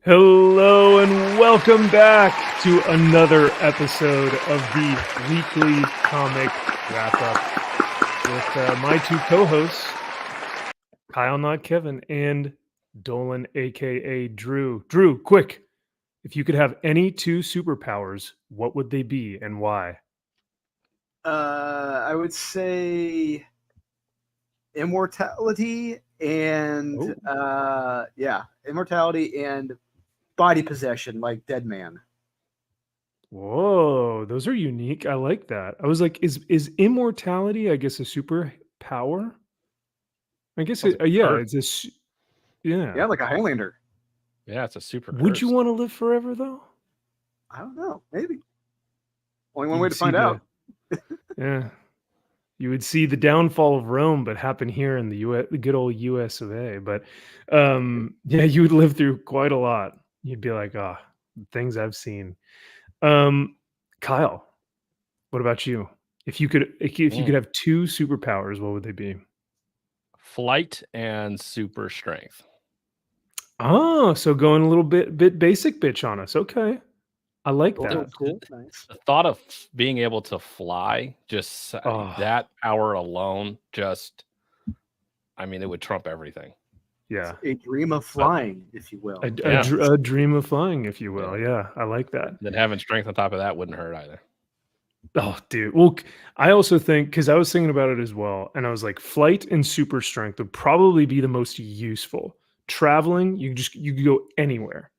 Hello and welcome back to another episode of the weekly comic wrap-up with my two co-hosts, Kyle, not Kevin, and Dolan, aka Drew. Drew, quick, if you could have any two superpowers, what would they be and why? I would say immortality and immortality and body possession, like Dead Man. Whoa, those are unique. I like that. I was like, is immortality, I guess, a superpower? I guess, yeah, Yeah, yeah. like a Highlander. Yeah, it's a super Would you curse. want to live forever though? I don't know. Maybe. Only one You'd way to see find out. Yeah, you would see the downfall of Rome, but happen here in the U.S., the good old U.S. of A. But yeah, you would live through quite a lot. You'd be like, ah, things I've seen. Kyle, what about you? If you could have two superpowers, what would they be? Flight and super strength. Oh, so going a little bit basic bitch on us. Okay. I like Cool, that. cool. Nice. The thought of being able to fly, just Oh. that power alone, it would trump everything. Yeah. A dream of flying, if you will. A Yeah. dream of flying, if you will. Yeah, I like that. Then having strength on top of that wouldn't hurt either. Oh, dude. Well, I also think, because I was thinking about it as well, and I was like, flight and super strength would probably be the most useful. Traveling, you could go anywhere,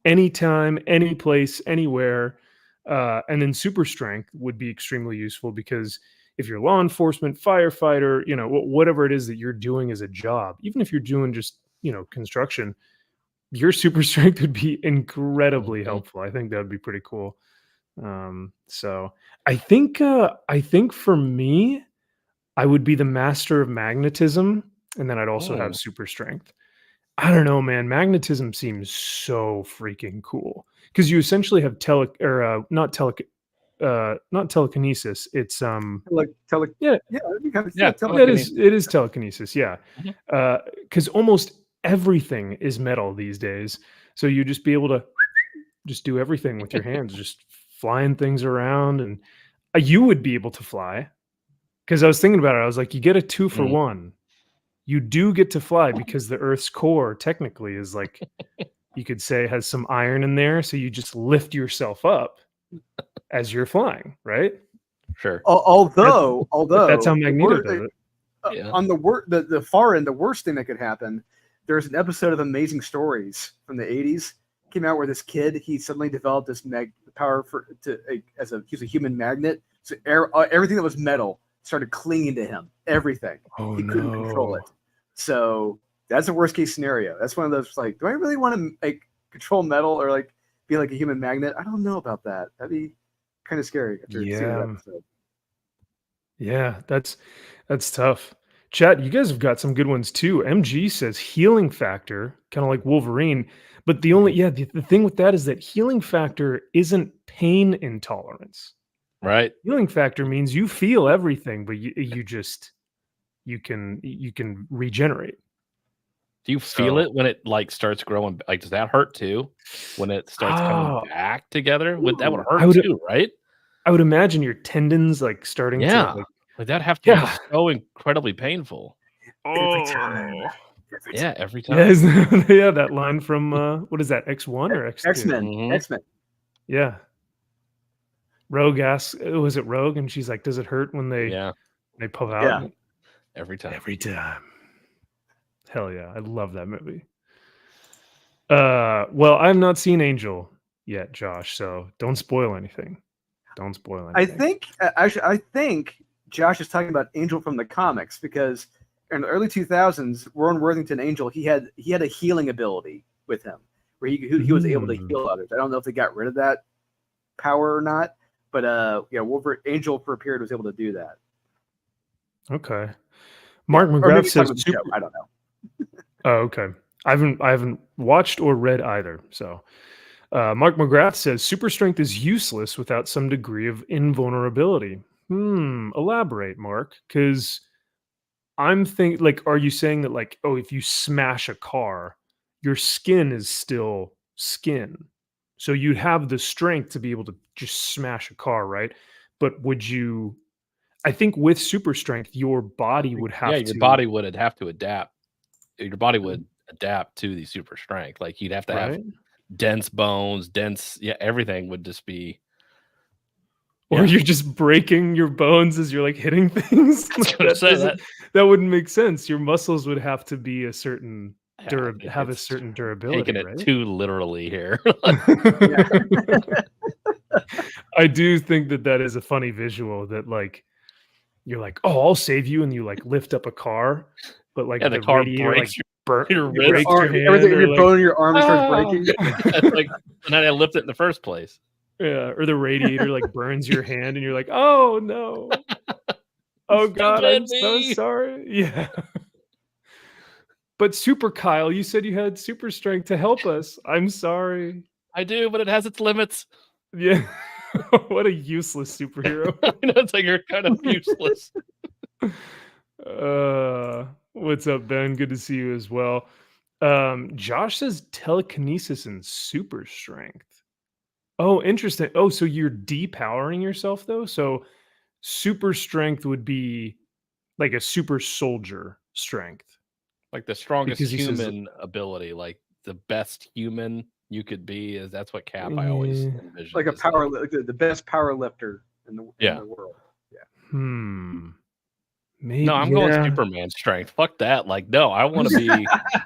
anytime, any place, anywhere. And then super strength would be extremely useful because if you're law enforcement, firefighter, whatever it is that you're doing as a job, even if you're doing just, construction, your super strength would be incredibly helpful. I think that would be pretty cool. So I think for me, I would be the master of magnetism, and then I'd also have super strength. I don't know, man. Magnetism seems so freaking cool because you essentially have not telekinesis. It's yeah. It'd be kind of, Yeah, it is telekinesis. Yeah, Mhm. Because almost everything is metal these days, so you just be able to just do everything with your hands, just flying things around, and you would be able to fly. Because I was thinking about it, I was like, you get a 2-for-1. You do get to fly because the Earth's core technically is like, you could say, has some iron in there, so you just lift yourself up as you're flying, right? Sure. Although That's how Magneto does it. Yeah. on the far end, the worst thing that could happen. There's an episode of Amazing Stories from the 80s came out where this kid, he suddenly developed this power he's a human magnet. So everything that was metal started clinging to him. Everything. Oh, He couldn't control it. So that's a worst case scenario. That's one of those like, do I really want to control metal or like be like a human magnet? I don't know about that. That'd be kind of scary after seeing that episode. Yeah, that's tough. Chat, you guys have got some good ones too. MG says healing factor, kind of like Wolverine. But the thing with that is that healing factor isn't pain intolerance. Right. Healing factor means you feel everything, but you can regenerate. Do you feel it when it like starts growing? Like, does that hurt too? When it starts coming back together? That would hurt too, right? I would imagine your tendons like starting to like that have to be so incredibly painful. Every time. Yeah, every time. Yeah, that line from what is that, X1 or X2? X-Men. X-Men. Yeah. Rogue asks, was it Rogue? And she's like, does it hurt when they pull out? Yeah. Every time. Every time. Hell yeah. I love that movie. Well, I've not seen Angel yet, Josh, so don't spoil anything. Don't spoil anything. I think Josh is talking about Angel from the comics because in the early 2000s, Warren Worthington Angel, he had a healing ability with him where he was able to heal others. I don't know if they got rid of that power or not, but Angel for a period was able to do that. Okay. Mark McGrath says I don't know. Oh, okay. I haven't watched or read either. So Mark McGrath says super strength is useless without some degree of invulnerability. Elaborate, Mark, because I'm thinking, like, are you saying that, like, oh, if you smash a car, your skin is still skin. So you'd have the strength to be able to just smash a car, right? But would you I think with super strength, your body would Yeah, have your to body would have to adapt. Your body would adapt to the super strength. Like you'd have to have right? dense bones, everything would just be Or yeah. you're just breaking your bones as you're like hitting things. I was Like, gonna say that wouldn't make sense. Your muscles would have to be a certain yeah, I think have a it's certain taking durability, it right? too literally here. Yeah. I do think that that is a funny visual that like you're like, "Oh, I'll save you," and you like lift up a car, but Yeah, like the the car radiator like breaks your it Your wrist. breaks your arm, everything, hand or your like bone in your arm starts ah! breaking. Yeah, it's like and then I lift it in the first place. Yeah, or the radiator like burns your hand and you're like, "Oh no. Oh god, Stupid I'm so me. sorry." Yeah. But Super Kyle, you said you had super strength to help us. I'm sorry. I do, but it has its limits. Yeah. What a useless superhero. I know it's like you're kind of useless. What's up, Ben? Good to see you as well. Josh says telekinesis and super strength. Oh, interesting. Oh, so you're depowering yourself though? So super strength would be like a super soldier strength Like the strongest because he says, human ability, like the best human you could be is that's what Cap I always eh, envisioned. Like a as power, like the best power lifter in the Yeah. world. Yeah. hmm, No, maybe, I'm going yeah. Superman strength. Fuck that. Like, no, I want to be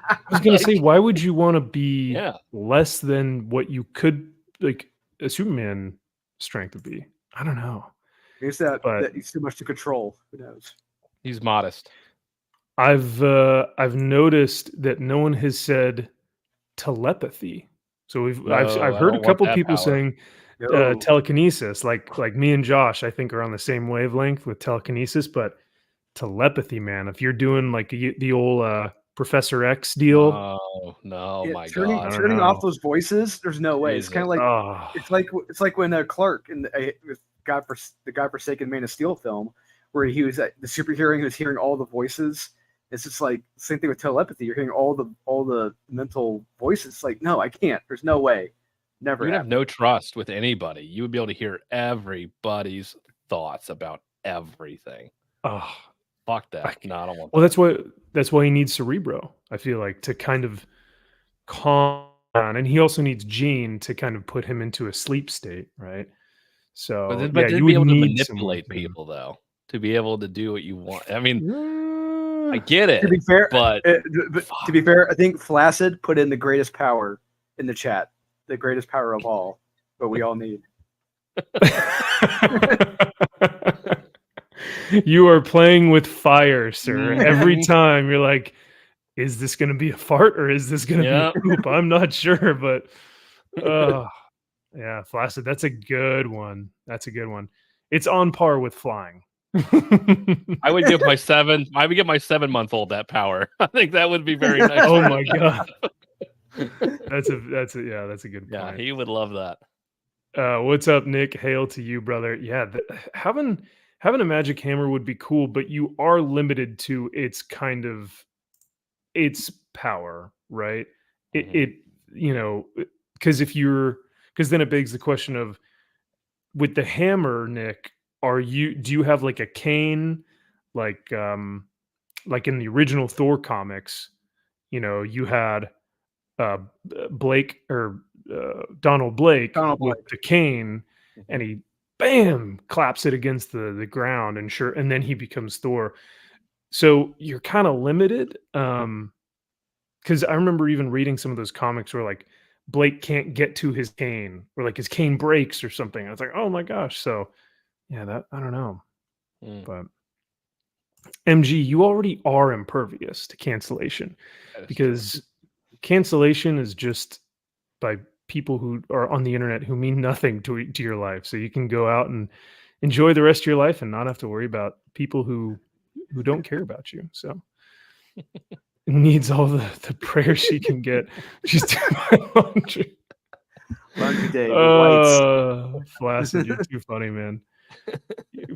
I was gonna say, why would you want to be yeah. less than what you could like a Superman strength would be? I don't know, It's that but he's too much to control. Who knows? He's modest. I've noticed that no one has said telepathy. So No, I've I heard a don't want couple that people power. saying No. telekinesis, like me and Josh, I think are on the same wavelength with telekinesis, but telepathy, man, if you're doing like the old Professor X deal, Oh no, Yeah, my I God. don't turning off know. those voices. There's no way. It's kind Jesus. of like Oh, it's like when Clark in with the godforsaken Man of Steel film, where he was the superhero, he was hearing all the voices. It's just like same thing with telepathy. You're hearing all the mental voices. It's like no, I can't. There's no way. Never You'd have happen. no trust with anybody. You would be able to hear everybody's thoughts about everything. oh, Fuck that. No, I don't want well, that. that's why he needs Cerebro. I feel like to kind of calm down, and he also needs Gene to kind of put him into a sleep state, right? So But yeah, to you be would able to need someone manipulate with him. people though, to be able to do what you want. I mean, I Uh, get To it, be fair, but to be fair, I think Flaccid put in the greatest power in the chat. The greatest power of all, but we all need. You are playing with fire, sir. Every Mhm. time you're like, is this going to be a fart or is this going to be a Yeah. poop? I'm not sure, but oh, yeah, Flaccid. That's a good one. That's a good one. It's on par with flying. I would give my 7-month-old that power. I think that would be very nice. Oh for my him. god. That's a good Yeah, point. he would love that. What's up, Nick? Hail to you, brother. Yeah, having a magic hammer would be cool, but you are limited to its kind of its power, right? It, Mhm. it you know, because if you're because then it begs the question of with the hammer, Nick, do you have like a cane, like like in the original Thor comics, you had Blake or Donald Blake Donald with Blake. the cane, and Mhm. he bam claps it against the ground, and then he becomes Thor. So you're kind of limited, because I remember even reading some of those comics where like Blake can't get to his cane, or like his cane breaks or something. I was like, oh my gosh. So yeah, that I don't know, Mm, but MG, you already are impervious to cancellation that is true. because cancellation is just by people who are on the internet who mean nothing to your life. So you can go out and enjoy the rest of your life and not have to worry about people who don't care about you. So needs all the prayer she can get. She's doing my laundry. Laundry day with lights. Flaccid, you're too funny, man.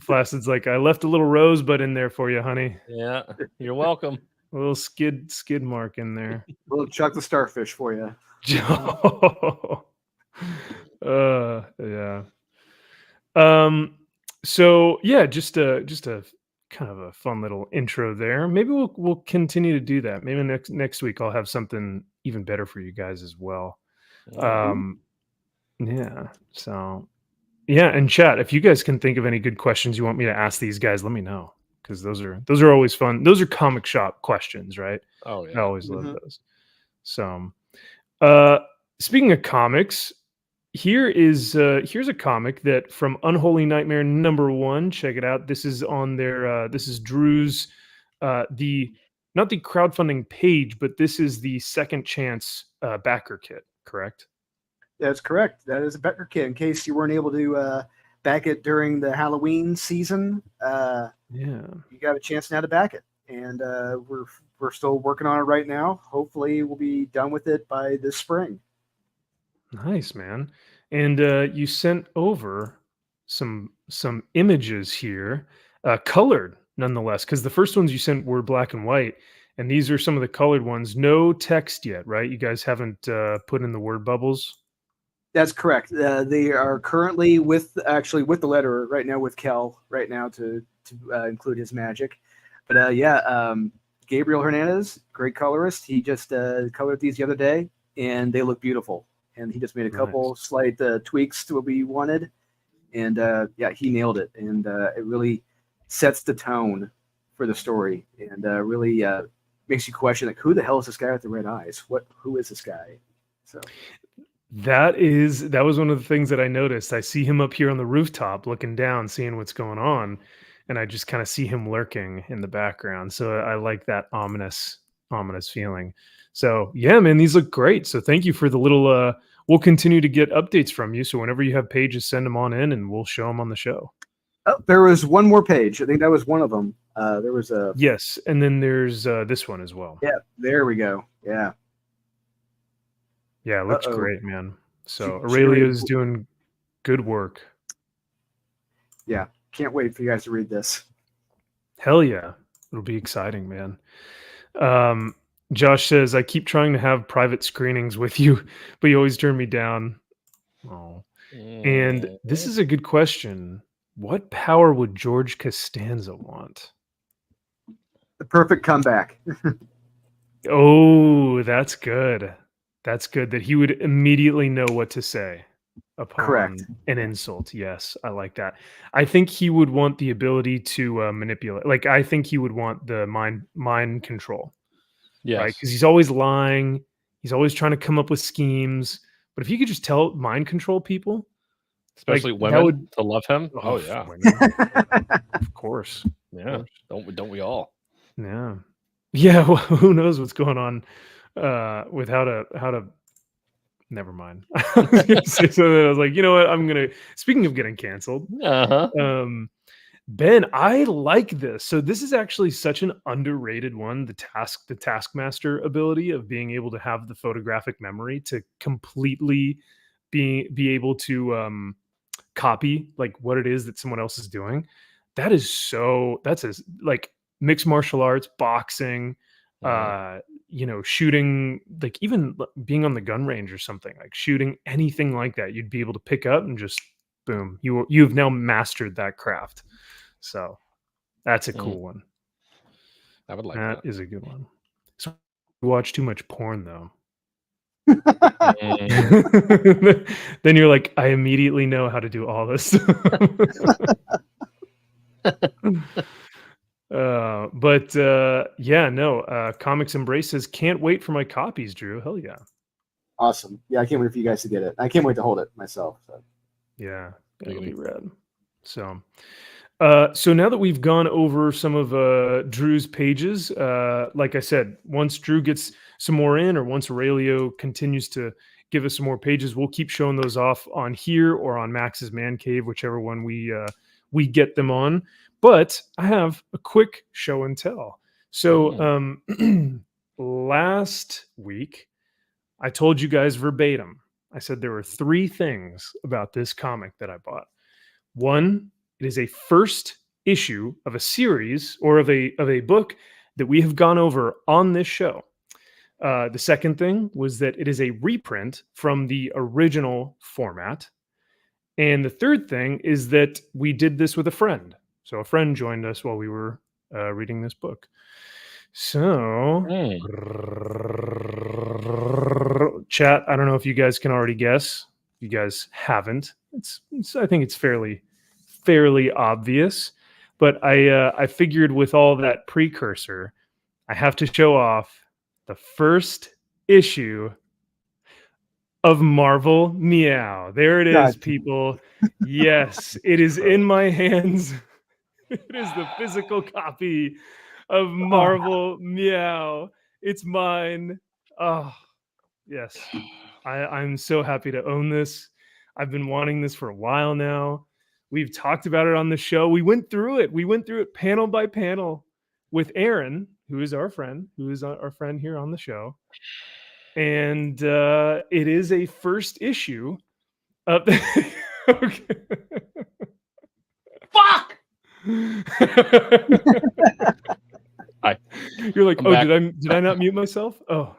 Flaccid's like, I left a little rosebud in there for you, honey. Yeah, you're welcome. A little skid mark in there. We'll chuck the starfish for you. Yeah. So yeah, just a kind of a fun little intro there. Maybe we'll continue to do that. Maybe next week I'll have something even better for you guys as well. Oh, Yeah. So yeah, and chat, if you guys can think of any good questions you want me to ask these guys, let me know. Because those are always fun. Those are comic shop questions, right? oh I yeah. always love Mhm. those. So uh speaking of comics, here's a comic that from Unholy Nightmare #1. Check it out. This is on their this is Drew's the not the crowdfunding page, but this is the second chance backer kit, correct? That's correct. That is a Becker kit. In case you weren't able to back it during the Halloween season, Yeah. you got a chance now to back it. And we're still working on it right now. Hopefully, we'll be done with it by this spring. Nice, man. And you sent over some images here, colored nonetheless, because the first ones you sent were black and white, and these are some of the colored ones. No text yet, right? You guys haven't put in the word bubbles. That's correct. They are currently with the letterer right now with Kel right now to include his magic. But Gabriel Hernandez, great colorist. He just colored these the other day, and they look beautiful. And he just made a couple Nice. slight tweaks to what we wanted, and he nailed it. And it really sets the tone for the story, and really makes you question like, who the hell is this guy with the red eyes? Who is this guy? So. That was one of the things that I noticed. I see him up here on the rooftop looking down, seeing what's going on, and I just kind of see him lurking in the background. So I like that ominous feeling. So yeah, man, these look great. So thank you for the little we'll continue to get updates from you. So whenever you have pages, send them on in and we'll show them on the show. Oh, there was one more page. I think that was one of them. There was a Yes, and then there's this one as well. yeah. There we go. Yeah. Yeah, it looks Uh-oh. great, man. So She read- Aurelio's doing good work. Yeah. Can't wait for you guys to read this. Hell yeah. It'll be exciting, man. Josh says, I keep trying to have private screenings with you, but you always turn me down. Oh. And this is a good question. What power would George Costanza want? The perfect comeback. Oh, that's good. That's good that he would immediately know what to say upon Correct. an insult. Yes, I like that. I think he would want the ability to manipulate. Like I think he would want the mind control, right? Yes. Because he's always lying. He's always trying to come up with schemes. But if you could just mind control people, Especially that women would to love him. oh, Oh yeah. women, of course. Yeah. Don't we all? Yeah. Yeah. Well, who knows what's going on with how to never mind. I was gonna say something. I was like, you know what? Speaking of getting canceled, Uh-huh. Ben, I like this. So this is actually such an underrated one. The Taskmaster ability of being able to have the photographic memory to completely be able to copy like what it is that someone else is doing. That's as like mixed martial arts, boxing, shooting, like even being on the gun range or something, like shooting anything like that, you'd be able to pick up and just boom, you've now mastered that craft. So that's a cool one. I would like That that. is a good one. So you watch too much porn though. Then you're like, I immediately know how to do all this. Comics Embraces can't wait for my copies, Drew. Hell yeah. Awesome. Yeah, I can't wait for you guys to get it. I can't wait to hold it myself. So. Yeah, it'll be rad. So now that we've gone over some of Drew's pages, like I said, once Drew gets some more in, or once Aurelio continues to give us some more pages, we'll keep showing those off on here or on Max's Man Cave, whichever one we get them on. But I have a quick show and tell. So last week, I told you guys verbatim, I said there were 3 things about this comic that I bought. One, it is a first issue of a series or of a book that we have gone over on this show. The second thing was that it is a reprint from the original format. And the third thing is that we did this with a friend. So a friend joined us while we were reading this book. So, chat, I don't know if you guys can already guess. You guys haven't. I think it's fairly obvious. But I figured with all that precursor, I have to show off the first issue of Marvel Meow. There it is, people. Yes, it is in my hands. It is the physical copy of Marvel Meow. It's mine. Oh, yes. I'm so happy to own this. I've been wanting this for a while now. We've talked about it on the show. We went through it. We went through it panel by panel with Aaron, who is our friend, here on the show. And it is a first issue of okay. Fuck! You're like, oh, did I not mute myself? Oh.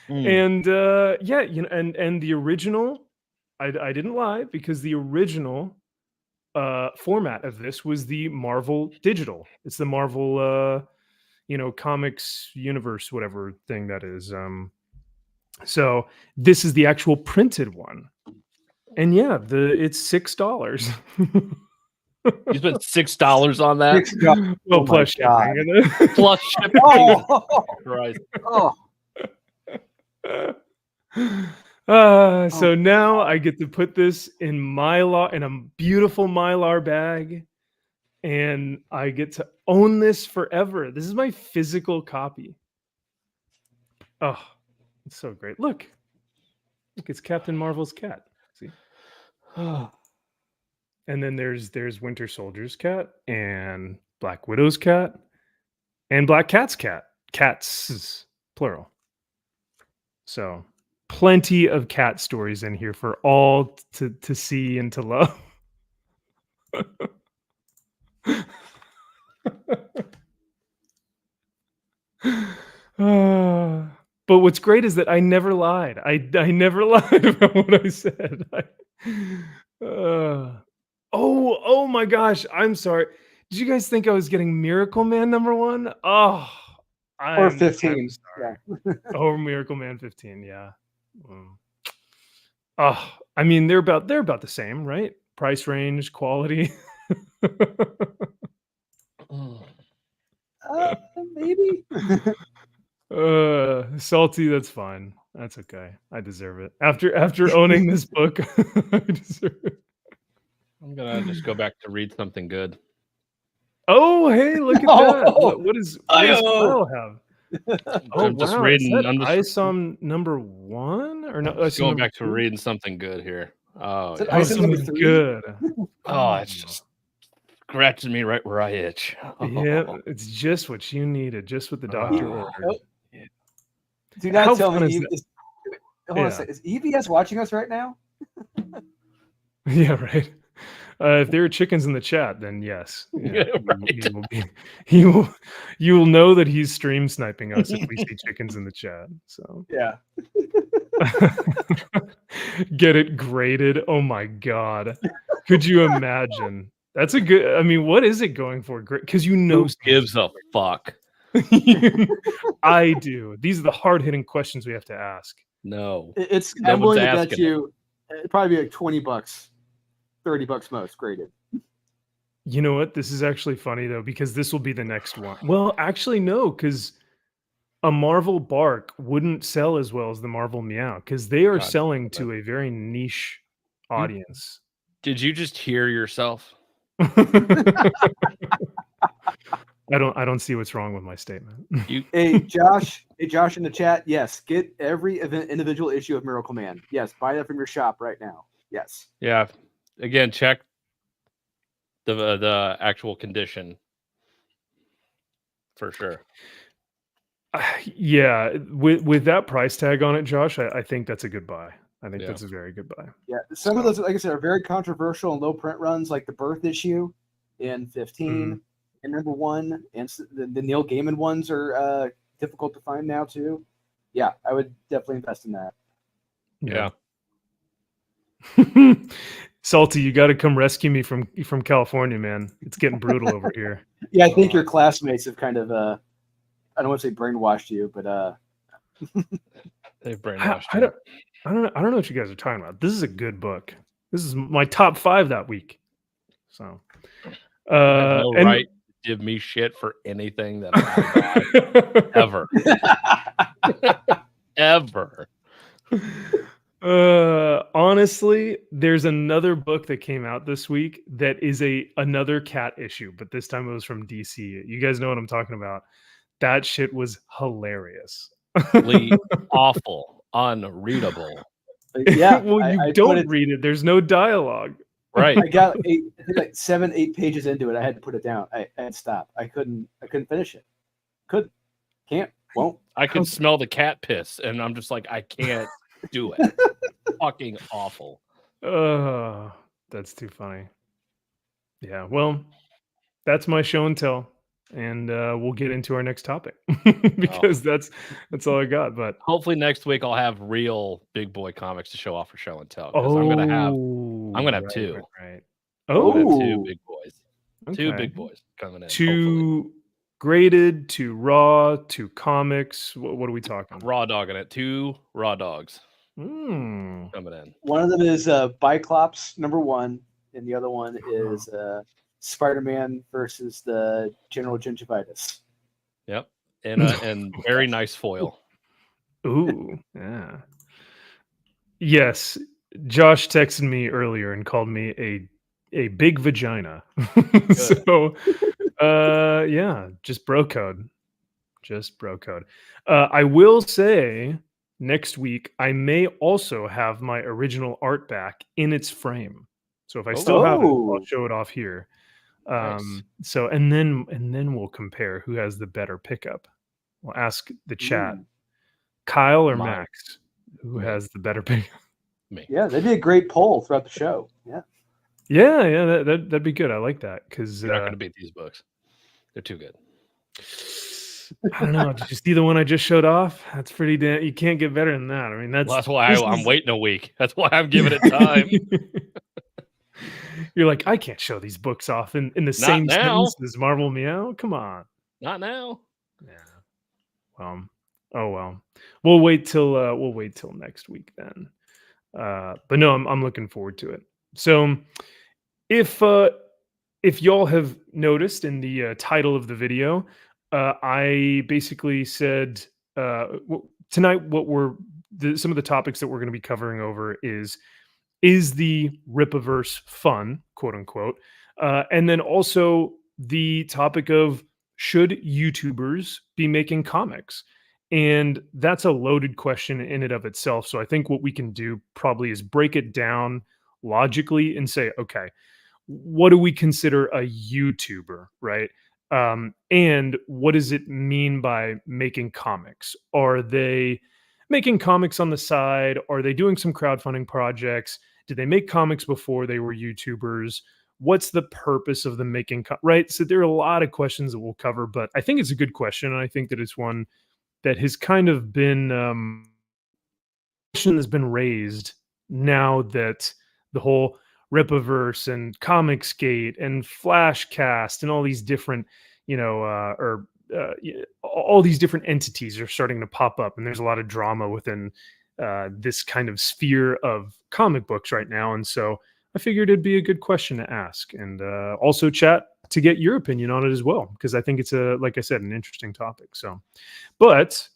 And yeah, and the original, I didn't lie, because the original format of this was the Marvel digital. It's the Marvel comics universe, whatever thing that is. So this is the actual printed one. And yeah, it's $6. You spent $6 on that? Well, plus shipping. Plus shipping. Christ. So now I get to put this in in a beautiful Mylar bag, and I get to own this forever. This is my physical copy. Oh, it's so great. Look, it's Captain Marvel's cat. See? And then there's Winter Soldier's cat, and Black Widow's cat, and Black Cat's cat. Cats, plural. So plenty of cat stories in here for all to see and to love. But what's great is that I never lied. I never lied about what I said. Oh my gosh, I'm sorry. Did you guys think I was getting Miracle Man #1? Oh, or 15. Yeah. Oh, Miracle Man 15, yeah. Oh, I mean, they're about the same, right? Price range, quality. Maybe. Salty, that's fine. That's okay. I deserve it. After owning this book, I deserve it. I'm gonna just go back to read something good. Oh, hey, look at that. What does Kyle have? I'm just reading. ISOM #1 or no? Just going back to reading something good here. Oh, yeah. ISOM good. Oh, it's just scratching me right where I itch. Yeah, it's just what you needed, just what the doctor ordered. Do not tell me. Is EVS watching us right now? Yeah, right. If there are chickens in the chat, then yes, yeah, right. you will know that he's stream sniping us if we see chickens in the chat. So yeah, get it graded. Oh my god, could you imagine? That's a good. I mean, what is it going for? Because who gives a fuck? I do. These are the hard hitting questions we have to ask. No, I'm willing to bet you it'd probably be like $20, $30 most graded. You know what? This is actually funny though, because this will be the next one. Well, actually, no, because a Marvel Bark wouldn't sell as well as the Marvel Meow, because they are selling to a very niche audience. Did you just hear yourself? I don't see what's wrong with my statement. Hey Josh in the chat. Yes, get every individual issue of Miracle Man. Yes, buy that from your shop right now. Yes. Yeah. Again, check the actual condition for sure. Yeah, with that price tag on it, Josh, I think that's a good buy. I think that's a very good buy. Yeah, some of those, like I said, are very controversial and low print runs, like the Birth issue in 15. and number one, and the Neil Gaiman ones are difficult to find now too. Yeah, I would definitely invest in that. Yeah. Salty, you got to come rescue me from California, man. It's getting brutal over here. Yeah, I think your classmates have kind of I don't want to say brainwashed you, but they've brainwashed I don't know what you guys are talking about. This is a good book. This is my top 5 that week. So, you have no right to give me shit for anything that I buy ever. Ever. Honestly, there's another book that came out this week that is another cat issue, but this time it was from DC. You guys know what I'm talking about. That shit was hilarious. Awful, unreadable. Yeah, well, you don't read it. There's no dialogue. Right. I got I think like 7-8 pages into it. I had to put it down. I had to stop. I couldn't finish it. Can't, won't. I can smell the cat piss, and I'm just like, I can't do it. Fucking awful. That's too funny. Yeah, well, that's my show and tell, and we'll get into our next topic because that's all I got. But hopefully next week I'll have real big boy comics to show off for show and tell. Because I'm gonna have two. Right. Oh, two big boys. Okay. 2 big boys coming in. 2 hopefully. Graded, 2 raw, 2 comics. What are we talking? Raw dogging it. 2 raw dogs coming in. One of them is Biclops #1, and the other one is Spider-Man versus the General Gingivitis. Yep, and very nice foil. Ooh, yeah. Yes, Josh texted me earlier and called me a big vagina. So, yeah, just bro code. I will say next week I may also have my original art back in its frame. So if I still have it, I'll show it off here. Nice. So and then we'll compare who has the better pickup. We'll ask the chat, Kyle or Max, who has the better pickup. Me. Yeah, that'd be a great poll throughout the show. Yeah, that'd be good. I like that because you're not going to beat these books. They're too good. I don't know. Did you see the one I just showed off? That's pretty damn. You can't get better than that. I mean, that's why I'm waiting a week. That's why I'm giving it time. You're like, I can't show these books off in the same sentence as Marvel Meow. Come on. Not now. Yeah. Well. Oh well. We'll wait till next week then. But no, I'm looking forward to it. So if y'all have noticed in the title of the video, I basically said tonight some of the topics that we're going to be covering over is the Ripaverse fun, quote unquote, and then also the topic of should YouTubers be making comics? And that's a loaded question in and of itself. So I think what we can do probably is break it down logically and say, okay, what do we consider a YouTuber, right? And what does it mean by making comics? Are they making comics on the side? Are they doing some crowdfunding projects? Did they make comics before they were YouTubers? What's the purpose of them making right? So there are a lot of questions that we'll cover, but I think it's a good question, and I think that it's one that has kind of been question that's been raised now that the whole Ripaverse and Comicsgate and Flashcast and all these different, all these different entities are starting to pop up, and there's a lot of drama within this kind of sphere of comic books right now. And so I figured it'd be a good question to ask, and also chat to get your opinion on it as well, because I think it's like I said, an interesting topic. So, but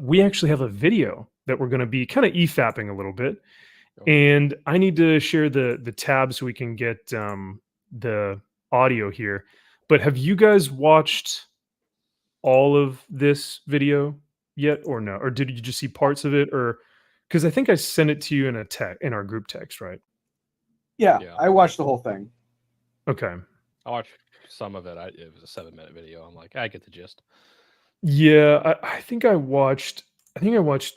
we actually have a video that we're going to be kind of EFAPing a little bit. And I need to share the tab so we can get the audio here. But have you guys watched all of this video yet, or no? Or did you just see parts of it? Or because I think I sent it to you in our group text, right? Yeah, I watched the whole thing. Okay. I watched some of it. It was a 7-minute video. I'm like, I get the gist. Yeah, I think I watched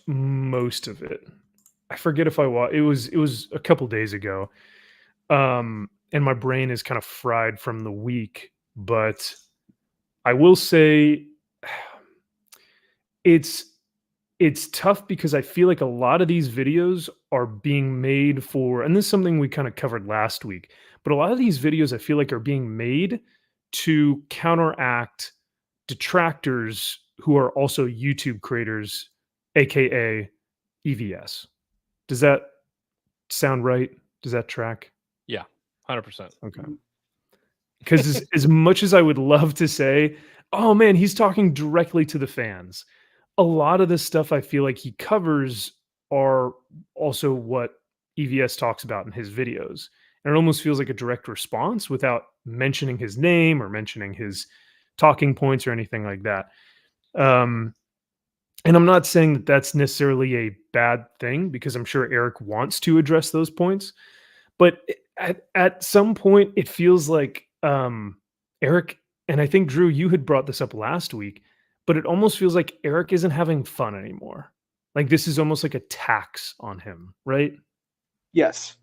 most of it. I forget if I watched. It was a couple days ago. and my brain is kind of fried from the week, but I will say it's it's tough because I feel like a lot of these videos are being made for, and this is something we kind of covered last week, but a lot of these videos I feel like are being made to counteract detractors who are also YouTube creators, aka EVS. Does that sound right? Does that track? Yeah, 100%. Okay. Because as much as I would love to say, oh man, he's talking directly to the fans, a lot of the stuff I feel like he covers are also what EVS talks about in his videos. And it almost feels like a direct response without mentioning his name or mentioning his talking points or anything like that. Um, and I'm not saying that that's necessarily a bad thing because I'm sure Eric wants to address those points. But at some point, it feels like Eric, and I think Drew, you had brought this up last week, but it almost feels like Eric isn't having fun anymore. Like this is almost like a tax on him, right? Yes.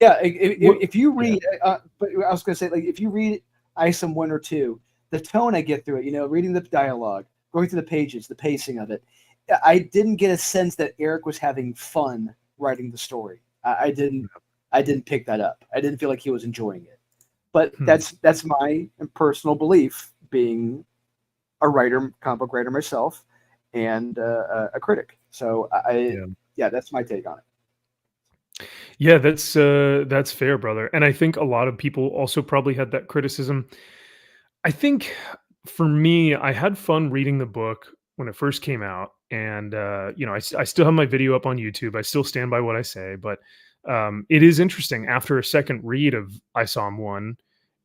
Yeah. What- If you read, but I was going to say, like, if you read ISOM 1 or 2, the tone I get through it, reading the dialogue, going through the pages, the pacing of it, I didn't get a sense that Eric was having fun writing the story. I didn't pick that up. I didn't feel like he was enjoying it. But that's my personal belief, being a writer, comic book writer myself, and a critic. So that's my take on it. Yeah, that's fair, brother. And I think a lot of people also probably had that criticism. I think for me, I had fun reading the book when it first came out, and I still have my video up on YouTube. I still stand by what I say, but it is interesting. After a second read of I Saw Him One,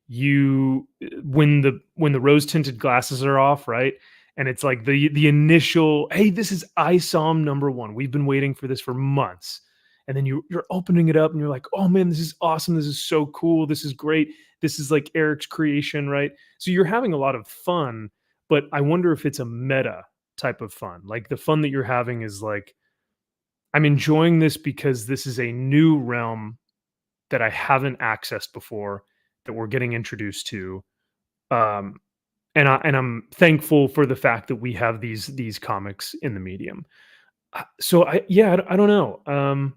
when the rose tinted glasses are off, right? And it's like the initial, hey, this is I Saw Him #1. We've been waiting for this for months. And then you're opening it up and you're like, oh man, this is awesome. This is so cool. This is great. This is like Eric's creation, right? So you're having a lot of fun, but I wonder if it's a meta type of fun. Like the fun that you're having is like, I'm enjoying this because this is a new realm that I haven't accessed before, that we're getting introduced to. Um, and I'm thankful for the fact that we have these comics in the medium. So I don't know.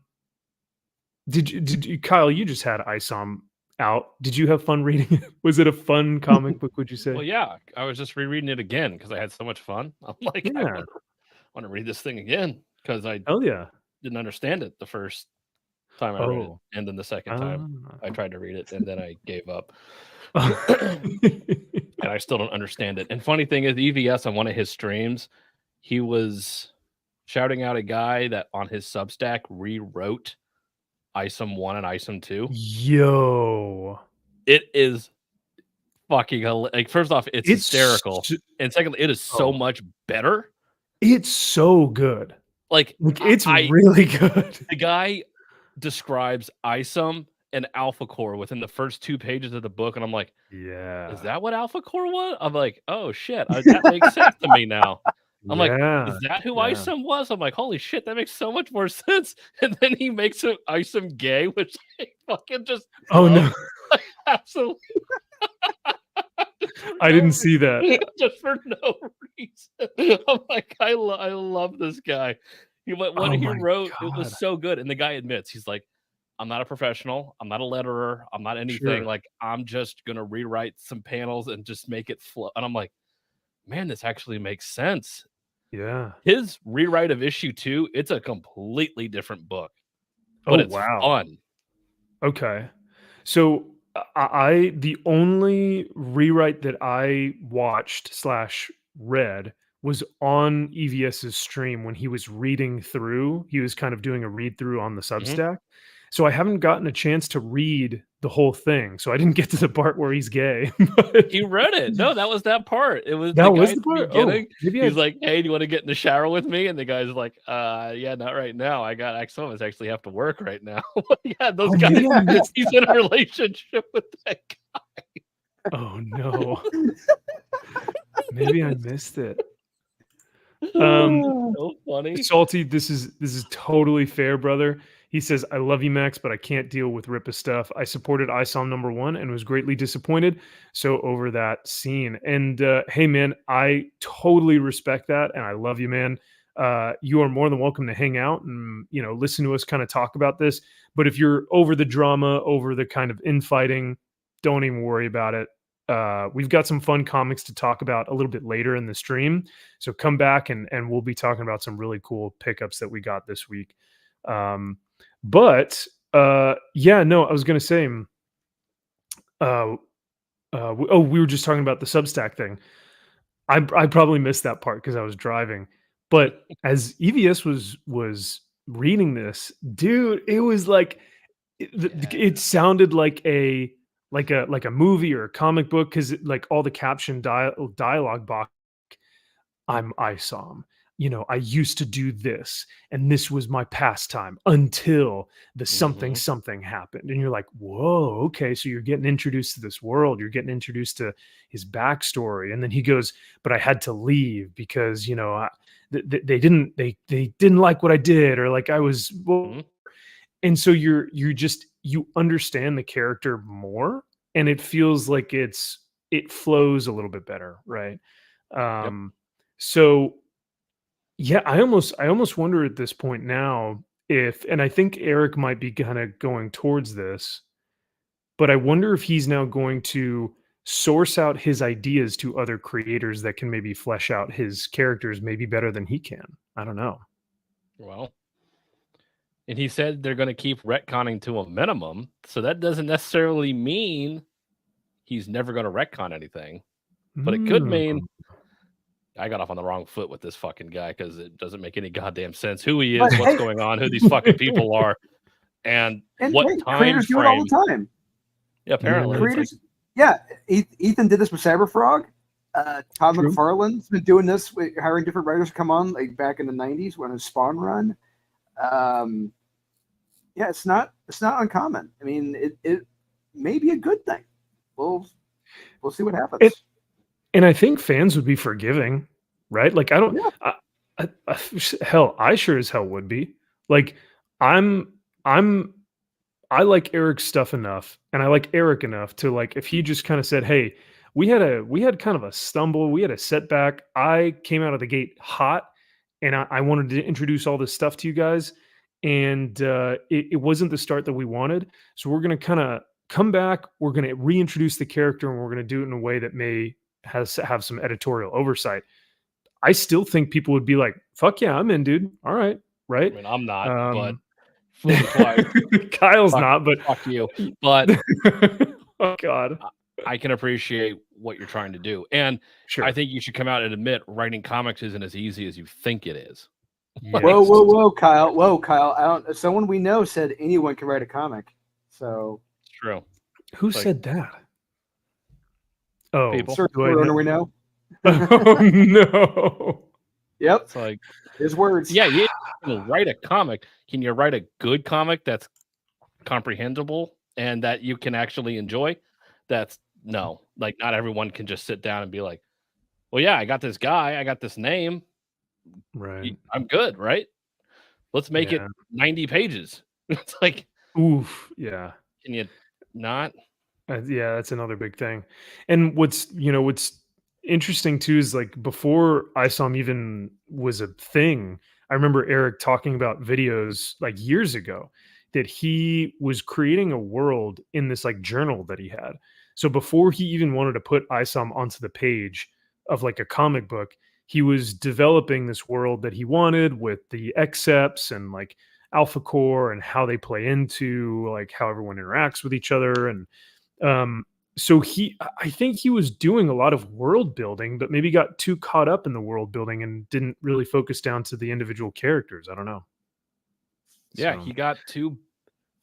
Did you, Kyle? You just had ISOM out. Did you have fun reading it? Was it a fun comic book? Would you say? Well, yeah, I was just rereading it again because I had so much fun. I'm like, I Yeah. want to read this thing again because I Hell yeah. didn't understand it the first time I read it, Oh. and then the second time I tried to read it, and then I gave up. And I still don't understand it. And funny thing is, EVS on one of his streams, he was shouting out a guy that on his Substack rewrote ISOM 1 and ISOM 2. Yo. It is fucking like, first off, it's hysterical. And secondly, it is so much better. It's so good. Like it's really good. The guy describes ISOM and Alpha Core within the first 2 pages of the book, and I'm like, yeah, is that what Alpha Core was? I'm like, oh shit, that makes sense to me now. I'm like, is that who ISOM was? I'm like, holy shit, that makes so much more sense. And then he makes him ISOM gay, which I fucking just no, like, absolutely. I didn't see that. Just for no reason. I'm like, I love this guy. What he wrote, it was so good. And the guy admits, he's like, I'm not a professional. I'm not a letterer. I'm not anything. Like, I'm just going to rewrite some panels and just make it flow. And I'm like, man, this actually makes sense. Yeah. His rewrite of issue 2, it's a completely different book. But it's fun. Okay. So the only rewrite that I watched / read was on EVS's stream when he was reading through. He was kind of doing a read through on the Substack. So I haven't gotten a chance to read the whole thing. So I didn't get to the part where he's gay. He read it. No, that was that part. It was that the was guy the part. At the beginning. He's like, hey, do you want to get in the shower with me? And the guy's like, yeah, not right now. I got Axomas actually have to work right now. Yeah, those guys. He's in a relationship with that guy. Oh no. Maybe I missed it. So funny. Salty, this is totally fair, brother. He says, "I love you, Max, but I can't deal with Rippa stuff. I supported ISOM #1 and was greatly disappointed. So over that scene." And hey, man, I totally respect that, and I love you, man. You are more than welcome to hang out and listen to us kind of talk about this. But if you're over the drama, over the kind of infighting, don't even worry about it. We've got some fun comics to talk about a little bit later in the stream. So come back and we'll be talking about some really cool pickups that we got this week. But yeah, no, I was gonna say, we were just talking about the Substack thing. I probably missed that part because I was driving. But as EVS was reading this, dude, it was like it sounded like a movie or a comic book because like all the caption dialogue box. I'm ISOM. I used to do this, and this was my pastime until the something something happened. And you're like, whoa, okay. So you're getting introduced to this world. You're getting introduced to his backstory. And then he goes, but I had to leave because, they didn't like what I did, or like I was, and so you understand the character more, and it feels like it flows a little bit better. Right. So yeah, I almost wonder at this point now and I think Eric might be kind of going towards this, but I wonder if he's now going to source out his ideas to other creators that can maybe flesh out his characters maybe better than he can. I don't know. Well, and he said they're going to keep retconning to a minimum, so that doesn't necessarily mean he's never going to retcon anything, but it could mean I got off on the wrong foot with this fucking guy because it doesn't make any goddamn sense who he is, what's going on, who these fucking people are, and what time creators do it all the time. Yeah, apparently. Creators, Ethan did this with Cyberfrog. Todd McFarlane's been doing this, hiring different writers to come on, like back in the '90s when it was Spawn Run. Yeah, it's not uncommon. I mean, it may be a good thing. We'll see what happens. And I think fans would be forgiving, right? Like I don't, hell, I sure as hell would be. Like I like Eric's stuff enough, and I like Eric enough to like if he just kind of said, "Hey, we had kind of a stumble, we had a setback. I came out of the gate hot, and I wanted to introduce all this stuff to you guys, and it wasn't the start that we wanted. So we're gonna kind of come back. We're gonna reintroduce the character, and we're gonna do it in a way that may have some editorial oversight." I still think people would be like, "Fuck yeah, I'm in, dude. All right, right." I mean, I'm not, but Kyle's not, but fuck you. But oh god, I can appreciate what you're trying to do, and I think you should come out and admit writing comics isn't as easy as you think it is. Yes. Whoa, Kyle! Someone we know said anyone can write a comic, so it's true. Who said that? Oh, we know. Oh no! Yep, it's like his words. Yeah, you can write a comic. Can you write a good comic that's comprehensible and that you can actually enjoy? That's no. Like, not everyone can just sit down and be like, "Well, yeah, I got this guy, I got this name, right? I'm good, right? Let's make it 90 pages." It's like, oof, yeah. Can you not? Yeah, that's another big thing. And what's interesting too is like before ISOM even was a thing, I remember Eric talking about videos like years ago that he was creating a world in this like journal that he had. So before he even wanted to put ISOM onto the page of like a comic book, he was developing this world that he wanted with the accepts and like Alpha Core and how they play into like how everyone interacts with each other. And so I think he was doing a lot of world building, but maybe got too caught up in the world building and didn't really focus down to the individual characters. I don't know. Yeah, so.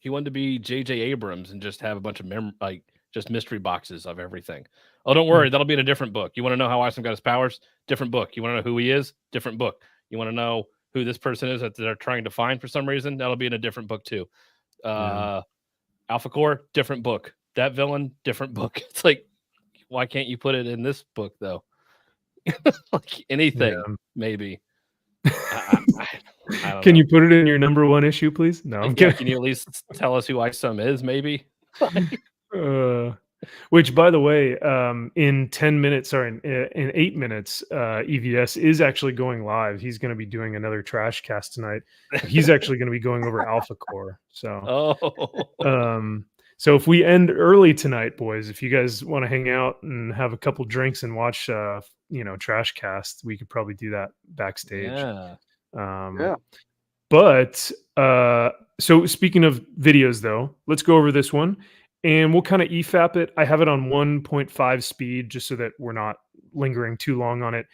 He wanted to be J.J. Abrams and just have a bunch of just mystery boxes of everything. Oh, don't worry, that'll be in a different book. You want to know how ISOM got his powers? Different book. You want to know who he is? Different book. You want to know who this person is that they're trying to find for some reason? That'll be in a different book too. Alpha Core, different book. That villain, different book. It's like, why can't you put it in this book though? Like anything, maybe. Can you put it in your number one issue, please? No, I'm kidding. Can you at least tell us who Isom is, maybe? Which, by the way, in 10 minutes, sorry, in 8 minutes, EVS is actually going live. He's going to be doing another trash cast tonight. He's actually going to be going over Alpha Core. So, so if we end early tonight, boys, if you guys want to hang out and have a couple drinks and watch, trash cast, we could probably do that backstage. Yeah. But so speaking of videos, though, let's go over this one. And we'll kind of EFAP it. I have it on 1.5 speed just so that we're not lingering too long on it.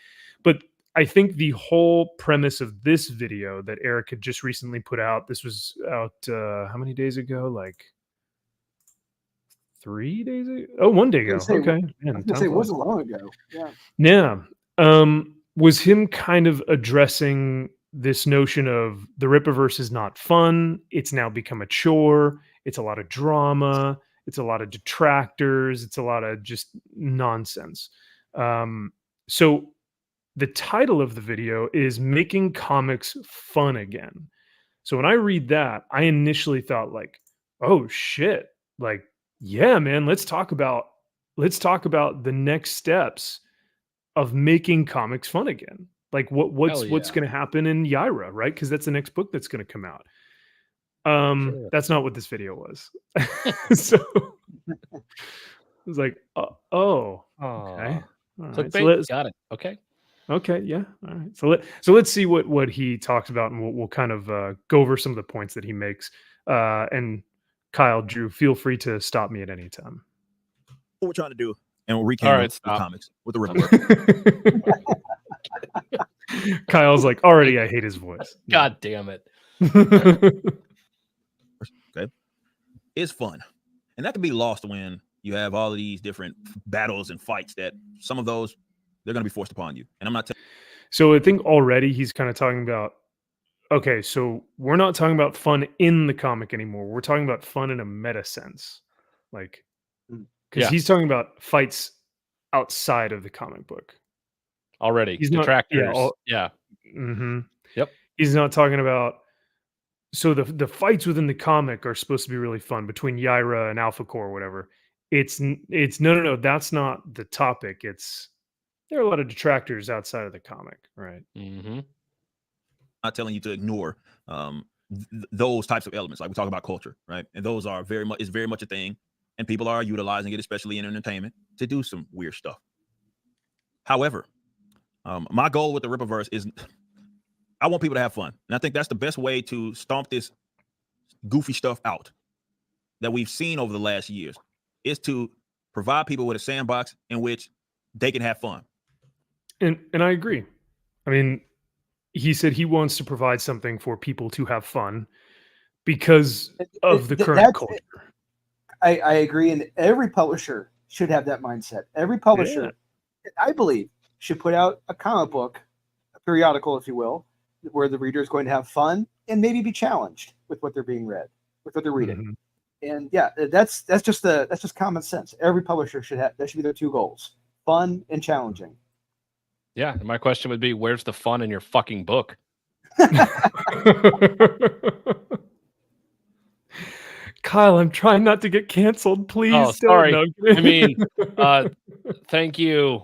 But I think the whole premise of this video that Eric had just recently put out, this was out how many days ago? Like 3 days ago? Oh, 1 day ago. Okay. Man, I was gonna say it wasn't long ago. Yeah. Yeah. Was him kind of addressing this notion of the Rippaverse is not fun. It's now become a chore. It's a lot of drama. It's a lot of detractors. It's a lot of just nonsense. So the title of the video is Making Comics Fun Again. So when I read that, I initially thought like, oh shit, like, yeah, man, let's talk about the next steps of making comics fun again. Like what's going to happen in Yaira, right? Because that's the next book that's going to come out. That's not what this video was. So I was like, okay. All right. So got it. Okay, yeah. All right. So let's see what he talks about, and we'll kind of go over some of the points that he makes. And Kyle, Drew, feel free to stop me at any time. What we're trying to do, and we'll recap the comics with the Ripper. Kyle's like, already I hate his voice. God damn it. Okay. It's fun. And that can be lost when you have all of these different battles and fights that some of those, they're going to be forced upon you. And I'm not So I think already he's kind of talking about, okay, so we're not talking about fun in the comic anymore. We're talking about fun in a meta sense. Like, because he's talking about fights outside of the comic book. Already. He's detractors. Mm-hmm. Yep. He's not talking about, so the fights within the comic are supposed to be really fun between Yaira and Alpha Core or whatever. It's no, that's not the topic. There are a lot of detractors outside of the comic, right? Mm-hmm. Not telling you to ignore those types of elements. Like we talk about culture, right? And those are very much a thing. And people are utilizing it, especially in entertainment, to do some weird stuff. However, my goal with the Rippaverse is I want people to have fun. And I think that's the best way to stomp this goofy stuff out that we've seen over the last years, is to provide people with a sandbox in which they can have fun. And I agree. I mean, he said he wants to provide something for people to have fun because of the current culture. I agree. And every publisher should have that mindset. Every publisher, I believe, should put out a comic book, a periodical, if you will, where the reader is going to have fun and maybe be challenged with what they're being read, with what they're reading. Mm-hmm. And that's just common sense. Every publisher that should be their two goals: fun and challenging. Yeah. My question would be, where's the fun in your fucking book? Kyle, I'm trying not to get canceled. Please. Oh, sorry. I mean, thank you,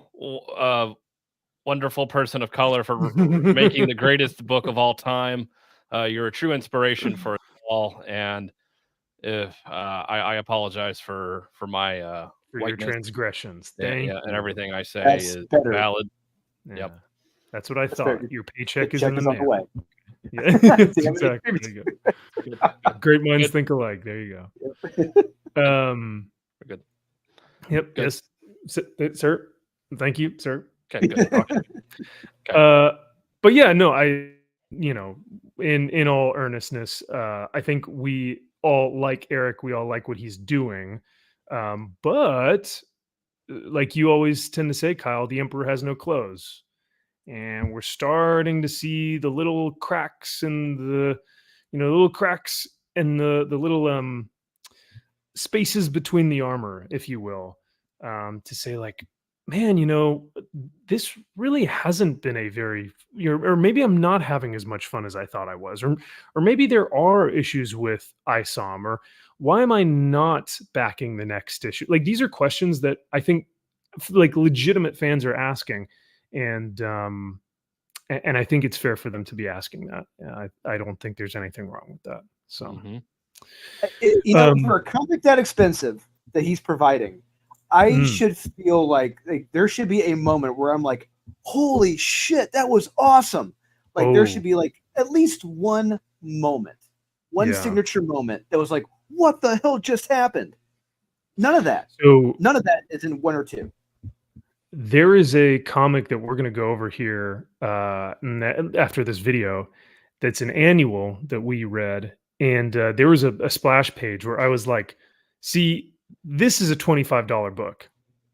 wonderful person of color, for making the greatest book of all time. You're a true inspiration for us all. And if I apologize for my for your transgressions. And everything I say is valid. Yeah. Yep. That's what I thought. Your paycheck is check in the mail. On the way. Yeah, exactly. There you go. Great minds think alike. There you go. Good. Yep. Good. Yes, sir. Thank you, sir. Okay. Good. Okay. But yeah, no, in all earnestness, I think we all like Eric. We all like what he's doing. But like you always tend to say, Kyle, the emperor has no clothes. And we're starting to see the little cracks and the little spaces between the armor, if you will, to say like, man, this really hasn't been a very, or maybe I'm not having as much fun as I thought I was, or maybe there are issues with ISOM, or why am I not backing the next issue? Like these are questions that I think like legitimate fans are asking, and and I think it's fair for them to be asking that. I don't think there's anything wrong with that. So, for a comic that expensive that he's providing, I should feel like there should be a moment where I'm like, holy shit, that was awesome. Like there should be like at least one moment, one signature moment that was like, what the hell just happened? None of that. So none of that is in 1 or 2. there is a comic that we're going to go over here after this video that's an annual that we read. And there was a splash page where I was like, see, this is a $25 book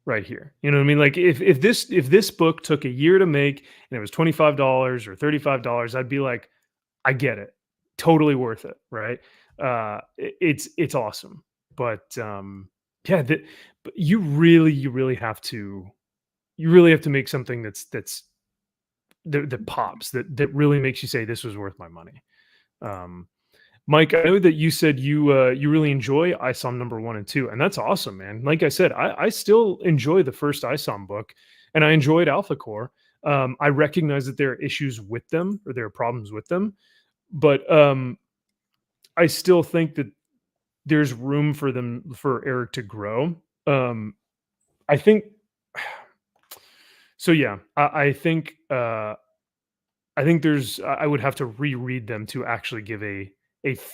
right here. You know what I mean? Like if this book took a year to make and it was $25 or $35, I'd be like, I get it. Totally worth it. Right. It's awesome. But yeah, but you really have to make something that pops, that really makes you say this was worth my money. Mike, I know that you said you really enjoy ISOM number 1 and 2, and that's awesome, man. Like I said, I still enjoy the first ISOM book, and I enjoyed Alpha Core. I recognize that there are issues with them, or there are problems with them, but I still think that there's room for Eric to grow. I think so. Yeah, I think there's. I would have to reread them to actually give a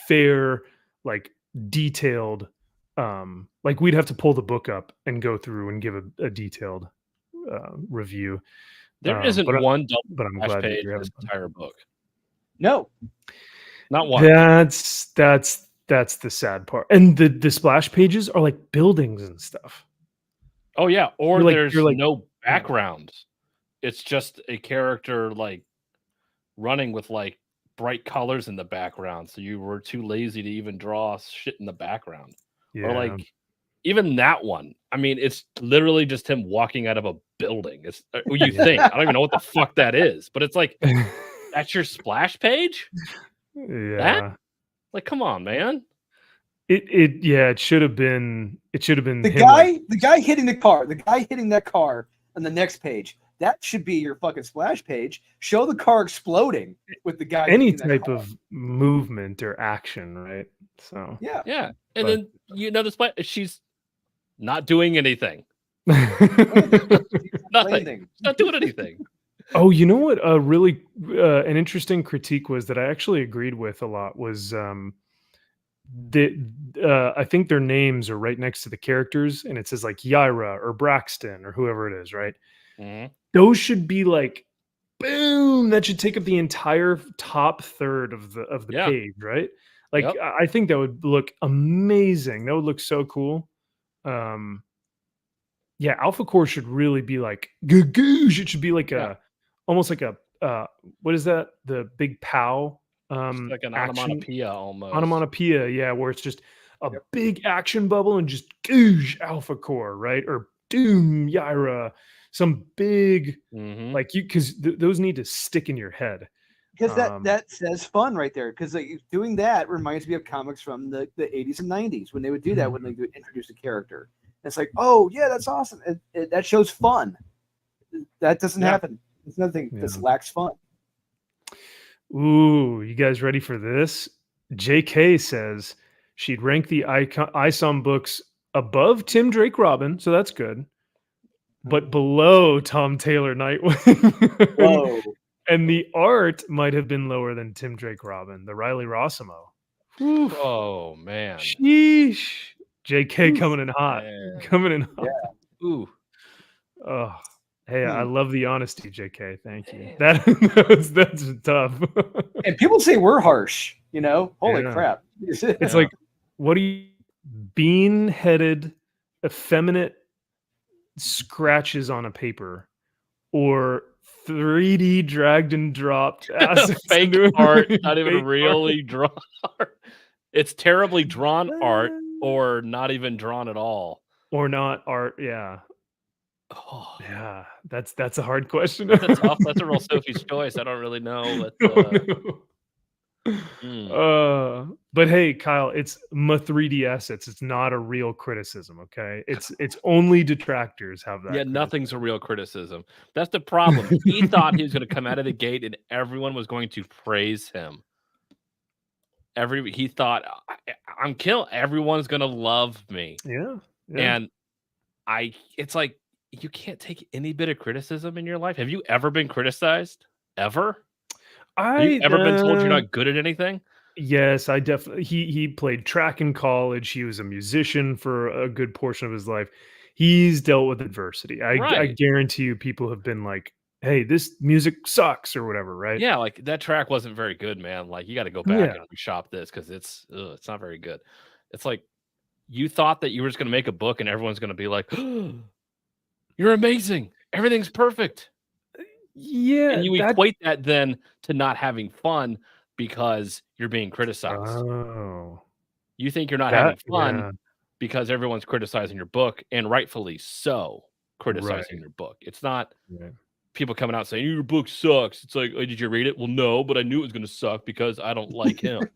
fair, like detailed, like we'd have to pull the book up and go through and give a detailed review. There isn't one double but I'm splash glad that page you're in having this entire book. No, not one. That's the sad part. And the splash pages are like buildings and stuff. Oh yeah, or you're like, no background. It's just a character like running with like bright colors in the background. So you were too lazy to even draw shit in the background. Yeah. Or like even that one. I mean, it's literally just him walking out of a building. It's you think. I don't even know what the fuck that is, but it's like that's your splash page? Yeah. That? Like, come on, man. It should have been the guy hitting the car, on the next page. That should be your fucking splash page. Show the car exploding with the guy. Any type of movement or action, right? So yeah. And then the splash, she's not doing anything. Nothing. Not doing anything. Oh, you know what? Really, an interesting critique was that I actually agreed with a lot was I think their names are right next to the characters, and it says like Yaira or Braxton or whoever it is, right? Mm-hmm. Those should be like, boom! That should take up the entire top third of the page, right? Like, I think that would look amazing. That would look so cool. Yeah, Alpha Core should really be like gagoosh. It should be like almost like a what is that? The big pow. Like an onomatopoeia almost. Onomatopoeia, yeah, where it's just a big action bubble and just goosh Alpha Core, right? Or Doom Yaira, some big like you, because those need to stick in your head. Because that says fun right there. Because doing that reminds me of comics from the 80s and 90s when they would do that when they would introduce a character. And it's like, oh yeah, that's awesome. That shows fun. That doesn't happen. It's another thing that lacks fun. Ooh, you guys ready for this? JK says she'd rank the ISOM books above Tim Drake Robin, so that's good, but below Tom Taylor Nightwing. Whoa. And the art might have been lower than Tim Drake Robin, the Riley Rossimo. Oof. Oh man. Sheesh. JK coming in hot. Man. Coming in hot. Yeah. Ooh. Oh. Hey, I love the honesty, JK. Thank you. That's tough. And people say we're harsh, Holy crap. It's like, what are you, bean-headed, effeminate scratches on a paper, or 3D dragged and dropped fake art, not even really drawn art. It's terribly drawn art, or not even drawn at all. Or not art, yeah. Oh, Yeah, that's a hard question. that's tough. That's a real Sophie's choice. I don't really know, but But hey, Kyle, it's my 3DS. It's not a real criticism, okay? It's only detractors have yeah, that nothing's a criticism. real criticism. That's the problem. He thought he was going to come out of the gate and everyone was going to praise him. He thought I'm killing. Everyone's going to love me, Yeah, yeah. and it's like you can't take any bit of criticism in your life. Have you ever been criticized? Ever? Have you ever been told you're not good at anything? Yes, I definitely he played track in college. He was a musician for a good portion of his life. He's dealt with adversity. I Right. guarantee you people have been like, "Hey, this music sucks," or whatever, right? Yeah, like that track wasn't very good, man. Like you got to go back Yeah. and reshop this because it's not very good. It's like you thought that you were just going to make a book and everyone's going to be like, "You're amazing. Everything's perfect." Yeah, And you that equate that then to not having fun because you're being criticized. oh. You think you're not That having fun yeah, because everyone's criticizing your book, and rightfully so, criticizing right, your book. It's not yeah. people coming out saying, "Your book sucks." It's like, "Oh, did you read it?" "Well, no, but I knew it was gonna suck because I don't like him."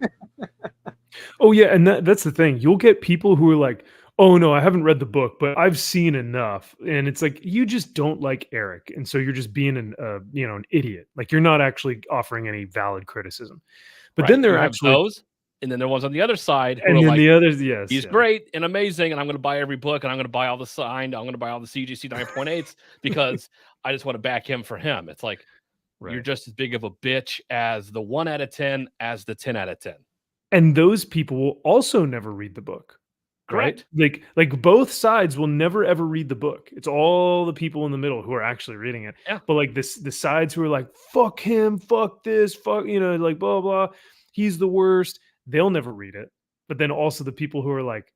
Oh, yeah, and that's the thing. You'll get people who are like, "Oh, no, I haven't read the book, but I've seen enough." And it's like, you just don't like Eric, and so you're just being an idiot. Like, you're not actually offering any valid criticism. But then Right? they're You have actually those, and then there are ones on the other side who are and then like, the others yes, "He's yeah. great and amazing, and I'm gonna buy every book, and I'm gonna buy all the signed, I'm gonna buy all the CGC 9.8s because I just wanna back him for him." It's like, you're Right. just as big of a bitch as the 1 out of 10 as the 10 out of 10. And those people will also never read the book, right? Correct. Like both sides will never ever read the book. It's all the people in the middle who are actually reading it. Yeah. But like the sides who are like, fuck him, fuck this, fuck, like blah blah. He's the worst. They'll never read it. But then also the people who are like,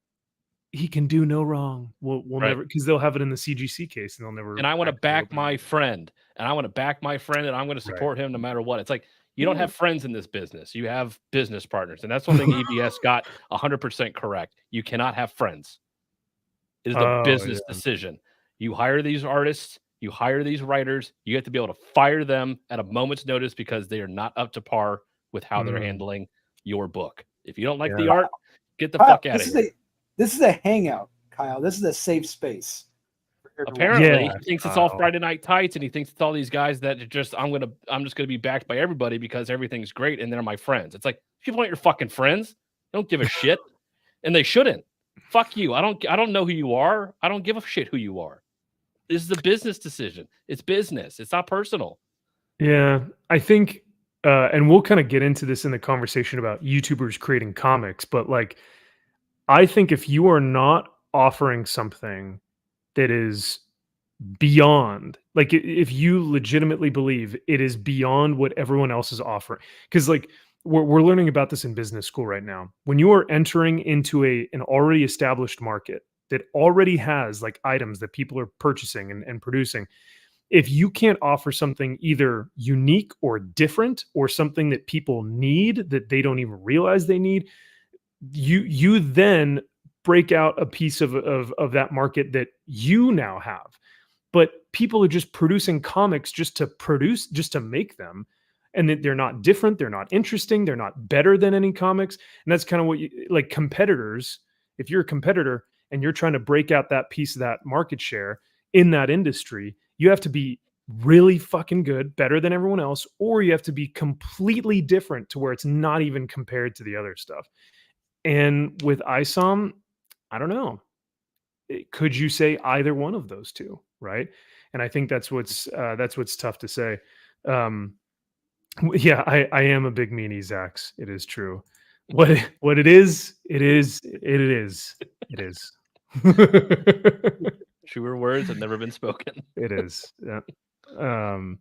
he can do no wrong. Will Right. never because they'll have it in the CGC case and they'll never And I wanna actually back open it. my friend, and I wanna back my friend, and I'm gonna Right. support him no matter what. It's like, you don't Yeah. have friends in this business, you have business partners, and that's one thing EBS got 100% correct. You cannot have friends. It is a Oh business yeah. decision. You hire these artists, you hire these writers, you have to be able to fire them at a moment's notice because they are not up to par with how they're Mm, handling your book. If you don't like the yeah. art, get the Kyle, fuck out of here. this is a hangout, Kyle. This is a safe space for everyone. Apparently, Yeah, he thinks it's all Kyle. Friday Night Tights, and he thinks it's all these guys that are just I'm just gonna be backed by everybody because everything's great and they're my friends. It's like people aren't your fucking friends. They don't give a shit, and they shouldn't. Fuck you. I don't know who you are. I don't give a shit who you are. This is a business decision. It's business. It's not personal. Yeah, I think, and we'll kind of get into this in the conversation about YouTubers creating comics, but like, I think if you are not offering something that is beyond, like, if you legitimately believe it is beyond what everyone else is offering, because like we're learning about this in business school right now. When you are entering into an already established market that already has like items that people are purchasing and producing, if you can't offer something either unique or different or something that people need that they don't even realize they need, you then break out a piece of that market that you now have. But people are just producing comics just to make them, and that they're not different, they're not interesting, they're not better than any comics. And that's kind of what you like competitors. If you're a competitor and you're trying to break out that piece of that market share in that industry, you have to be really fucking good, better than everyone else, or you have to be completely different to where it's not even compared to the other stuff. And with ISOM, I don't know. Could you say either one of those two, right? And I think that's what's tough to say. Um, yeah, I am a big meanie, Zax. It is true. What it is, it is, it is, it is. Truer words have never been spoken. It is. Yeah. Um,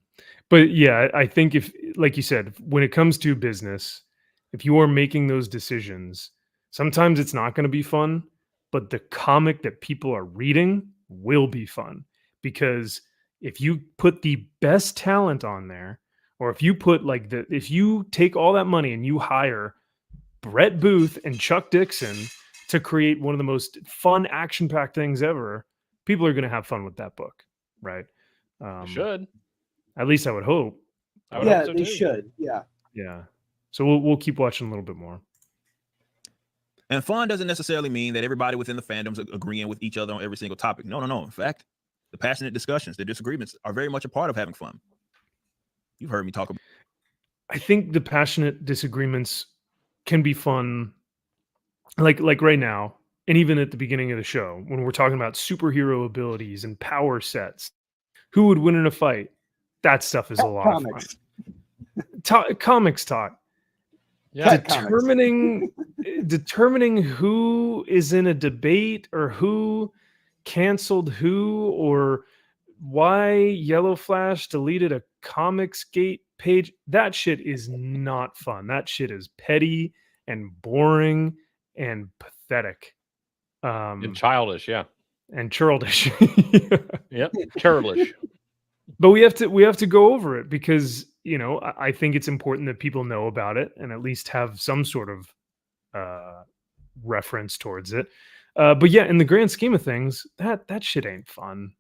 but yeah, I think if, like you said, when it comes to business, if you are making those decisions, sometimes it's not going to be fun, but the comic that people are reading will be fun because if you put the best talent on there, or if you put if you take all that money and you hire Brett Booth and Chuck Dixon to create one of the most fun action packed things ever, people are going to have fun with that book. right? Should. At least I would hope. I would hope so they too. should. Yeah. Yeah. So we'll keep watching a little bit more. And fun doesn't necessarily mean that everybody within the fandoms are agreeing with each other on every single topic. No. In fact, the passionate discussions, the disagreements are very much a part of having fun. You've heard me talk about. I think the passionate disagreements can be fun, like right now, and even at the beginning of the show when we're talking about superhero abilities and power sets. Who would win in a fight? That stuff is a lot of fun. Comics talk. Yeah. Determining who is in a debate or who canceled who or why Yellow Flash deleted a Comicsgate page. That shit is not fun. That shit is petty and boring and pathetic. And childish, yeah. And churlish. Yep. Churlish. But we have to go over it because, you know, I think it's important that people know about it and at least have some sort of reference towards it. But yeah, in the grand scheme of things, that shit ain't fun.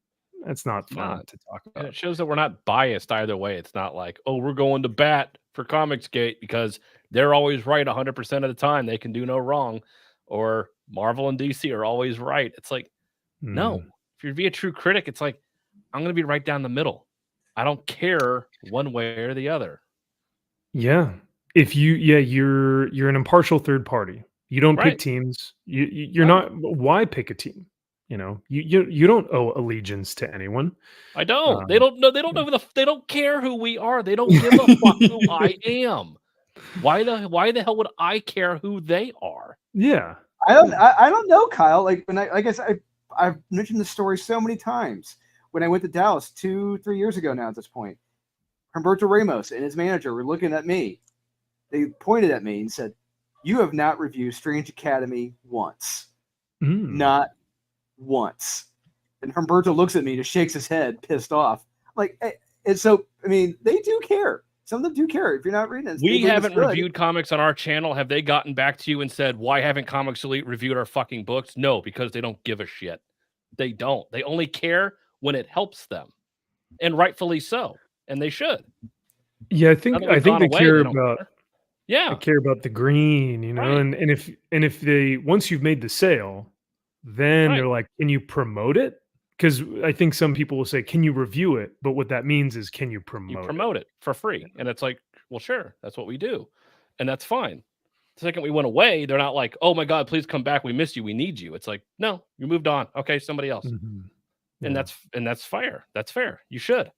That's not fun to talk about. And it shows that we're not biased either way. It's not like, oh, we're going to bat for Comicsgate because they're always right 100% of the time. They can do no wrong. Or Marvel and DC are always right. It's like, no. If you're to be a true critic, it's like, I'm going to be right down the middle. I don't care one way or the other. Yeah. You're an impartial third party. You don't pick Right. teams. You're not. Why pick a team? You know, you don't owe allegiance to anyone. I don't. They don't know. They don't know. They don't care who we are. They don't give a fuck who I am. Why the hell would I care who they are? Yeah. I don't know, Kyle. Like I've mentioned this story so many times. When I went to Dallas 2-3 years ago now at this point, Humberto Ramos and his manager were looking at me. They pointed at me and said, "You have not reviewed Strange Academy once. Not once." And Humberto looks at me, just shakes his head, pissed off. Like, and so, I mean, they do care. Some of them do care. If you're not reading it, we haven't reviewed comics on our channel. Have they gotten back to you and said, why haven't Comics Elite reviewed our fucking books? No, because they don't give a shit. They don't. They only care when it helps them, and rightfully so, and they should. Yeah, I think they care about. Yeah, they care about the green, you know, right. and if they once you've made the sale, then they're like, can you promote it? Because I think some people will say, can you review it? But what that means is, can you promote it for free? And it's like, well, sure, that's what we do, and that's fine. The second we went away, they're not like, oh my God, please come back. We miss you. We need you. It's like, no, you moved on. Okay, somebody else. Mm-hmm. Yeah. And that's fair. That's fair. You should.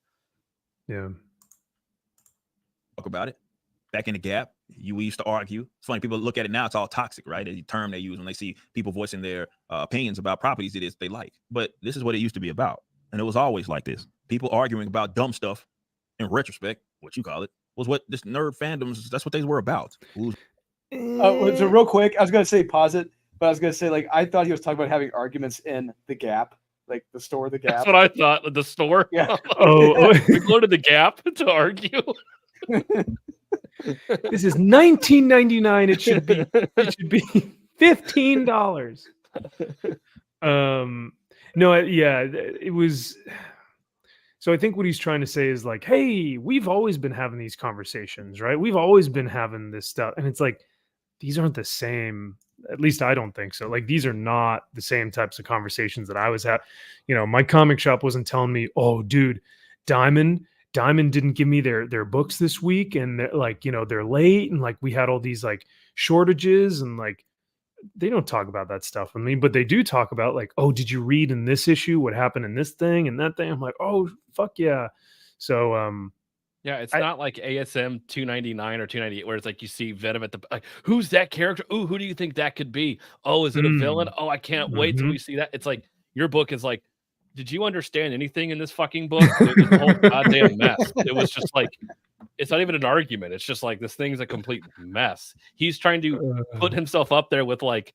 Yeah. Talk about it. Back in the Gap, we used to argue. It's funny, people look at it now, it's all toxic, right? The term they use when they see people voicing their opinions about properties it is they like. But this is what it used to be about. And it was always like this. People arguing about dumb stuff, in retrospect, what you call it, was what this nerd fandoms, that's what they were about. So real quick, I was going to say pause it, but I was going to say, like, I thought he was talking about having arguments in the Gap. Like the store, the Gap. That's what I thought. The store. Yeah. We go to the Gap to argue. This is $19.99. It should be $15. It was. So I think what he's trying to say is like, hey, we've always been having these conversations, right? We've always been having this stuff, and it's like these aren't the same. At least I don't think so. Like, these are not the same types of conversations that I was at. You know, my comic shop wasn't telling me, oh, dude, Diamond didn't give me their books this week. And they're like, you know, they're late. And like, we had all these like shortages, and like, they don't talk about that stuff with me, but they do talk about like, oh, did you read in this issue what happened in this thing and that thing? I'm like, oh, fuck yeah. So, yeah, it's not like ASM 299 or 298 where it's like you see Venom at the like, who's that character? Ooh, who do you think that could be? Oh, is it a villain? Oh, I can't wait till we see that. It's like your book is like, did you understand anything in this fucking book? It was a whole goddamn mess. It was just like, it's not even an argument. It's just like this thing's a complete mess. He's trying to put himself up there with like,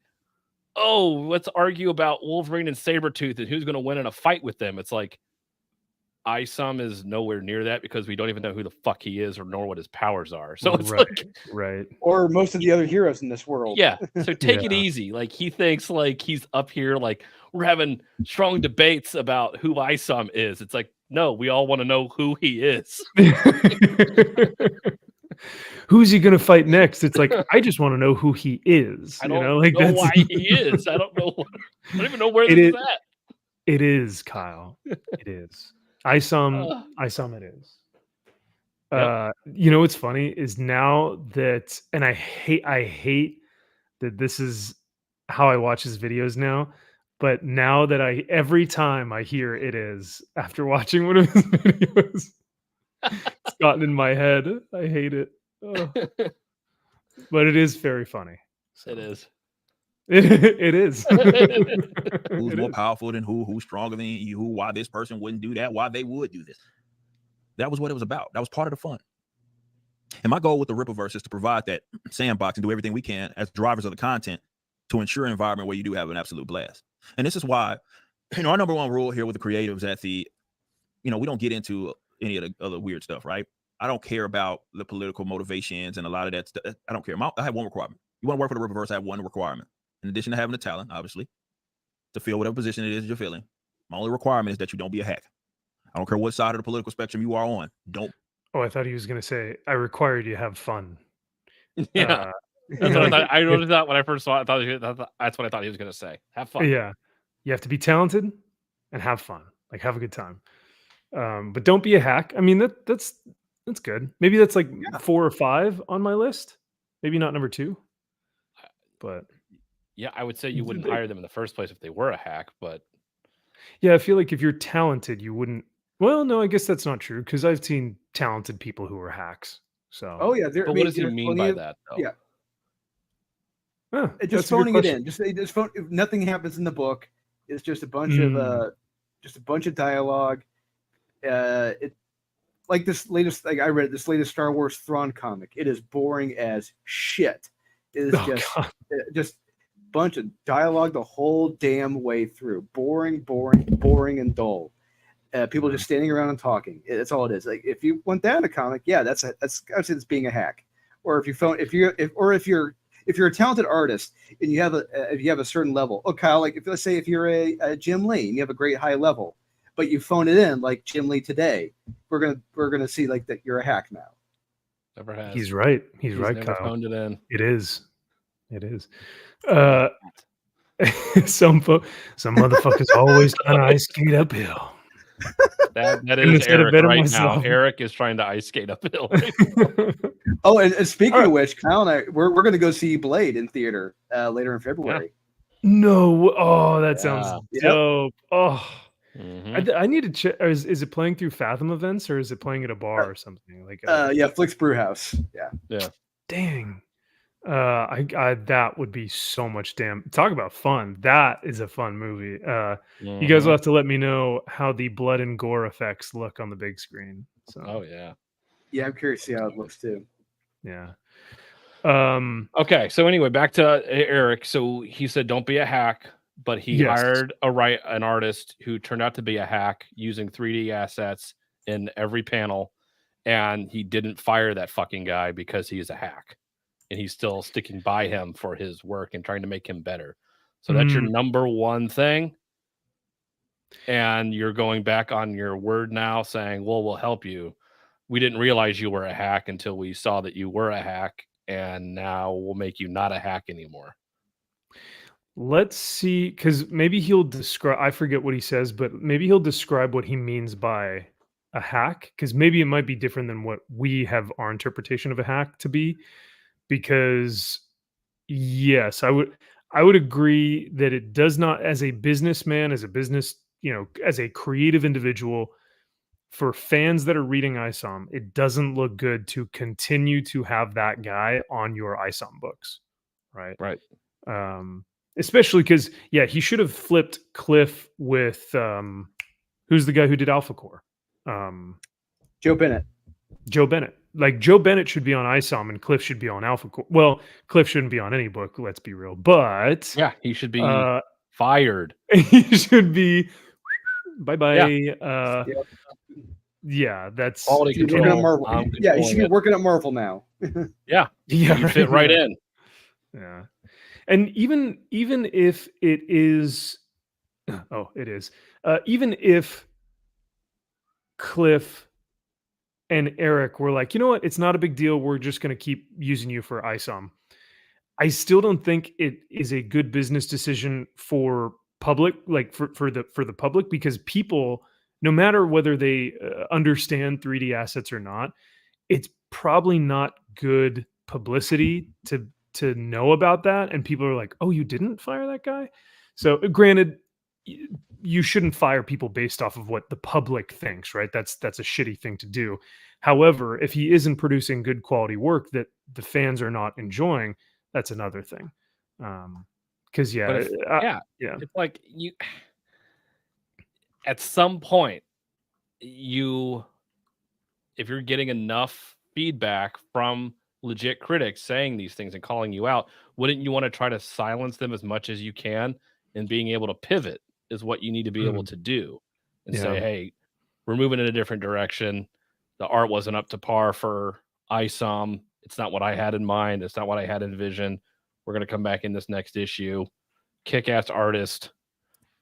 oh, let's argue about Wolverine and Sabretooth and who's going to win in a fight with them. It's like, Isom is nowhere near that because we don't even know who the fuck he is or nor what his powers are. So it's right. Or most of the other heroes in this world. Yeah. So take it easy. Like, he thinks like he's up here, like we're having strong debates about who Isom is. It's like, No, we all want to know who he is. Who's he gonna fight next? It's like I just want to know who he is. I don't like know that's why he is. I don't know. I don't even know where It this is- is at. It is, Kyle. It is. I saw it is. Yep. What's funny is now that, and I hate that this is how I watch his videos now. But now that every time I hear it is after watching one of his videos, it's gotten in my head. I hate it. Ugh. But it is very funny. So. It is. It is. Who's more powerful than who? Who's stronger than you? Why this person wouldn't do that? Why they would do this? That was what it was about. That was part of the fun. And my goal with the Rippleverse is to provide that sandbox and do everything we can as drivers of the content to ensure an environment where you do have an absolute blast. And this is why, our number one rule here with the creatives at the, we don't get into any of the other weird stuff, right? I don't care about the political motivations and a lot of that stuff. I don't care. I have one requirement. You want to work for the Rippleverse, I have one requirement. In addition to having the talent, obviously, to fill whatever position it is you're filling, my only requirement is that you don't be a hack. I don't care what side of the political spectrum you are on. Don't. Oh, I thought he was going to say, I require you to have fun. Yeah. That's what I thought. I noticed that when I first saw it. That's what I thought he was going to say. Have fun. Yeah. You have to be talented and have fun. Like, have a good time. But don't be a hack. I mean, that's good. Maybe that's like 4 or 5 on my list. Maybe not number 2. But yeah, I would say you wouldn't hire them in the first place if they were a hack. But yeah, I feel like if you're talented, you wouldn't. Well, no, I guess that's not true because I've seen talented people who are hacks. So Oh yeah, but what does he mean by that? Though? Yeah, Huh, just phoning it in. Just if nothing happens in the book. It's just a bunch of dialogue. Like this latest, like I read this latest Star Wars Thrawn comic. It is boring as shit. It is just bunch of dialogue the whole damn way through. Boring, and dull. People just standing around and talking. That's all it is. Like if you want that in a comic, yeah, that's I would say it's being a hack. Or if you're a talented artist and you have a certain level. Oh, Kyle, like let's say if you're a Jim Lee and you have a great high level, but you phone it in like Jim Lee today, we're gonna see like that you're a hack now. Never has. He's right. He's right, never Kyle. Phoned it in. It is. Some motherfuckers always trying to ice skate uphill. That is Eric right now. Eric is trying to ice skate uphill. Oh, and speaking of which, Kyle and I we're going to go see Blade in theater later in February. Yeah. No, oh, that sounds dope. Oh, I need to check. Is it playing through Fathom events or is it playing at a bar or something like? Yeah, Flicks Brewhouse. Yeah. Dang. I that would be so much talk about fun. That is a fun movie. You guys will have to let me know how the blood and gore effects look on the big screen. So. Oh yeah. Yeah, I'm curious to see how it looks too. Yeah. Okay, so anyway, back to Eric. So he said don't be a hack, but he hired an artist who turned out to be a hack using 3D assets in every panel, and he didn't fire that fucking guy because he is a hack. And he's still sticking by him for his work and trying to make him better. So that's your number one thing. And you're going back on your word now saying, well, we'll help you. We didn't realize you were a hack until we saw that you were a hack. And now we'll make you not a hack anymore. Let's see. Because maybe he'll describe, I forget what he says, but maybe he'll describe what he means by a hack. Because maybe it might be different than what we have our interpretation of a hack to be. Because yes, I would agree that it does not, as a businessman, as a creative individual, for fans that are reading ISOM, it doesn't look good to continue to have that guy on your ISOM books, right? Right. Especially because he should have flipped Cliff with who's the guy who did Alpha Core? Joe Bennett. Like Joe Bennett should be on ISOM and Cliff should be on Alpha Core. Well, Cliff shouldn't be on any book, let's be real. But yeah, he should be fired. He should be bye-bye. Yeah. That's quality control. Marvel. Yeah, he should be working at Marvel now. You fit right in. Yeah. And even if it is even if Cliff and Eric were like, you know what? It's not a big deal. We're just going to keep using you for ISOM. I still don't think it is a good business decision for public, like for the public, because people, no matter whether they understand 3D assets or not, it's probably not good publicity to know about that, and people are like, "Oh, you didn't fire that guy?" So, granted, you shouldn't fire people based off of what the public thinks, right? That's a shitty thing to do. However, if he isn't producing good quality work that the fans are not enjoying, that's another thing. Because But yeah, yeah, it's like you at some point if you're getting enough feedback from legit critics saying these things and calling you out, wouldn't you want to try to silence them as much as you can? And being able to pivot is what you need to be able to do and say, yeah. hey, we're moving in a different direction. The art wasn't up to par for ISOM. It's not what I had in mind. It's not what I had envisioned. We're going to come back in this next issue. Kick-ass artist.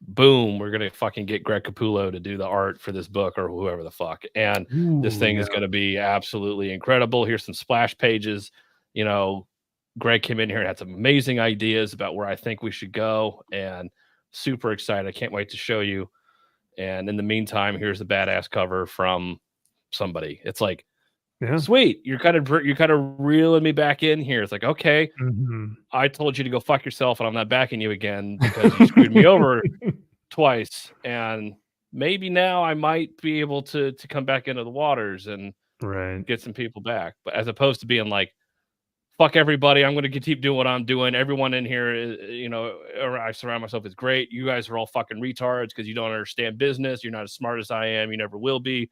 Boom, we're going to fucking get Greg Capullo to do the art for this book or whoever the fuck. And this thing is going to be absolutely incredible. Here's some splash pages. You know, Greg came in here and had some amazing ideas about where I think we should go, and super excited. I can't wait to show you. And in the meantime, here's the badass cover from somebody. It's like, Yeah. sweet. You're kind of reeling me back in here. It's like, okay, I told you to go fuck yourself, and I'm not backing you again because you screwed me over twice. And maybe now I might be able to come back into the waters and get some people back. But as opposed to being like, fuck everybody, I'm going to keep doing what I'm doing. Everyone in here, I surround myself is great. You guys are all fucking retards because you don't understand business. You're not as smart as I am. You never will be.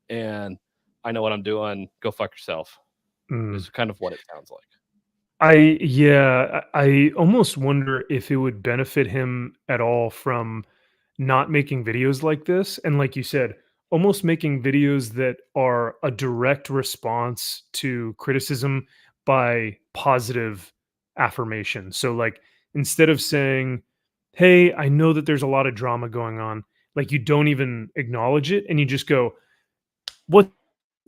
And I know what I'm doing. Go fuck yourself. Is kind of what it sounds like. I almost wonder if it would benefit him at all from not making videos like this. And like you said, almost making videos that are a direct response to criticism by positive affirmation. So like instead of saying, hey, I know that there's a lot of drama going on, like you don't even acknowledge it and you just go, what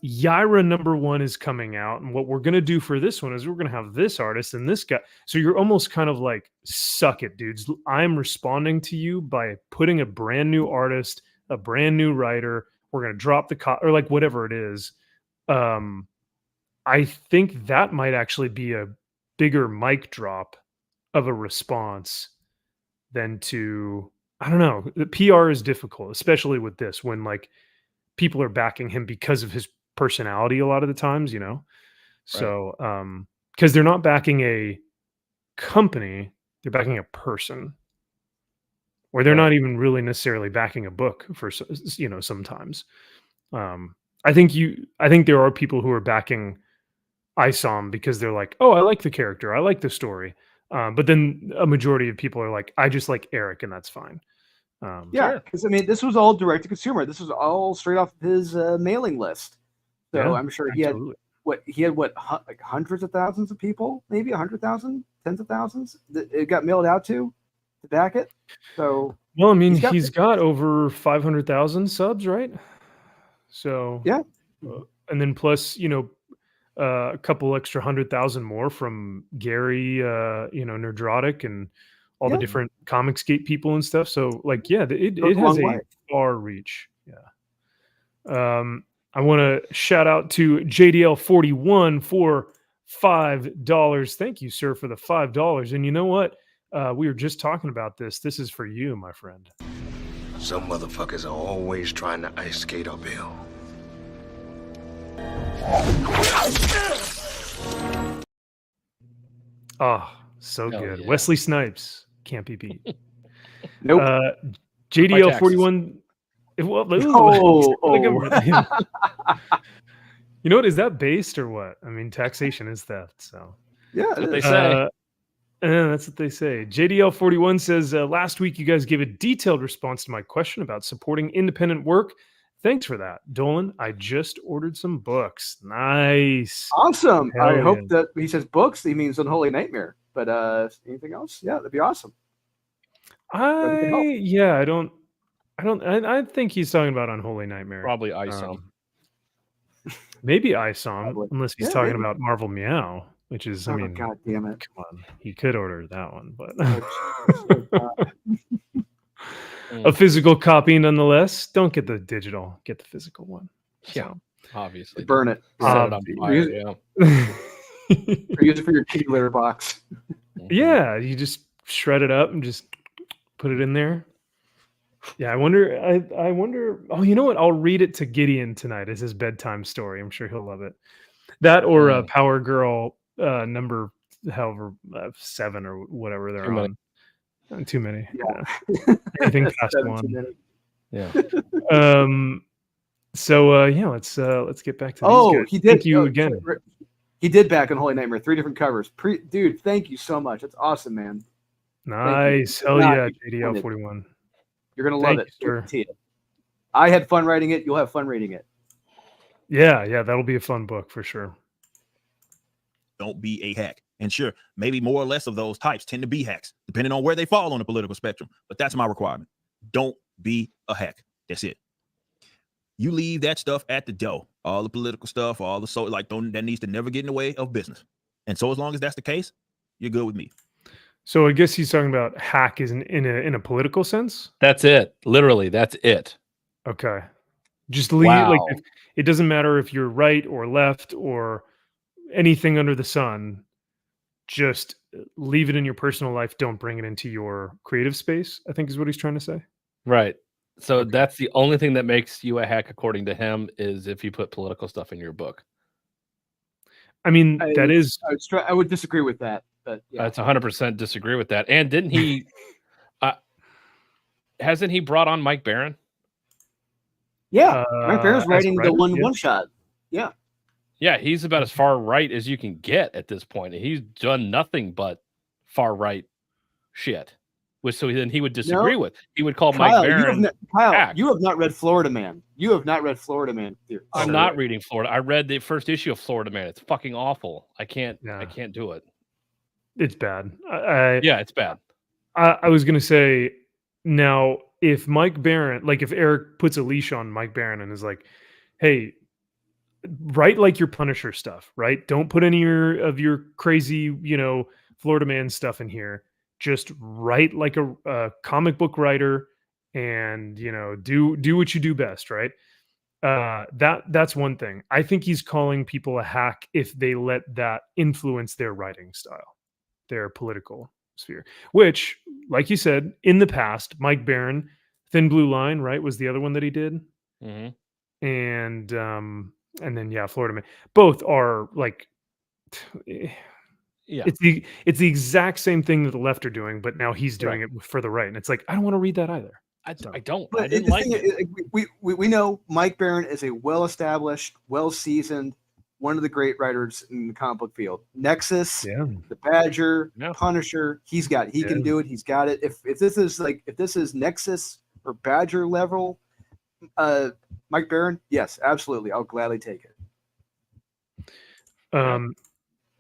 Yaira #1 is coming out, and what we're gonna do for this one is we're gonna have this artist and this guy. So you're almost kind of like, suck it, dudes. I'm responding to you by putting a brand new artist, a brand new writer. We're gonna drop the or like whatever it is. I think that might actually be a bigger mic drop of a response than to, I don't know. The PR is difficult, especially with this when like people are backing him because of his personality a lot of the times, so because they're not backing a company, they're backing a person, or they're not even really necessarily backing a book for sometimes. I think there are people who are backing ISOM because they're like, oh, I like the character, I like the story, but then a majority of people are like, I just like Eric and that's fine. Because I mean, this was all direct to consumer. This was all straight off his mailing list. So I'm sure he had like hundreds of thousands of people, maybe 100,000, tens of thousands that it got mailed out to back it. So well, I mean, he's got over 500,000 subs, right? So and then plus a couple extra 100,000 more from Gary, Nerdrotic and all the different Comicsgate people and stuff. So like, it has a far reach. I want to shout out to JDL41 for $5. Thank you, sir, for the $5. And you know what? We were just talking about this. This is for you, my friend. Some motherfuckers are always trying to ice skate uphill. Oh, so good. Yeah. Wesley Snipes can't be beat. Nope. JDL41. Well, you know what? Is that based or what? I mean, taxation is theft. So that's what they say. That's what they say. JDL41 says, last week you guys gave a detailed response to my question about supporting independent work. Thanks for that, Dolan. I just ordered some books. Nice. Awesome. I hope that he says books, he means Unholy Nightmare. But anything else? Yeah, that'd be awesome. I I think he's talking about Unholy Nightmare. Probably ISOM. Maybe ISOM, Probably. unless he's Yeah, talking maybe. about Marvel Meow, which is, I Oh, mean, God damn it. come on, he could order that one, but Oh, God. a physical copy nonetheless. Don't get the digital, get the physical one. Yeah, So. obviously. Burn it. Set it on fire. Yeah. Or use it for your kitty litter box. Yeah, you just shred it up and just put it in there. Yeah, I wonder. I wonder. Oh, you know what? I'll read it to Gideon tonight as his bedtime story. I'm sure he'll love it. That or Power Girl number, however 7 or whatever they're on. Too many. Yeah. Anything past 1. Yeah. So yeah, let's get back to these guys. He did. Thank you again. He did back on Holy Nightmare. 3 different covers. Dude, thank you so much. That's awesome, man. Nice. Hell yeah, JDL41. You're gonna love it. Guarantee it. I had fun writing it. You'll have fun reading it. Yeah, that'll be a fun book for sure. Don't be a hack. And sure, maybe more or less of those types tend to be hacks, depending on where they fall on the political spectrum. But that's my requirement. Don't be a hack. That's it. You leave that stuff at the door. All the political stuff, all the that needs to never get in the way of business. And so as long as that's the case, you're good with me. So I guess he's talking about hack is in a political sense. That's it. Literally, that's it. Okay. Just leave like it doesn't matter if you're right or left or anything under the sun. Just leave it in your personal life. Don't bring it into your creative space, I think is what he's trying to say. Right. So that's the only thing that makes you a hack, according to him, is if you put political stuff in your book. I mean, I would disagree with that. But yeah. That's 100% disagree with that. And didn't he? Hasn't he brought on Mike Barron? Yeah, Mike Barron's writing the one shot. Yeah, yeah, he's about as far right as you can get at this point. He's done nothing but far right shit. Which so then he would disagree with. He would call Mike Barron. Kyle, you have not read Florida Man. You have not read Florida Man. I'm not reading Florida. I read the first issue of Florida Man. It's fucking awful. I can't do it. It's bad. Yeah, it's bad. I was gonna say now if Mike Barron, like if Eric puts a leash on Mike Barron and is like, hey, write like your Punisher stuff, right? Don't put any of your crazy, Florida Man stuff in here. Just write like a comic book writer and, do what you do best, right? That's one thing. I think he's calling people a hack if they let that influence their writing style, their political sphere, which, like you said, in the past, Mike Barron, Thin Blue Line, right, was the other one that he did. Mm-hmm. And then, Florida Man. Both are like... Yeah, it's the exact same thing that the left are doing, but now he's doing it for the right, and it's like I don't want to read that either. I don't. But I didn't like it. We know Mike Barron is a well-established, well-seasoned, one of the great writers in the comic book field. Nexus, the Badger, Punisher, he can do it. He's got it. If this is Nexus or Badger level, Mike Barron, yes, absolutely, I'll gladly take it.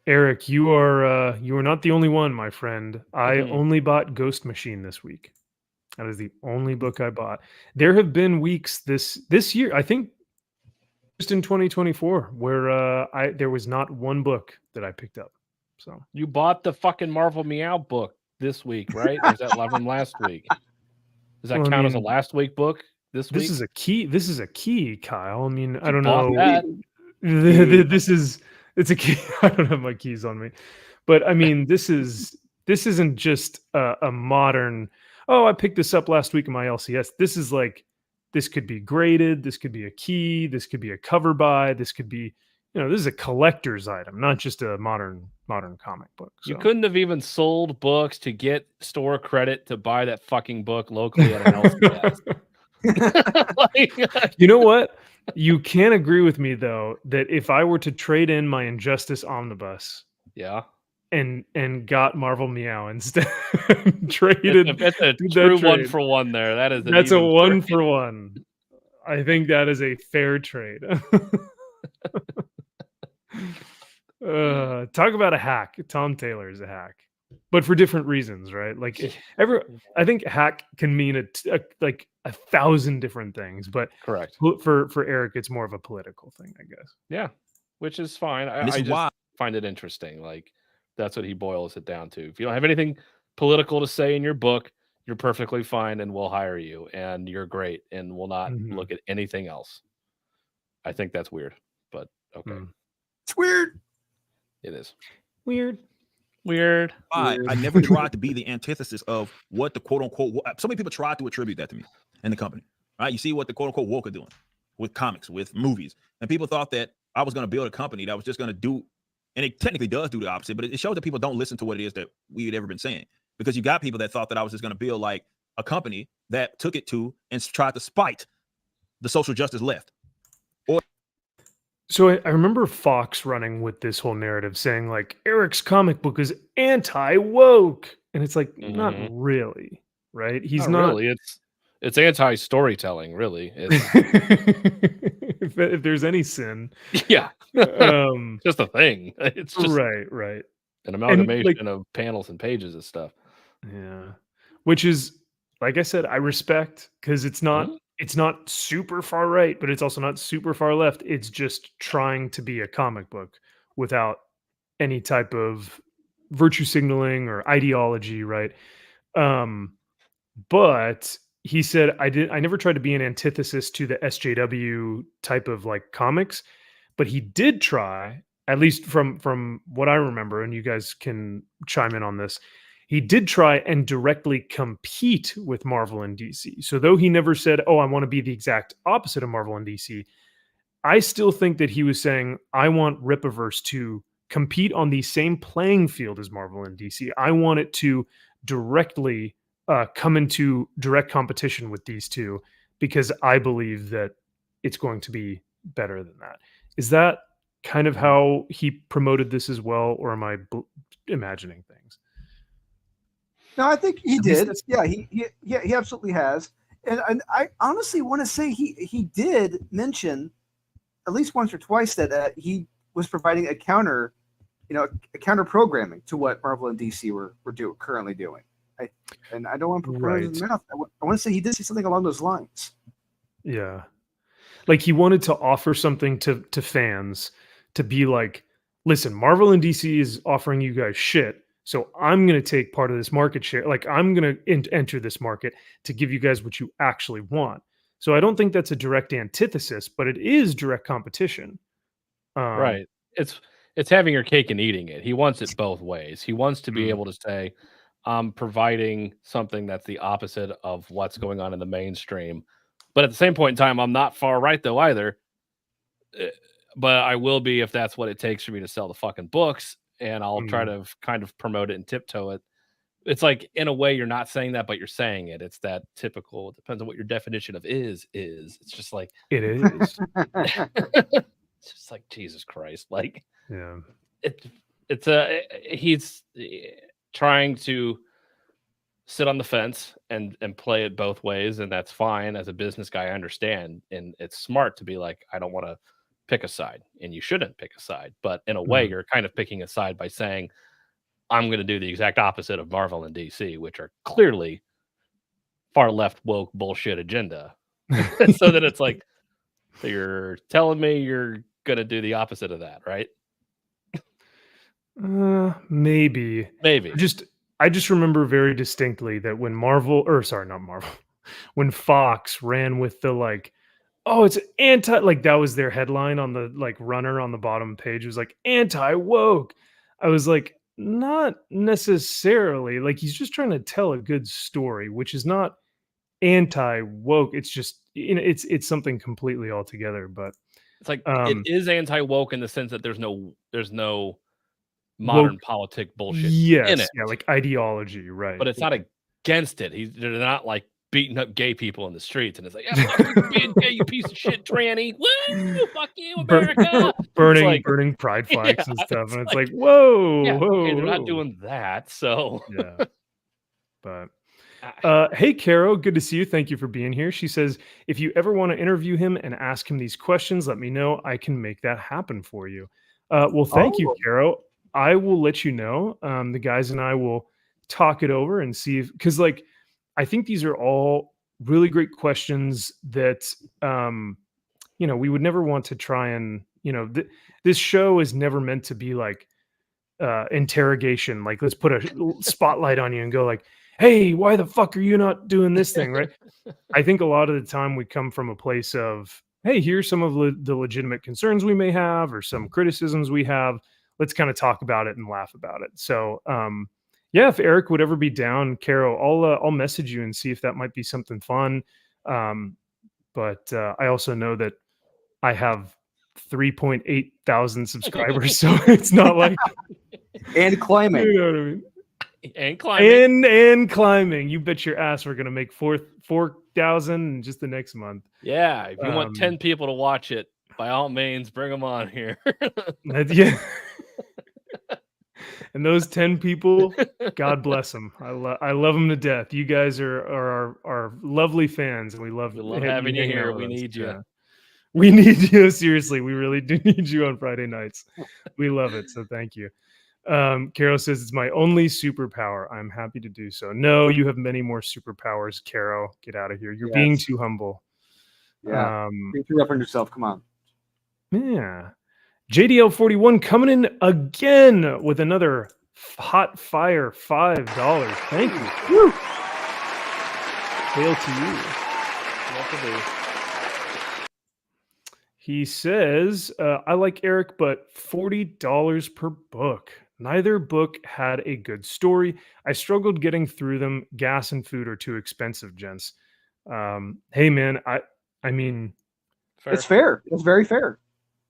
Eric, you are not the only one, my friend. I only bought Ghost Machine this week. That is the only book I bought. There have been weeks this year, I think, just in 2024, where there was not one book that I picked up. So you bought the fucking Marvel Meow book this week, right? Or is that from last week? Does that count as a last week book this week? This is a key, Kyle. I mean, I don't know. It's a key. I don't have my keys on me, but I mean, this isn't just a modern. Oh, I picked this up last week in my LCS. This is like, this could be graded. This could be a key. This could be a cover buy. This could be, this is a collector's item, not just a modern comic book. So. You couldn't have even sold books to get store credit to buy that fucking book locally at an LCS. You know what? You can agree with me though that if I were to trade in my Injustice Omnibus, and got Marvel Meow instead, traded. That's a true 1-for-1 there. That's a 1-for-1. I think that is a fair trade. Talk about a hack. Tom Taylor is a hack, but for different reasons, right? Like I think hack can mean like 1,000 different things, but Correct. for Eric, it's more of a political thing, I guess. Yeah, which is fine. This I is just why find it interesting. Like that's what he boils it down to. If you don't have anything political to say in your book, you're perfectly fine, and we'll hire you, and you're great, and we'll not Mhm. look at anything else. I think that's weird, but okay, It's weird. it is Weird. weird. I never tried to be the antithesis of what the quote unquote. So many people tried to attribute that to me in the company. Right? You see what the quote unquote woke are doing with comics, with movies, and people thought that I was going to build a company that was just going to do, and it technically does do the opposite. But it shows that people don't listen to what it is that we had ever been saying, because you got people that thought that I was just going to build like a company that took it to and tried to spite the social justice left. So I remember Fox running with this whole narrative saying like Eric's comic book is anti-woke. And it's like, not Mhm. really, right? He's Not not really. It's anti-storytelling, really. It's if there's any sin. yeah, Um just a thing. It's just right. an And amalgamation like of panels and pages and stuff. yeah. Which is like I said, I respect because Mhm. it's not super far right, but it's also not super far left. It's just trying to be a comic book without any type of virtue signaling or ideology, right? Um, but he said I never tried to be an antithesis to the SJW type of like comics, but he did try, at least from what I remember, and you guys can chime in on this. He did try and directly compete with Marvel and DC. So though he never said, "Oh, I want to be the exact opposite of Marvel and DC," I still think that he was saying, I want Rippaverse to compete on the same playing field as Marvel and DC. I want it to directly come into direct competition with these two because I believe that it's going to be better than that. Is that kind of how he promoted this as well, or am I imagining things? No, I think he At least did. that's- Yeah, he absolutely has. And I honestly want to say he did mention at least once or twice that he was providing a counter, a counter programming to what Marvel and DC were currently doing. And I don't want to put words in his mouth. I want to say he did say something along those lines. Yeah. Like he wanted to offer something to fans to be like, listen, Marvel and DC is offering you guys shit. So I'm going to take part of this market share. Like I'm going to enter this market to give you guys what you actually want. So I don't think that's a direct antithesis, but it is direct competition. Right. It's having your cake and eating it. He wants it both ways. He wants to be Mm. able to say, I'm providing something that's the opposite of what's going on in the mainstream. But at the same point in time, I'm not far right though either. But I will be if that's what it takes for me to sell the fucking books, and I'll try to kind of promote it and tiptoe it. It's like in a way you're not saying that, but you're saying it. It's that typical. It depends on what your definition of is. It's just like It is. it's just like Jesus Christ. Like Yeah. he's trying to sit on the fence and play it both ways, and that's fine. As a business guy, I understand, and it's smart to be like, I don't want to pick a side, and you shouldn't pick a side. But in a way, you're kind of picking a side by saying, I'm going to do the exact opposite of Marvel and DC, which are clearly far left woke bullshit agenda. So that it's like, so you're telling me you're going to do the opposite of that, right? Maybe. Maybe. I just remember very distinctly that when Marvel, or sorry, not Marvel, when Fox ran with the like, oh, it's anti, like that was their headline on the like runner on the bottom page. It was like anti woke. I was like, not necessarily. Like he's just trying to tell a good story, which is not anti woke. It's just it's something completely altogether. But It's like it is anti woke in the sense that there's no modern woke, politic bullshit in yes, it, yeah, like ideology, right? but it's not against it. They're not like beating up gay people in the streets, and it's like, yeah, fuck you for being gay, you piece of shit, tranny. Woo, fuck you, America. burning like, burning pride flags yeah, and stuff, and it's like, like, whoa, yeah, whoa, okay, they're not whoa. doing that, so Yeah. But hey, Caro, good to see you. Thank you for being here. She says, if you ever want to interview him and ask him these questions, let me know. I can make that happen for you. Well, thank you, Caro. I will let you know. The guys and I will talk it over and see if, because like, I think these are all really great questions that we would never want to try and this show is never meant to be like interrogation. Like, let's put a spotlight on you and go like, hey, why the fuck are you not doing this thing, right? I think a lot of the time we come from a place of, hey, here's some of the legitimate concerns we may have or some criticisms we have. Let's kind of talk about it and laugh about it. So, yeah, if Eric would ever be down, Caro, I'll message you and see if that might be something fun. But I also know that I have 3.8 thousand subscribers, so it's not like and climbing. You know what I mean? And climbing. And climbing. You bet your ass we're gonna make 4,000 in just the next month. Yeah, if you want 10 people to watch it, by all means, bring them on here. Yeah. And those 10 people, God bless them. I love them to death. You guys are our lovely fans, and we love having you here. We need you. Yeah. We need you. Seriously, we really do need you on Friday nights. We love it. So thank you. Carol says it's my only superpower. I'm happy to do so. No, you have many more superpowers, Carol. Get out of here. You're being too humble. Yeah. You're too rough on yourself. Come on. Yeah. JDL41 coming in again with another hot fire $5. Thank you. Woo. Hail to you. He says, I like Eric, but $40 per book. Neither book had a good story. I struggled getting through them. Gas and food are too expensive, gents. Hey, man, I mean... Fair. It's fair. It's very fair.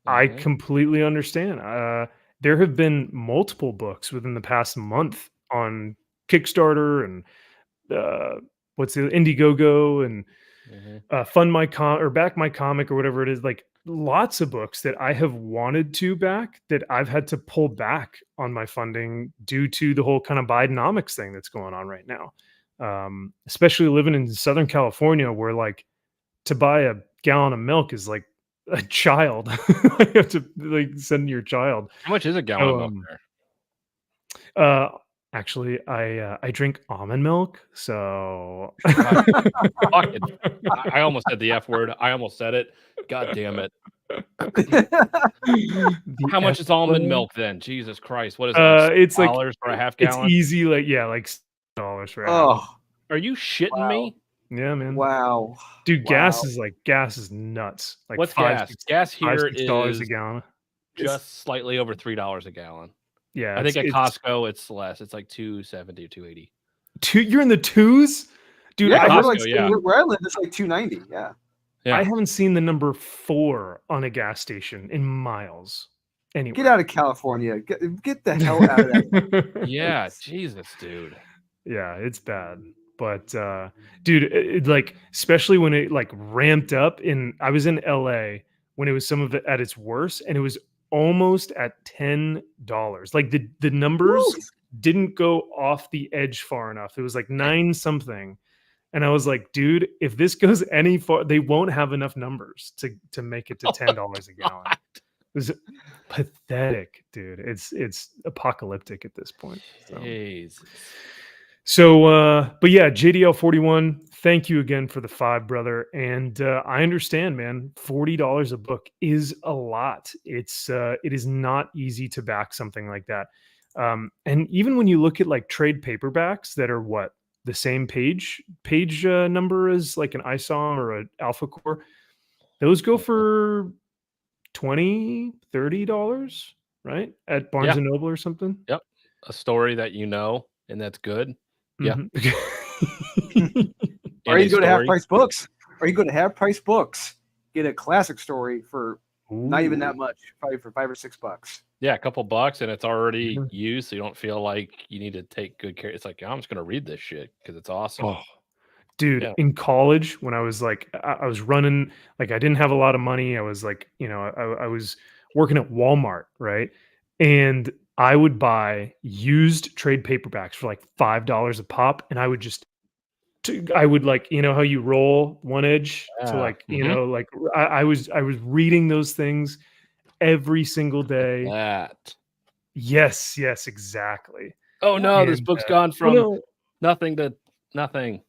I completely understand. There have been multiple books within the past month on Kickstarter and what's the Indiegogo and fund my or back my comic or whatever it is. Like lots of books that I have wanted to back that I've had to pull back on my funding due to the whole kind of Bidenomics thing that's going on right now. Especially living in Southern California, where like to buy a gallon of milk is like a child. You have to like send your child. How much is a gallon of milk there? Actually, I drink almond milk, so I almost said the F word. I almost said it. God damn it. How much is almond milk then? Jesus Christ. What is it? It's like $6 for a half gallon? It's easy, like like $6 for a half. Are you shitting me? Yeah, man. Wow. Dude, gas is nuts. Like what's gas? Gas here is $6 a gallon. Just slightly over $3 a gallon. Yeah. I think at Costco it's less. It's like $2.70, $2.80. You're in the twos? Dude, yeah, Costco, where I live it's like $2.90. Yeah. I haven't seen the number 4 on a gas station in miles. Anyway. Get out of California. Get the hell out of that. Yeah, Jesus, dude. Yeah, it's bad. But dude, it like especially when it like ramped up I was in LA when it was some of it at its worst, and it was almost at $10. Like the numbers didn't go off the edge far enough. It was like 9 something. And I was like, dude, if this goes any far, they won't have enough numbers to make it to $10 a gallon. It was pathetic, dude. It's apocalyptic at this point. So. Jeez. So, but yeah, JDL41, thank you again for the 5, brother. And I understand, man, $40 a book is a lot. It is not easy to back something like that. And even when you look at like trade paperbacks that are the same page number as like an ISOM or an Alpha Core, those go for $20, $30, right? At Barnes and Noble or something. Yep. A story that and that's good. Yeah. Or you go to Half Price Books. Or you go to Half Price Books, get a classic story for not even that much, probably for $5 or $6. Yeah, a couple bucks, and it's already used, so you don't feel like you need to take good care. It's like, I'm just gonna read this shit because it's awesome. Oh, dude, in college when I was like, I was running, like I didn't have a lot of money. I was like, I was working at Walmart, right? And I would buy used trade paperbacks for like $5 a pop, and I would like, how you roll one edge to like, like I was reading those things every single day. Yes, exactly. Oh no, this book's gone from nothing to nothing.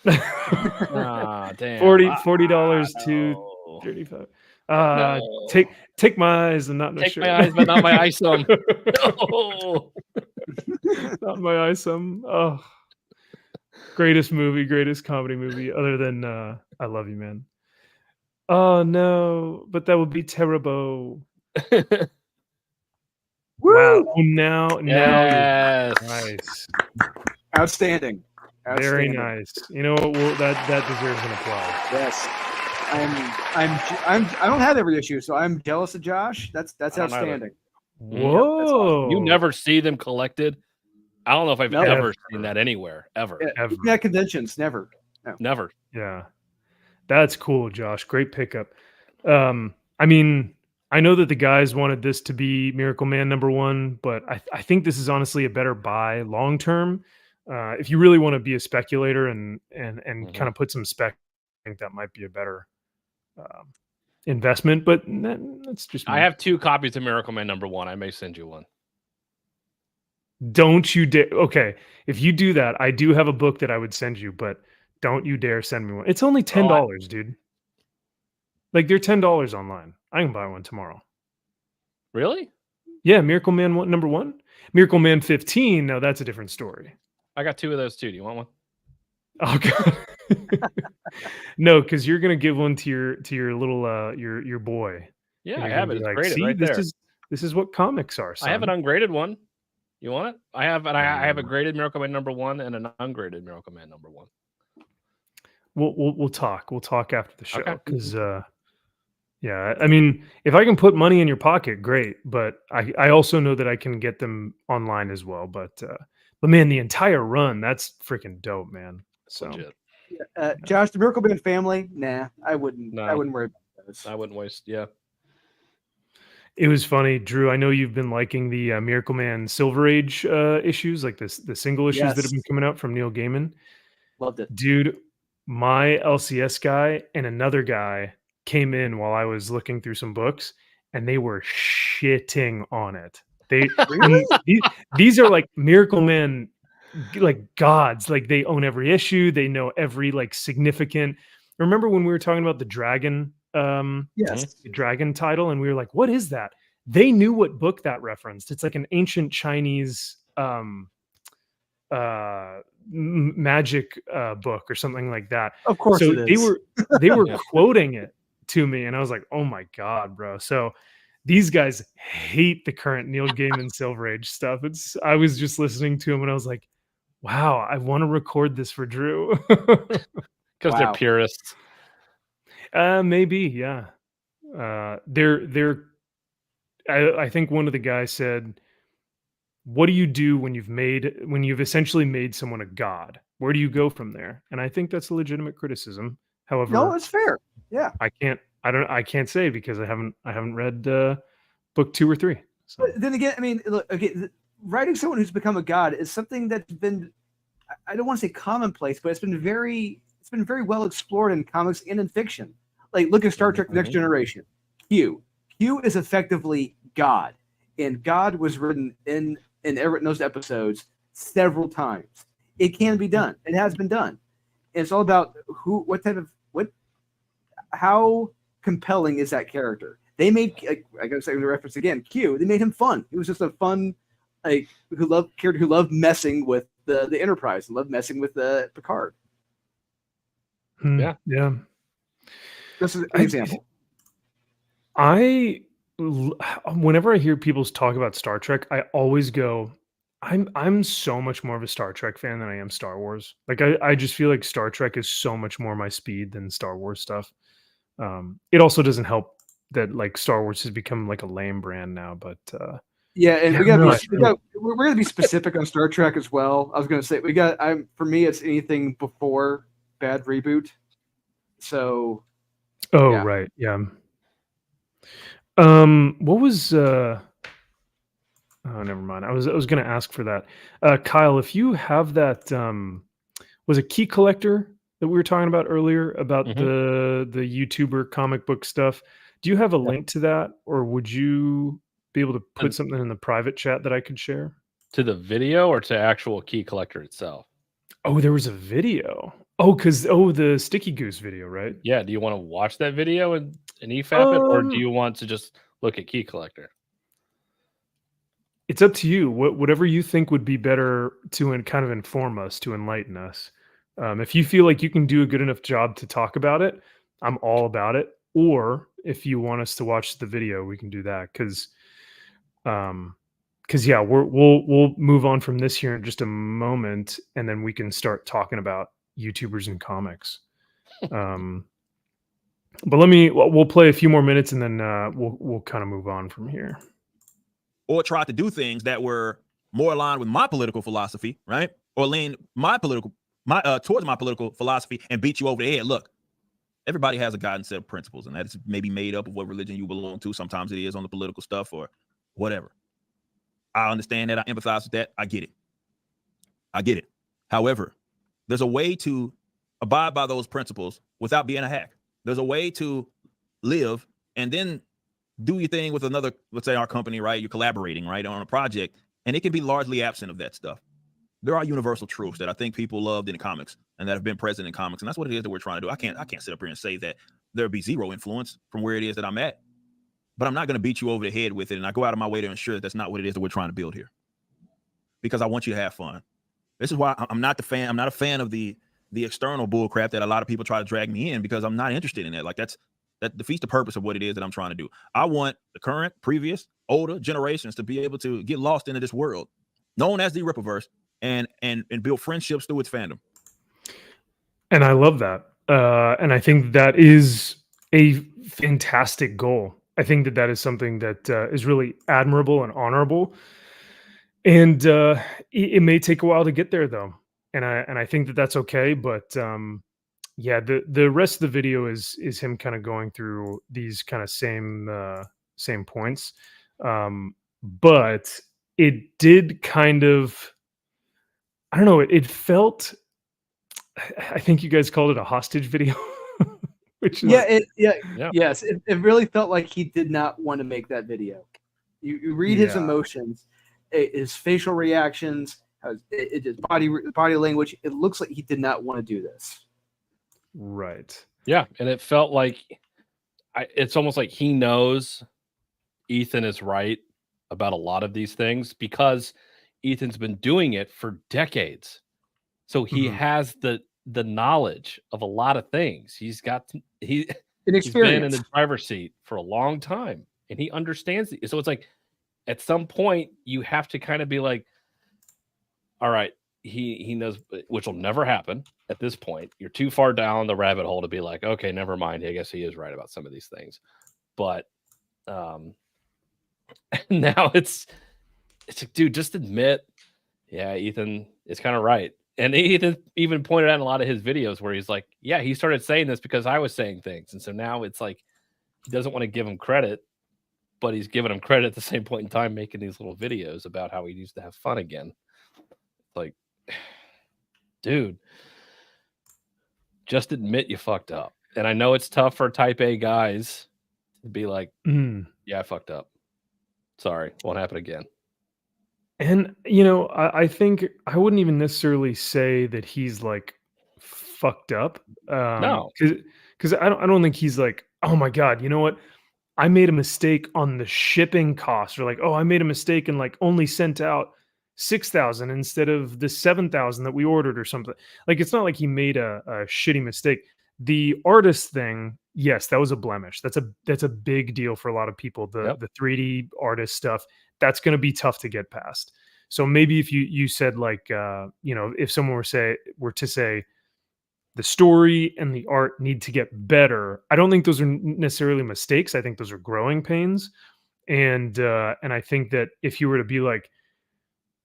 Ah, damn. $40 to No. 35. No. Take my eyes and not my Take shirt. my eyes, but not my isom. No. Not my isom. Oh, greatest movie, greatest comedy movie, other than I Love You, Man. Oh no, but that would be terrible. Wow. Woo! Oh, now Yes. you're nice. Outstanding. Very Outstanding. nice. You know what? Well, that deserves an applause. Yes. I don't have every issue, so I'm jealous of Josh. That's I don't either. outstanding. Whoa. You never see them collected. I don't know if I've No. ever seen that anywhere, ever. Yeah, Ever. even at conventions, never. Never. Yeah. That's cool, Josh. Great pickup. I mean, I know that the guys wanted this to be Miracle Man #1, but I think this is honestly a better buy long term. If you really want to be a speculator and kind of put some spec, I think that might be a better investment. But that's just me. I have 2 copies of Miracle Man #1. I may send you one. Don't you dare. Okay, if you do that, I do have a book that I would send you, but don't you dare send me one. It's only $10, dude. Like they're $10 online. I can buy one tomorrow. Really? Yeah, Miracle Man #1, Miracle Man 15. Now that's a different story. I got 2 of those too. Do you want one? Oh god. No, because you're gonna give one to your little your boy. Yeah, And I you're have gonna it. be It's like, graded see, right there. this is what comics are. Son. I have an ungraded one. You want it? I have a graded Miracle Man #1 and an ungraded Miracle Man #1. We'll talk. We'll talk after the show Okay. because yeah, I mean, if I can put money in your pocket, great. But I also know that I can get them online as well. But man, the entire run, that's freaking dope, man. So Legit. Josh, the Miracle Man family, nah, I wouldn't. No. I wouldn't worry about those. I wouldn't waste. Yeah. it was funny, Drew. I know you've been liking the Miracle Man Silver Age issues, like the single issues that have been Yes. coming out from Neil Gaiman. Loved it. Dude, my LCS guy and another guy came in while I was looking through some books, and they were shitting on it. They Really? these are like Miracle Man, like gods. Like they own every issue. They know every like significant. Remember when we were talking about the dragon, Yes. the dragon title, and we were like, "What is that?" They knew what book that referenced. It's like an ancient Chinese magic book or something like that. Of course So it is. they were Yeah. quoting it to me, and I was like, "Oh my god, bro!" So these guys hate the current Neil Gaiman Silver Age stuff. I was just listening to him, and I was like, "Wow, I want to record this for Drew." Because they're Wow. purists. Maybe, yeah. They're. I think one of the guys said, what do you do when you've essentially made someone a god? Where do you go from there? And I think that's a legitimate criticism. However, No, it's fair. Yeah. I can't say because I haven't read book 2 or 3. So But then again, I mean, look, okay, writing someone who's become a god is something that's been, I don't want to say commonplace, but it's been very well explored in comics and in fiction. Like, look at Star Trek: The Next Generation. Q is effectively God, and God was written in those episodes several times. It can be done. It has been done. And it's all about how compelling is that character. They made, I gotta say the reference again, Q. They made him fun. He was just a fun, character who loved messing with the Enterprise and loved messing with Picard. Yeah. yeah. This is an example. Whenever I hear people talk about Star Trek, I always go, I'm so much more of a Star Trek fan than I am Star Wars. Like I just feel like Star Trek is so much more my speed than Star Wars stuff. It also doesn't help that like Star Wars has become like a lame brand now, but yeah, and yeah, we're gonna be specific on Star Trek as well. I was gonna say for me it's anything before bad reboot. So yeah. Right, yeah. What was oh, never mind. I was gonna ask for that. Kyle, if you have that was a Key Collector that we were talking about earlier about the YouTuber comic book stuff. Do you have a link to that, or would you be able to put something in the private chat that I could share? To the video or to actual Key Collector itself? Oh, there was a video. The Sticky Goose video, right? Yeah. Do you want to watch that video and EFAP it, or do Um, you want to just look at Key Collector? It's up to you. Whatever you think would be better to kind of inform us, to enlighten us. If you feel like you can do a good enough job to talk about it, I'm all about it. Or if you want us to watch the video, we can do that. Because yeah, we'll move on from this here in just a moment, and then we can start talking about YouTubers and comics. But we'll play a few more minutes, and then we'll kind of move on from here. Or tried to do things that were more aligned with my political philosophy, right? Or lean towards my political philosophy and beat you over the head. Look, everybody has a guidance set of principles, and that's maybe made up of what religion you belong to. Sometimes it is on the political stuff or whatever. I understand that. I empathize with that. I get it. However, there's a way to abide by those principles without being a hack. There's a way to live and then do your thing with another, let's say our company, right? You're collaborating, right, on a project, and it can be largely absent of that stuff. There are universal truths that I think people loved in comics and that have been present in comics, and that's what it is that we're trying to do. I can't sit up here and say that there'll be zero influence from where it is that I'm at, but I'm not going to beat you over the head with it, and I go out of my way to ensure that that's not what it is that we're trying to build here, because I want you to have fun. This is why I'm not a fan of the external bull crap that a lot of people try to drag me in, because I'm not interested in that. Like that defeats the purpose of what it is that I'm trying to do. I want the current, previous, older generations to be able to get lost into this world known as the Rippaverse and build friendships through its fandom. And I love that. And I think that is a fantastic goal. I think that is something that is really admirable and honorable. And it may take a while to get there, though. And I think that that's okay. But yeah, the rest of the video is him kind of going through these kind of same points. But it did kind of, I don't know, it felt, I think you guys called it a hostage video. Which is, yes, it really felt like he did not want to make that video. You read his emotions, his facial reactions, his body language. It looks like he did not want to do this. Right. Yeah, and it felt like it's almost like he knows Ethan is right about a lot of these things because Ethan's been doing it for decades. So he has the knowledge of a lot of things. He's been in the driver's seat for a long time, and he understands it. So it's like at some point you have to kind of be like, all right, he knows, which will never happen at this point. You're too far down the rabbit hole to be like, okay, never mind. I guess he is right about some of these things. But now it's like, dude, just admit, yeah, Ethan is kind of right. And Ethan even pointed out in a lot of his videos where he's like, yeah, he started saying this because I was saying things. And so now it's like he doesn't want to give him credit, but he's giving him credit at the same point in time, making these little videos about how he used to have fun again. Like, dude, just admit you fucked up. And I know it's tough for type A guys to be like, yeah, I fucked up. Sorry, won't happen again. And, I think I wouldn't even necessarily say that he's like fucked up. No. Because I don't think he's like, oh my God, you know what? I made a mistake on the shipping cost, or like, oh, I made a mistake and like only sent out 6,000 instead of the 7,000 that we ordered or something. Like, it's not like he made a shitty mistake. The artist thing, yes, that was a blemish. That's a big deal for a lot of people. The 3D artist stuff, that's going to be tough to get past. So maybe if you said like, if someone were to say the story and the art need to get better, I don't think those are necessarily mistakes. I think those are growing pains. And I think that if you were to be like,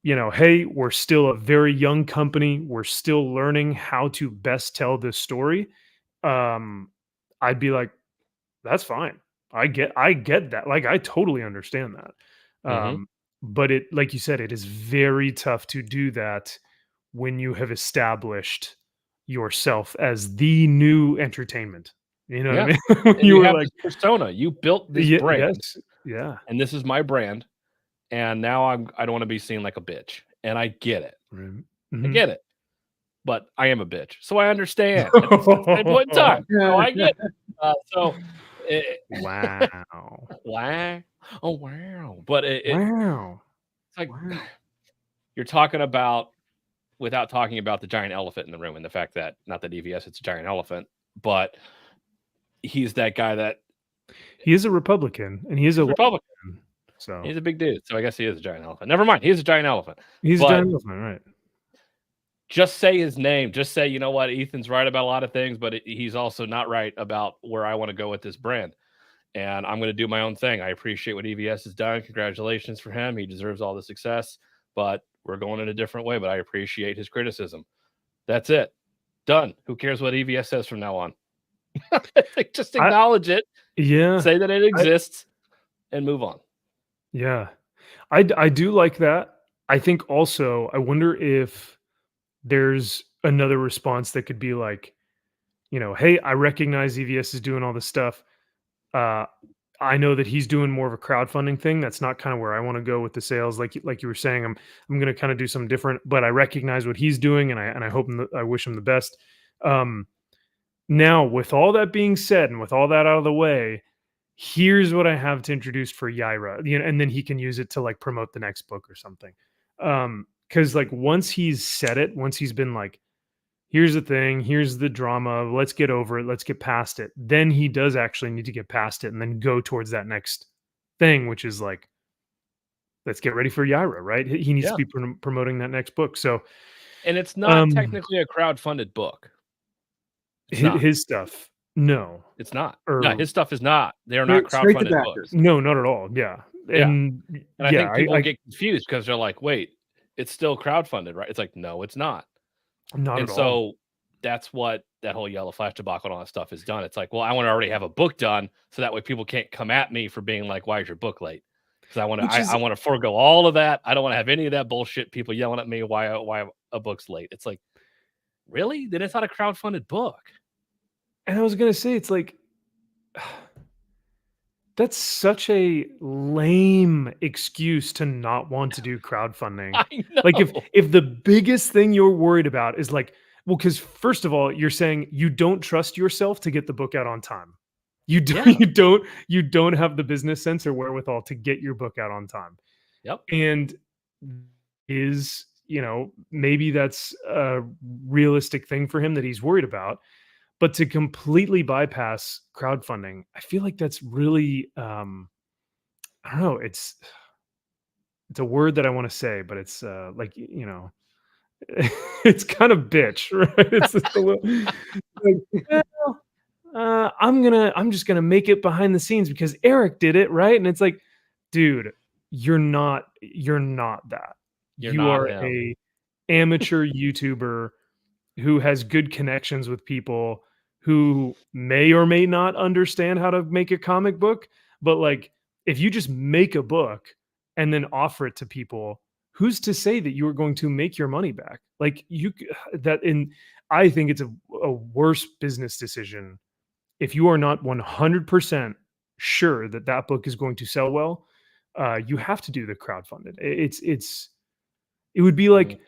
hey, we're still a very young company, we're still learning how to best tell this story, I'd be like, that's fine. I get that. Like, I totally understand that. But it, like you said, it is very tough to do that when you have established yourself as the new entertainment. You know what I mean? you were like persona. You built this brand. Yes. Yeah. And this is my brand. And now I don't want to be seen like a bitch. And I get it. I get it. but I am a bitch, so I understand at the same point in time. So I get it. Wow. Wow. Oh wow. But Wow. it's like you're talking about without talking about the giant elephant in the room and the fact that not that EVS it's a giant elephant, but he's that guy that He is a Republican, and he is a Republican. So He's a big dude. So I guess he is a giant elephant. Never mind. He's a giant elephant. he's a But giant elephant, right? just say his name. Just say, you know what? Ethan's right about a lot of things, but he's also not right about where I want to go with this brand. And I'm going to do my own thing. I appreciate what EVS has done. Congratulations for him. He deserves all the success, but we're going in a different way. But I appreciate his criticism. That's it. Done. Who cares what EVS says from now on? Just acknowledge it. Yeah. Say that it exists and move on. Yeah. I do like that. I think also, I wonder if there's another response that could be like, you know, hey, I recognize EVS is doing all this stuff. I know that he's doing more of a crowdfunding thing. That's not kind of where I want to go with the sales. Like you were saying, I'm going to kind of do something different, but I recognize what he's doing, and I hope I wish him the best. Now, with all that being said, and with all that out of the way, here's what I have to introduce for Yaira, you know, and then he can use it to like promote the next book or something. Because like once he's said it, once he's been like, here's the thing, here's the drama, let's get over it, let's get past it, then he does actually need to get past it and then go towards that next thing, which is like, let's get ready for Yaira, right? He needs to be promoting that next book. So, and it's not technically a crowdfunded book. His stuff, no, it's not. No, his stuff is not. They are not crowdfunded books. No, not at all. Yeah, and I think people get confused because they're like, "Wait, it's still crowdfunded, right?" It's like, no, it's not. Not and at so all. That's what that whole Yellow Flash debacle and all that stuff is done. It's like, well, I want to already have a book done, so that way people can't come at me for being like, "Why is your book late?" Because I want to, I want to forego all of that. I don't want to have any of that bullshit. People yelling at me why a book's late. It's like, really? Then it's not a crowdfunded book. And I was gonna say, it's like, that's such a lame excuse to not want to do crowdfunding. I know. Like if the biggest thing you're worried about is like, well, because first of all, you're saying you don't trust yourself to get the book out on time. You don't have the business sense or wherewithal to get your book out on time. Yep. And is, you know, maybe that's a realistic thing for him that he's worried about. But to completely bypass crowdfunding, I feel like that's really, I don't know. It's a word that I want to say, but it's like, you know, it's kind of bitch, right? It's just a little, like, well, I'm just gonna make it behind the scenes because Eric did it, right? And it's like, dude, you're not that. You are a amateur YouTuber who has good connections with people who may or may not understand how to make a comic book. But like, if you just make a book and then offer it to people, who's to say that you are going to make your money back? Like I think it's a worse business decision if you are not 100% sure that that book is going to sell well. You have to do the crowdfunded. It would be like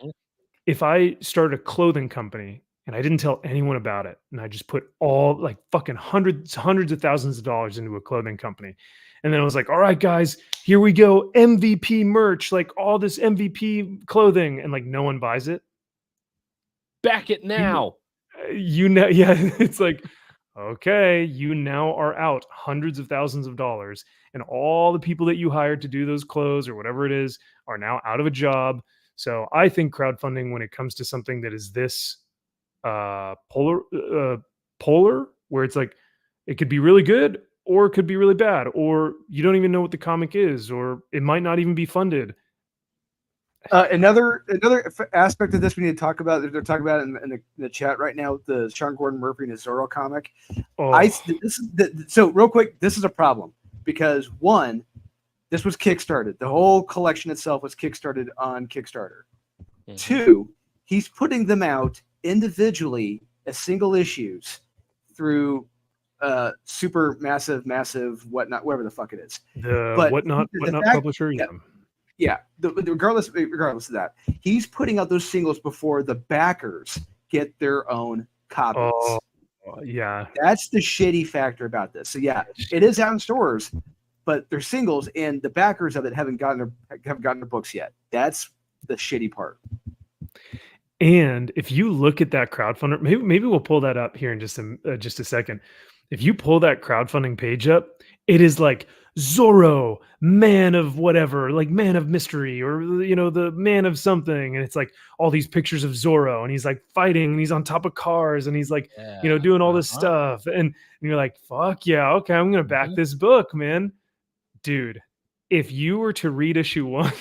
if I started a clothing company and I didn't tell anyone about it, and I just put all like fucking hundreds of thousands of dollars into a clothing company. And then I was like, all right, guys, here we go. MVP merch, like all this MVP clothing. And like, no one buys it. Back it now. You know, yeah, it's like, okay, you now are out hundreds of thousands of dollars. And all the people that you hired to do those clothes or whatever it is are now out of a job. So I think crowdfunding, when it comes to something that is this polar, where it's like, it could be really good or it could be really bad, or you don't even know what the comic is, or it might not even be funded. Another aspect of this we need to talk about. They're talking about it in the chat right now. The Sean Gordon Murphy and his Zorro comic. Oh. So real quick, this is a problem because one, this was kickstarted. The whole collection itself was kickstarted on Kickstarter. Mm-hmm. Two, he's putting them out individually as single issues through super massive whatnot, whatever the fuck it is. The whatnot publisher. Yeah. Regardless of that, he's putting out those singles before the backers get their own copies. Oh, yeah. That's the shitty factor about this. So yeah, it is out in stores, but they're singles, and the backers of it haven't gotten their books yet. That's the shitty part. And if you look at that crowdfunder, maybe we'll pull that up here in just a second. If you pull that crowdfunding page up, it is like Zorro, man of whatever, like man of mystery, or the man of something, and it's like all these pictures of Zorro, and he's like fighting, and he's on top of cars, and he's like doing all this stuff, and you're like, fuck yeah, okay, I'm gonna back this book, man. Dude, if you were to read issue 1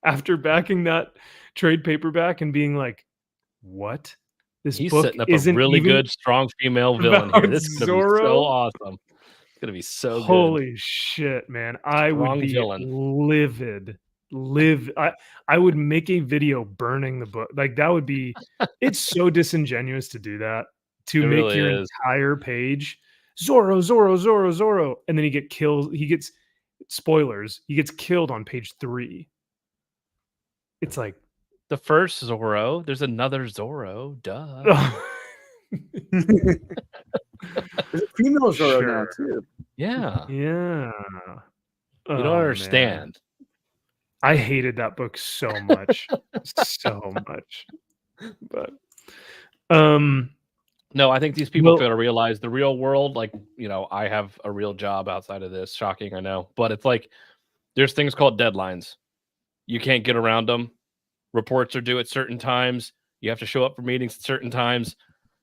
after backing that trade paperback and being like, what? He's book setting up isn't a really even good, strong female villain here. about This is gonna be Zorro? so awesome. It's gonna be so good. Holy shit, man. I would Strong be villain. livid. I would make a video burning the book. Like that would be it's so disingenuous to do that, to It make really your is. entire page Zorro, Zorro, Zorro, Zorro, and then he gets spoilers, he gets killed on page 3. It's like The first Zorro. There's another Zorro. Duh. There's a female Zorro now Sure. too. Yeah. Yeah. You don't Oh, man. understand. I hated that book so much. So much. But no, I think these people Well- fail to realize the real world. Like, I have a real job outside of this. Shocking, I know. But it's like there's things called deadlines. You can't get around them. Reports are due at certain times. You have to show up for meetings at certain times.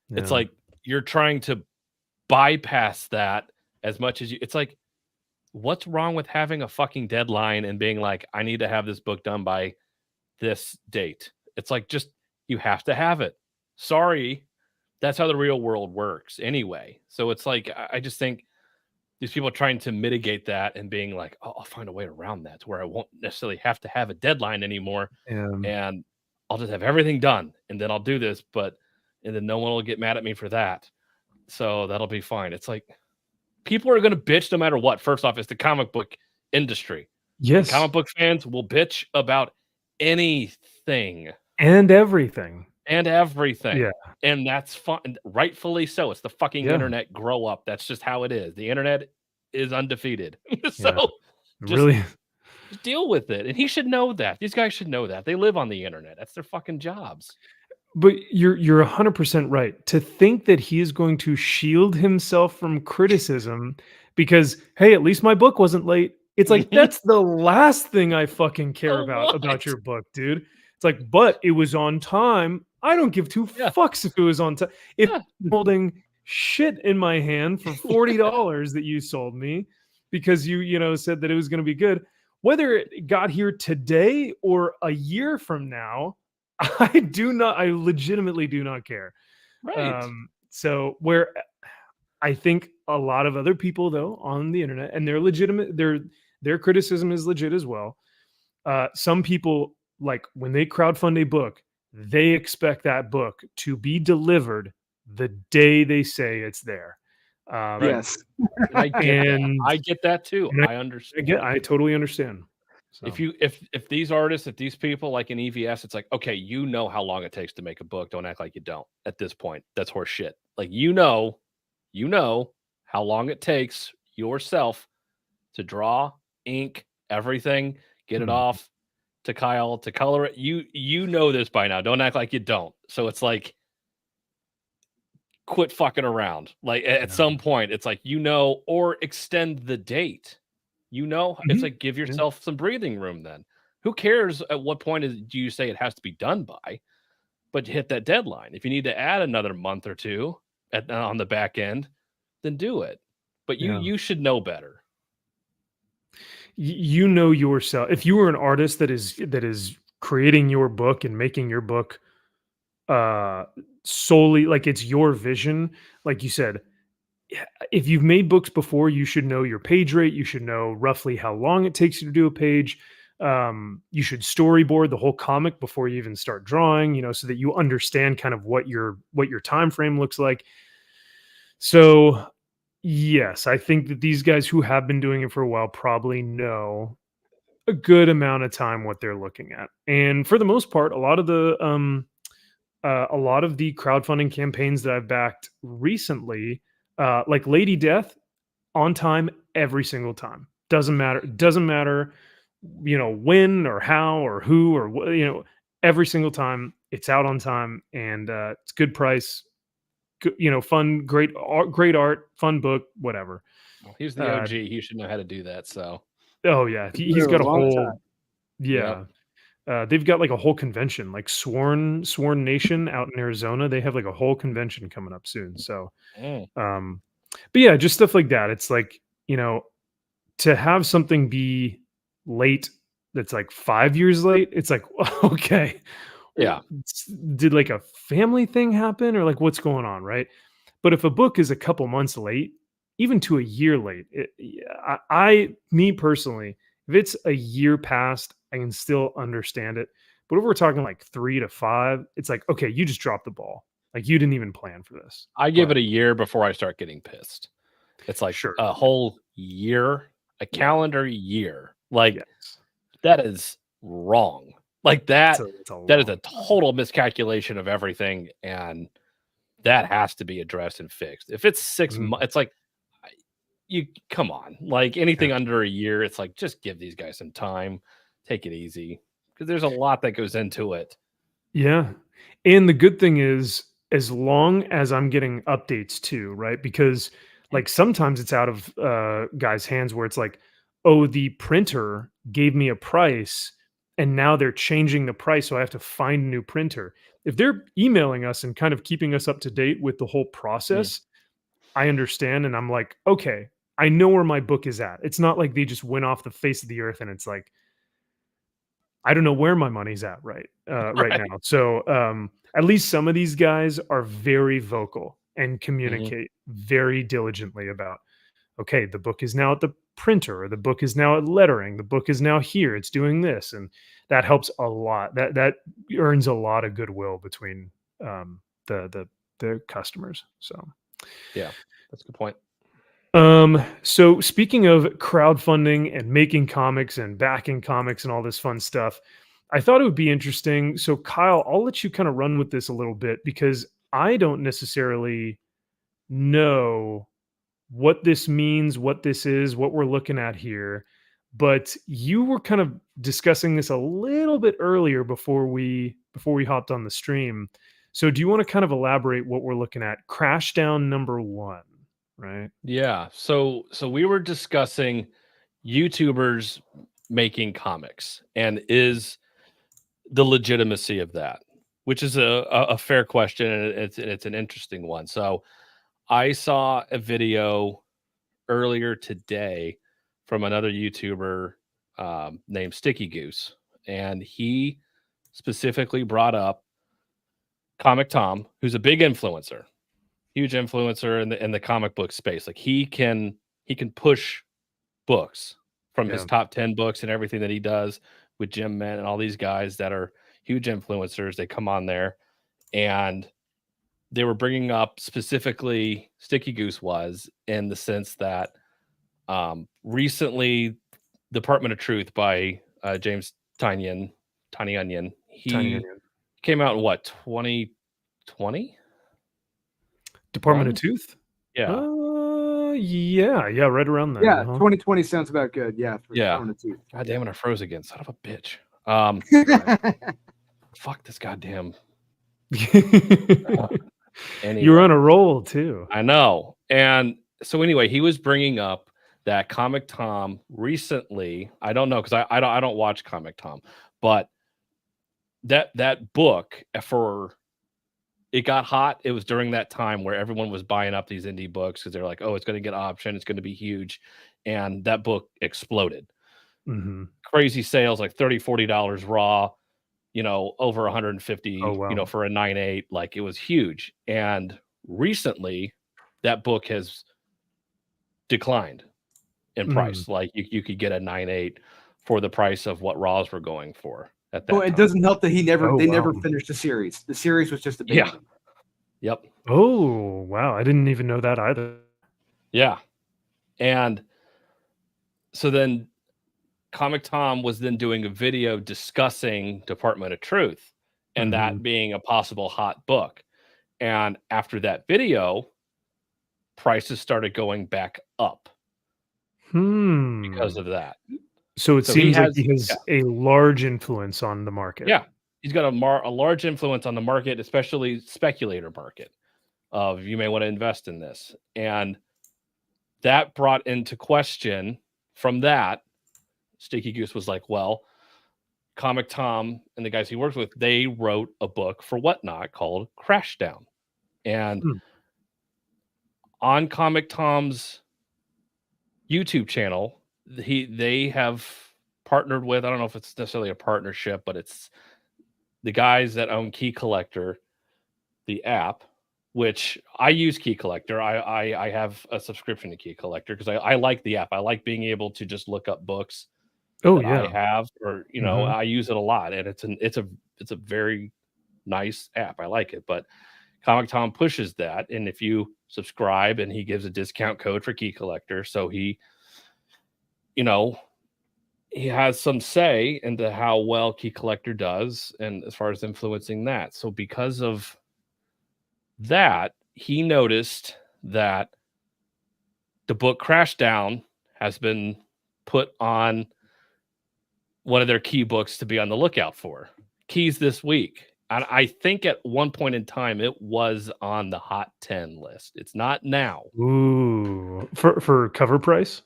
It's Yeah. like you're trying to bypass that as much as you. It's like, what's wrong with having a fucking deadline and being like, I need to have this book done by this date? It's like, just, you have to have it. Sorry. That's how the real world works anyway. So it's like, I just think these people are trying to mitigate that and being like, oh, I'll find a way around that to where I won't necessarily have to have a deadline anymore. And I'll just have everything done. And then I'll do this, and then no one will get mad at me for that. So that'll be fine. It's like, people are going to bitch no matter what. First off, it's the comic book industry. Yes. Comic book fans will bitch about anything And everything. Yeah. And that's fine. Rightfully so. It's the fucking Yeah. internet. Grow up. That's just how it is. The internet is undefeated. So Yeah. just Really. deal with it. And he should know that. These guys should know that. They live on the internet. That's their fucking jobs. But you're 100% right. To think that he is going to shield himself from criticism because, hey, at least my book wasn't late. It's like, that's the last thing I fucking care So about what? your book, dude. It's like, but it was on time. I don't give two fucks if it was on time. If I'm holding shit in my hand for $40 that you sold me because you said that it was going to be good, whether it got here today or a year from now, I legitimately do not care. Right. So where I think a lot of other people though on the internet, and they're legitimate, their criticism is legit as well. Some people, like when they crowdfund a book, they expect that book to be delivered the day they say it's there. Yes. And I get that too. I understand. I totally understand. So. If these artists, if these people like in EVS, it's like, okay, you know how long it takes to make a book. Don't act like you don't at this point. That's horse shit. Like, you know how long it takes yourself to draw, ink, everything, get it off to Kyle, to color it. You know this by now. Don't act like you don't. So it's like, quit fucking around. Like at some point, it's like, or extend the date. It's like, give yourself some breathing room then. Who cares at what point do you say it has to be done by? But hit that deadline. If you need to add another month or two on the back end, then do it. But you should know better. You know yourself. If you were an artist that is creating your book and making your book solely like it's your vision, like you said, if you've made books before, you should know your page rate. You should know roughly how long it takes you to do a page. You should storyboard the whole comic before you even start drawing, so that you understand kind of what your time frame looks like. So yes, I think that these guys who have been doing it for a while probably know a good amount of time what they're looking at. And for the most part, a lot of the a lot of the crowdfunding campaigns that I've backed recently, like Lady Death, on time every single time. Doesn't matter. Doesn't matter, when or how or who or every single time it's out on time, and it's good price, fun, great art, fun book, whatever. Well, he's the OG. He should know how to do that. So. Oh yeah, he's got a long whole time. yeah. They've got like a whole convention, like Sworn Nation out in Arizona. They have like a whole convention coming up soon. So, but yeah, just stuff like that. It's like, to have something be late that's like 5 years late, it's like, okay. Yeah. Did like a family thing happen or like what's going on, right? But if a book is a couple months late, even to a year late, me personally, if it's a year past, I can still understand it. But if we're talking like 3 to 5, it's like, okay, you just dropped the ball. Like you didn't even plan for this. I give it a year before I start getting pissed. It's like a whole year, a calendar year. Like that is wrong. Like that is a total miscalculation of everything, and that has to be addressed and fixed. If it's 6 months, it's like you come on. Like anything under a year, it's like just give these guys some time, take it easy, because there's a lot that goes into it. Yeah, and the good thing is, as long as I'm getting updates too, right? Because like sometimes it's out of guys' hands where it's like, oh, the printer gave me a price and now they're changing the price, so I have to find a new printer. If they're emailing us and kind of keeping us up to date with the whole process, I understand, and I'm like, okay, I know where my book is at. It's not like they just went off the face of the earth and it's like, I don't know where my money's at right now. So at least some of these guys are very vocal and communicate very diligently about, okay, the book is now at the printer, or the book is now at lettering, the book is now here, it's doing this, and that helps a lot. That earns a lot of goodwill between the customers. So yeah, that's a good point. So speaking of crowdfunding and making comics and backing comics and all this fun stuff, I thought it would be interesting. So Kyle, I'll let you kind of run with this a little bit because I don't necessarily know what this means, what this is, what we're looking at here. But you were kind of discussing this a little bit earlier before we hopped on the stream. So do you want to kind of elaborate what we're looking at? Crashdown number 1. Right. Yeah. So we were discussing YouTubers making comics and is the legitimacy of that, which is a fair question, and it's an interesting one. So I saw a video earlier today from another YouTuber named Sticky Goose, and he specifically brought up Comic Tom, who's a big influencer. Huge influencer in the comic book space. Like he can push books from his top 10 books and everything that he does with Jim Men and all these guys that are huge influencers. They come on there, and they were bringing up specifically Sticky Goose was in the sense that recently Department of Truth by James Tiny Onion. He came out in what, 2020? Department of Tooth? Yeah. Yeah, right around there. Yeah, 2020 sounds about good. Yeah. Department of Tooth. God damn it, I froze again. Son of a bitch. Fuck this goddamn. Anyway. You're on a roll too. I know. And so anyway, he was bringing up that Comic Tom recently. I don't know because I don't watch Comic Tom, but that book it got hot. It was during that time where everyone was buying up these indie books because they're like, oh, it's going to get option. It's going to be huge. And that book exploded. Crazy sales, like $30, $40 raw, over 150, for a 9.8. Like it was huge. And recently that book has declined in price. Like you could get a 9.8 for the price of what raws were going for. It doesn't help that they never finished the series. The series was just abandoned. Yeah. Yep. Oh, wow. I didn't even know that either. Yeah. And so then Comic Tom was then doing a video discussing Department of Truth. and that being a possible hot book. And after that video, prices started going back up because of that. So it So he seems like has he has a large influence on the market. Yeah, he's got a large influence on the market, especially speculator market, of you may want to invest in this. And that brought into question from that, Sticky Goose was like, well, Comic Tom and the guys he works with, they wrote a book for Whatnot called Crashdown. And on Comic Tom's YouTube channel, they have partnered with, I don't know if it's necessarily a partnership, but it's the guys that own Key Collector, the app, which I use Key Collector. I have a subscription to Key Collector because I like the app. I like being able to just look up books that I have, or I use it a lot, and it's a very nice app. I like it, but Comic Tom pushes that, and if you subscribe, and he gives a discount code for Key Collector, so he has some say into how well Key Collector does, and as far as influencing that. So because of that, he noticed that the book Crashdown has been put on one of their key books to be on the lookout for. Keys this week. And I think at one point in time it was on the Hot 10 list. It's not now. Ooh, for cover price?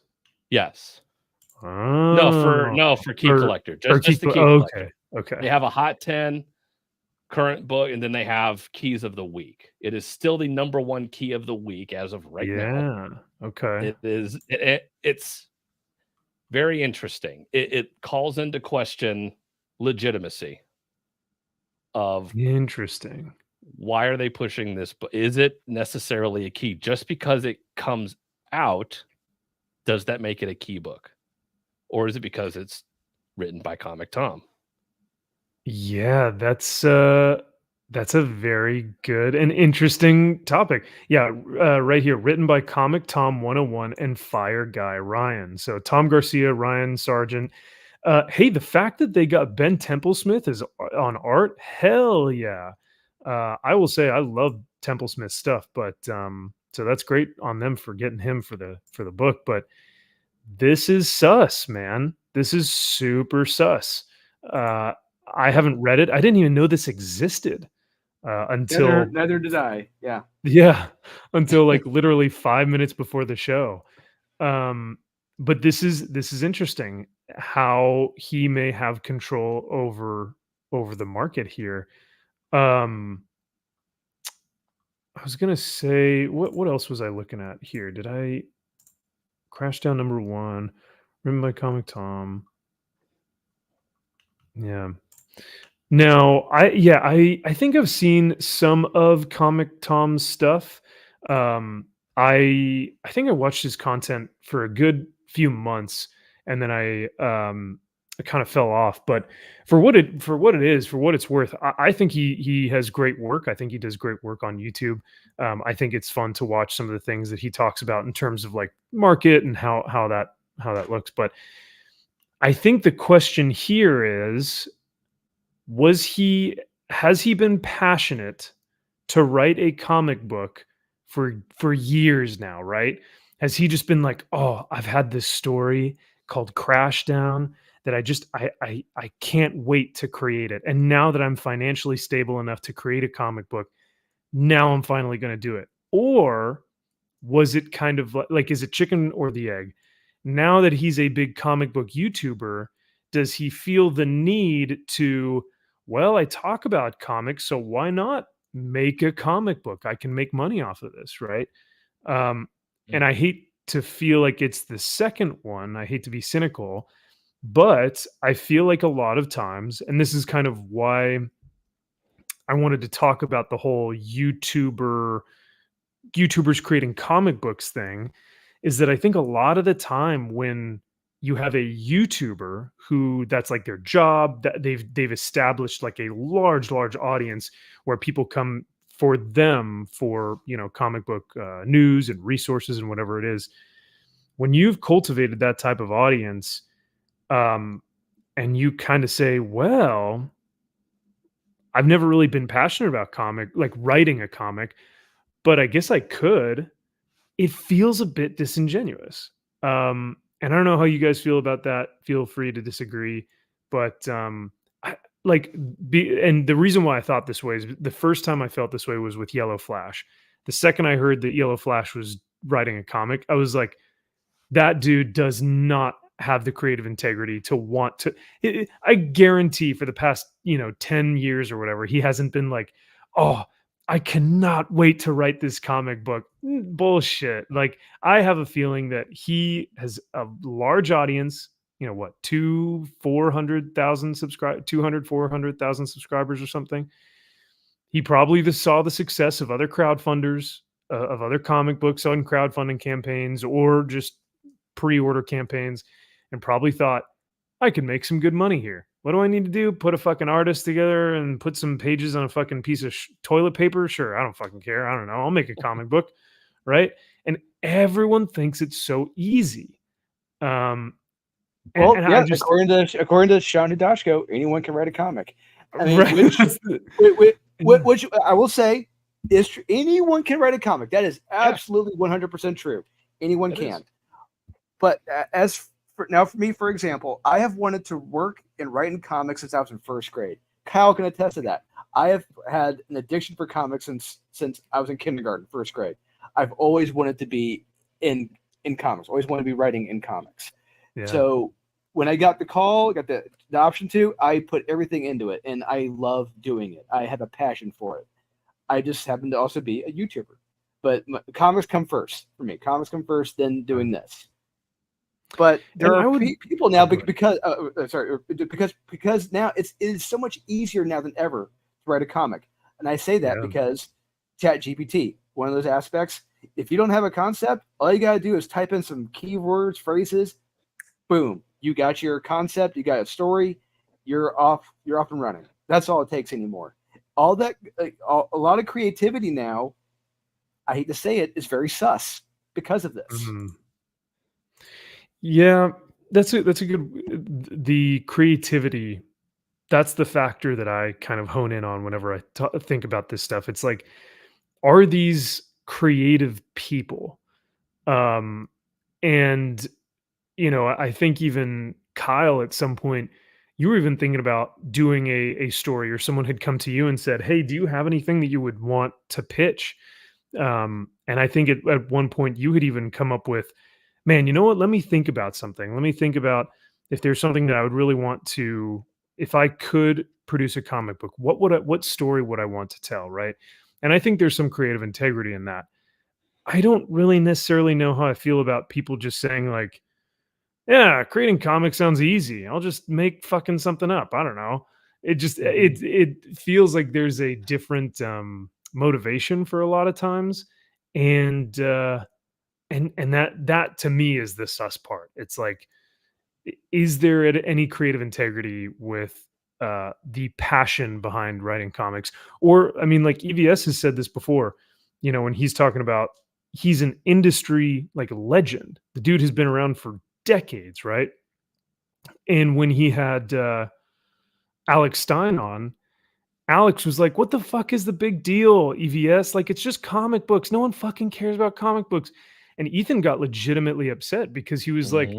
Yes. Oh. No, for Key Collector. Just the Key Collector. Okay. They have a Hot 10 current book, and then they have keys of the week. It is still the number one key of the week as of right now. Yeah. Okay. It is. It's very interesting. It calls into question legitimacy of interesting. Why are they pushing this? But is it necessarily a key? Just because it comes out, does that make it a key book, or is it because it's written by Comic Tom? Yeah, that's a very good and interesting topic. Yeah, right here, written by Comic Tom 101 and Fire Guy Ryan. So Tom Garcia, Ryan Sargent. Hey, the fact that they got Ben Templesmith is on art, hell yeah. I will say I love Templesmith stuff, but so that's great on them for getting him for the book. But this is sus, man. This is super sus. I haven't read it. I didn't even know this existed until neither did I. Yeah, until like literally 5 minutes before the show. But this is interesting how he may have control over the market here. I was gonna say what else was I looking at here? Did I Crashdown number 1? Written by Comic Tom. Yeah. Now, I think I've seen some of Comic Tom's stuff. I think I watched his content for a good few months, and then I kind of fell off. But for what it is, for what it's worth, I think he has great work. I think he does great work on YouTube. I think it's fun to watch some of the things that he talks about in terms of like market and how that looks. But I think the question here is, has he been passionate to write a comic book for years now, right? Has he just been like, "Oh, I've had this story called Crashdown that I can't wait to create it. And now that I'm financially stable enough to create a comic book, now I'm finally going to do it." Or was it kind of like, is it chicken or the egg? Now that he's a big comic book YouTuber, does he feel the need to, well, I talk about comics, so why not make a comic book? I can make money off of this, right? And I hate to feel like it's the second one. I hate to be cynical, but I feel like a lot of times, and this is kind of why I wanted to talk about the whole YouTubers creating comic books thing, is that I think a lot of the time when you have a YouTuber who that's like their job, that they've established like a large audience where people come for them for, comic book news and resources and whatever it is. When you've cultivated that type of audience, and you kind of say, well, I've never really been passionate about writing a comic, but I guess I could. It feels a bit disingenuous. And I don't know how you guys feel about that. Feel free to disagree, but I, and the reason why I thought this way is the first time I felt this way was with Yellow Flash. The second I heard that Yellow Flash was writing a comic, I was like, that dude does not have the creative integrity to want to. I guarantee for the past 10 years or whatever, he hasn't been like, oh, I cannot wait to write this comic book. Bullshit. Like, I have a feeling that he has a large audience, what, 400,000 subscribers, 400,000 subscribers or something. He probably saw the success of other crowdfunders, of other comic books on crowdfunding campaigns or just pre-order campaigns, and probably thought, I could make some good money here. What do I need to do? Put a fucking artist together and put some pages on a fucking piece of toilet paper? Sure, I don't fucking care. I don't know. I'll make a comic book, right? And everyone thinks it's so easy. According to Sean Hidashko, anyone can write a comic. I mean, right. which I will say is true. Anyone can write a comic. That is absolutely 100% true. Anyone can. But for me, for example, I have wanted to work and write in comics since I was in first grade. Kyle can attest to that. I have had an addiction for comics since I was in kindergarten, first grade. I've always wanted to be in comics. Always wanted to be writing in comics. Yeah. So when I got the call, got the option to, I put everything into it, and I love doing it. I have a passion for it. I just happen to also be a YouTuber. But comics come first for me. Comics come first, then doing this. But there are people now because now it is so much easier now than ever to write a comic. And I say that because ChatGPT, one of those aspects, if you don't have a concept, all you got to do is type in some keywords, phrases, boom, you got your concept, you got a story, you're off and running. That's all it takes anymore. All that, a lot of creativity now, I hate to say it, is very sus because of this. Mm-hmm. Yeah, that's a good. The creativity, that's the factor that I kind of hone in on whenever I think about this stuff. It's like, are these creative people? And I think even Kyle, at some point, you were even thinking about doing a story, or someone had come to you and said, hey, do you have anything that you would want to pitch? And I think at one point you had even come up with, man, you know what? Let me think about something. Let me think about if there's something that I would really want to, if I could produce a comic book, what story would I want to tell, right? And I think there's some creative integrity in that. I don't really necessarily know how I feel about people just saying like, yeah, creating comics sounds easy. I'll just make fucking something up. I don't know. It just it feels like there's a different motivation for a lot of times, and that to me is the sus part. It's like, is there any creative integrity with the passion behind writing comics? Or I mean, like EVS has said this before, when he's talking about, he's an industry like legend. The dude has been around for decades, right? And when he had Alex Stein on, Alex was like, what the fuck is the big deal, EVS? Like, it's just comic books. No one fucking cares about comic books. And Ethan got legitimately upset because he was like,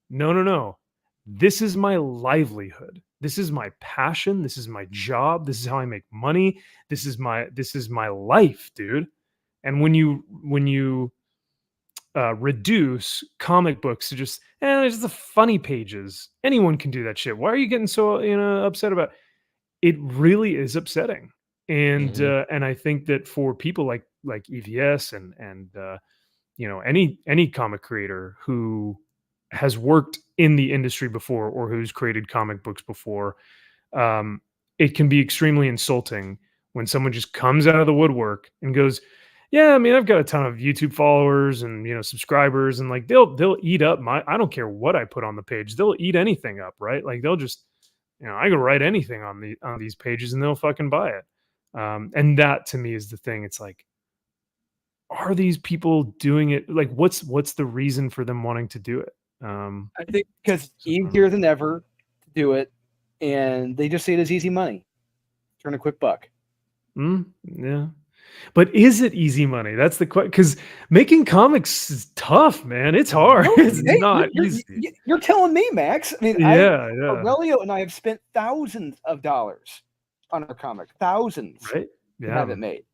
no. This is my livelihood. This is my passion. This is my job. This is how I make money. This is my life, dude. And when you reduce comic books to just, there's the funny pages. Anyone can do that shit. Why are you getting so upset about it? It really is upsetting. And and I think that for people like EVS and any comic creator who has worked in the industry before or who's created comic books before, it can be extremely insulting when someone just comes out of the woodwork and goes, yeah, I mean, I've got a ton of YouTube followers and subscribers, and like they'll eat up I don't care what I put on the page. They'll eat anything up, right? Like they'll just, I can write anything on these pages and they'll fucking buy it. And that to me is the thing. It's like, are these people doing it? Like, what's the reason for them wanting to do it? I think because it's easier than ever to do it, and they just see it as easy money. Turn a quick buck. Yeah. But is it easy money? That's the question. Because making comics is tough, man. It's hard. No, It's hey, not easy. you're telling me, Max. I mean, Yeah. Aurelio and I have spent thousands of dollars on our comic, thousands Right. to Yeah. have it made,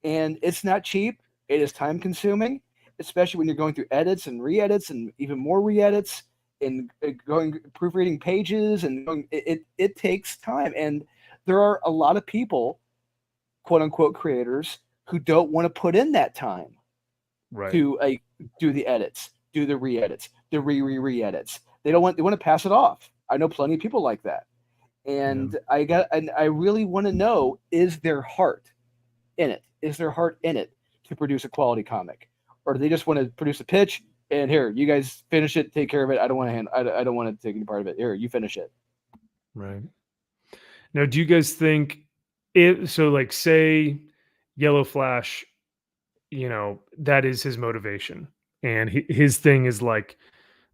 and it's not cheap. It is time consuming, especially when you're going through edits and re-edits and even more re-edits and going proofreading pages and it takes time. And there are a lot of people, quote unquote creators, who don't want to put in that time Right. to do the edits, do the re-edits, the re-edits. They want to pass it off. I know plenty of people like that. And I really want to know, is their heart in it? Is their heart in it to produce a quality comic? Or do they just want to produce a pitch and here, you guys finish it, take care of it. I don't want to I don't want to take any part of it. Here, you finish it. Right. Now, do you guys think like say Yellow Flash, that is his motivation, and his thing is like,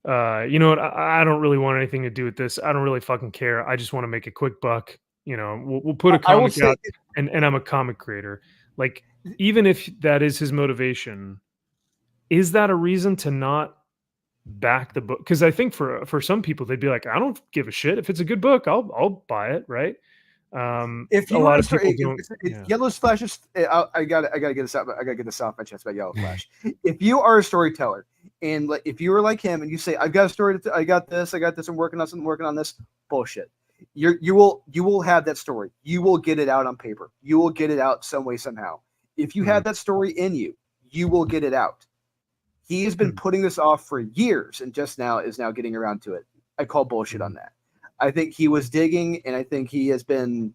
you know what, I don't really want anything to do with this. I don't really fucking care. I just want to make a quick buck. We'll put a I will comic say, out, and I'm a comic creator. Like, even if that is his motivation, is that a reason to not back the book? Because I think for some people, they'd be like, I don't give a shit if it's a good book. I'll buy it, right? if A you lot are of people don't. Yellow Flash is, I gotta get this out. I gotta get this off my chest about Yellow Flash. If you are a storyteller and if you are like him and you say, I've got a story, I got this, I'm working on something, working on this, bullshit. You will have that story. You will get it out on paper. You will get it out some way, somehow. If you have that story in you, you will get it out. He has been putting this off for years and just now is getting around to it. I call bullshit on that. I think he was digging, and I think he has been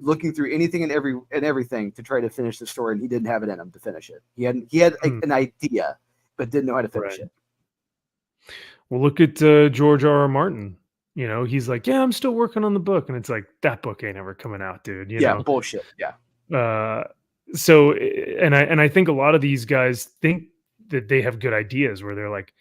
looking through anything and everything to try to finish the story, and he didn't have it in him to finish it. He had an idea, but didn't know how to finish it. Well, look at George R. R. Martin. He's like, yeah, I'm still working on the book, and it's like, that book ain't ever coming out, dude. You know? Bullshit. Yeah. So, and I think a lot of these guys think that they have good ideas, where they're like,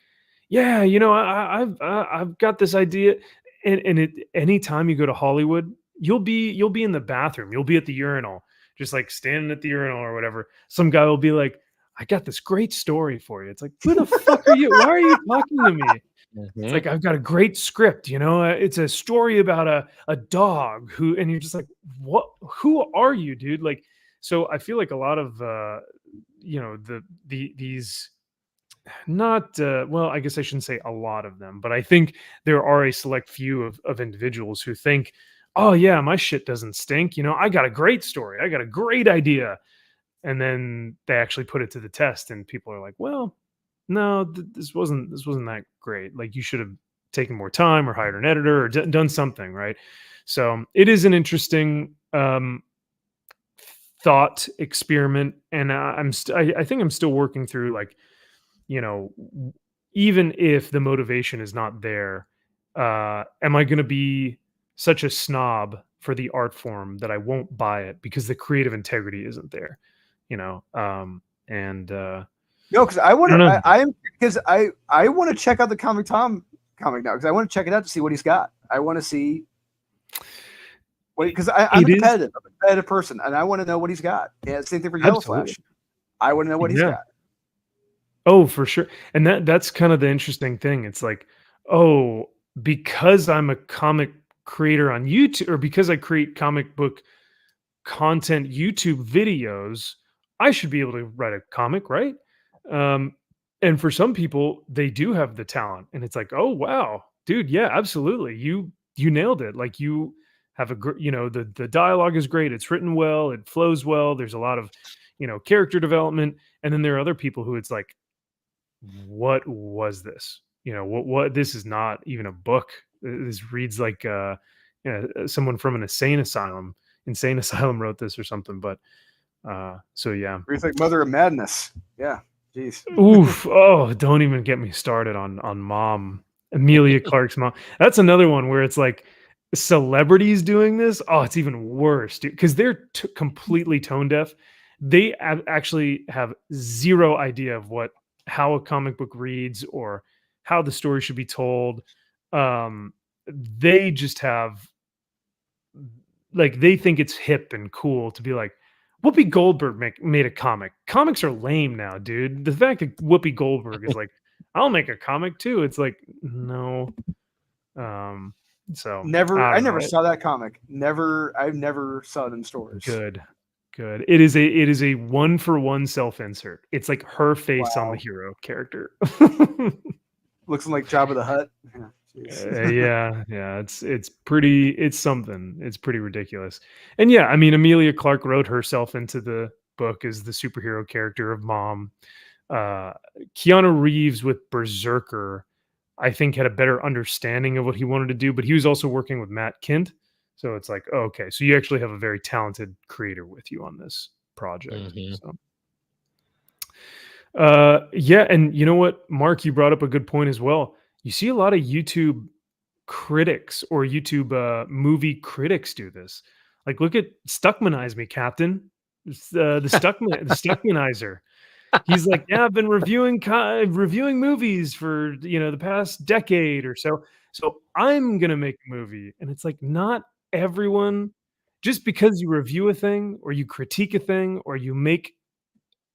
yeah, I've got this idea, and anytime you go to Hollywood, you'll be in the bathroom, you'll be at the urinal, just like standing at the urinal or whatever. Some guy will be like, I got this great story for you. It's like, who the fuck are you? Why are you talking to me? It's like, I've got a great script, it's a story about a dog and you're just like, what? Who are you, dude? Like, so I feel like a lot of these, not well, I guess I shouldn't say a lot of them, but I think there are a select few of individuals who think, oh yeah, my shit doesn't stink. I got a great story, I got a great idea, and then they actually put it to the test, and people are like, well, no, this wasn't that great. Like, you should have taken more time or hired an editor or done something, right? So it is an interesting thought experiment, and I think I'm still working through, like, even if the motivation is not there, am I going to be such a snob for the art form that I won't buy it because the creative integrity isn't there? No, because I want to. I want to check out the Comic Tom comic now, because I want to check it out to see what he's got. I want to see because I'm a competitive person, and I want to know what he's got. Yeah, same thing for Yellow Flash. I want to know what he's got. Oh, for sure. And that's kind of the interesting thing. It's like, oh, because I'm a comic creator on YouTube, or because I create comic book content YouTube videos, I should be able to write a comic, right? And for some people, they do have the talent, and it's like, oh wow, dude, yeah, absolutely, you nailed it. Like, you have the dialogue is great, it's written well, it flows well, there's a lot of character development. And then there are other people who it's like, what was this? What this is not even a book. This reads like someone from an insane asylum wrote this or something. But so yeah, It's like Mother of Madness. Yeah. Jeez. Oof. Oh, don't even get me started on Mom, Amelia Clark's Mom. That's another one where it's like celebrities doing this. Oh, it's even worse, dude, because they're completely tone deaf. They actually have zero idea of how a comic book reads or how the story should be told. They just have like they think it's hip and cool to be like, Whoopi Goldberg made a comic. Comics are lame now, dude. The fact that Whoopi Goldberg is like, I'll make a comic too. It's like, no. So I don't never know. saw that comic. I never saw it in stores. Good. It is a 1-for-1 self-insert. It's like her face on the Wow. hero character. Looks like Jabba the Hutt. Yeah, it's pretty, it's something. It's pretty ridiculous. And yeah, I mean, Amelia Clark wrote herself into the book as the superhero character of Mom. Keanu Reeves with Berserker, I think, had a better understanding of what he wanted to do, but he was also working with Matt Kindt. So it's like, oh, okay, so you actually have a very talented creator with you on this project. So yeah, and you know what, Mark, you brought up a good point as well. You see a lot of YouTube critics or YouTube movie critics do this. Like, look at Stuckmanize Me, Captain. The Stuckmanizer. He's like, yeah, I've been reviewing movies for the past decade or so. So I'm gonna make a movie, and it's like, not everyone. Just because you review a thing or you critique a thing or you make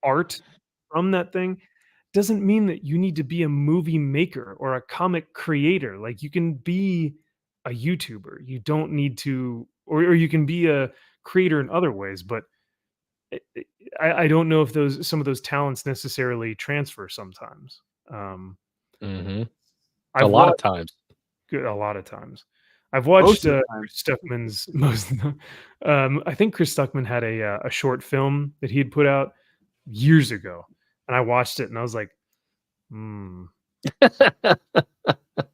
art from that thing doesn't mean that you need to be a movie maker or a comic creator. Like, you can be a YouTuber. You don't need to, or you can be a creator in other ways. But I don't know if some of those talents necessarily transfer sometimes. A I've lot of watched times. a lot of times. I've watched Most of the time. Chris Stuckman's most. I think Chris Stuckman had a short film that he had put out years ago, and I watched it and I was like, I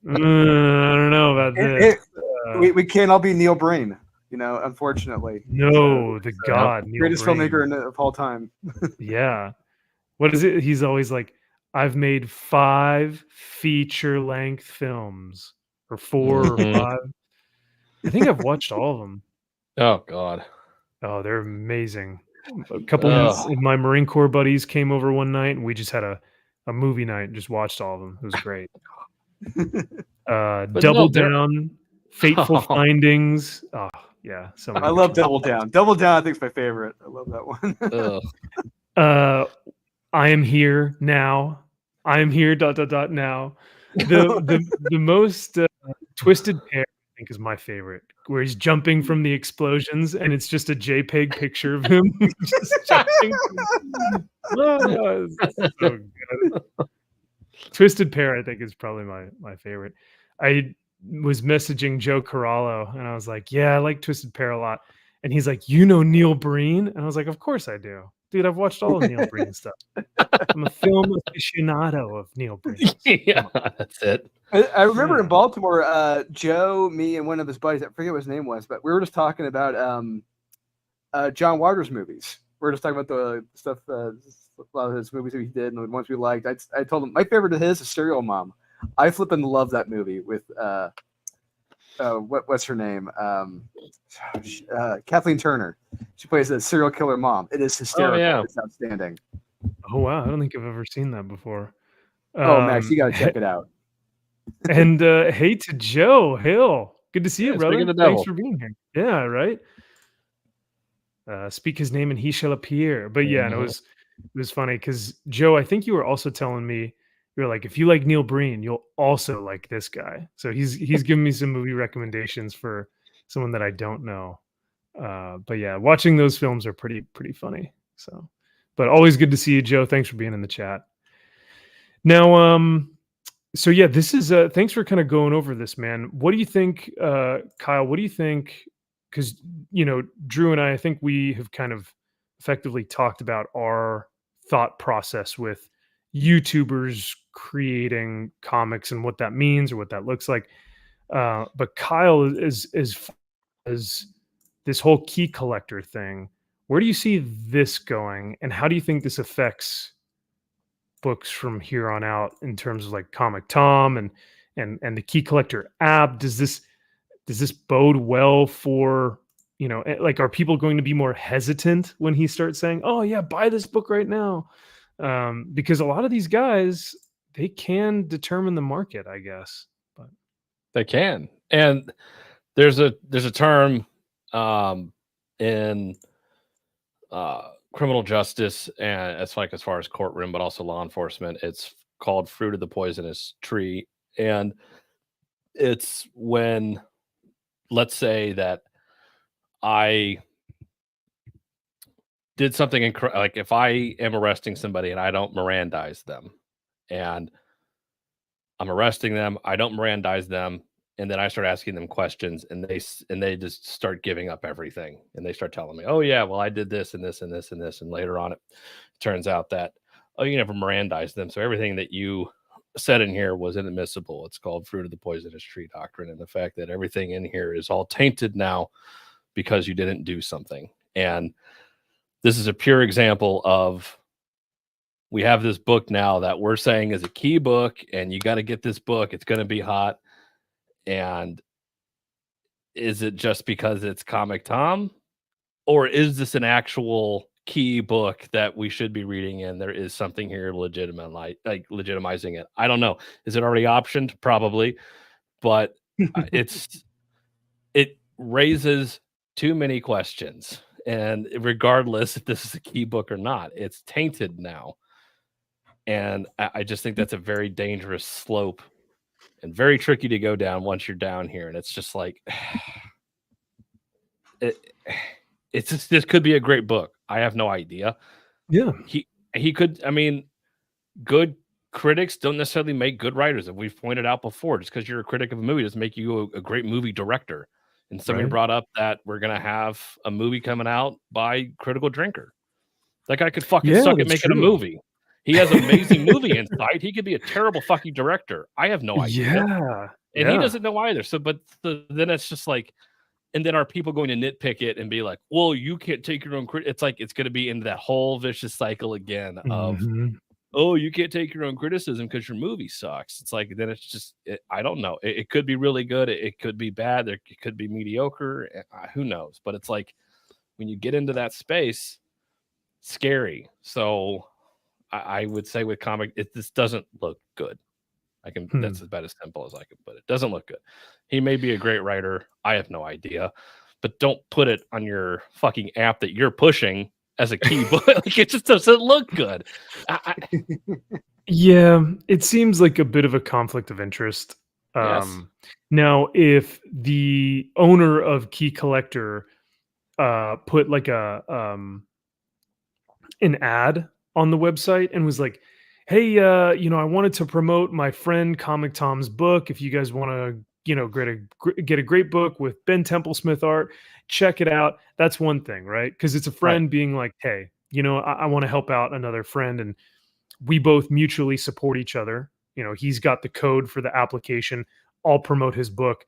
don't know about this. We can't all be Neil Breen, unfortunately. No, the god, Neil greatest Breen. filmmaker of all time. Yeah. What is it? He's always like, I've made 5 feature-length films, or 4 or 5. I think I've watched all of them. Oh God. Oh, they're amazing. A couple of my Marine Corps buddies came over one night, and we just had a movie night and just watched all of them. It was great. Double Down, Fateful Findings. Oh, yeah. I love Double Down. Double Down, I think, is my favorite. I love that one. I Am Here Now. I Am Here ... now. The most Twisted Pair, I think, is my favorite, where he's jumping from the explosions and it's just a JPEG picture of him just jumping. Oh, it's so good. Twisted Pair, I think, is probably my favorite. I was messaging Joe Corallo and I was like, yeah, I like Twisted Pair a lot. And he's like, Neil Breen? And I was like, of course I do. Dude, I've watched all of Neil Breen stuff. I'm a film aficionado of Neil Breen. Yeah, that's it. I remember in Baltimore, Joe, me, and one of his buddies, I forget what his name was, but we were just talking about John Waters movies. We were just talking about the stuff, a lot of his movies that he did and the ones we liked. I told him my favorite of his is Serial Mom. I flippin' love that movie with what's her name? Kathleen Turner. She plays a serial killer mom. It is hysterical. Oh, yeah. It's outstanding. Oh wow, I don't think I've ever seen that before. Oh Max, you gotta check it out. And hey to Joe Hill. Good to see you, brother. Thanks for being here. Yeah, right. Speak his name and he shall appear. But yeah, and it was funny because Joe, I think you were also telling me, you're like, if you like Neil Breen, you'll also like this guy. So he's giving me some movie recommendations for someone that I don't know. But yeah, watching those films are pretty funny. So, but always good to see you, Joe. Thanks for being in the chat. Now, so yeah, this is thanks for kind of going over this, man. What do you think, Kyle? What do you think? Because Drew and I think we have kind of effectively talked about our thought process with YouTubers creating comics and what that means or what that looks like. But Kyle is this whole key collector thing. Where do you see this going, and how do you think this affects books from here on out in terms of like Comic Tom and the key collector app? Does this bode well for, like, are people going to be more hesitant when he starts saying, oh yeah, buy this book right now? Because a lot of these guys, they can determine the market, I guess. But they can. And there's a term in criminal justice, and it's like as far as courtroom, but also law enforcement. It's called Fruit of the Poisonous Tree. And it's when, let's say that I did something like if I am arresting somebody and I don't Mirandize them, and I'm arresting them, I don't Mirandize them, and then I start asking them questions, and they just start giving up everything, and they start telling me, "Oh yeah, well I did this and this and this and this," and later on it turns out that, oh, you never Mirandized them, so everything that you said in here was inadmissible. It's called Fruit of the Poisonous Tree doctrine, and the fact that everything in here is all tainted now because you didn't do something. And this is a pure example of, we have this book now that we're saying is a key book, and you got to get this book. It's going to be hot. And is it just because it's Comic Tom, or is this an actual key book that we should be reading? And there is something here legitimate, like legitimizing it. I don't know. Is it already optioned? Probably, but it raises too many questions. And regardless if this is a key book or not, it's tainted now. And I just think that's a very dangerous slope and very tricky to go down once you're down here. And it's just like, this could be a great book. I have no idea. Yeah. He could, I mean, good critics don't necessarily make good writers. And we've pointed out before, just because you're a critic of a movie doesn't make you a great movie director. And somebody brought up that we're going to have a movie coming out by Critical Drinker. That guy could fucking suck at making a movie. He has amazing movie insight. He could be a terrible fucking director. I have no idea. And he doesn't know either. So, but then it's just like, and then are people going to nitpick it and be like, well, you can't take your own credit? It's like, it's going to be into that whole vicious cycle again of, oh, you can't take your own criticism because your movie sucks. It's like, then it's just, I don't know. It could be really good. It could be bad. It could be mediocre. Who knows? But it's like, when you get into that space, scary. So I would say with comic, this doesn't look good. That's about as simple as I can put it. Doesn't look good. He may be a great writer. I have no idea, but don't put it on your fucking app that you're pushing as a key book. Like, it just doesn't look good. Yeah, it seems like a bit of a conflict of interest. Yes. Now, if the owner of Key Collector put like an ad on the website and was like, hey, I wanted to promote my friend Comic Tom's book. If you guys want to, get a great book with Ben Templesmith art, check it out. That's one thing, right? Because it's a friend being like, hey, I want to help out another friend, and we both mutually support each other. He's got the code for the application. I'll promote his book.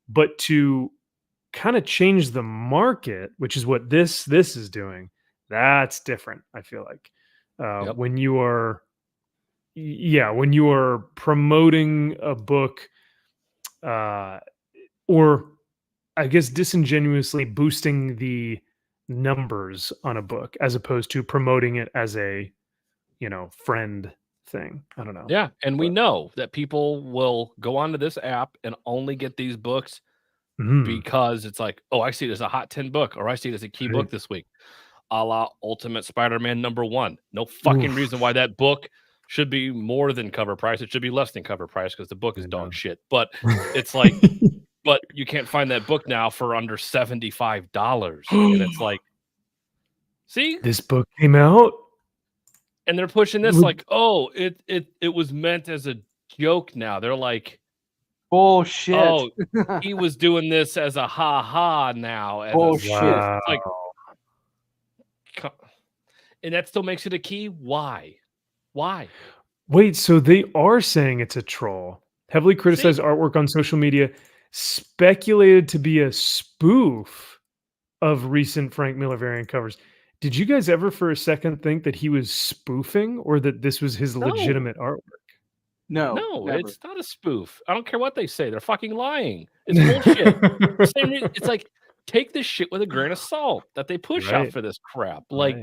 But to kind of change the market, which is what this is doing, that's different. I feel like when you are promoting a book, or I guess disingenuously boosting the numbers on a book as opposed to promoting it as a friend thing. I don't know. Yeah, and we know that people will go onto this app and only get these books because it's like, oh, I see it as a hot 10 book, or I see it as a key book this week. A la Ultimate Spider-Man #1. No fucking reason why that book should be more than cover price. It should be less than cover price because the book is dog shit. But it's like, but you can't find that book now for under $75. And it's like, see? This book came out? And they're pushing this like, oh, it was meant as a joke now. They're like, bullshit. Oh, he was doing this as a ha-ha now. Bullshit. Wow. Like, and that still makes it a key? Why? Wait, so they are saying it's a troll. Heavily criticized artwork on social media, speculated to be a spoof of recent Frank Miller variant covers. Did you guys ever for a second think that he was spoofing, or that this was his legitimate artwork? No, it's not a spoof. I don't care what they say. They're fucking lying. It's bullshit. It's like, take this shit with a grain of salt that they push out for this crap. Like,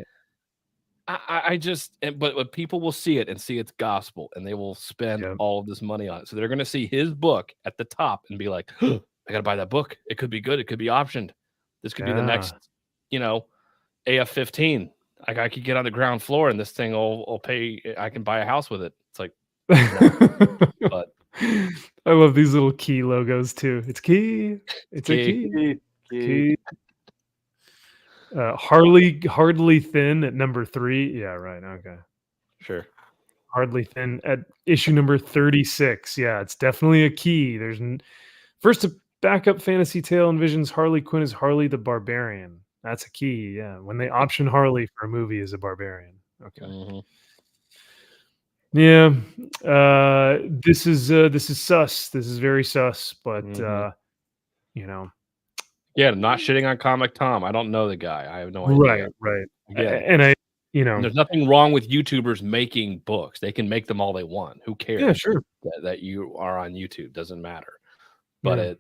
I just, but people will see it and see it's gospel, and they will spend all of this money on it. So they're going to see his book at the top and be like, I got to buy that book. It could be good. It could be optioned. This could be the next, AF-15. I could get on the ground floor and this thing will pay. I can buy a house with it. It's like, but I love these little key logos too. It's key. It's a key. key. Hardly Thin at number 3. Yeah, right. Okay. Sure. Hardly Thin at issue number 36. Yeah, it's definitely a key. First a backup fantasy tale envisions Harley Quinn as Harley the Barbarian. That's a key. Yeah, when they option Harley for a movie as a barbarian. Okay. Mm-hmm. Yeah. This is sus. This is very sus, but Yeah, not shitting on Comic Tom. I don't know the guy. I have no idea. Right. Again, And there's nothing wrong with YouTubers making books. They can make them all they want. Who cares? Yeah, sure. That you are on YouTube doesn't matter. But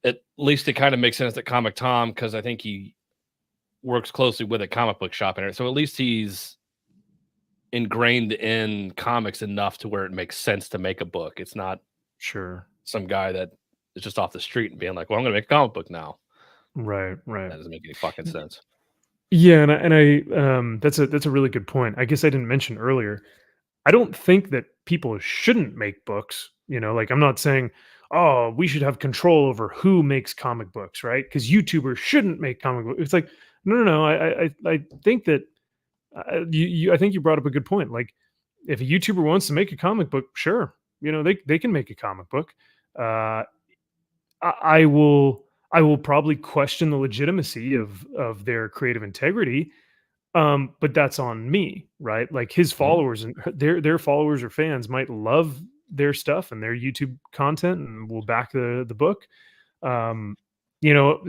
at least it kind of makes sense that Comic Tom, because I think he works closely with a comic book shop in it. So at least he's ingrained in comics enough to where it makes sense to make a book. It's not some guy that is just off the street and being like, well, I'm going to make a comic book now. Right. That doesn't make any fucking sense. Yeah, and I that's a really good point. I guess I didn't mention earlier. I don't think that people shouldn't make books. Like I'm not saying, oh, we should have control over who makes comic books, right? Because YouTubers shouldn't make comic books. It's like, no. I think that I think you brought up a good point. Like, if a YouTuber wants to make a comic book, sure, they can make a comic book. I will probably question the legitimacy of their creative integrity, but that's on me, right? Like his followers and their followers or fans might love their stuff and their YouTube content and will back the book.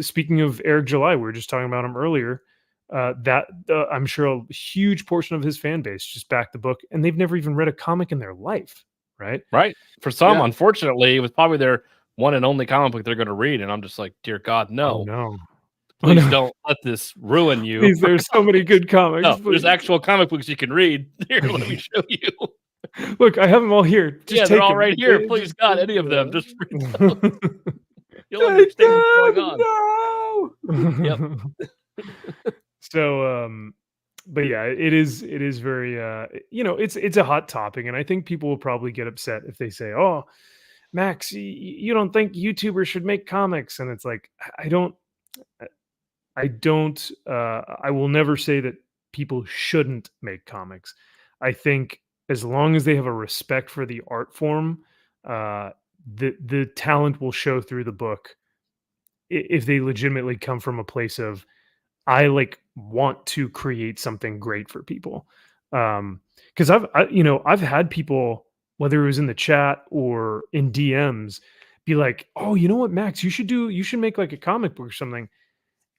Speaking of Eric July, we were just talking about him earlier. I'm sure a huge portion of his fan base just backed the book, and they've never even read a comic in their life, right? Right. For some, unfortunately, it was probably their one and only comic book they're going to read, and I'm just like, dear God, no. Oh, no. Please don't let this ruin you. Please, there's so many good comics. No, there's actual comic books you can read. Here, let me show you. Look, I have them all here. Just they're all them. right here. Please, God, any of them. Just read them. You'll understand what's going on. No! Yep. So, but yeah, it is very, it's a hot topic, and I think people will probably get upset if they say, "Oh, Max, you don't think YouTubers should make comics?" And it's like, I will never say that people shouldn't make comics. I think as long as they have a respect for the art form, the talent will show through the book if they legitimately come from a place of, I want to create something great for people. Because I've had people, whether it was in the chat or in DMs, be like, "Oh, you know what, Max, you should make like a comic book or something."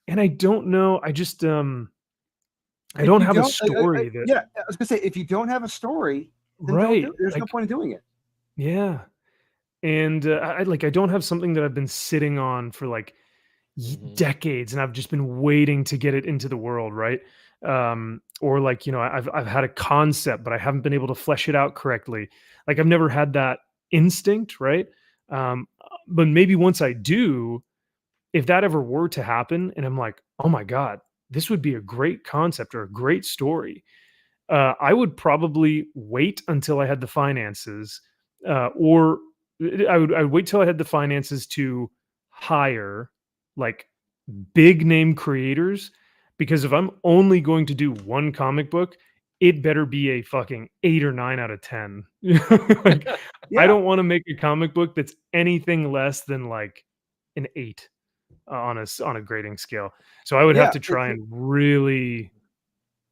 And I don't know. I just I don't have a story that. Yeah, I was gonna say, if you don't have a story, then right? There's no point in doing it. Yeah, and I don't have something that I've been sitting on for decades, and I've just been waiting to get it into the world, right? Or I've had a concept, but I haven't been able to flesh it out correctly. Like I've never had that instinct, right? But maybe once I do, if that ever were to happen, and I'm like, oh my God, this would be a great concept or a great story, I would probably wait until I had the finances, or I would wait till I had the finances to hire like big name creators, because if I'm only going to do one comic book, it better be a fucking 8 or 9 out of 10. I don't want to make a comic book that's anything less than like an 8 on a grading scale. So I would have to try and really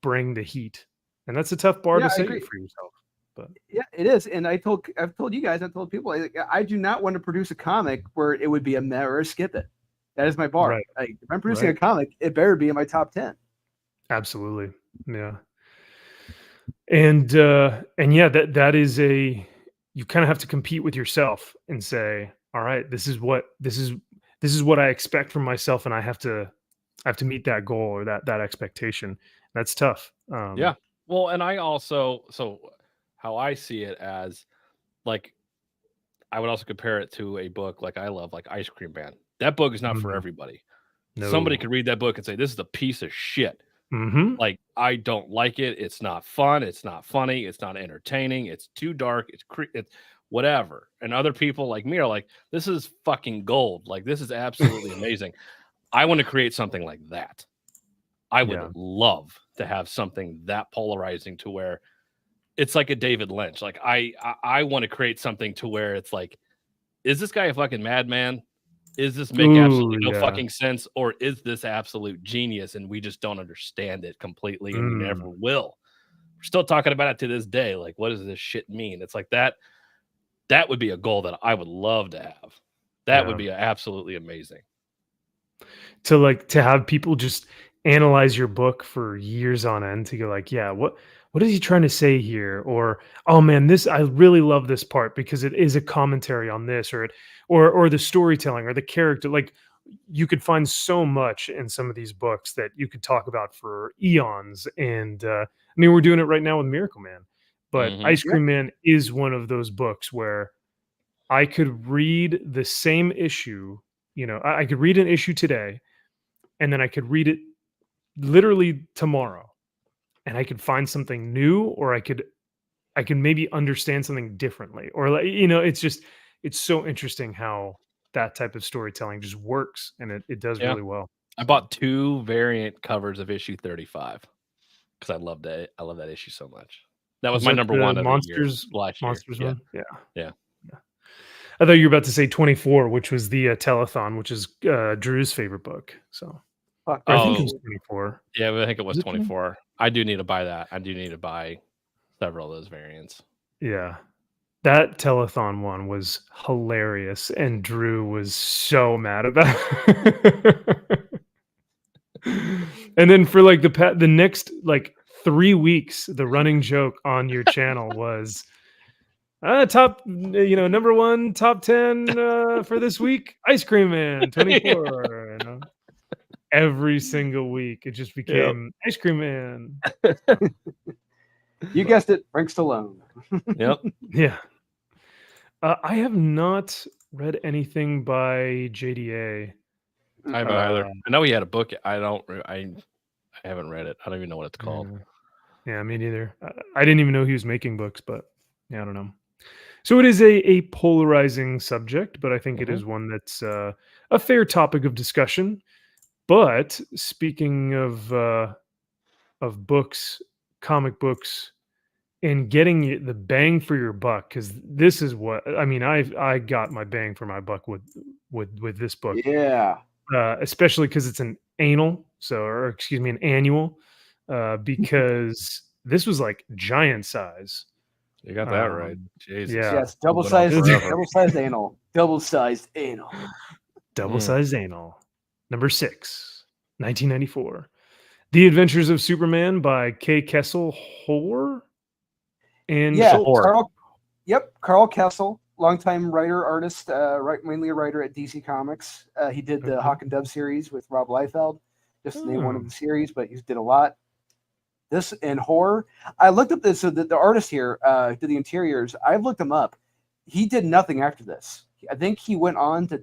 bring the heat, and that's a tough bar to set for yourself. But yeah, it is. And I've told you guys, I've told people, I do not want to produce a comic where it would be a meh or a skip it. That is my bar. Right. If I'm producing a comic, it better be in my top 10. Absolutely. Yeah. And yeah, that is you kind of have to compete with yourself and say, all right, this is what I expect from myself, and I have to meet that goal or that expectation. That's tough. Yeah. Well, and I also, so how I see it as, like, I would also compare it to a book like I love, like Ice Cream Man. That book is not for everybody. Somebody No. could read that book and say, "This is a piece of shit." Mm-hmm. Like, I don't like it. It's not fun. It's not funny. It's not entertaining. It's too dark. It's whatever. And other people like me are like, "This is fucking gold. Like, this is absolutely amazing." I want to create something like that. I would Yeah. love to have something that polarizing to where it's like a David Lynch. Like, I want to create something to where it's like, is this guy a fucking madman? Is this make Ooh, absolutely no yeah. fucking sense? Or is this absolute genius and we just don't understand it completely and we never Mm. will? We're still talking about it to this day. Like, what does this shit mean? It's like that would be a goal that I would love to have. That would Yeah. be absolutely amazing. To have people just analyze your book for years on end to go like, yeah, what is he trying to say here? Or, oh man, this I really love this part because it is a commentary on this, or the storytelling or the character. Like you could find so much in some of these books that you could talk about for eons. And I mean, we're doing it right now with Miracle Man, but Ice Yep. Cream Man is one of those books where I could read the same issue. I could read an issue today and then I could read it literally tomorrow and I could find something new or I can maybe understand something differently or like it's so interesting how that type of storytelling just works and it does Yeah. really well. I bought 2 variant covers of issue 35 because I loved it. I love that issue so much. That was my that number the 1 of the year last year. monsters Yeah. one? Yeah. Yeah. I thought you were about to say 24, which was the telethon, which is Drew's favorite book. So Fuck, or I think it was Oh, 24. yeah, but I think it was Was it 20? 24. I do need to buy that. I do need to buy several of those variants. Yeah. That telethon one was hilarious, and Drew was so mad about it. And then for like the next like 3 weeks, the running joke on your channel was top, number one, top 10 for this week, Ice Cream Man 24. Every single week, it just became Ice Cream Man. You guessed it, Frank Stallone. Yep. Yeah. I have not read anything by JDA. I haven't either. I know he had a book. I haven't read it. I don't even know what it's called. Yeah, me neither. I didn't even know he was making books, but yeah, I don't know. So it is a polarizing subject, but I think it is one that's a fair topic of discussion. But speaking of books, comic books, and getting the bang for your buck, because this is what I mean. I got my bang for my buck with this book. Yeah. Especially because it's an annual, an annual, because this was like giant size. You got that right. Jesus. Yeah. Yes, double-sized anal. Double-sized anal. Double-sized anal. Number 6, 1994. The Adventures of Superman by K. Kessel Hoare and Carl Kessel, longtime writer, artist, mainly a writer at DC Comics. He did the Hawk and Dove series with Rob Liefeld, just to name one of the series, but he did a lot. This and horror. I looked up this. So the artist here did the interiors. I've looked him up. He did nothing after this. I think he went on to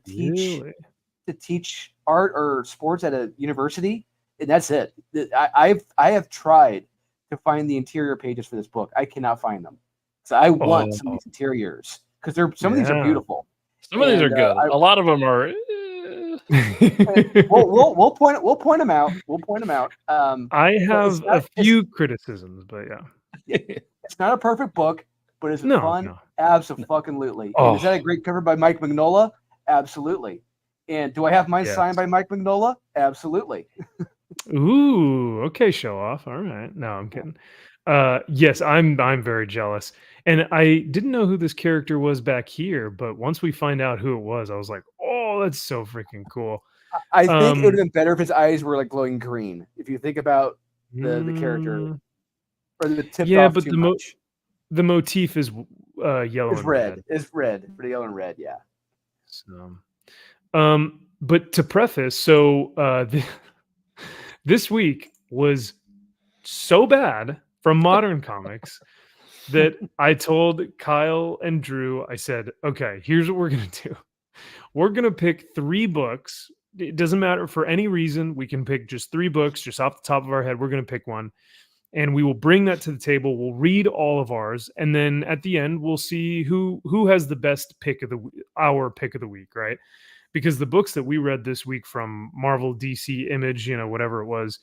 teach art or sports at a university, and that's it. I have tried to find the interior pages for this book. I cannot find them. So I want some of these interiors because some of these are beautiful. Some of these are good. A lot of them are. We'll point them out. We'll point them out. I have a few criticisms, but yeah, it's not a perfect book, but it's fun. No. Absolutely. Is that a great cover by Mike Mignola? Absolutely. And do I have mine signed by Mike Mignola? Absolutely. Ooh, okay, show off. All right. No, I'm kidding. Yes, I'm very jealous. And I didn't know who this character was back here, but once we find out who it was, I was like, oh, that's so freaking cool. I think it would have been better if his eyes were like glowing green. If you think about the character or the tip off but too much. The motif is yellow and red. It's red, but yellow and red, yeah. So, but to preface, so this week was so bad from Modern Comics that I told Kyle and Drew, I said, okay, here's what we're going to do. We're going to pick 3 books it doesn't matter for any reason. We can pick just 3 books just off the top of our head. We're going to pick one, and we will bring that to the table. We'll read all of ours, and then at the end, we'll see who has the best pick of our pick of the week, right? Because the books that we read this week from Marvel, DC, Image, whatever it was,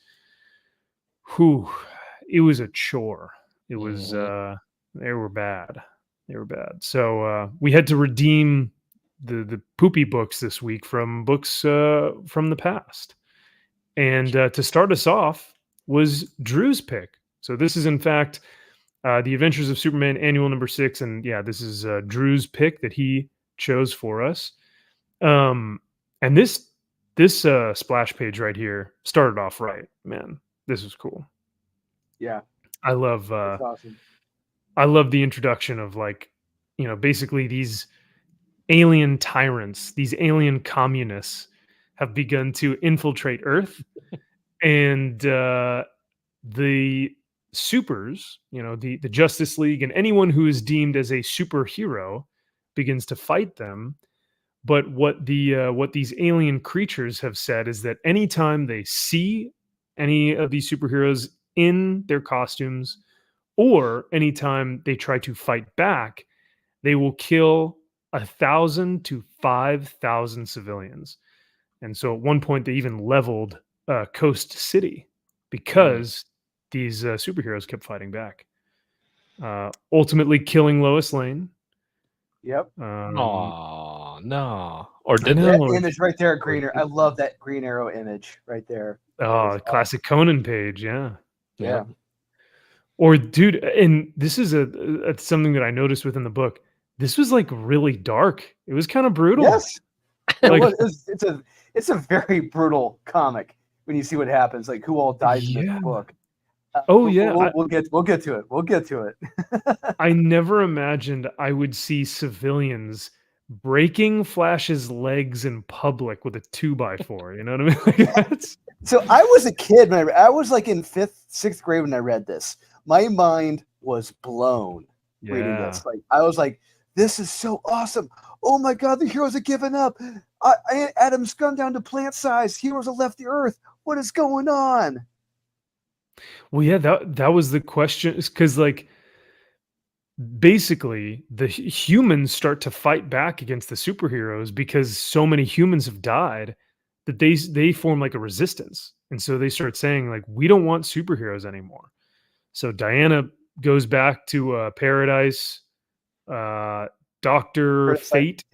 it was a chore. It was they were bad. They were bad. So we had to redeem the poopy books this week from books from the past. And to start us off was Drew's pick. So this is in fact The Adventures of Superman Annual number 6, and yeah, this is Drew's pick that he chose for us. And this splash page right here started off right, man. This was cool. Yeah, I love that's awesome. I love the introduction of basically these alien tyrants, these alien communists have begun to infiltrate Earth, and the supers, the Justice League and anyone who is deemed as a superhero begins to fight them. But what these alien creatures have said is that anytime they see any of these superheroes in their costumes, or anytime they try to fight back, they will kill 1,000 to 5,000 civilians. And so at one point they even leveled Coast City because these superheroes kept fighting back, ultimately killing Lois Lane. Yep. Oh no! Or I did know. That image right there, Green Arrow. I love that Green Arrow image right there. Oh, classic Conan page, yeah. Yeah. Or dude, and this is something that I noticed within the book. This was like really dark. It was kind of brutal. Yes. Like, it's a very brutal comic when you see what happens, like who all dies in this book. Oh yeah, we'll get to it. We'll get to it. I never imagined I would see civilians breaking Flash's legs in public with a 2x4. You know what I mean? Like, so I was a kid when I was like in 5th, 6th grade when I read this. My mind was blown reading this. Like I was like, this is so awesome. Oh my God, the heroes are giving up. Adam's gone down to plant size. Heroes have left the Earth. What is going on? Well, yeah, that was the question, because like basically the humans start to fight back against the superheroes because so many humans have died that they form like a resistance, and so they start saying like, we don't want superheroes anymore. So Diana goes back to Paradise. Dr. Fate,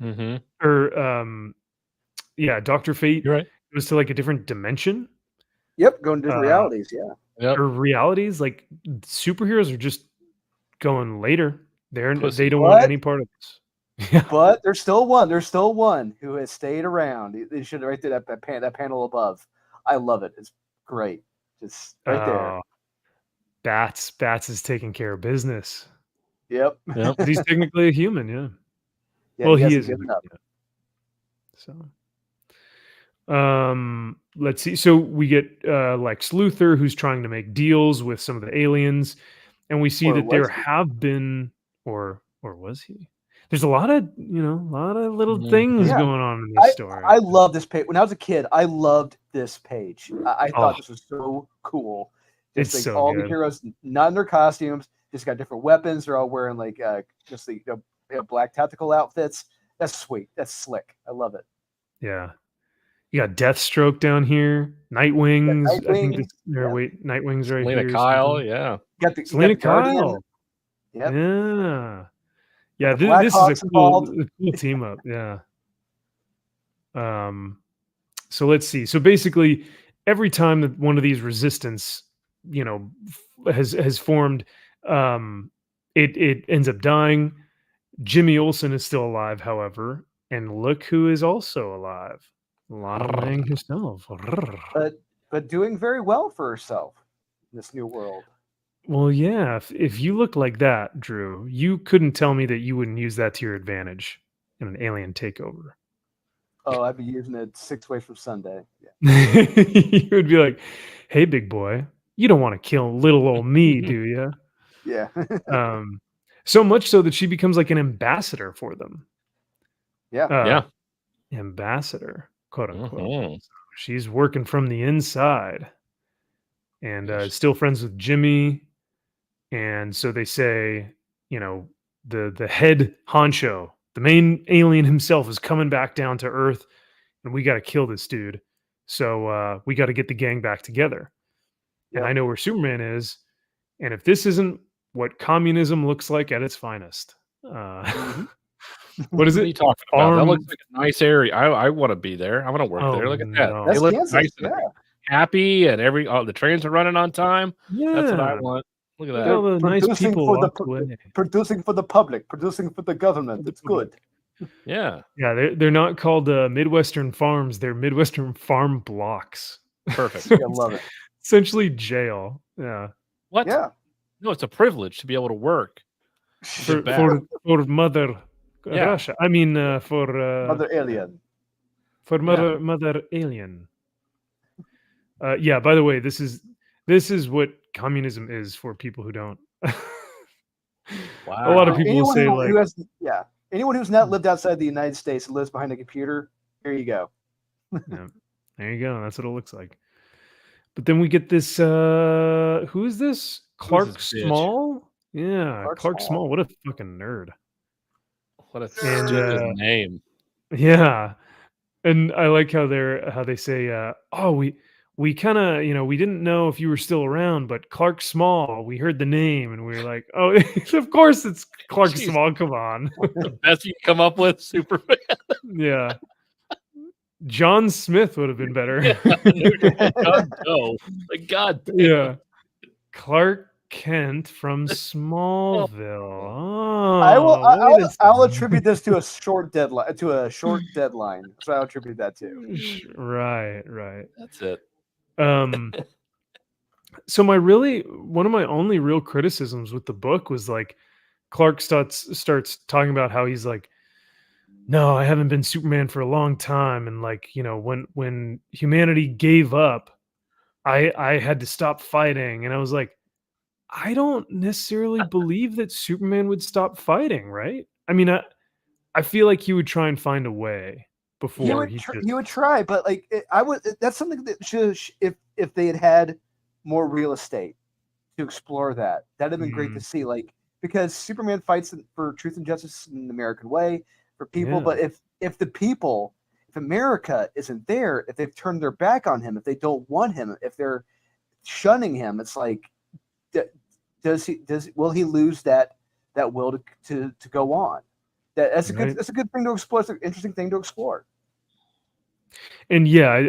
or Dr. Fate goes to like a different dimension. Yep, going to different realities. Yeah, or realities. Like superheroes are just going later. They don't want any part of this. Yeah. But there's still one. There's still one who has stayed around. They should have right there that panel above. I love it. It's great. Just right there. Bats is taking care of business. Yep. He's technically a human, yeah. Well, he is. Up. So, let's see. So we get Lex Luthor, who's trying to make deals with some of the aliens, and we see that there have been, or was he? There's a lot of little things going on in this story. I love this page. When I was a kid, I loved this page. I thought this was so cool. Just it's like so all good. The heroes, not in their costumes, just got different weapons. They're all wearing like just the black tactical outfits. That's sweet. That's slick. I love it. Yeah. You got Deathstroke down here, Nightwings. Nightwing, I think Nightwing's right Selena here. Kyle, yeah. Selena Kyle. Yep. Yeah. This is a cool team up. Yeah. So let's see. So basically, every time that one of these resistance, has formed, it ends up dying. Jimmy Olsen is still alive, however, and look who is also alive. Lana Lang herself. But doing very well for herself in this new world. Well, yeah. If you look like that, Drew, you couldn't tell me that you wouldn't use that to your advantage in an alien takeover. Oh, I'd be using it 6 ways from Sunday. Yeah. You would be like, "Hey, big boy, you don't want to kill little old me, do you?" Yeah. So much so that she becomes like an ambassador for them. Yeah. Ambassador. quote unquote. Mhm. She's working from the inside and still friends with Jimmy. And so they say, you know, the head honcho, the main alien himself, is coming back down to Earth, and we got to kill this dude. So we got to get the gang back together. And Yep. I know where Superman is. And if this isn't what communism looks like at its finest, what is What are you it? talking about? That Armed. looks like a nice area. I want to be there. I want to work Oh there. Look at that. no! They That's look Kansas. nice Yeah. and happy, and the trains are running on time. That's what I Yeah, want. Look at look at that. all the nice Producing people for the walked away. producing for the public, producing for the government. It's good. Yeah. Yeah, they're not called Midwestern farms; they're Midwestern farm blocks. Perfect. I love it. Essentially jail. Yeah, What? Yeah. No, it's a privilege to be able to work. for back. for Mother Yeah. Russia. I mean, for Mother alien. for Mother Alien. Yeah. By the way, this is what communism is for people who don't. A lot of Wow. people will say like, Anyone who's not lived outside the United States and lives behind a computer, here you go. yeah, there you go. That's what it looks like. But then we get this. Who is this? Clark this bitch? Small. Yeah, Clark Clark Small. Small. What a fucking nerd. What a And, stupid name. Yeah, and I like how they say, "Oh, we kind of, we didn't know if you were still around, but Clark Small, we heard the name, and we were like, oh, of course it's Clark Jeez. Small. Come on, The best you can come up with, Superman. yeah." John Smith would have been better. God, no. Like, God damn. Yeah, Clark Kent from Smallville. Oh, I'll attribute this to a short deadline. So I'll attribute that to. Right. That's it. So one of my only real criticisms with the book was like Clark starts talking about how he's like, no, I haven't been Superman for a long time, and like, when humanity gave up, I had to stop fighting, and I was like, I don't necessarily believe that Superman would stop fighting, right? I mean, I feel like he would try and find a way before He would try, but like I would. That's something that should, if they had more real estate to explore that'd have been great to see. Like, because Superman fights for truth and justice in the American way for people, but if America isn't there, if they've turned their back on him, if they don't want him, if they're shunning him, it's like, will he lose that will to go on? That's a good thing to explore. It's an interesting thing to explore. And yeah,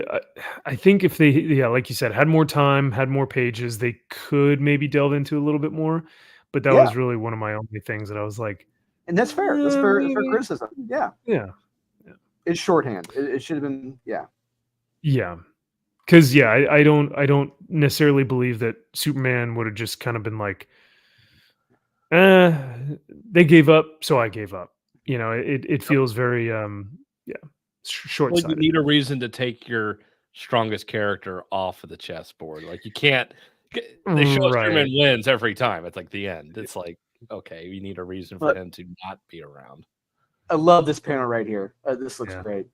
I think if they, like you said, had more time, had more pages, they could maybe delve into a little bit more. But that was really one of my only things that I was like, and that's fair. That's fair criticism. Yeah. It's shorthand. It should have been. Yeah. Because I don't necessarily believe that Superman would have just kind of been like, they gave up, so I gave up. It feels very short-sighted. Well, you need a reason to take your strongest character off of the chessboard. Like, you can't. They show Superman wins every time. It's like the end. It's like, okay, we need a reason for him to not be around. I love this panel right here. This looks great.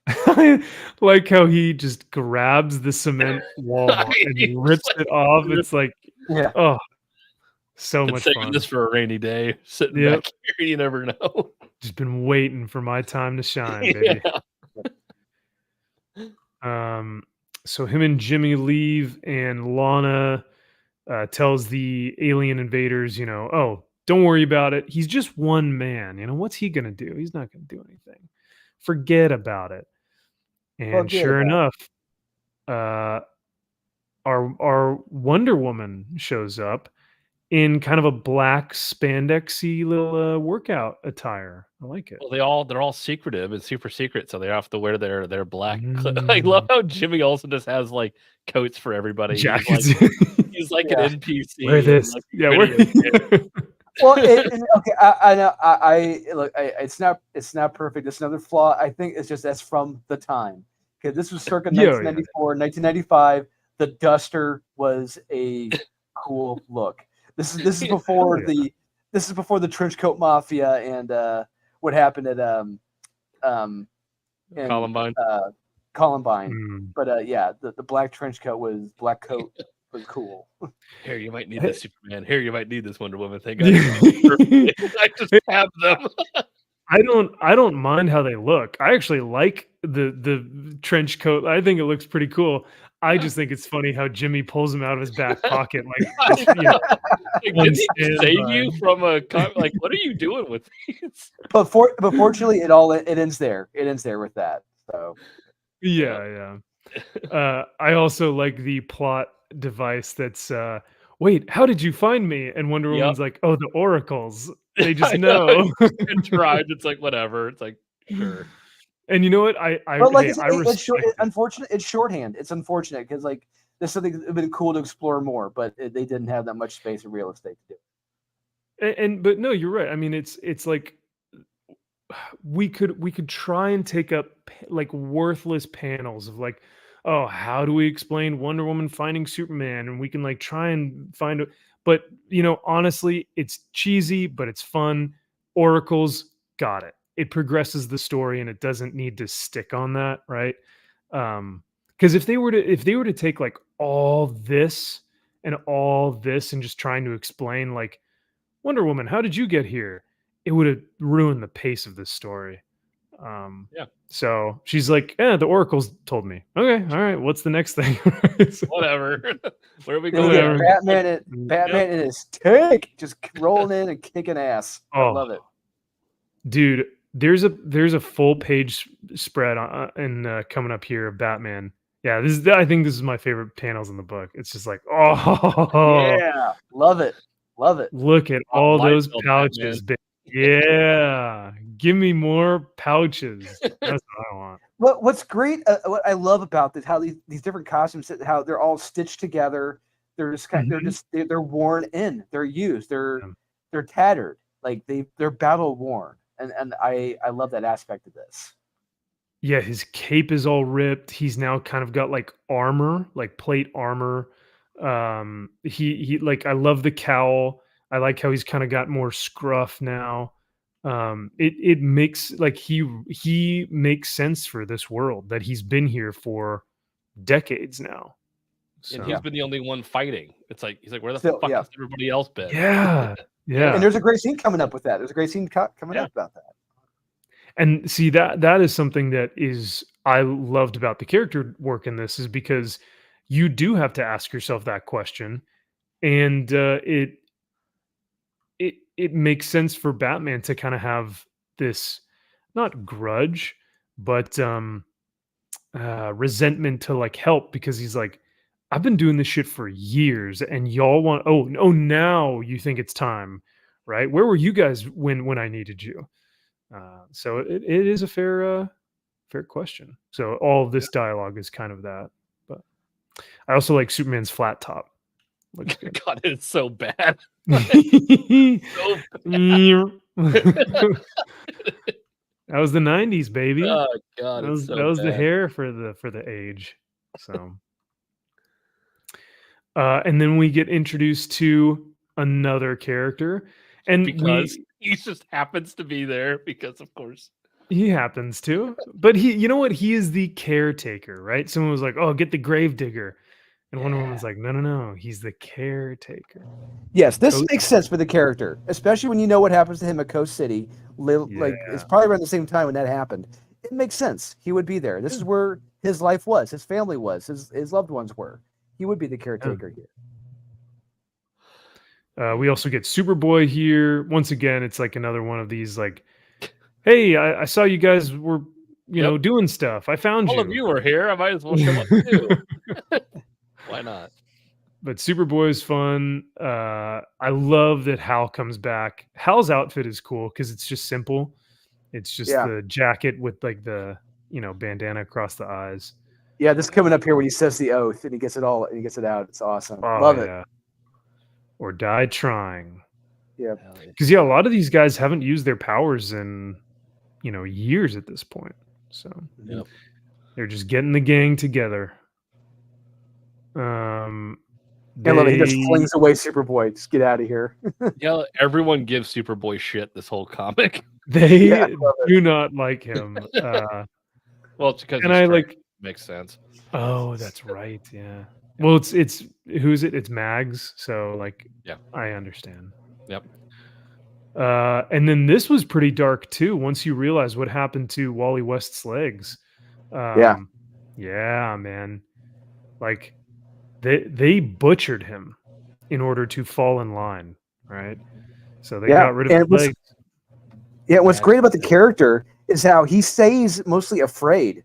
I like how he just grabs the cement wall and rips it off. It's like, oh, so much fun. This for a rainy day, sitting back here, you never know. Just been waiting for my time to shine, baby. So him and Jimmy leave, and Lana tells the alien invaders, oh, don't worry about it. He's just one man. What's he gonna do? He's not gonna do anything. Forget about it. And sure enough, our Wonder Woman shows up in kind of a black spandexy little workout attire. I like it. Well, they're all secretive and super secret, so they have to wear their black. I love how Jimmy also just has like coats for everybody. Jackets. He's like an NPC. Wear this. Well, okay, I know. Look. It's not perfect. It's another flaw. I think it's just that's from the time. Okay, this was circa 1994, 1995. The duster was a cool look. This is before the trench coat mafia and what happened at Columbine. Columbine. But yeah, the black trench coat was cool. Here, you might need this Superman. Here, you might need this Wonder Woman. Thank God. I just have them. I don't mind how they look. I actually like the trench coat. I think it looks pretty cool. I just think it's funny how Jimmy pulls him out of his back pocket, like, you know, did he save you from a like? What are you doing with these? But fortunately, it ends there. It ends there with that. So yeah. I also like the plot device that's wait, how did you find me? And Wonder Woman's like, oh, the oracles. They just know. It's like whatever. It's like sure. And you know what? But like unfortunate. It's shorthand. It's unfortunate because like there's something that would have been cool to explore more, but they didn't have that much space and real estate to do. But no, you're right. I mean, it's like we could try and take up like worthless panels of like, oh, how do we explain Wonder Woman finding Superman? And we can like try and find it. But you know, honestly, it's cheesy, but it's fun. Oracles got it. It progresses the story and it doesn't need to stick on that, right? Because if they were to take like all this and just trying to explain like Wonder Woman, how did you get here? It would have ruined the pace of this story. Yeah. So she's like, the oracles told me. Okay, all right. What's the next thing? Whatever. Where are we going? Yeah, Batman in his tank, just rolling in and kicking ass. I love it, dude. There's a full page spread in coming up here of Batman. Yeah, I think this is my favorite panels in the book. It's just like, oh yeah, love it. Look at all those pouches. Yeah, give me more pouches. That's what I want. What's great, what I love about this, how these different costumes, how they're all stitched together. They're just they're worn in. They're used. They're tattered. Like they're battle worn. And I love that aspect of this. Yeah, his cape is all ripped. He's now kind of got like armor, like plate armor. He like, I love the cowl. I like how he's kind of got more scruff now. It makes like he makes sense for this world that he's been here for decades now. So. And he's been the only one fighting. It's like he's like, where the fuck has everybody else been? Yeah. And there's a great scene coming up with that. There's a great scene coming up about that. And see, that is something that I loved about the character work in this, is because you do have to ask yourself that question, and it makes sense for Batman to kind of have this, not grudge, but resentment to like help, because he's like, I've been doing this shit for years, and y'all want now you think it's time, right? Where were you guys when I needed you? So it is a fair question. So all of this dialogue is kind of that. But I also like Superman's flat top. Looks good. God, it's so bad. So bad. That was the 90s, baby. Oh God, that was the hair for the age. So and then we get introduced to another character, and because he just happens to be there, because of course he happens to. But you know what? He is the caretaker, right? Someone was like, "Oh, get the gravedigger," and Wonder Woman's like, "No, he's the caretaker." Yes, this makes sense for the character, especially when you know what happens to him at Coast City. Like it's probably around the same time when that happened. It makes sense. He would be there. This is where his life was, his family was, his loved ones were. He would be the caretaker here. We also get Superboy here. Once again, it's like another one of these like, hey, I saw you guys were, you know, doing stuff. I found you. All of you were here. I might as well show up too. Why not? But Superboy is fun. I love that Hal comes back. Hal's outfit is cool because it's just simple. It's just the jacket with like the, bandana across the eyes. Yeah, this coming up here when he says the oath and he gets it all and he gets it out. It's awesome. Love it. Or die trying. Yeah. Because a lot of these guys haven't used their powers in, years at this point. So they're just getting the gang together. I love it. He just flings away Superboy. Just get out of here. Yeah, everyone gives Superboy shit this whole comic. They do not like him. Well, it's because and I like makes sense. Oh, that's right. Yeah. Well, it's who's it? It's Mags. So like, Yeah. I understand. Yep. And then this was pretty dark too. Once you realize what happened to Wally West's legs. Yeah. Yeah, man. Like they butchered him in order to fall in line, right? So they Yeah. got rid of And his legs. what's great about the character is how he stays mostly afraid.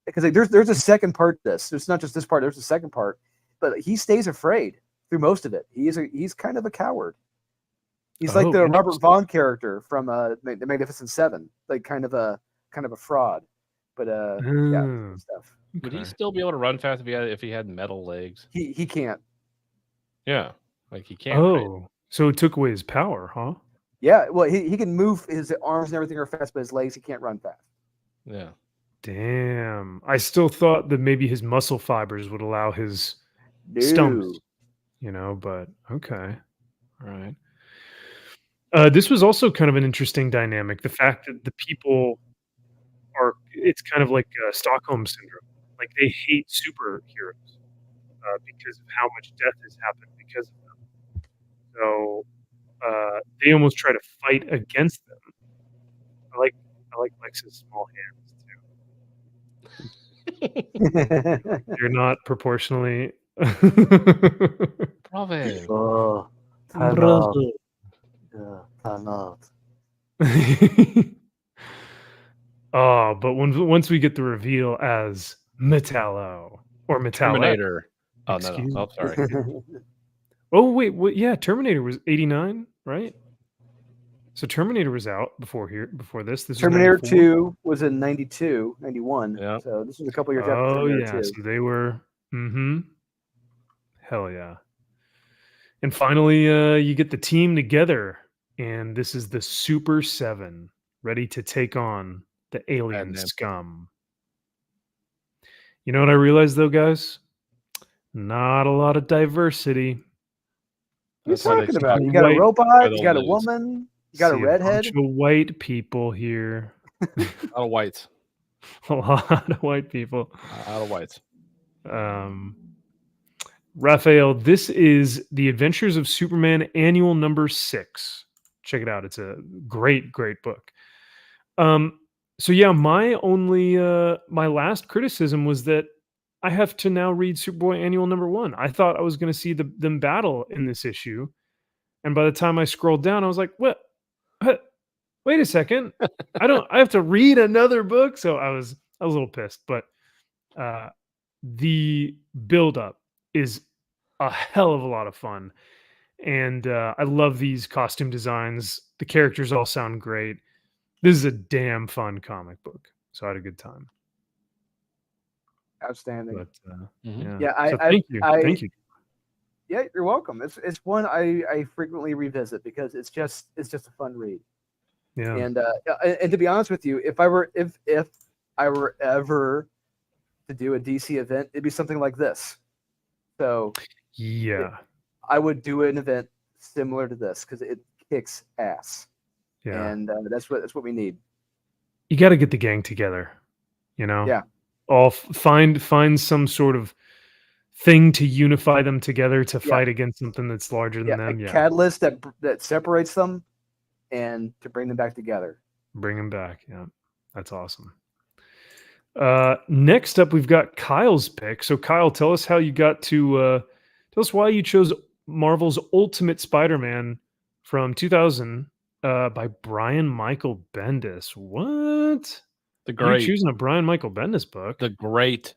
Because like, there's a second part to this. It's not just this part. There's a second part, but he stays afraid through most of it. He's kind of a coward. He's like Oh, the Robert interesting. Vaughn character from the Magnificent Seven, like kind of a fraud. But yeah, Mm, good stuff. Would he okay. still be able to run fast if he had metal legs? He can't. Yeah, like he can't. Right? Oh, so it took away his power, huh? Yeah, well, he can move his arms and everything are fast, but his legs he can't run fast. Yeah. Damn. I still thought that maybe his muscle fibers would allow his No. stumps, but okay. All right. This was also kind of an interesting dynamic. The fact that the people it's kind of like Stockholm syndrome. Like they hate superheroes because of how much death has happened because of them. So they almost try to fight against them. I like Lex's small hands too. They're not proportionally. Bravo. Oh, Bravo. time out. Oh, but once we get the reveal as Metallo or Metallic. Terminator. Oh no. Excuse Oh, me. sorry. Oh wait, yeah, Terminator was 89, right? So Terminator was out before this. This Terminator was 94? 2 was in 92, 91. Yeah. So this was a couple years after Oh Terminator yeah, 2. so they were. Hell yeah. And finally, you get the team together, and this is the Super 7, ready to take on the alien name. scum. You know what I realized though, guys? Not a lot of diversity. What That's are why you they talking suck. about? You Too got a white. robot, they'll you got a lose. woman, you got a See redhead. bunch of white people here. A lot of whites. A lot of white people. A lot of whites. Raphael, this is The Adventures of Superman Annual Number 6. Check it out. It's a great, great book. So yeah, my last criticism was that I have to now read Superboy Annual Number 1. I thought I was going to see them battle in this issue, and by the time I scrolled down, I was like, "What? Wait a second! I have to read another book." So I was a little pissed, but the build-up is a hell of a lot of fun, and I love these costume designs. The characters all sound great. This is a damn fun comic book, so I had a good time. Outstanding. But Yeah, so thank you. Thank you. Yeah, you're welcome. It's one I frequently revisit because it's just a fun read. Yeah. And to be honest with you, if I were ever to do a DC event, it'd be something like this. So Yeah. I would do an event similar to this because it kicks ass. Yeah. And that's what we need. You got to get the gang together, Yeah. All find some sort of thing to unify them together to fight against something that's larger than them. A Yeah. catalyst that separates them and to bring them back together. Bring them back. Yeah. That's awesome. Next up, we've got Kyle's pick. So Kyle, tell us how you got to tell us why you chose Marvel's Ultimate Spider-Man from 2000 by Brian Michael Bendis. What? The great. You choosing a Brian Michael Bendis book? The great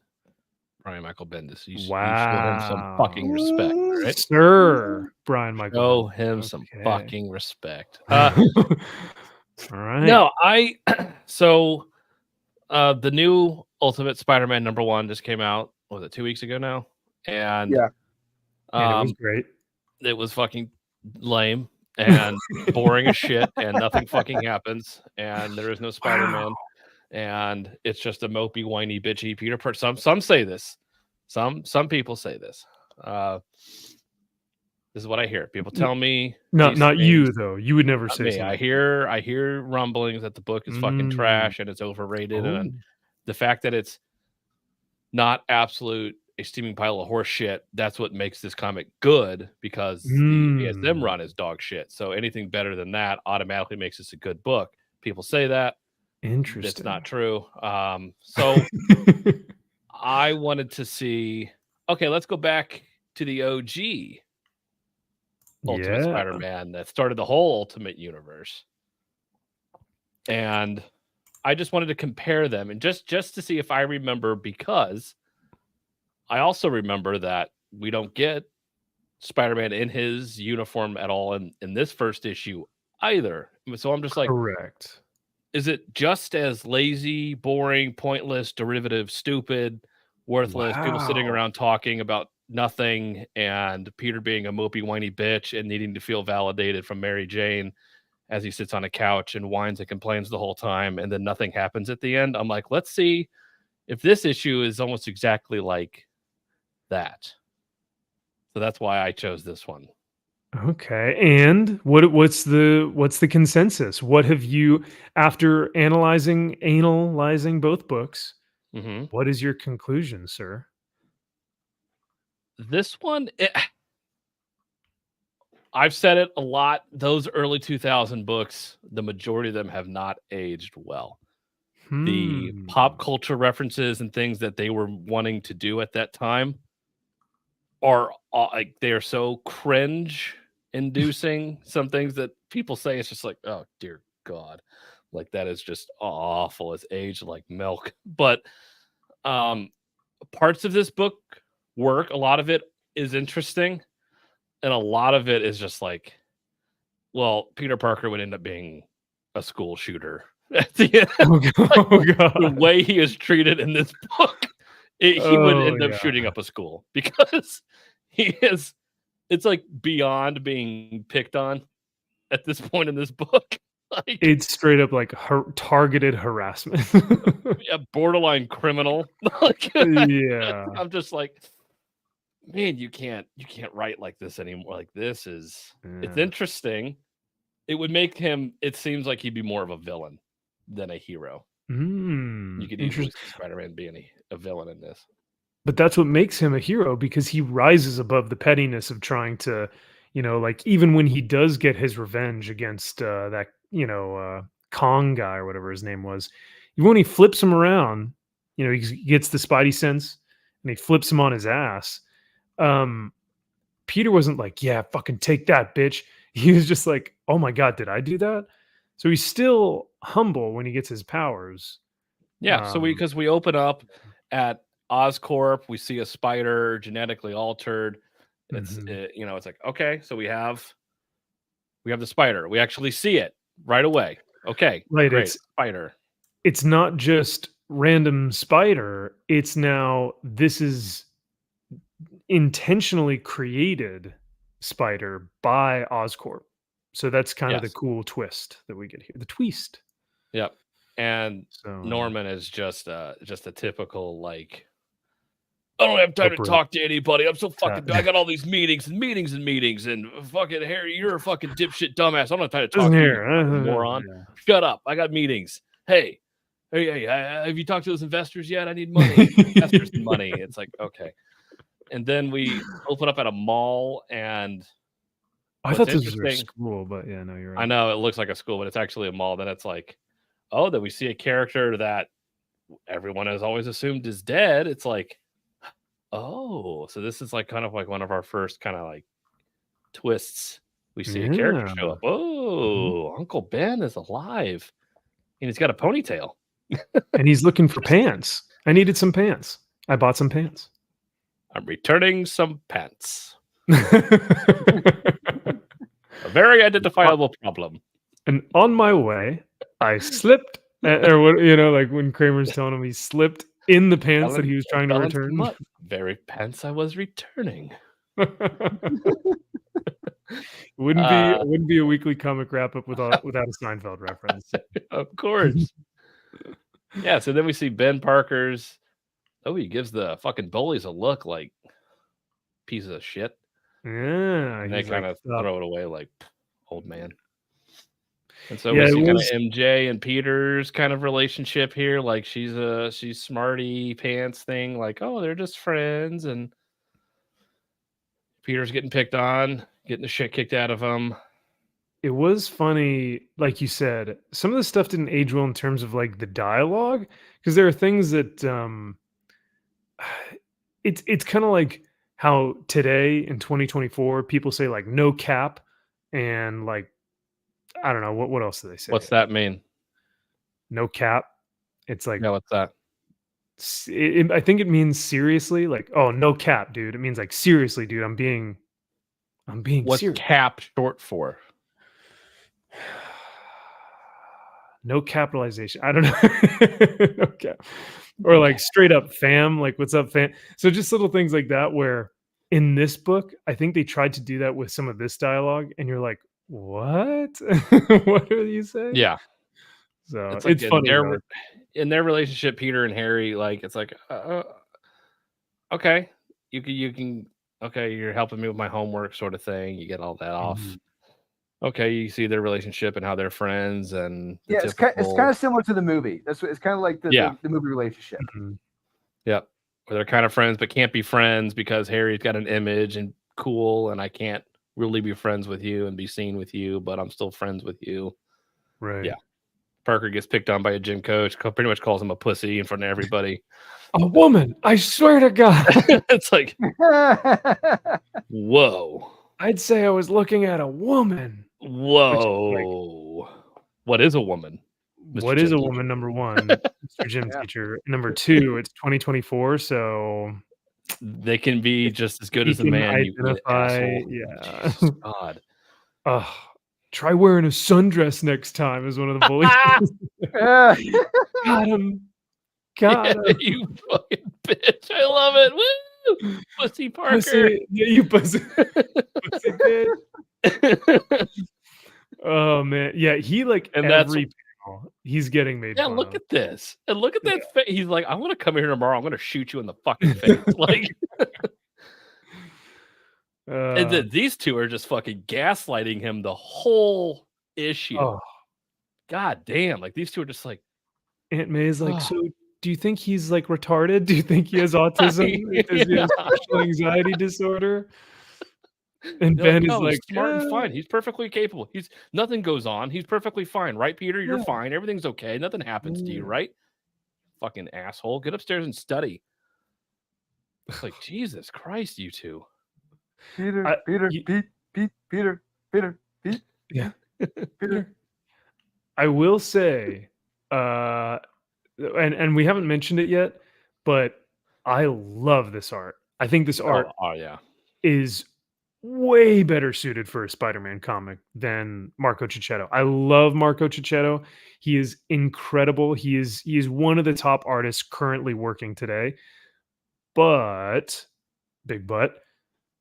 Brian Michael Bendis. You show him some Wow. fucking respect, right? Sir Brian Michael Show Bendis. him some fucking respect. All right. No, so the new Ultimate Spider-Man number 1 just came out. Was it 2 weeks ago now? And And it was great. It was fucking lame and boring as shit, and nothing fucking happens, and there is no Spider-Man, and it's just a mopey, whiny, bitchy Peter Parker. Some say this. Some people say this. This is what I hear. People tell me. Not you though. You would never say me. something. I hear rumblings that the book is fucking trash and it's overrated, and the fact that it's not absolute a steaming pile of horse shit. That's what makes this comic good, because the ASM run is dog shit. So anything better than that automatically makes this a good book. People say that. Interesting. That's not true. So I wanted to see, okay, let's go back to the OG Ultimate Spider-Man that started the whole Ultimate Universe. And I just wanted to compare them, and just to see if I remember, because I also remember that we don't get Spider-Man in his uniform at all in this first issue either. So I'm just like, correct. Is it just as lazy, boring, pointless, derivative, stupid, worthless, people sitting around talking about nothing, and Peter being a mopey, whiny bitch and needing to feel validated from Mary Jane as he sits on a couch and whines and complains the whole time, and then nothing happens at the end? I'm like, let's see if this issue is almost exactly like that. So that's why I chose this one. Okay. And what's the consensus? What have you, after analyzing both books, what is your conclusion, sir? This one, I've said it a lot. Those early 2000 books, the majority of them have not aged well. The pop culture references and things that they were wanting to do at that time are like, they are so cringe inducing. Some things that people say, it's just like, oh dear God, like that is just awful. It's aged like milk. But parts of this book work. A lot of it is interesting, and a lot of it is just like, well, Peter Parker would end up being a school shooter at the end. Oh God. The way he is treated in this book, he would end up shooting up a school, because he is, it's like beyond being picked on at this point in this book. Like, it's straight up like targeted harassment. Yeah, borderline criminal. Like, yeah. I'm just like, man, you can't write like this anymore. Like, this is, it's interesting. It would make him, it seems like he'd be more of a villain than a hero. You could easily see Spider-Man being a villain in this. But that's what makes him a hero, because he rises above the pettiness of trying to, like, even when he does get his revenge against that, Kong guy or whatever his name was, even when he flips him around, he gets the Spidey sense and he flips him on his ass. Peter wasn't like, yeah, fucking take that, bitch. He was just like, oh my God, did I do that? So he's still humble when he gets his powers. Yeah. So because we open up at Oscorp, we see a spider genetically altered. It's it's like, okay, so we have the spider. We actually see it right away. Okay, right. Great. It's spider. It's not just random spider. It's now, this is intentionally created spider by Oscorp. So that's kind of the cool twist that we get here. The twist. Yep. And Norman is just a typical, like, I don't have time to talk to anybody. I'm so fucking, I got all these meetings and fucking Harry, you're a fucking dipshit dumbass. I don't have time to talk to you, moron. Yeah. Shut up. I got meetings. Hey, have you talked to those investors yet? I need money. Investors need money. It's like, okay. And then we open up at a mall, and I thought this was a school, but yeah, no, you're right. I know it looks like a school, but it's actually a mall. Then it's like, oh, then we see a character that everyone has always assumed is dead. It's like, oh, so this is like kind of like one of our first kind of like twists. We see a character show up. Oh, Uncle Ben is alive, and he's got a ponytail, and he's looking for pants. I needed some pants. I bought some pants. I'm returning some pants. A very identifiable problem. And on my way, I slipped, or what, like when Kramer's telling him he slipped in the pants that he was trying to return. Very pants I was returning. Wouldn't be a weekly comic wrap up without a Seinfeld reference. Of course. Yeah. So then we see Ben Parker's. Oh, he gives the fucking bullies a look like pieces of shit. Yeah. And they kind of throw it away like, old man. And so Yeah, we it see kind of was MJ and Peter's kind of relationship here. Like she's smarty pants thing. Like, oh, they're just friends, and Peter's getting picked on, getting the shit kicked out of him. it was funny, like you said, some of the stuff didn't age well in terms of like the dialogue, because there are things that it's kind of like how today in 2024 people say like no cap and like I don't know what else do they say? What's that mean? No cap. It's like Yeah, what's that? I think it means seriously, like, oh, no cap, dude. It means like seriously, dude. I'm being What's serious. cap short for? No capitalization. I don't know. No cap. Or like straight up fam, like what's up, fam? So just little things like that where in this book, I think they tried to do that with some of this dialogue, and you're like, what? What are you saying? Yeah. So It's like funny though. in their relationship, Peter and Harry, like it's like, okay, you can, okay, you're helping me with my homework, sort of thing. You get all that off. Mhm. Okay, you see their relationship and how they're friends, and the Yeah, it's kind typical, of similar to the movie. It's kind of like the movie relationship. Mhm. yeah, where they're kind of friends but can't be friends because Harry's got an image and cool, and I can't really be friends with you and be seen with you, but I'm still friends with you. Right. Yeah. Parker gets picked on by a gym coach, pretty much calls him a pussy in front of everybody. A woman, I swear to God. It's like, whoa. I'd say I was looking at a woman. Whoa. What is a woman? What Mr. is Gym a teacher? woman? Number one, Mr. Gym Yeah. teacher. Number two, it's 2024, so They can be just as good he as a can man, you identify. asshole. Yeah. Jesus God. Try wearing a sundress next time, is one of the bullies. Yeah. Got him. Got him. You fucking bitch. I love it. Woo! Pussy Parker. Pussy. Yeah, you pussy. Pussy bitch. Oh man. Yeah, he like And that's- every panel, he's getting made Yeah, fun look of. at this. And look at that face. He's like, I'm gonna come here tomorrow. I'm gonna shoot you in the fucking face. Like, and then these two are just fucking gaslighting him the whole issue. Oh. God damn. Like these two are just like, Aunt May's like, Oh. so do you think he's like retarded? Do you think he has autism? Does he have social anxiety disorder? And they're Ben is no, he's like, smart and "Yeah, fine. He's perfectly capable. He's nothing goes on. He's perfectly fine, right, Peter? You're Yeah. fine. Everything's okay. Nothing happens to you, Yeah. right? Fucking asshole. Get upstairs and study. It's like, Jesus Christ, you two. Peter, I- Peter, you- Pete, Peter, Pete. Yeah. Peter. I will say, and we haven't mentioned it yet, but I love this art. I think this art Oh, yeah. is way better suited for a Spider-Man comic than Marco Cicchetto. I love Marco Cicchetto. He is incredible. He is one of the top artists currently working today. But big but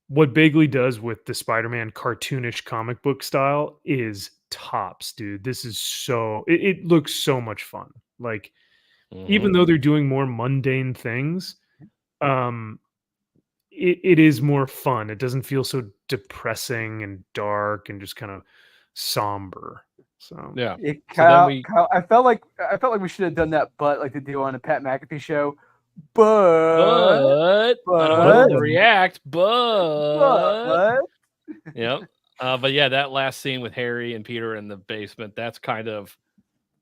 what Bagley does with the Spider-Man cartoonish comic book style is tops, dude. This is so it looks so much fun. Like even though they're doing more mundane things, it is more fun. It doesn't feel so depressing and dark and just kind of somber. So Yeah. Yeah, So then Kyle, I felt like we should have done that, but like they do on a Pat McAfee show. But I don't want to react, but yep. But yeah, that last scene with Harry and Peter in the basement, that's kind of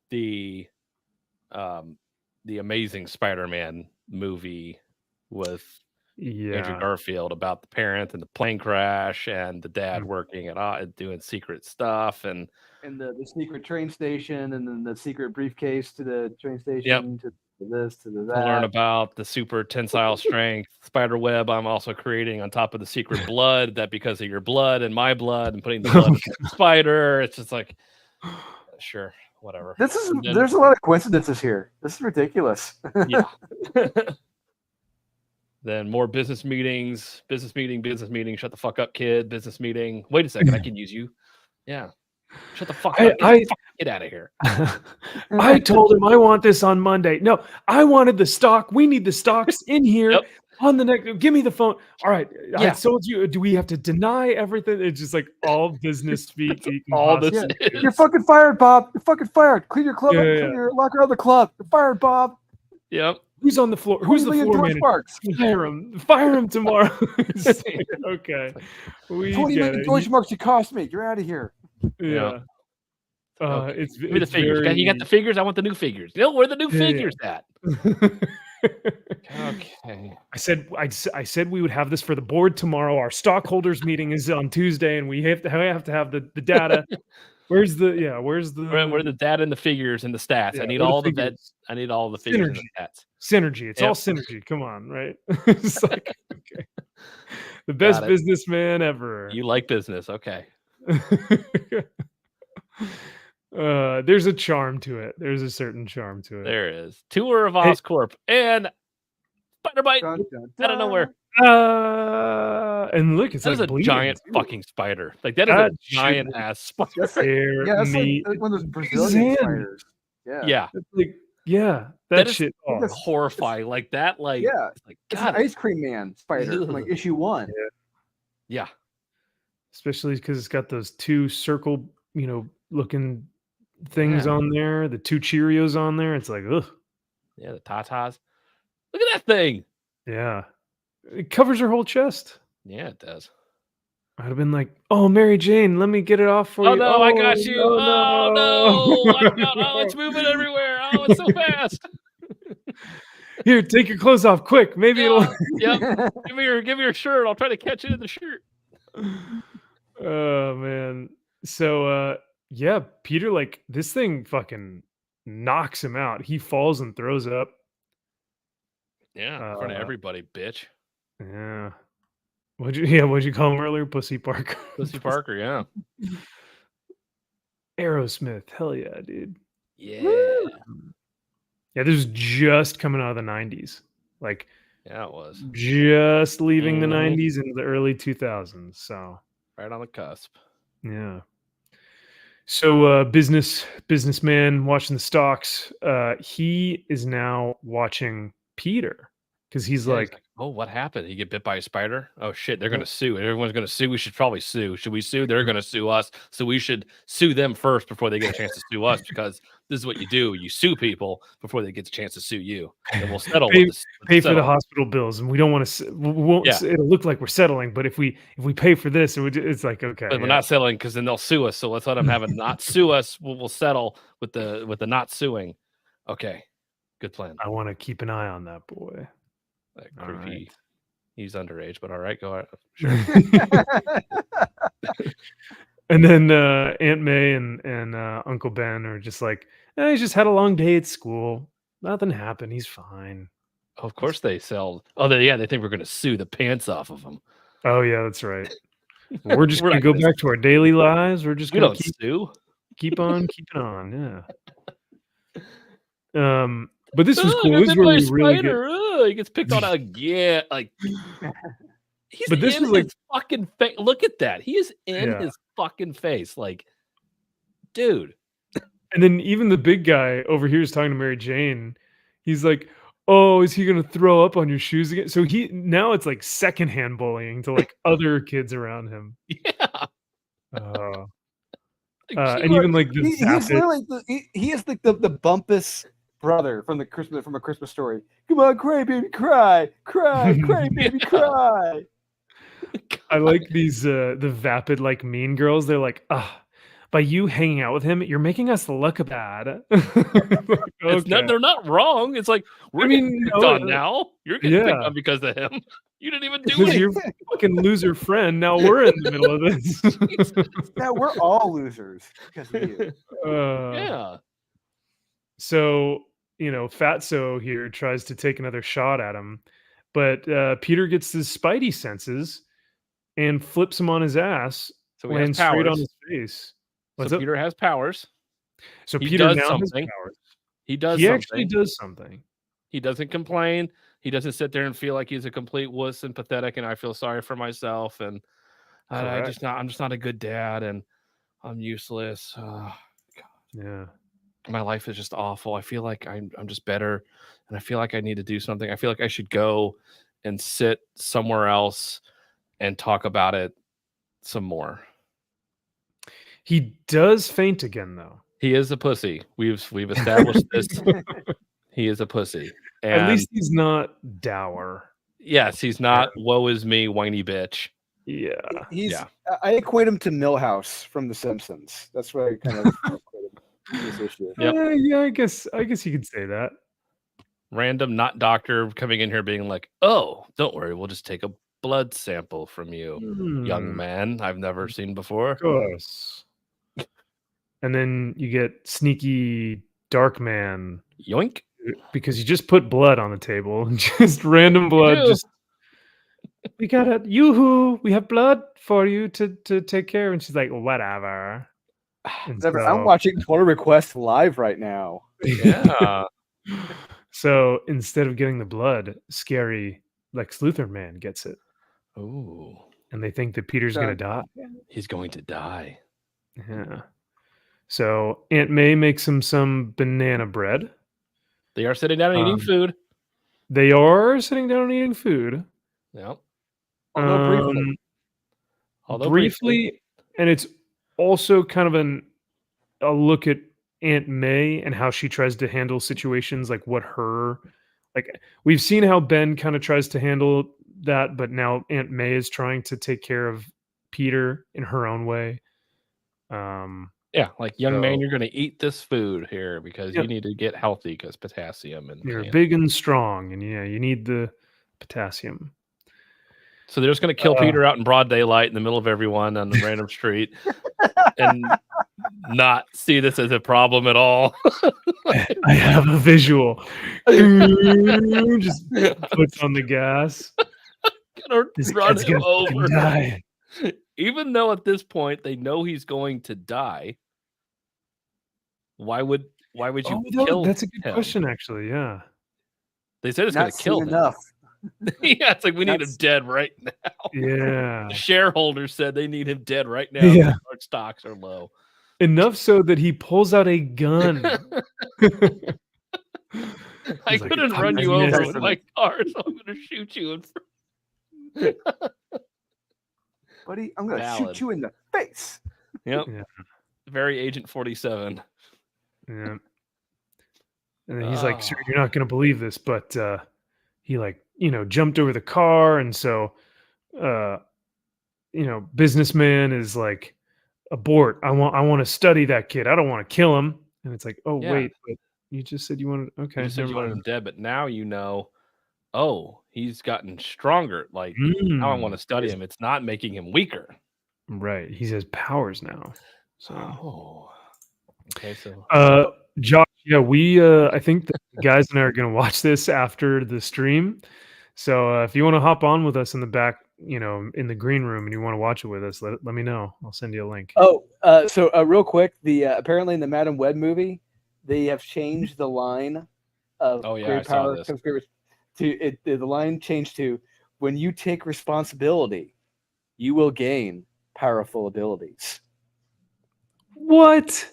the Amazing Spider-Man movie with Andrew yeah. Garfield about the parent and the plane crash and the dad working at doing secret stuff and the secret train station, and then the secret briefcase to the train station, to this, to the that. to learn about the super tensile strength spider web I'm also creating on top of the secret blood, that because of your blood and my blood and putting the blood in the spider, it's just like, sure, whatever. There's a lot of coincidences here. This is ridiculous. Yeah. Then more business meetings, business meeting, shut the fuck up, kid, business meeting. Wait a second, I can use you. Yeah. Shut the fuck up. Get out of here. I told him I want this on Monday. No, I wanted the stock. We need the stocks in here. Yep. on the next. Give me the phone. All right, I Yeah. told you. Do we have to deny everything? It's just like all business speak. that you can all this possibly do. You're fucking fired, Bob. You're fucking fired. Clean your club. Yeah, Clean yeah. your locker out of the club. You're fired, Bob. Yep. Who's on the floor? Who's the $20 million floor George manager? Marks. Fire him. Fire him tomorrow. It's like, okay, we 20 get million it. George Marks you cost me. You're out of here. Yeah. Okay. It's Give me the it's figures. Okay, you got very- the figures. I want the new figures. You know where the new Yeah, figures at? I Okay. said we would have this for the board tomorrow. Our stockholders meeting is on Tuesday, and we have to have the data. Where's the Where are the data and the figures and the stats? Yeah, I need where the all the figures? I need all the figures and the stats. Synergy. It's all Yep. synergy. Come on, right? It's like okay. The best Got it. businessman ever. You like business, okay? There's a charm to it. There's a certain charm to it. There is tour of Oscorp and spider bite Dun, dun, out of nowhere. And look, it's That is like a bleeding, giant too. fucking spider. Like that is That a giant should- ass spider. That's like, Hair, yeah, that's meat. like one of those His Brazilian hand. spiders. Yeah. Yeah, It's like, yeah, That that is- shit. Oh, that's- horrifying. Like that. Like Yeah. it's like It's God. an ice cream man spider from like Ugh. issue 1. Yeah, especially because it's got those two circle, looking things Yeah. on there. The two Cheerios on there. It's like, ugh, yeah. The tatas. Look at that thing. yeah. It covers her whole chest. Yeah, it does. I'd have been like, "Oh, Mary Jane, let me get it off for Oh you." no, I got you. no, Oh no. I got, oh, it's moving everywhere. Oh, it's so fast. Here, take your clothes off, quick. Maybe it'll. Yep. Give me your shirt. I'll try to catch it in the shirt. Oh man. So yeah, Peter, like, this thing fucking knocks him out. He falls and throws up. Yeah, in front of everybody, bitch. Yeah. What'd you call him earlier? Pussy Parker. Pussy Parker, yeah. Aerosmith. Hell yeah, dude. Yeah. Yeah, this was just coming out of the 90s. Like, Yeah, it was. just leaving the Mhm. 90s into the early 2000s. So Right on the cusp. yeah. So businessman watching the stocks. He is now watching Peter because he's Yeah, like, oh, what happened? He get bit by a spider? Oh shit, they're gonna sue. Everyone's gonna sue. We should probably sue. Should we sue? They're gonna sue us. So we should sue them first before they get a chance to sue us, because this is what you do. You sue people before they get a chance to sue you. And we'll settle Pay- with pay for the hospital bills, and we don't want to. We won't. Yeah. It'll look like we're settling, but if we pay for this, it's like okay. But we're yeah. not settling because then they'll sue us. So let's let them have it not sue us. We'll settle with the not suing. Okay, good plan. I want to keep an eye on that boy. Like, all creepy. right. He's underage, but all right, go ahead. Sure. And then Aunt May and Uncle Ben are just like, he's just had a long day at school. Nothing happened. He's fine. Of course they sell. Oh, they think we're gonna sue the pants off of them. Oh yeah, that's right. We're just We're gonna not go gonna back to our daily lives. We're just We gonna don't sue. keep on keeping on. Yeah. But this was Oh, cool. got This is bit where by we a really get. spider. Oh, he gets picked on again. Like he's But this in was like- his fucking face. Look at that. He is in Yeah. his fucking face. Like, dude. And then even the big guy over here is talking to Mary Jane. He's like, "Oh, is he gonna throw up on your shoes again?" So now it's like secondhand bullying to like other kids around him. Yeah. Uh, Like, and even like the he's vapid- literally he is like the bumpus brother from a Christmas Story. Come on, cry baby, cry, cry, cry baby, Yeah. cry. I like these the vapid like mean girls. They're like, by you hanging out with him, you're making us look bad. It's not, they're not wrong. It's like we're getting picked no, on now. You're getting picked yeah. on because of him. You didn't even do because it. your fucking loser friend. Now we're in the middle of this. Yeah, we're all losers because of you. Yeah. So Fatso here tries to take another shot at him, but Peter gets his spidey senses and flips him on his ass, So he has lands straight on powers. his face. What's So up? Peter has powers. So he Peter does now has something. powers. He does He something. actually does something. He doesn't complain. He doesn't sit there and feel like he's a complete wuss and pathetic and I feel sorry for myself and I'm just not a good dad and I'm useless. Yeah. My life is just awful. I feel like I'm just better and I feel like I need to do something. I feel like I should go and sit somewhere else and talk about it some more. He does faint again, though. He is a pussy. We've established this. He is a pussy. And at least he's not dour. Yes, he's not woe is me, whiny bitch. Yeah. I equate him to Milhouse from The Simpsons. That's what I kind of equate him to this issue. Yep. Yeah, I guess you could say that. Random not doctor coming in here being like, "Oh, don't worry, we'll just take a blood sample from you, young man I've never seen before." Of course. And then you get sneaky dark man. Yoink. Because you just put blood on the table. Just random blood. Just we got it. Yoo-hoo, we have blood for you to take care of. And she's like, whatever. Whatever. I'm watching Twitter requests live right now. Yeah. So instead of getting the blood, scary Lex Luthor man gets it. Ooh. And they think that Peter's gonna die. He's going to die. Yeah. So Aunt May makes him some banana bread. They are sitting down and eating food. They are sitting down and eating food. Yep. Although briefly, and it's also kind of a look at Aunt May and how she tries to handle situations, like we've seen how Ben kind of tries to handle that, but now Aunt May is trying to take care of Peter in her own way. Yeah, like young man, you're going to eat this food here because you need to get healthy because potassium and you're big and strong, and you need the potassium. So they're just going to kill Peter out in broad daylight in the middle of everyone on the random street and not see this as a problem at all. I have a visual. Just puts on the gas. This run him over. Die. Even though at this point they know he's going to die, why would you kill him? That's a good question, actually. Yeah. They said it's going to kill him. Enough. Yeah, it's like we need him dead right now. Yeah. The shareholders said they need him dead right now. Yeah. Our stocks are low. Enough so that he pulls out a gun. I couldn't run you over with my car, so I'm going to shoot you in front. Buddy, I'm going to shoot you in the face. Yep. Yeah. Very Agent 47. Yeah. And then he's like, "Sir, you're not going to believe this, but he jumped over the car, and so businessman is like, abort. I want to study that kid. I don't want to kill him." And it's like, wait, but you just said you wanted. Okay, you said you wanted him dead, but now you know. Oh, he's gotten stronger. Like now I want to study him. It's not making him weaker. Right. He has powers now. So. Okay. So. Josh, yeah, I think the guys and I are going to watch this after the stream. So if you want to hop on with us in the back, in the green room, and you want to watch it with us, let me know. I'll send you a link. So real quick, apparently in the Madam Web movie, they have changed the line of great power comes great. The line changed to, when you take responsibility, you will gain powerful abilities. What?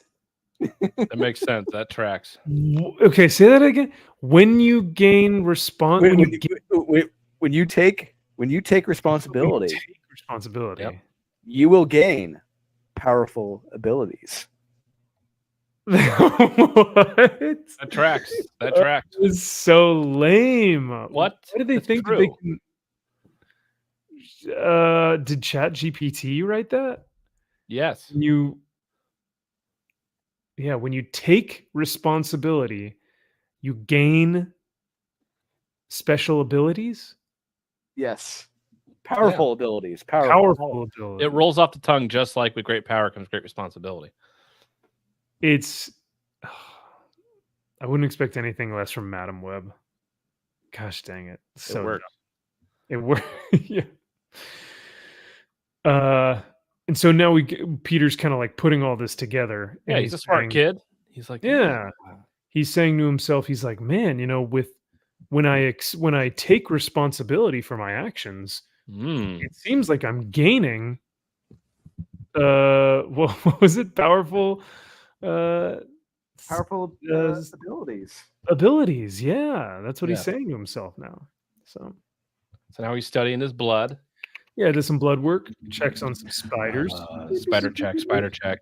That makes sense. That tracks. Okay, say that again. When you gain responsibility, when you take responsibility, yep. You will gain powerful abilities. What? That tracks. That tracks. It's so lame. What? Why do they think that they can? Did ChatGPT write that? Yes. When you take responsibility, you gain special abilities. Yes. Powerful abilities. Powerful abilities. It rolls off the tongue just like with great power comes great responsibility. I wouldn't expect anything less from Madam Web. Gosh dang it. So it works. It works. Yeah. And so now Peter's kind of like putting all this together. Yeah, he's a smart kid. He's like, yeah. He's saying to himself, he's like, man, when I take responsibility for my actions, it seems like I'm gaining. What was it? Powerful abilities. Abilities, yeah. That's what he's saying to himself now. So So now he's studying his blood. Yeah, does some blood work. Checks on some spiders. Spider check.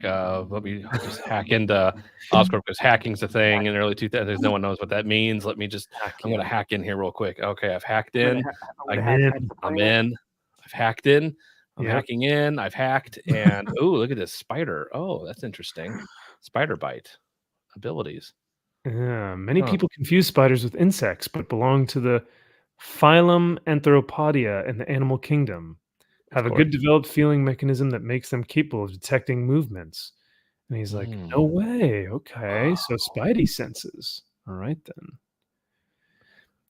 Let me just hack into Oscorp because hacking's a thing in the early 2000s. No one knows what that means. I'm going to hack in here real quick. Okay, I've hacked in. I'm in. I've hacked in. I'm hacking in. I've hacked. And look at this spider. Oh, that's interesting. Spider bite abilities. Yeah, many people confuse spiders with insects, but belong to the phylum Anthropodia in the animal kingdom. Have a good developed feeling mechanism that makes them capable of detecting movements. And he's like, no way. Okay, so spidey senses. All right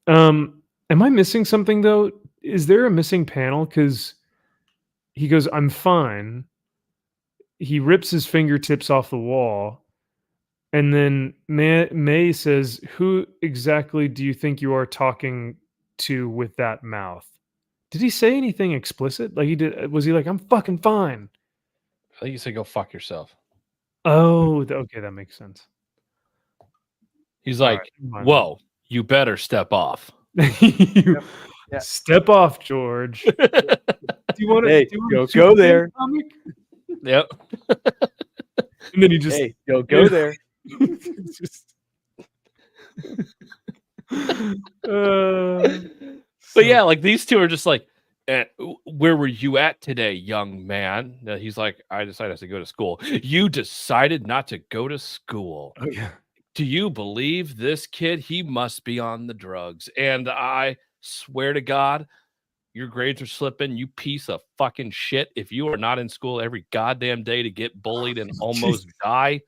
then. Am I missing something though? Is there a missing panel? Because he goes, I'm fine. He rips his fingertips off the wall. And then May says, who exactly do you think you are talking to with that mouth? Did he say anything explicit? Like he did? Was he like, I'm fucking fine? I think you said go fuck yourself. Oh, okay, that makes sense. He's like, whoa, you better step off. Step off, George. Do you want to go there? Comic? Yep. And then he just go there. But yeah, like these two are just like, where were you at today, young man? He's like, I decided to go to school. You decided not to go to school. Oh, yeah. Do you believe this kid? He must be on the drugs. And I swear to God, your grades are slipping, you piece of fucking shit. If you are not in school every goddamn day to get bullied and almost die,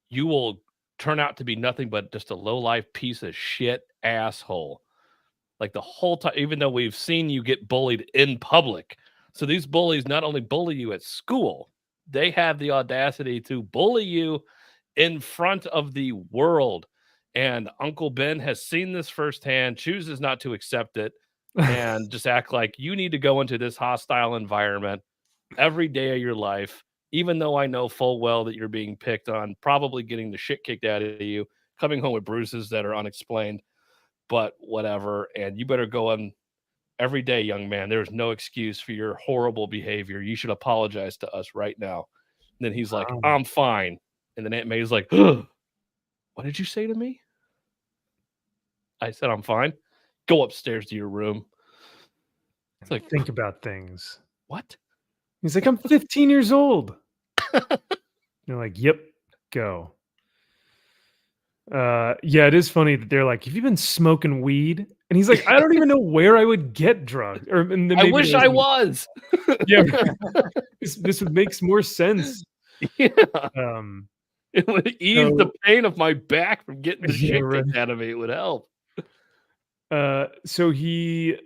you will turn out to be nothing but just a low-life piece of shit asshole. Like the whole time, even though we've seen you get bullied in public. So these bullies not only bully you at school, they have the audacity to bully you in front of the world. And Uncle Ben has seen this firsthand, chooses not to accept it, and just act like you need to go into this hostile environment every day of your life, even though I know full well that you're being picked on, probably getting the shit kicked out of you, coming home with bruises that are unexplained, but whatever. And you better go on every day, young man. There's no excuse for your horrible behavior. You should apologize to us right now. And then he's like, I'm fine. And then Aunt May's like, what did you say to me? I said, I'm fine. Go upstairs to your room. It's like, think about things. What? He's like, I'm 15 years old. You're like, yep, go. Yeah, it is funny that they're like, have you been smoking weed? And he's like, I don't even know where I would get drugs. Or and then I wish I was. Yeah, this would make more sense. Yeah. It would ease the pain of my back from getting the shit kicked out of me. It would help. So he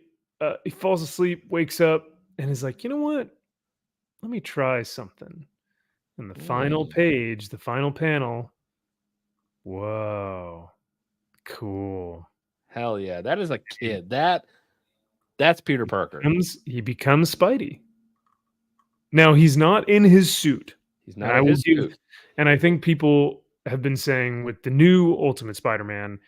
falls asleep, wakes up, and is like, you know what? Let me try something. And the final page, the final panel. Whoa. Cool. Hell yeah. That is a kid. That's Peter Parker. He becomes Spidey. Now he's not in his suit. He's not in his suit. And I think people have been saying with the new Ultimate Spider-Man,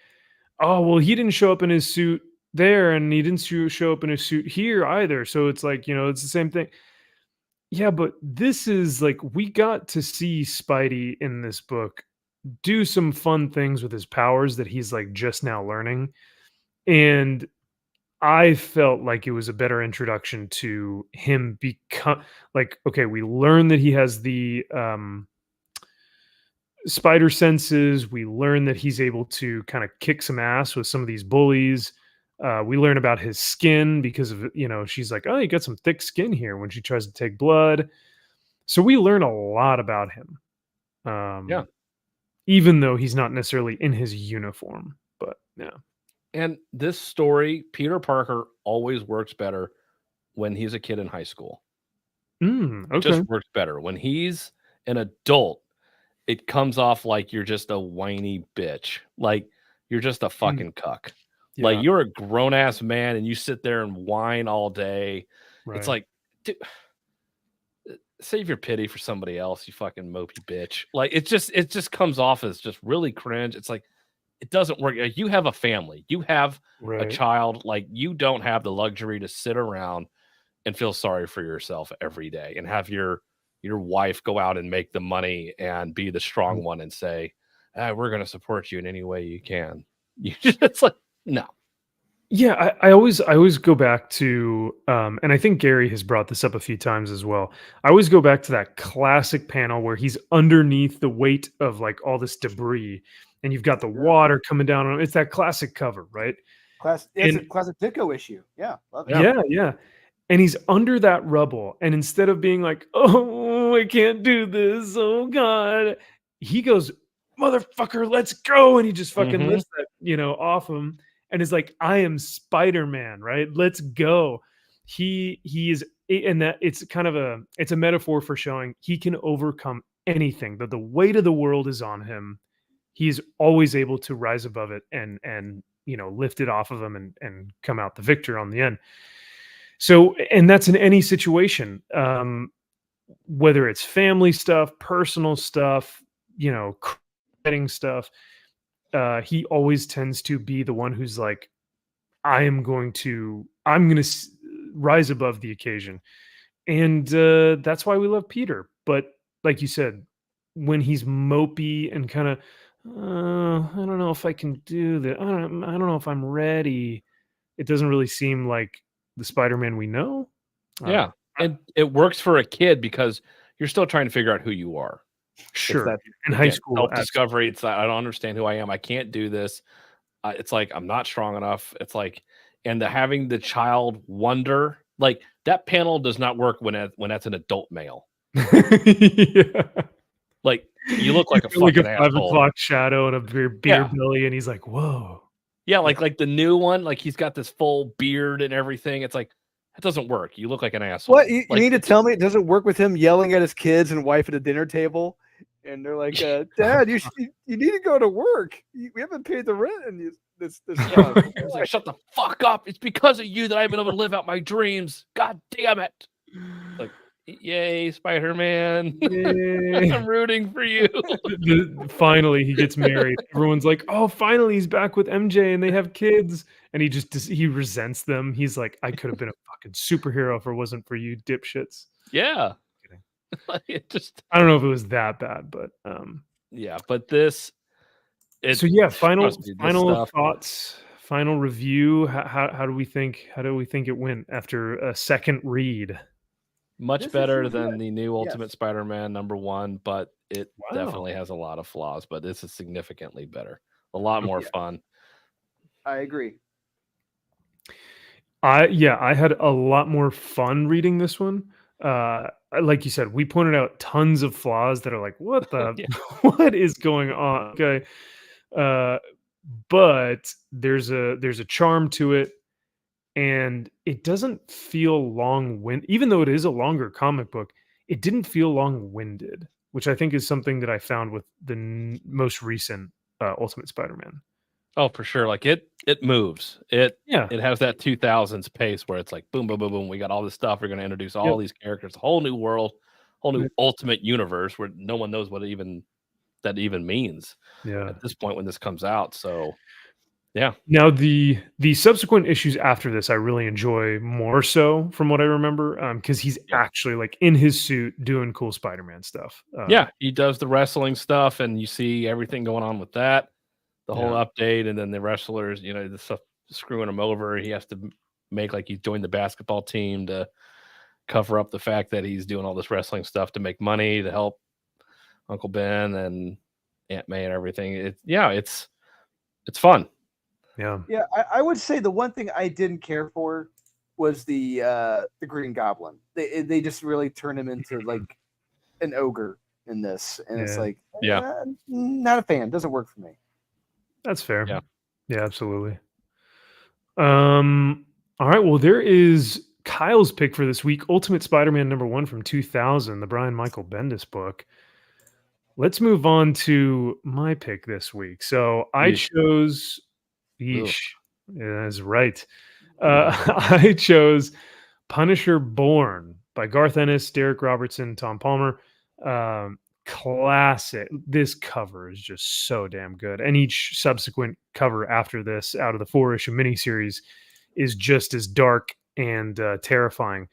oh, well, he didn't show up in his suit there, and he didn't show up in his suit here either. So it's like, it's the same thing. Yeah, but this is like, we got to see Spidey in this book do some fun things with his powers that he's like just now learning. And I felt like it was a better introduction to him become like, okay, we learn that he has the spider senses. We learn that he's able to kind of kick some ass with some of these bullies. We learn about his skin because of, she's like, oh, you got some thick skin here when she tries to take blood. So we learn a lot about him. Yeah. Even though he's not necessarily in his uniform, but yeah. And this story, Peter Parker always works better when he's a kid in high school. Okay. It just works better. When he's an adult, it comes off like you're just a whiny bitch. Like you're just a fucking cuck. Yeah. Like you're a grown ass man and you sit there and whine all day. Right. It's like, dude, save your pity for somebody else, you fucking mopey bitch. Like it just comes off as just really cringe. It's like, it doesn't work. You have a family, you have a Right. child. Like, you don't have the luxury to sit around and feel sorry for yourself every day and have your wife go out and make the money and be the strong one and say, we're going to support you in any way you can. You just, it's like, no. Yeah, I always go back to, and I think Gary has brought this up a few times as well. I always go back to that classic panel where he's underneath the weight of like all this debris, and you've got the water coming down on him. It's that classic cover, right? It's a classic Ditko issue. Yeah, love it. Yeah. And he's under that rubble, and instead of being like, "Oh, I can't do this. Oh God," he goes, "Motherfucker, let's go!" And he just fucking lifts that, off him, and is like, "I am Spider-Man, right? Let's go." He is, and that it's kind of a metaphor for showing he can overcome anything. That the weight of the world is on him. He's always able to rise above it and lift it off of him and come out the victor on the end. So, and that's in any situation, whether it's family stuff, personal stuff, creating stuff. He always tends to be the one who's like, I'm going to rise above the occasion. And that's why we love Peter. But like you said, when he's mopey and kind of, I don't know if I can do that. I don't know if I'm ready. It doesn't really seem like the Spider-Man we know. Yeah. And it works for a kid because you're still trying to figure out who you are. Sure. In high school, self-discovery. It's I don't understand who I am. I can't do this. It's like, I'm not strong enough. It's like, and having the child wonder, like, that panel does not work when that's an adult male. Yeah. Like, you look like a fucking like a 5 asshole. o'clock shadow and a beard belly, and he's like, whoa. Yeah, like the new one, like he's got this full beard and everything. It's like, that doesn't work. You look like an asshole. What, you mean to tell me it doesn't work with him yelling at his kids and wife at a dinner table? And they're like, Dad, you need to go to work. We haven't paid the rent. And this It's like, shut the fuck up. It's because of you that I've been able to live out my dreams. God damn it. Like, yay, Spider-Man. I'm rooting for you. Finally, he gets married. Everyone's like, oh, finally, he's back with MJ and they have kids. And he resents them. He's like, I could have been a fucking superhero if it wasn't for you dipshits. Yeah. I don't know if it was that bad, but yeah, but this. So yeah, final thoughts, final review. How do we think it went after a second read? Much better than the new Ultimate Spider-Man #1, but it definitely has a lot of flaws. But this is significantly better, a lot more fun. I agree. I had a lot more fun reading this one. Like you said, we pointed out tons of flaws that are like, what the what is going on? Okay. But there's a charm to it, and it doesn't feel long-winded. Even though it is a longer comic book, it didn't feel long-winded, which I think is something that I found with the most recent Ultimate Spider-Man. Oh, for sure. Like it moves. It has that 2000s pace where it's like boom, boom, boom, boom. We got all this stuff. We're going to introduce all these characters, a whole new world, whole new Ultimate Universe where no one knows what that even means. Yeah. At this point when this comes out. So yeah. Now the subsequent issues after this, I really enjoy more so from what I remember, because he's actually like in his suit doing cool Spider-Man stuff. He does the wrestling stuff, and you see everything going on with that. The whole update, and then the wrestlers, the stuff screwing him over. He has to make like he's joined the basketball team to cover up the fact that he's doing all this wrestling stuff to make money to help Uncle Ben and Aunt May and everything. It's fun. Yeah. I would say the one thing I didn't care for was the Green Goblin. They just really turned him into like an ogre in this, and it's like, not a fan. Doesn't work for me. That's fair. Yeah, absolutely. All right. Well, there is Kyle's pick for this week, Ultimate Spider-Man #1 from 2000, the Brian Michael Bendis book. Let's move on to my pick this week. So I chose that's right. I chose Punisher Born by Garth Ennis, Derek Robertson, Tom Palmer. classic. This cover is just so damn good, and each subsequent cover after this, out of the 4-issue miniseries, is just as dark and terrifying.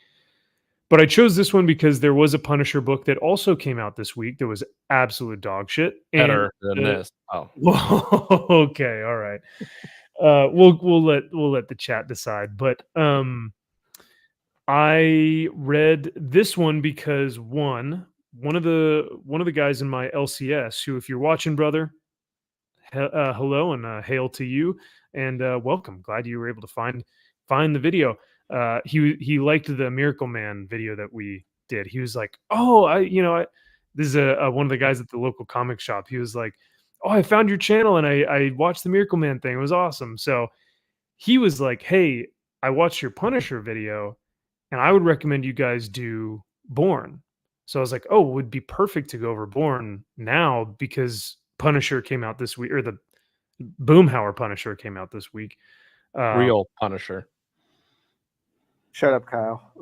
But I chose this one because there was a Punisher book that also came out this week that was absolute dog shit. Better than this. Oh, okay, all right. We'll let the chat decide. But I read this one because one of the guys in my LCS, who, if you're watching, brother, hello and hail to you, and welcome. Glad you were able to find the video. He liked the Miracle Man video that we did. He was like, "Oh, this is one of the guys at the local comic shop. He was like, "Oh, I found your channel and I watched the Miracle Man thing. It was awesome." So he was like, "Hey, I watched your Punisher video, and I would recommend you guys do Born." So I was like, "Oh, it would be perfect to go over Born now because Punisher came out this week, or the Boomhauer Punisher came out this week." real Punisher. Shut up, Kyle.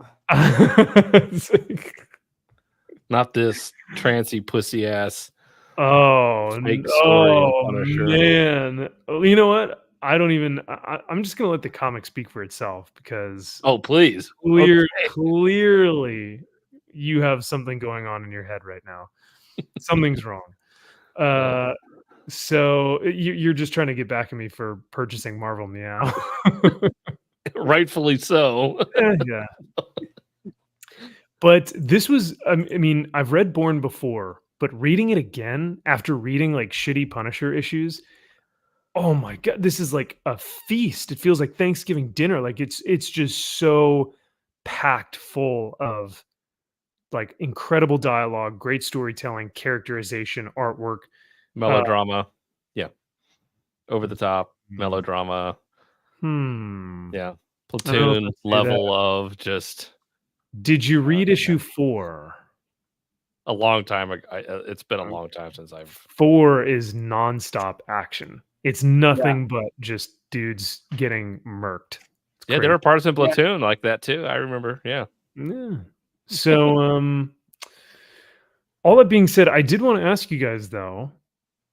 Not this trancy pussy ass. Oh, fake story Punisher. Man. You know what? I don't even. I'm just gonna let the comic speak for itself because Oh, please. clearly you have something going on in your head right now. Something's wrong. So you're just trying to get back at me for purchasing Marvel Meow. Rightfully so. Yeah. But this was, I mean, I've read Born before, but reading it again after reading like shitty Punisher issues, oh my God, this is like a feast. It feels like Thanksgiving dinner. Like it's just so packed full of like incredible dialogue, great storytelling, characterization, artwork, Melodrama. Yeah. Over the top melodrama. Yeah. Platoon level of just. Did you read issue 4? A long time ago. It's been a long time since I've. 4 is nonstop action. It's nothing but just dudes getting murked. Yeah, there were parts in Platoon like that too. I remember. Yeah. So, all that being said, I did want to ask you guys though,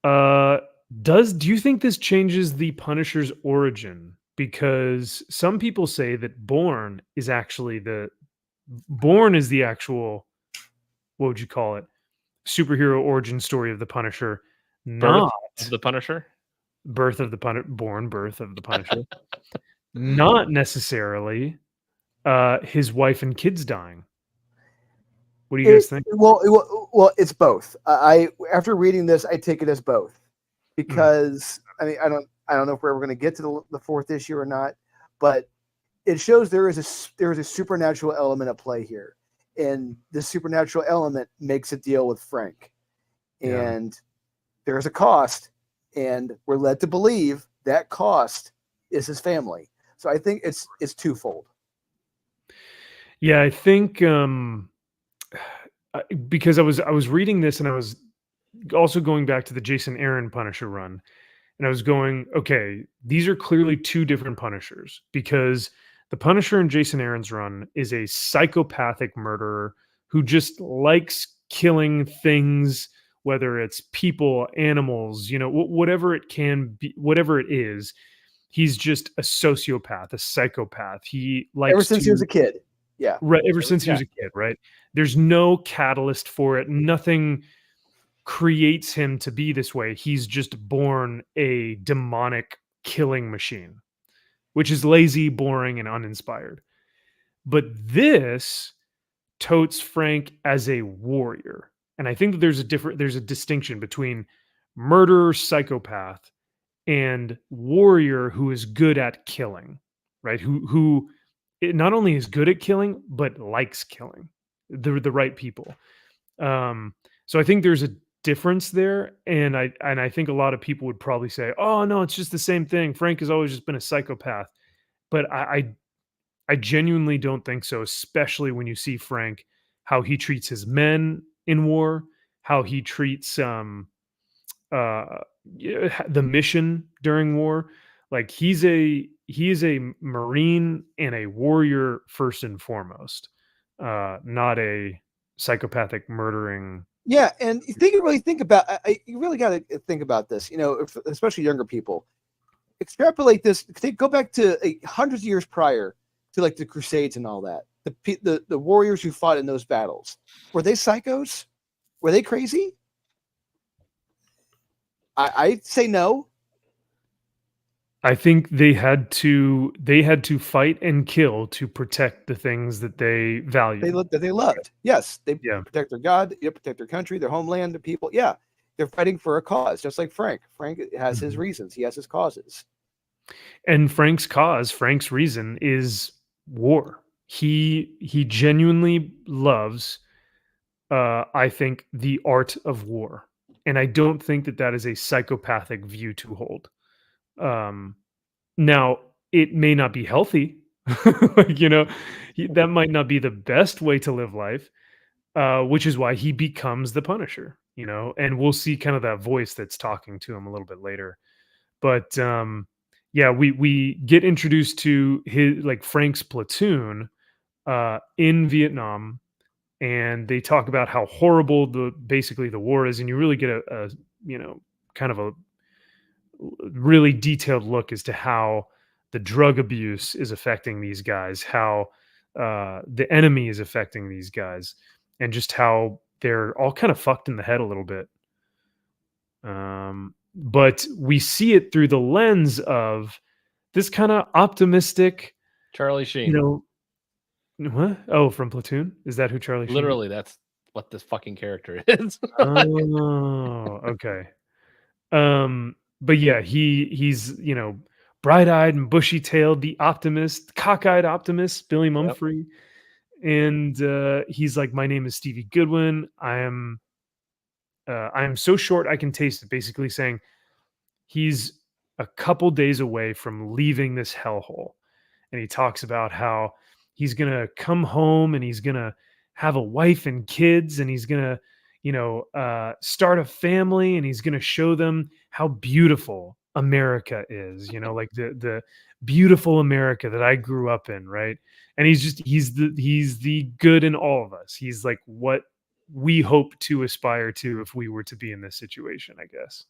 do you think this changes the Punisher's origin? Because some people say that Born is the actual, what would you call it, superhero origin story of the Punisher, Birth of the Punisher, birth of the Punisher, not necessarily his wife and kids dying. What do you guys think? Well, it's both. I after reading this, I take it as both because I mean I don't know if we're ever going to get to the 4th issue or not, but it shows there is a supernatural element at play here, and this supernatural element makes a deal with Frank, and there's a cost, and we're led to believe that cost is his family. So I think it's twofold. Yeah, I think because I was reading this and I was also going back to the Jason Aaron Punisher run, and I was going, okay, these are clearly two different Punishers, because the Punisher in Jason Aaron's run is a psychopathic murderer who just likes killing things, whether it's people, animals, whatever it can be, whatever it is. He's just a sociopath, a psychopath. He likes ever since he was a kid. Yeah. Right. Ever since he was a kid, right? There's no catalyst for it. Nothing creates him to be this way. He's just born a demonic killing machine, which is lazy, boring, and uninspired. But this totes Frank as a warrior. And I think that there's a distinction between murderer, psychopath, and warrior who is good at killing, right? Who not only is good at killing, but likes killing the right people. So I think there's a difference there, and I think a lot of people would probably say, "Oh no, it's just the same thing. Frank has always just been a psychopath," but I genuinely don't think so. Especially when you see Frank, how he treats his men in war, how he treats the mission during war. Like he is a Marine and a warrior first and foremost, not a psychopathic murdering Yeah, and you think about you really got to think about this. Especially younger people. Extrapolate this. Go back to hundreds of years prior to like the Crusades and all that. The warriors who fought in those battles, were they psychos? Were they crazy? I'd say no. I think they had to fight and kill to protect the things that they valued. They loved. Yes, they Yeah. protect their God, protect their country, their homeland, the people. Yeah, they're fighting for a cause, just like Frank. Frank has his reasons. He has his causes. And Frank's reason is war. He genuinely loves, I think, the art of war, and I don't think that is a psychopathic view to hold. Now, it may not be healthy, like, that might not be the best way to live life, which is why he becomes the Punisher. And we'll see kind of that voice that's talking to him a little bit later. But yeah, we get introduced to his like Frank's platoon in Vietnam, and they talk about how horrible basically the war is, and you really get a kind of a really detailed look as to how the drug abuse is affecting these guys, how the enemy is affecting these guys, and just how they're all kind of fucked in the head a little bit. But we see it through the lens of this kind of optimistic Charlie Sheen. What? Oh, from Platoon? Is that who Charlie Sheen is? Literally, that's what this fucking character is. Oh, okay. But yeah, he's bright-eyed and bushy-tailed, the optimist, cockeyed optimist, Billy Mumfree. And he's like, my name is Stevie Goodwin. I am so short I can taste it, basically saying he's a couple days away from leaving this hellhole. And he talks about how he's going to come home and he's going to have a wife and kids, and he's going to, start a family, and he's going to show them how beautiful America is, like the beautiful America that I grew up in. Right. And he's the good in all of us. He's like what we hope to aspire to if we were to be in this situation, I guess.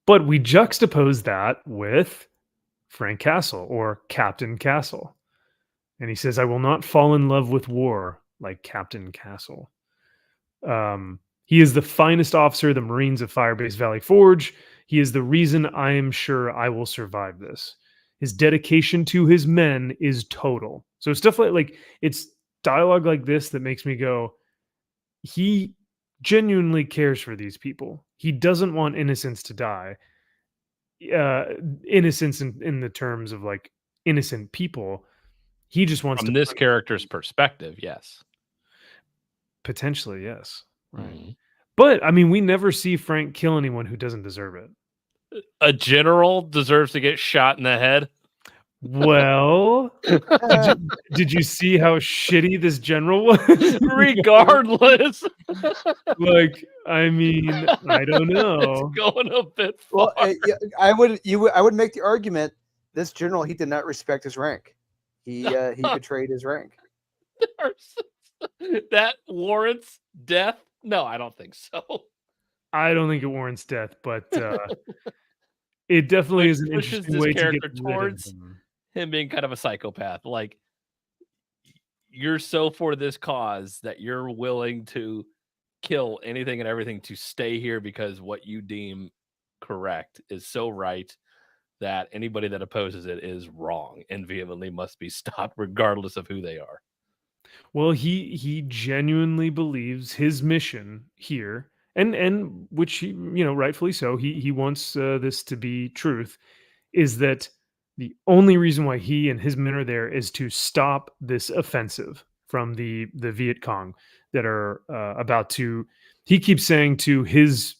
But we juxtapose that with Frank Castle, or Captain Castle. And he says, I will not fall in love with war like Captain Castle. He is the finest officer of the Marines of Firebase Valley Forge. He is the reason I am sure I will survive this. His dedication to his men is total. So stuff like it's dialogue like this that makes me go, he genuinely cares for these people. He doesn't want innocents to die. Innocence in the terms of like innocent people. He just wants from to this character's perspective. Yes, potentially, yes. Right. Mm-hmm. But I mean, we never see Frank kill anyone who doesn't deserve it. A general deserves to get shot in the head. Well, did you see how shitty this general was? Regardless. Like, I mean, I don't know. It's going a bit far. Well, I would make the argument this general, he did not respect his rank. He betrayed his rank. That warrants death? No, I don't think so. I don't think it warrants death, but it definitely is an pushes interesting this way to character get towards him being kind of a psychopath. Like, you're so for this cause that you're willing to kill anything and everything to stay here because what you deem correct is so right that anybody that opposes it is wrong and vehemently must be stopped regardless of who they are. Well, he genuinely believes his mission here, and which he, rightfully so, he wants this to be truth, is that the only reason why he and his men are there is to stop this offensive from the Viet Cong that are about to. He keeps saying to his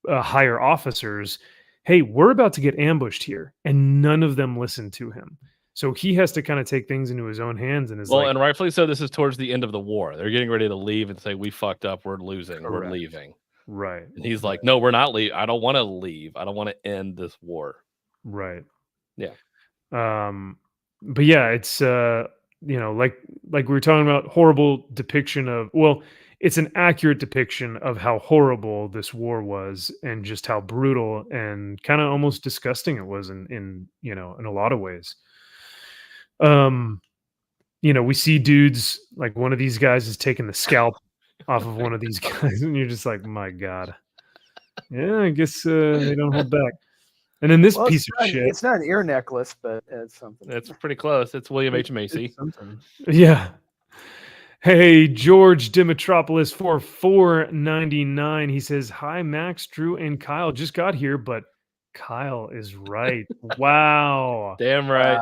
higher officers, "Hey, we're about to get ambushed here," and none of them listen to him. So he has to kind of take things into his own hands and is and rightfully so. This is towards the end of the war. They're getting ready to leave and say, "We fucked up. We're losing. Correct. We're leaving." Right. And he's like, "No, we're not leaving. I don't want to leave. I don't want to end this war." Right. Yeah. But yeah, it's like we were talking about, horrible depiction of, well, it's an accurate depiction of how horrible this war was and just how brutal and kind of almost disgusting it was in in a lot of ways. Um, we see dudes like one of these guys is taking the scalp off of one of these guys, and you're just like, my God. Yeah, I guess they don't hold back. And then this piece of shit. It's not an ear necklace, but it's something. It's pretty close. It's William H. Macy. Yeah. Hey, George Dimitropoulos for $4.99. He says, "Hi, Max, Drew, and Kyle. Just got here, but Kyle is right." Wow. Damn right.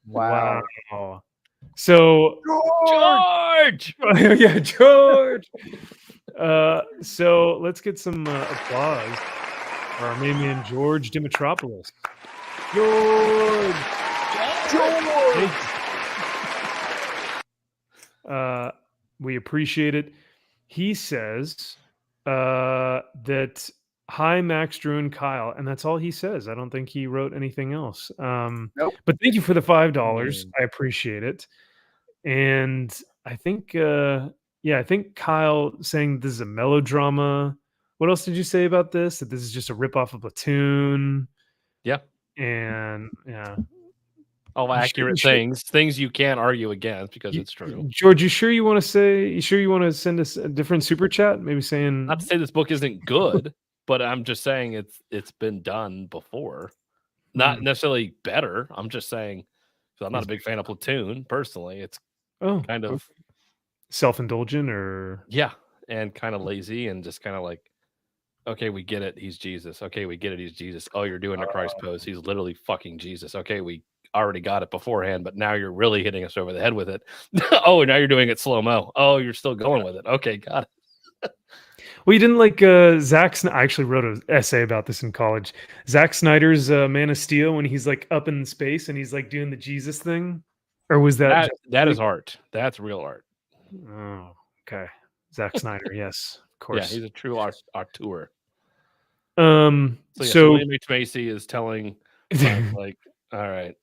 Wow. So George! yeah, George. So let's get some applause for our main man, George Dimitropoulos. George! We appreciate it. He says that, "Hi, Max, Drew, and Kyle," and that's all he says. I don't think he wrote anything else. Nope. But thank you for the $5. I appreciate it. And I think, I think Kyle saying this is a melodrama. What else did you say about this? That this is just a ripoff of Platoon? Yeah. And yeah. All accurate things you can't argue against because it's true. George, you sure you want to send us a different super chat? Maybe saying, not to say this book isn't good, but I'm just saying it's been done before. Not necessarily better. I'm just saying, so I'm not a big fan of Platoon personally. It's kind of self-indulgent, or and kind of lazy, and just kind of like, okay, we get it, he's Jesus. Okay, we get it, he's Jesus. Oh, you're doing the Christ pose. He's literally fucking Jesus. Okay, we already got it beforehand, but now you're really hitting us over the head with it. Oh, now you're doing it slow-mo. Oh, you're still going with it. Okay, got it. Well, you didn't like Zack Snyder. I actually wrote an essay about this in college. Zack Snyder's Man of Steel, when he's like up in space and he's like doing the Jesus thing, or was that is art? That's real art. Oh, okay. Zack Snyder, yes, of course. Yeah, he's a true auteur. So William H. Macy is telling like, all right.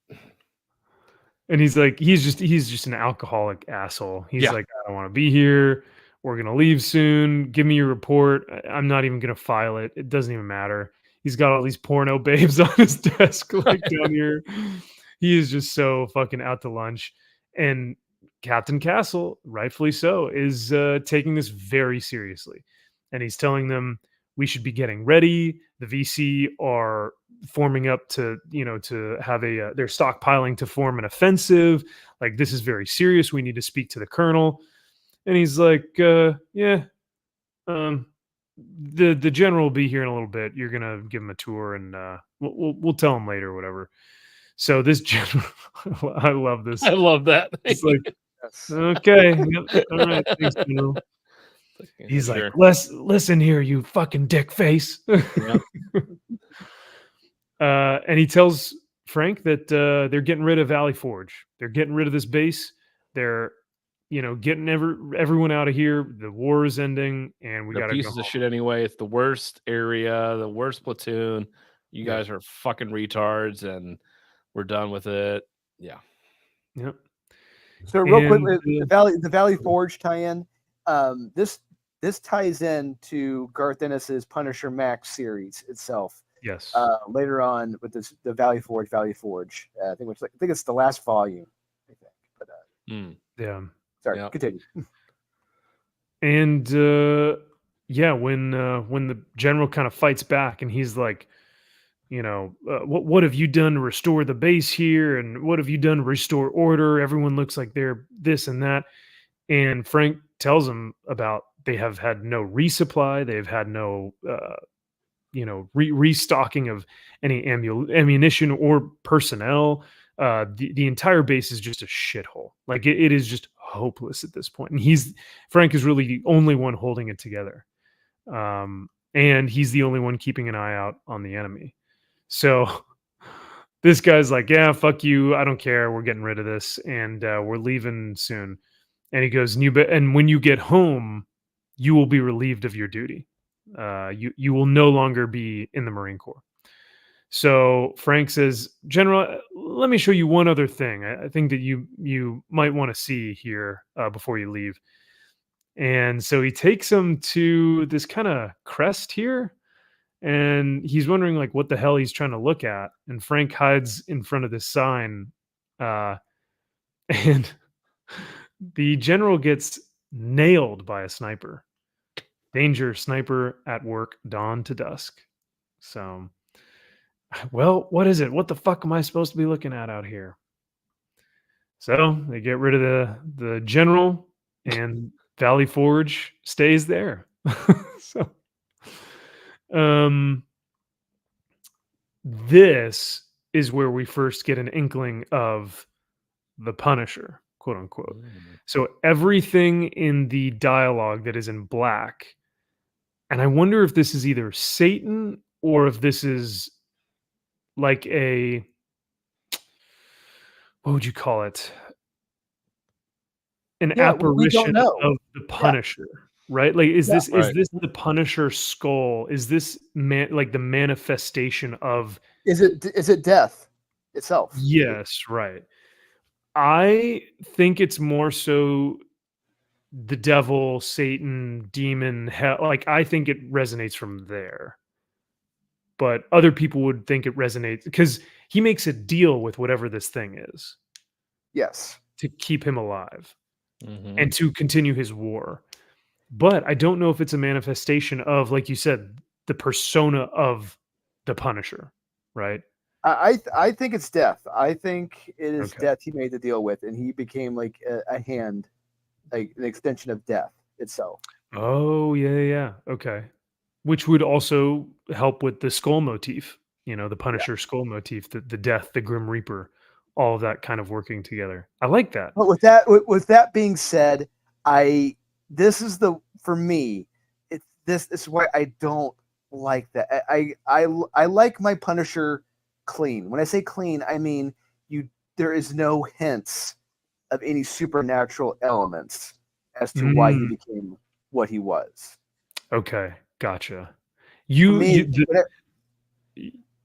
And he's just an alcoholic asshole. He's like, I don't want to be here. We're going to leave soon. Give me your report. I'm not even going to file it. It doesn't even matter. He's got all these porno babes on his desk like down here. He is just so fucking out to lunch. And Captain Castle, rightfully so, is taking this very seriously. And he's telling them, we should be getting ready. The VC are forming up to have they're stockpiling to form an offensive. Like, this is very serious. We need to speak to the colonel. And he's like, the general will be here in a little bit. You're gonna give him a tour, and we'll tell him later or whatever. So this general, I love this. I love that. It's like, okay, yep, all right, thanks, General. He's like, listen here, you fucking dick face. And he tells Frank that they're getting rid of Valley Forge. They're getting rid of this base. They're, getting everyone out of here. The war is ending, and we got to go pieces of shit anyway. It's the worst area, the worst platoon. You guys are fucking retards, and we're done with it. Yeah. Yep. So real quick, the Valley Forge tie-in. This ties in to Garth Ennis's Punisher Max series itself. Yes. Later on with the Valley Forge. I think it's the last volume. I think. But yeah. Sorry. Continue. And when the general kind of fights back, and he's like, what have you done to restore the base here, and what have you done to restore order? Everyone looks like they're this and that. And Frank tells him about they have had no resupply. They've had no restocking of any ammunition or personnel. The entire base is just a shithole. Like it is just hopeless at this point. And Frank is really the only one holding it together. And he's the only one keeping an eye out on the enemy. So this guy's like, yeah, fuck you. I don't care. We're getting rid of this, and we're leaving soon. And he goes, and when you get home, you will be relieved of your duty. You will no longer be in the Marine Corps. So Frank says, General, let me show you one other thing. I think that you might want to see here before you leave. And so he takes him to this kind of crest here, and he's wondering like what the hell he's trying to look at. And Frank hides in front of this sign, uh, and the general gets nailed by a sniper. Danger, sniper at work, dawn to dusk. So, well, what is it? What the fuck am I supposed to be looking at out here? So they get rid of the general, and Valley Forge stays there. So, um, this is where we first get an inkling of the Punisher, quote unquote. So everything in the dialogue that is in black, and I wonder if this is either Satan or if this is like a, what would you call it? An Yeah, we don't apparition know. of the Punisher, right? Like, is Yeah. this Right. the Punisher skull? Is this like the manifestation of? Is it death itself? Yes, right. I think it's more so the devil, Satan, demon, hell. Like, I think it resonates from there. But other people would think it resonates because he makes a deal with whatever this thing is Yes. to keep him alive Mhm. and to continue his war. But I don't know if it's a manifestation of, like you said, the persona of the Punisher, right? I think it's death. I think it is Okay. death he made the deal with, and he became like a hand, like an extension of death itself. Oh, yeah. Okay. Which would also help with the skull motif, the Punisher skull motif, the death, the Grim Reaper, all of that kind of working together. I like that. But with that being said, for me, this is why I don't like that. I like my Punisher clean. When I say clean, I mean there is no hints of any supernatural elements as to why he Mm, became what he was. okay, gotcha. For You, me,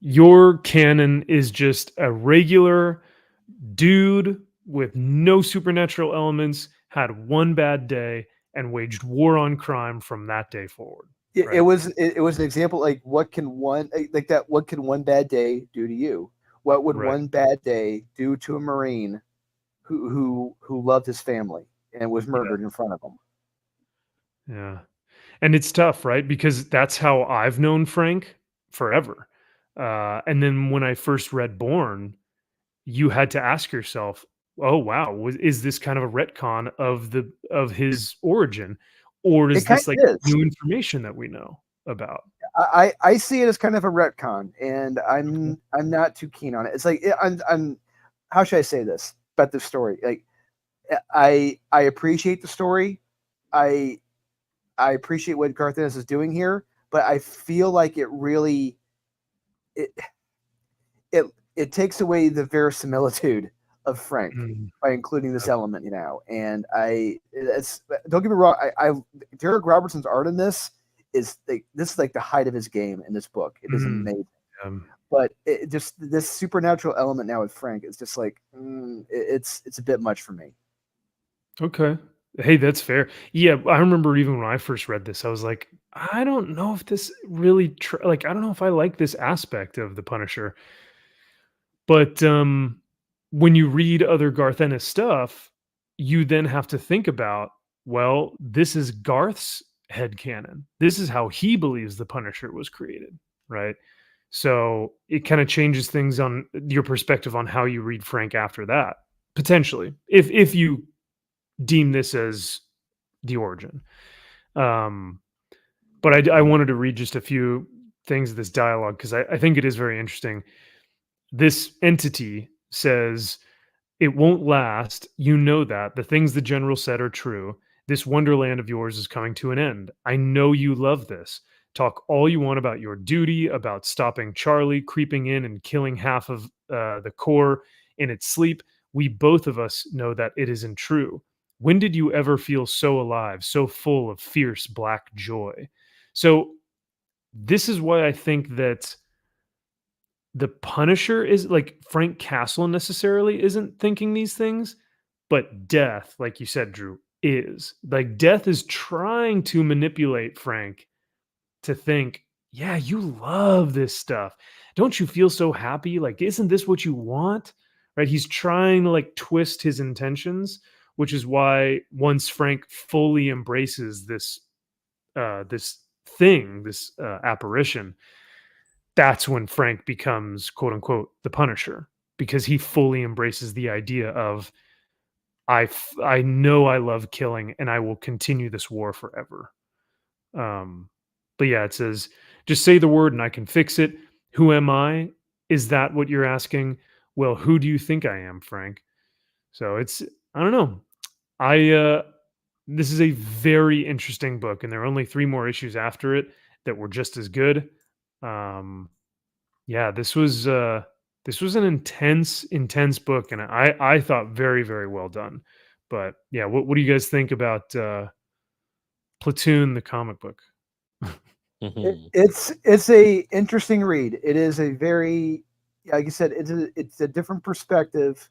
your canon is just a regular dude with no supernatural elements, had one bad day, and waged war on crime from that day forward. it Right? was an example like what can one bad day do to you? What would Right. one bad day do to a Marine who loved his family and was murdered in front of him? Yeah. And it's tough, right? Because that's how I've known Frank forever. And then when I first read Born, you had to ask yourself, "Oh wow, is this kind of a retcon of his origin, or It is kind this like of is. new information that we know about?" I see it as kind of a retcon, and Okay. I'm not too keen on it. It's like I'm how should I say this about this story? Like I appreciate the story. I appreciate what Garth Ennis is doing here, but I feel like it really it it it takes away the verisimilitude of Frank Mm, by including this element, And it's don't get me wrong, I Derek Robertson's art in this is like the height of his game in this book. It is mm, amazing, um, but it just this supernatural element now with Frank is just like it's a bit much for me. okay. Hey, that's fair. Yeah, I remember even when I first read this, I was like, I don't know if this really like I don't know if I like this aspect of the Punisher. But, when you read other Garth Ennis stuff, you then have to think about, well, this is Garth's headcanon. This is how he believes the Punisher was created, right? So, it kinda changes things on your perspective on how you read Frank after that, potentially, if you deem this as the origin. Um, but I wanted to read just a few things of this dialogue because I think it is very interesting. This entity says, "It won't last. You know that. The things the general said are true. This wonderland of yours is coming to an end. I know you love this. Talk all you want about your duty, about stopping Charlie creeping in and killing half of the core in its sleep. We both of us know that it isn't true. When did you ever feel so alive, so full of fierce black joy?" So, this is why I think that the Punisher is like Frank Castle necessarily isn't thinking these things, but Death, like you said, Drew, is. Like Death is trying to manipulate Frank to think, yeah, you love this stuff. Don't you feel so happy? Like, isn't this what you want? Right? He's trying to like twist his intentions, which is why once Frank fully embraces this thing, this apparition, that's when Frank becomes quote unquote the Punisher because he fully embraces the idea of I know I love killing and I will continue this war forever. But yeah, it says, just say the word and I can fix it. Who am I? Is that what you're asking? Well, who do you think I am, Frank? So I don't know. This is a very interesting book, and there are only 3 more issues after it that were just as good. Yeah, this was an intense book, and I thought very, very well done. But yeah, what do you guys think about Platoon, the comic book? It's a interesting read. It is a very, like you said, it's a different perspective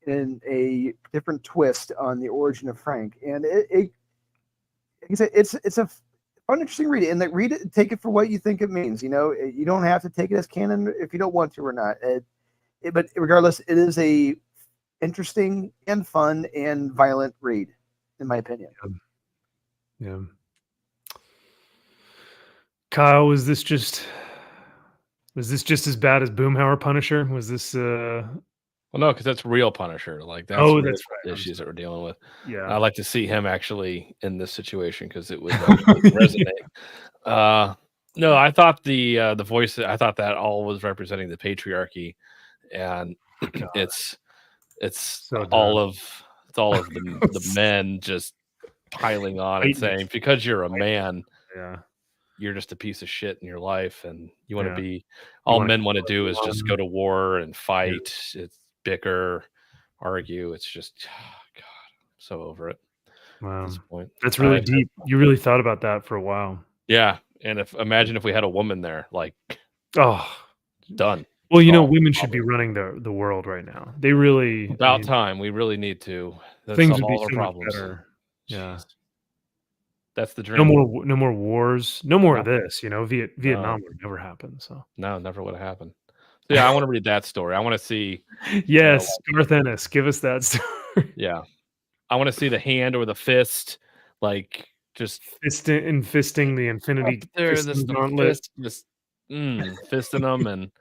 and a different twist on the origin of Frank. And like I said, it's a fun, interesting read. And like, read it, take it for what you think it means. You know, you don't have to take it as canon if you don't want to or not. But regardless, it is a interesting and fun and violent read, in my opinion. Yeah. Kyle, was this just as bad as Boomhauer Punisher? Was this Well, no, because that's real Punisher. Like that's Oh, real that's right. issues that we're dealing with. Yeah. I'd like to see him actually in this situation because it would actually resonate. No, I thought the voice. I thought that all was representing the patriarchy, and it's So all of the men just piling on and saying because you're a man, Yeah. you're just a piece of shit in your life, and you want to Yeah. be. All wanna men want to do is alone. just go to war and fight. It's bicker, argue. It's just God, I'm so over it. At Wow. this point, That's really I- deep. You really thought about that for a while. Yeah, and imagine if we had a woman there, like Oh, done. well, you know, Solved women the should be problem. running the world right now. They really About time. We really need to. Let's things solve would be all our so much problems. better. Yeah. Jeez. That's the dream. No more wars. No more of Nothing. this, you know. Vietnam would never happen. So No, never would have happened. So, yeah, I want to read that story. I want to see. yes, Garth Ennis, give us that story. Yeah, I want to see the hand or the fist, like just Fisting the Infinity there. Fisting This the Gauntlet. fist, just fisting them, and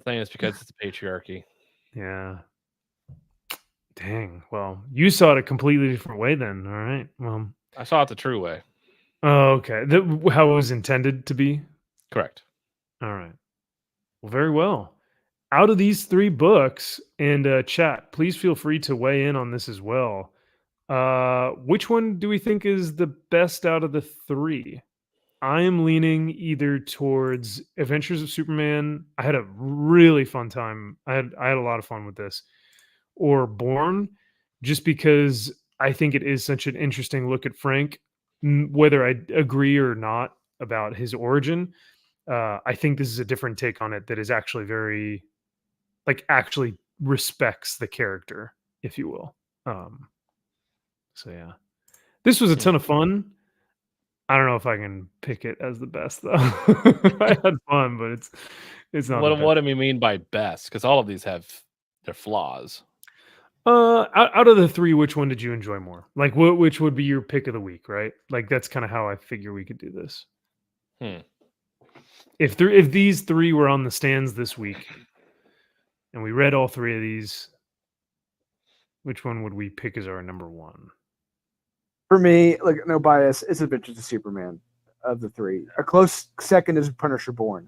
saying it's because it's patriarchy. Yeah. Dang. Well, you saw it a completely different way then. All right. Well, I saw it the true way. oh, okay. How it was intended to be. Correct. All right. Well, very well. Out of these 3 books, and chat, please feel free to weigh in on this as well. Which one do we think is the best out of the 3? I am leaning either towards Adventures of Superman. I had a really fun time. I had a lot of fun with this. Or Born, just because I think it is such an interesting look at Frank, whether I agree or not about his origin. I think this is a different take on it that is actually very, like, actually respects the character, if you will. So yeah, this was a ton of fun. I don't know if I can pick it as the best though. I had fun, but it's not. What do we mean by best? Because all of these have their flaws. Out of the 3, which one did you enjoy more? Like, which would be your pick of the week, right? Like, that's kind of how I figure we could do this. If these 3 were on the stands this week, and we read all 3 of these, which one would we pick as our number 1? For me, like no bias, it's Adventures of Superman of the 3. A close second is Punisher Born.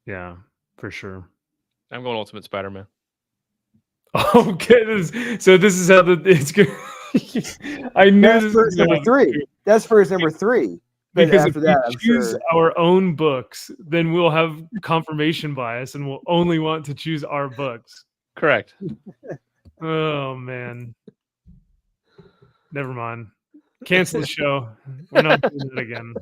Yeah, for sure. I'm going Ultimate Spider-Man. Okay, so this is how it's good. I knew this was number 3. That's for his number 3. But because after if that, we I'm choose sure our own books, then we'll have confirmation bias, and we'll only want to choose our books. Correct. Oh man, never mind. Cancel the show. We're not doing it again.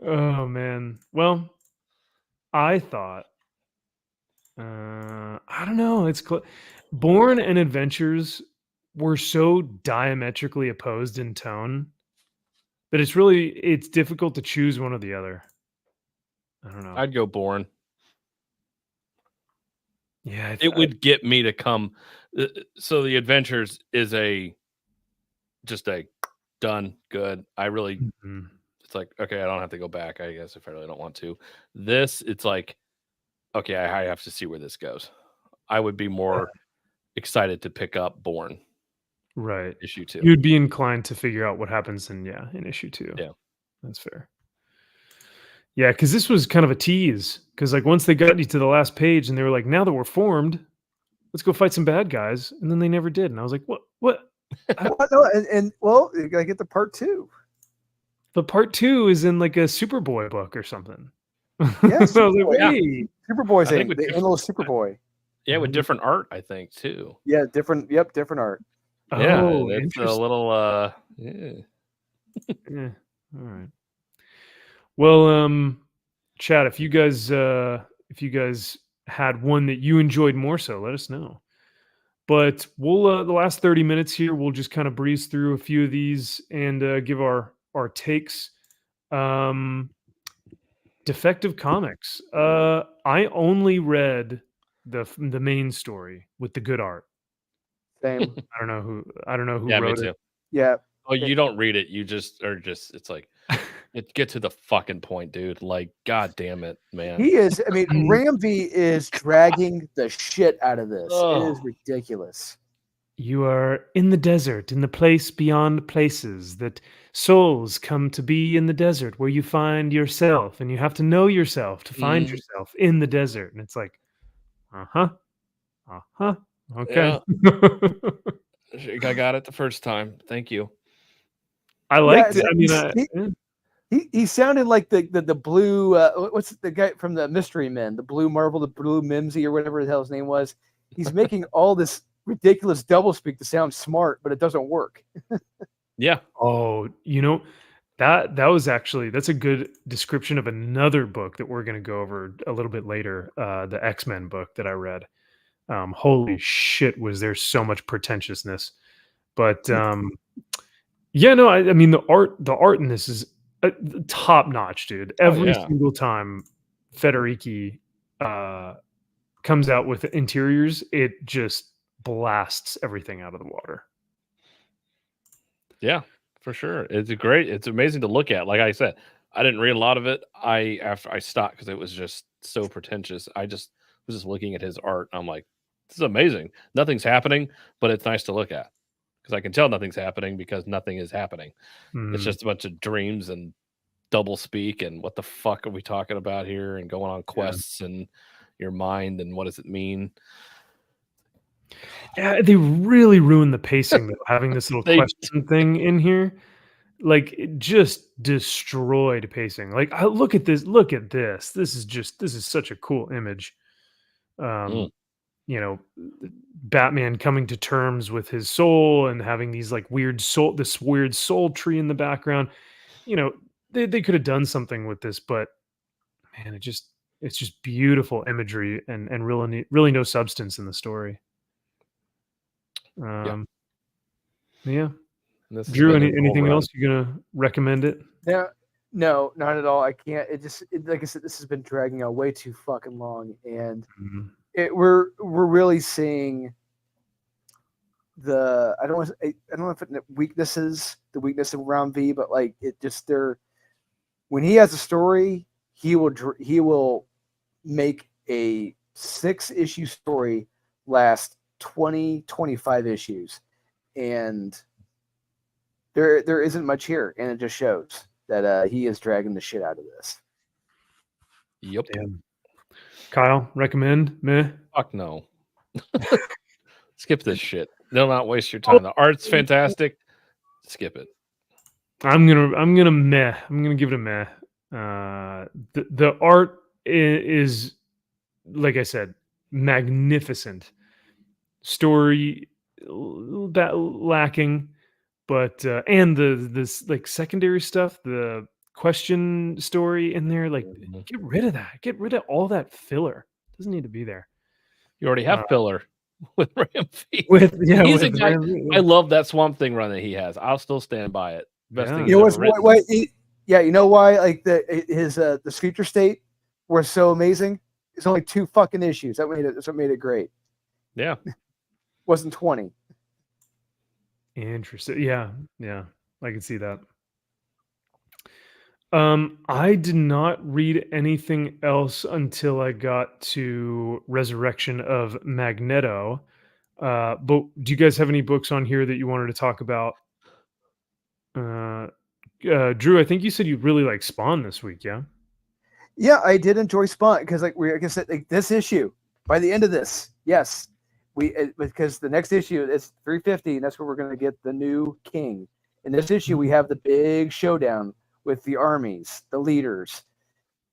Oh man. Well, I thought, I don't know. Born and Adventures were so diametrically opposed in tone that it's difficult to choose one or the other. I don't know. I'd go Born. Yeah, It would get me to come. So the Adventures is just a done good. I really, Mhm. it's like, okay, I don't have to go back, I guess, if I really don't want to. This, it's like, okay, I have to see where this goes. I would be more excited to pick up Born Right. issue 2. You'd be inclined to figure out what happens in issue 2. Yeah. That's fair. Yeah, because this was kind of a tease. Because like once they got you to the last page and they were like, now that we're formed, let's go fight some bad guys. And then they never did. And I was like, what? Well, no, well, you gotta get to part 2. But part 2 is in like a Superboy book or something. Yes, I was like, wait. Superboy's I think the with endless Superboy. Yeah, with different art, I think, too. Yeah, different art. Yeah, Oh, it's a interesting. little yeah. Yeah. All right. Well, chat, if you guys had one that you enjoyed more so, let us know. But we'll the last 30 minutes here, we'll just kind of breeze through a few of these and give our takes. Defective Comics. I only read the main story with the good art. Same. I don't know who Yeah, me wrote too. it. Yeah. Oh, you don't read it. You just it's like get to the fucking point, dude. Like, god damn it, man. He is. I mean, Ramsey is dragging the shit out of this. Oh. It is ridiculous. You are in the desert, in the place beyond places, that souls come to be in the desert where you find yourself, and you have to know yourself to find yourself in the desert. And it's like, okay. Yeah. I got it the first time. Thank you. I liked it. So I mean, he sounded like the blue. What's the guy from the Mystery Men? The Blue Marvel, the Blue Mimsy, or whatever the hell his name was. He's making all this ridiculous doublespeak to sound smart, but it doesn't work. Yeah. Oh, that's a good description of another book that we're going to go over a little bit later. The X-Men book that I read. Holy shit, was there so much pretentiousness? But yeah, no, I mean the art in this is top notch, dude. Every single time Federici comes out with interiors, it just blasts everything out of the water. Yeah, for sure. It's amazing to look at. Like I said, I didn't read a lot of it. After I stopped because it was just so pretentious. I was just looking at his art. And I'm like, this is amazing. Nothing's happening, but it's nice to look at because I can tell nothing's happening because nothing is happening. It's just a bunch of dreams and double speak and what the fuck are we talking about here and going on quests and your mind and what does it mean? Yeah, they really ruined the pacing though, having this little question thing in here. Like it just destroyed pacing. Like look at this. This is such a cool image. You know, Batman coming to terms with his soul and having this weird soul tree in the background. You know, they could have done something with this, but man, it's just beautiful imagery and really no substance in the story. Yeah. Drew, anything else you're gonna recommend it? No, not at all. I can't. Like I said, this has been dragging out way too fucking long, and we're really seeing the I don't know if the weakness of Round V, but like it just when he has a story, he will make a 6-issue story last 20-25 issues, and there isn't much here, and it just shows that he is dragging the shit out of this. Yep. Damn. Kyle, recommend? Meh. Fuck no. Skip this shit. Do not waste your time. The art's fantastic. Skip it. I'm gonna meh. I'm gonna give it a meh. The art is, like I said, magnificent. Story that lacking, but and this like secondary stuff, the question story in there. Like, Mhm. get rid of that. Get rid of all that filler. Doesn't need to be there. You already have filler with Ramfeast. He's a guy. I love that Swamp Thing run that he has. I'll still stand by it. Best thing he's You know ever written. you know why? Like the Future State was so amazing. It's only 2 fucking issues. That's what made it great. Yeah. Wasn't 20. Interesting. Yeah. I can see that. I did not read anything else until I got to Resurrection of Magneto. But do you guys have any books on here that you wanted to talk about? Drew, I think you said you really like Spawn this week, yeah? Yeah, I did enjoy Spawn because, like I said, like this issue. By the end of this, yes, because the next issue is 350, and that's where we're going to get the new king. In this issue, we have the big showdown with the armies, the leaders,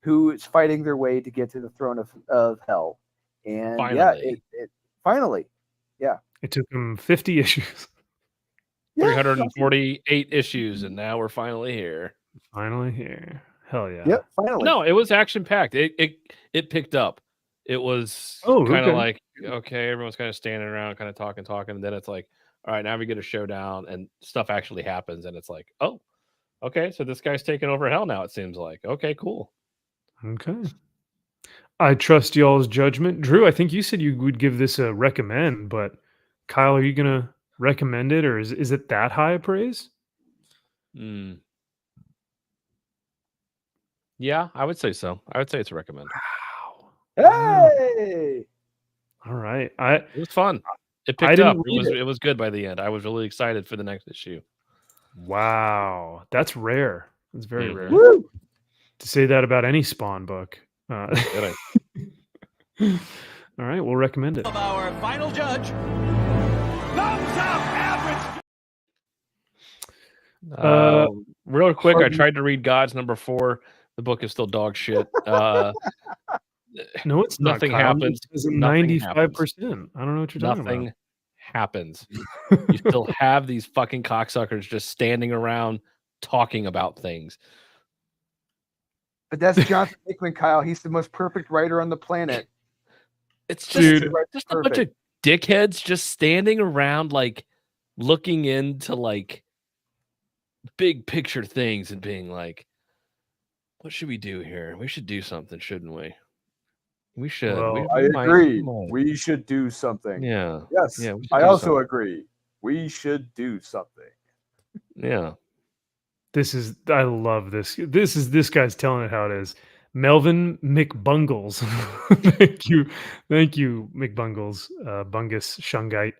who is fighting their way to get to the throne of hell. And finally. Finally, yeah, it took them 50 issues. 348 issues, and now we're finally here. Finally here. Hell yeah. Yep, finally. No, it was action packed. It picked up. It was kind of like, okay, everyone's kind of standing around, kind of talking, and then it's like, all right, now we get a showdown and stuff actually happens, and it's like, oh, okay, so this guy's taking over hell now, it seems like. Okay, cool. Okay. I trust y'all's judgment. Drew, I think you said you would give this a recommend, but Kyle, are you gonna recommend it, or is it that high a praise? Yeah, I would say so. I would say it's a recommend. Wow. Hey! All right. It was fun. It picked up. It was good by the end. I was really excited for the next issue. Wow. That's rare. That's very rare. Woo! To say that about any Spawn book. All right, we'll recommend it. Our final judge. Thumbs up, average. Real quick, I tried to read God's number 4. The book is still dog shit. No, it's nothing not, happens. It's 95%. I don't know what you're talking about. Nothing happens. You still have these fucking cocksuckers just standing around talking about things. But that's Jonathan Hickman, Kyle. He's the most perfect writer on the planet. It's just a bunch of dickheads just standing around, like looking into like big picture things and being like, what should we do here? We should do something, shouldn't we? We should. Well, I agree. We should do something. Yeah. Yes. Yeah, I also agree. We should do something. Yeah. I love this. This guy's telling it how it is. Melvin McBungles. Thank you, McBungles, Bungus Shungite.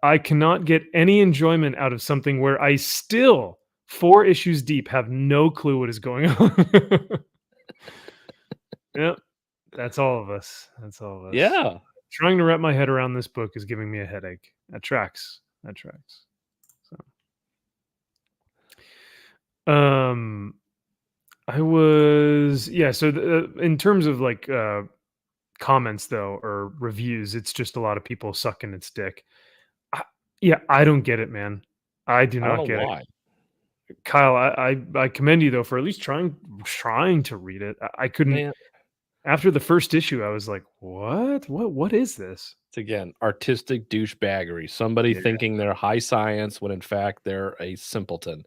I cannot get any enjoyment out of something where I still 4 issues deep have no clue what is going on. Yep, that's all of us. Yeah. Trying to wrap my head around this book is giving me a headache. That tracks. So I was so in terms of like comments though, or reviews, it's just a lot of people sucking its dick. I don't get it, man. I do not get it. Kyle, I commend you though for at least trying to read it. I couldn't. Man. After the first issue, I was like, what is this? It's again artistic douchebaggery. Somebody thinking they're high science when in fact they're a simpleton.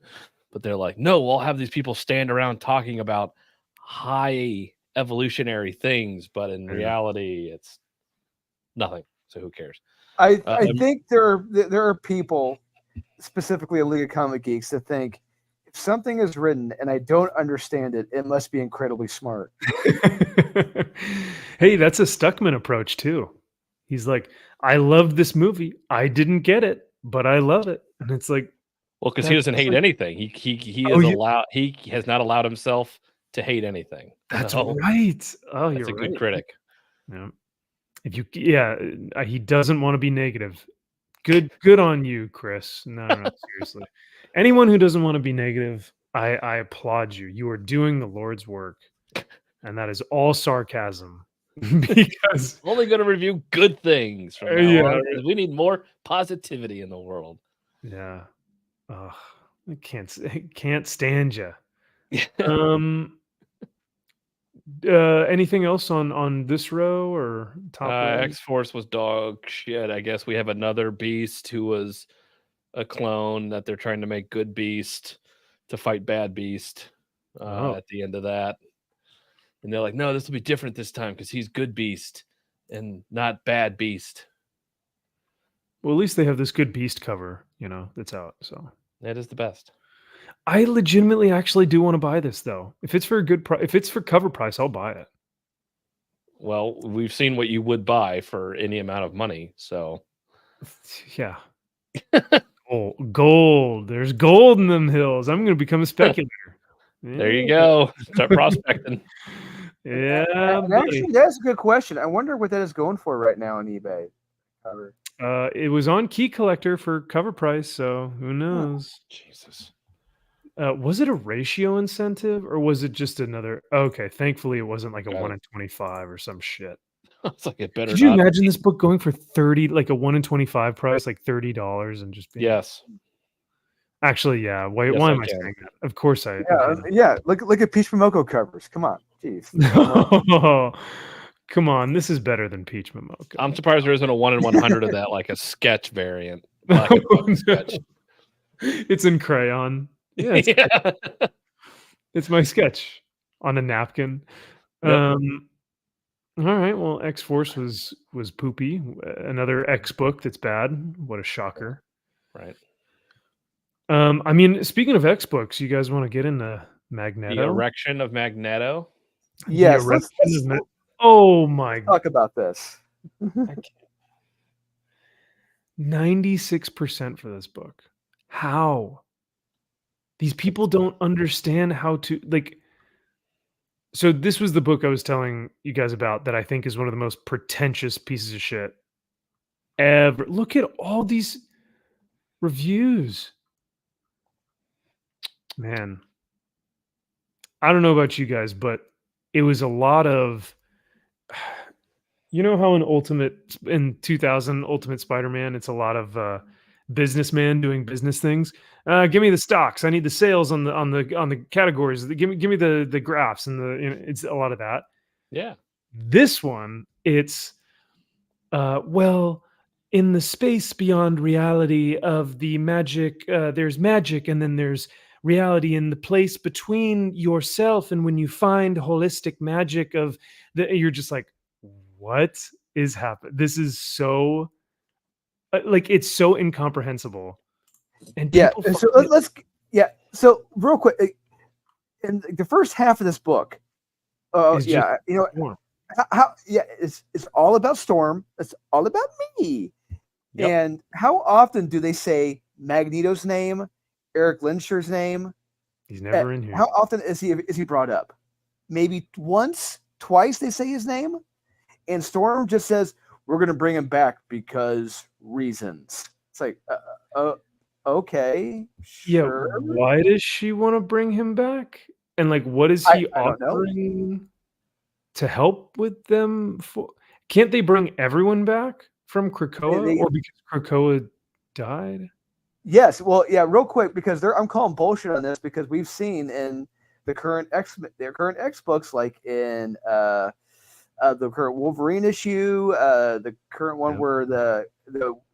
But they're like, no, we'll have these people stand around talking about high evolutionary things, but in reality, it's nothing. So who cares? I think there are people, specifically a League of Comic Geeks, that think if something is written and I don't understand it, it must be incredibly smart. Hey, that's a Stuckman approach too. He's like, I loved this movie. I didn't get it, but I love it. And it's like, well, because he doesn't hate anything. He has not allowed himself to hate anything. That's right. Oh, that's you're a good critic. Yeah. He doesn't want to be negative. Good on you, Chris. No, seriously. Anyone who doesn't want to be negative, I applaud you. You are doing the Lord's work, and that is all sarcasm. Because I'm only going to review good things from now on, because we need more positivity in the world. Yeah. I can't stand you. Um, anything else on this row or top row? X-Force was dog shit. I guess we have another Beast who was a clone that they're trying to make good Beast to fight bad Beast at the end of that. And they're like, no, this will be different this time because he's good Beast and not bad Beast. Well, at least they have this good Beast cover, that's out. So that is the best. I legitimately actually do want to buy this though. If it's for a good price, if it's for cover price, I'll buy it. Well, we've seen what you would buy for any amount of money, so yeah. Gold. There's gold in them hills. I'm going to become a speculator. There you go. Start prospecting. Yeah. And actually, that's a good question. I wonder what that is going for right now on eBay. Cover. It was on Key Collector for cover price, so who knows? Jesus. Was it a ratio incentive or was it just another? Okay, thankfully it wasn't like a 1 in 25 or some shit. It's like it better. Could you imagine this book going for 30, like a 1 in 25 price, like $30, and just being? Yes. Actually, yeah. Why am I saying that? Of course I. Yeah. Look at Peach Momoko covers. Come on, jeez. No. Come on, this is better than Peach Momoko. I'm surprised there isn't a 1 in 100 of that, like a sketch variant. Sketch. It's in crayon. Yeah, it's my sketch on a napkin. Yep. All right. Well, X-Force was poopy. Another X book that's bad. What a shocker. Right. I mean, speaking of X books, you guys want to get into Magneto? The erection of Magneto? Yes. Oh my! Talk about this. 96% for this book. How? These people don't understand how to like. So this was the book I was telling you guys about that I think is one of the most pretentious pieces of shit ever. Look at all these reviews. Man, I don't know about you guys, but it was a lot of, you know how in 2000 Ultimate Spider-Man, it's a lot of businessman doing business things. Give me the stocks. I need the sales on the categories. Give me the graphs and it's a lot of that. Yeah. This one, it's well, in the space beyond reality of the magic, there's magic, and then there's reality in the place between yourself. And when you find holistic magic you're just like, what is happening? This is so it's so incomprehensible. And so real quick, in the first half of this book, it's all about Storm. It's all about me. Yep. And how often do they say Magneto's name, Eric Lensher's name? He's never in here. How often is he brought up? Maybe once, twice they say his name, and Storm just says, "We're going to bring him back because reasons." It's like, okay, sure. Yeah. Why does she want to bring him back? And like, what is he offering to help with them? Can't they bring everyone back from Krakoa, or because Krakoa died? Yes. Well, yeah. Real quick, because I'm calling bullshit on this because we've seen in the current X books, like in the current Wolverine issue, the current one where the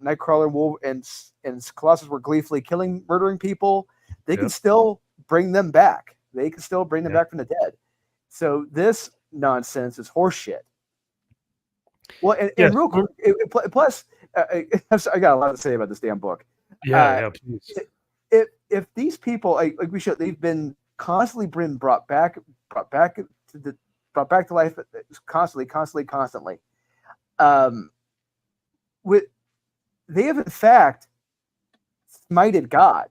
Nightcrawler and Colossus were gleefully murdering people. They can still bring them back. They can still bring them back from the dead. So this nonsense is horseshit. Well, and real quick, plus, I got a lot to say about this damn book. Please. If these people, they've been constantly brought back to life, constantly. They have in fact smited God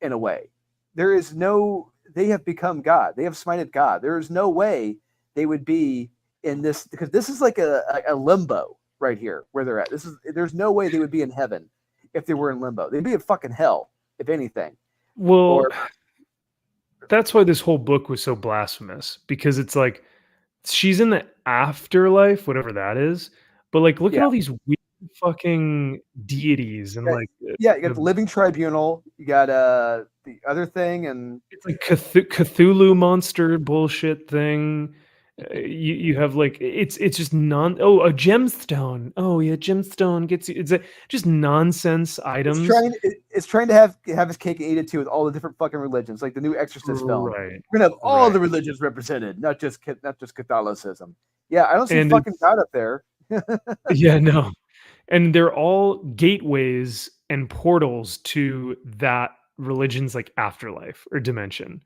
in a way. They have become God. They have smited God. There is no way they would be in this, because this is like a limbo right here where they're at. There's no way they would be in heaven if they were in limbo. They'd be in fucking hell, if anything. Well, that's why this whole book was so blasphemous, because it's like she's in the afterlife, whatever that is. But like, look at all these weird fucking deities and Yeah, like yeah, you got the Living Tribunal, you got the other thing, and it's like Cthulhu monster bullshit thing. You have like it's just a gemstone. Oh yeah, gemstone gets you. It's just nonsense items. it's trying to have his cake and eat it too with all the different fucking religions, like the new Exorcist film. Right. We're gonna have all Right. the religions represented, not just Catholicism. Yeah, I don't see And fucking God up there. yeah, no. And they're all gateways and portals to that religion's like afterlife or dimension.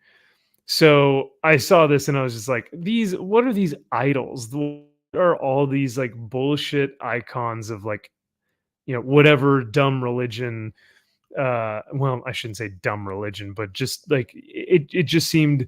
So I saw this and I was just like, what are these idols? What are all these like bullshit icons of like, whatever dumb religion? Well, I shouldn't say dumb religion, but just like it just seemed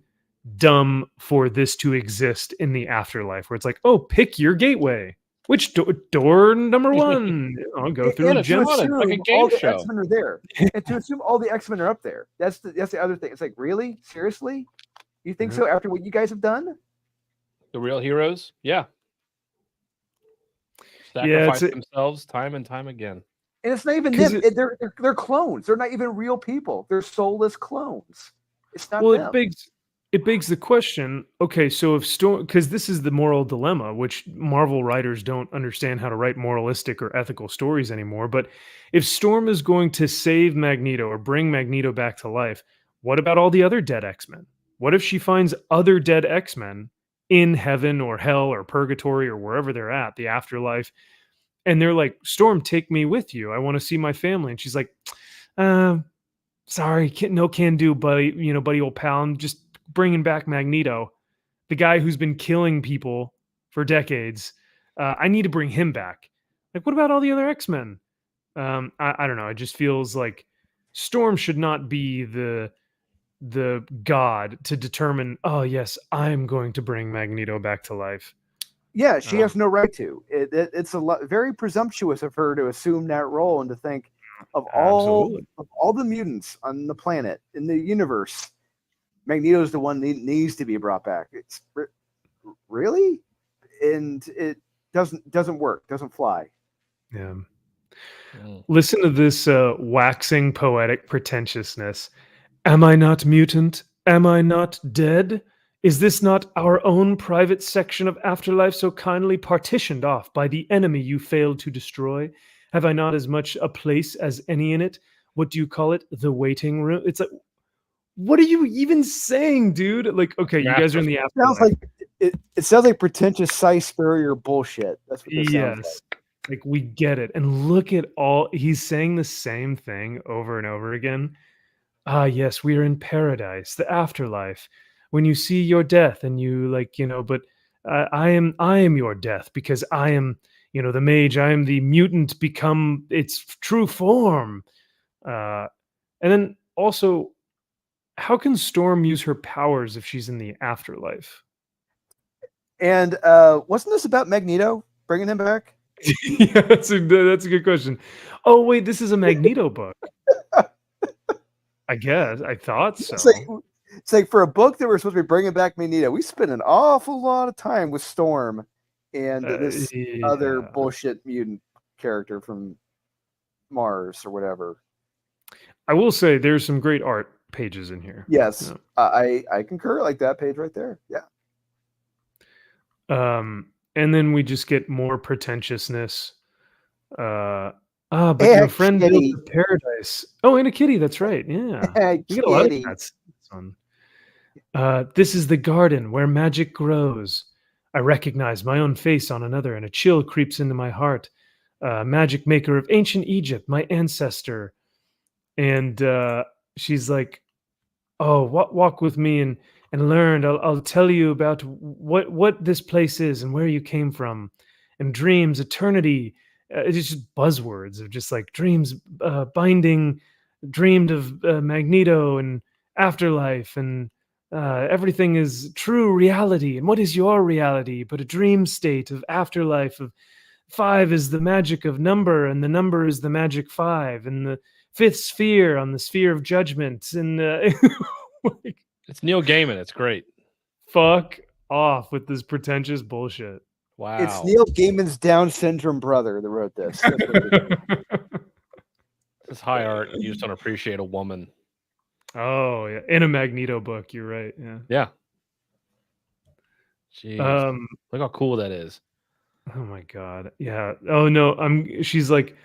dumb for this to exist in the afterlife where it's like, oh, pick your gateway. Which door number one? I'll go through And to Gem. fun. It's like a assume game all the show. X-Men are there, and to assume all the X-Men are up there. That's the other thing. It's like, really, seriously, you think so? After what you guys have done, The real heroes, yeah, Yeah, sacrifice themselves time and time again. and it's not even 'Cause them. They're clones. They're not even real people. They're soulless clones. It's not well, them. it begs the question. Okay, so if Storm, because this is the moral dilemma, which Marvel writers don't understand how to write moralistic or ethical stories anymore. But if Storm is going to save Magneto or bring Magneto back to life, what about all the other dead X-Men? What if she finds other dead X-Men in heaven or hell or purgatory or wherever they're at, the afterlife? And they're like, Storm, take me with you. I want to see my family. And she's like, sorry, no can do, buddy. Buddy, old pal. I'm just bringing back Magneto, the guy who's been killing people for decades. I need to bring him back. Like, what about all the other X-Men? I don't know. It just feels like Storm should not be the god to determine, oh yes, I'm going to bring Magneto back to life. Yeah, she has no right to. It's very presumptuous of her to assume that role and to think of all the mutants on the planet in the universe, Magneto's the one that needs to be brought back. It's really, and it doesn't work, doesn't fly. Yeah. Listen to this waxing poetic pretentiousness. Am I not mutant? Am I not dead? Is this not our own private section of afterlife so kindly partitioned off by the enemy you failed to destroy? Have I not as much a place as any in it? What do you call it? The waiting room? It's like, what are you even saying, dude? Like, okay, you guys are in the afterlife. It sounds like pretentious Cy Spurrier bullshit. That's what this sounds like. Like, we get it. And look at he's saying the same thing over and over again. Ah, yes, we are in paradise, the afterlife. When you see your death and you but I am your death because I am, the mage. I am the mutant become its true form. And then also, how can Storm use her powers if she's in the afterlife? And wasn't this about Magneto bringing him back? Yeah, that's a good question. Oh wait, this is a Magneto book. I guess I thought so. It's like for a book that we're supposed to be bringing back Magneto, we spent an awful lot of time with Storm and this other bullshit mutant character from Mars or whatever. I will say there's some great art pages in here. Yes, I concur. Like that page right there. Yeah. And then we just get more pretentiousness. But your friend built a paradise. Oh, and a kitty. That's right. Yeah, you get a lot of cats. This is the garden where magic grows. I recognize my own face on another, and a chill creeps into my heart. Magic maker of ancient Egypt, my ancestor. And she's like, "Oh, walk with me and learn. I'll tell you about what this place is and where you came from, and dreams, eternity." It's just buzzwords of just like dreams, binding, dreamed of Magneto and afterlife, and everything is true reality. And what is your reality but a dream state of afterlife? Of 5 is the magic of number, and the number is the magic 5, and the 5th sphere on the sphere of judgment. And it's Neil Gaiman. It's great. Fuck off with this pretentious bullshit. Wow. It's Neil Gaiman's Down syndrome brother that wrote this. That's what it is. This is high art. You just don't appreciate a woman. Oh yeah, in a Magneto book. You're right. Yeah. Yeah. Jeez. Look how cool that is. Oh my god. Yeah. Oh no. She's like,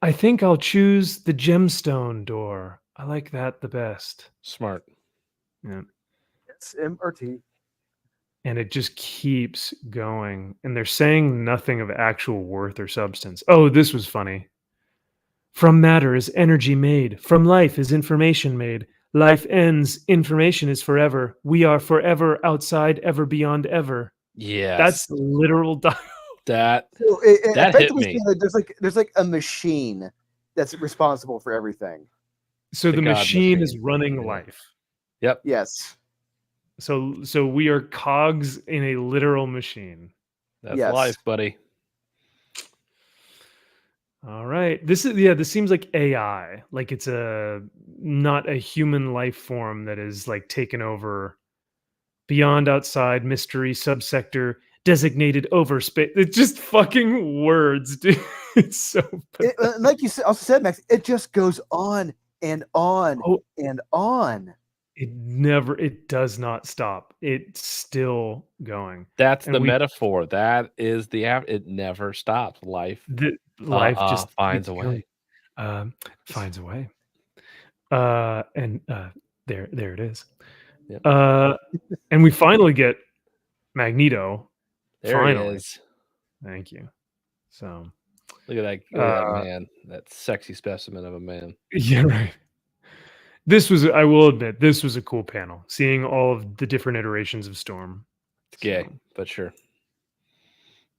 I think I'll choose the gemstone door. I like that the best. Smart. Yeah. It's MRT. And it just keeps going. And they're saying nothing of actual worth or substance. Oh, this was funny. From matter is energy made. From life is information made. Life ends. Information is forever. We are forever outside, ever beyond ever. Yes. That's literal dialogue. That So That hit effectively me. saying that there's like a machine that's responsible for everything. So The the God machine is machine. running Yeah. life. Yep. Yes. So we are cogs in a literal machine. That's Yes. life, buddy. All right. This seems like AI. Like it's not a human life form that is like taken over beyond outside mystery subsector designated overspace. It's just fucking words, dude. It's so Like you also said, Max, it just goes on and on Oh. and on. it does not stop. It's still going. That's And the metaphor. That is it never stops. Life Life just finds a keeps way. going. Finds a way. And there it is. Yep. And we finally get Magneto. There Finally. he is. Thank you. So Look at that man. That sexy specimen of a man. yeah, right. I will admit, this was a cool panel. Seeing all of the different iterations of Storm. It's gay, So, but sure.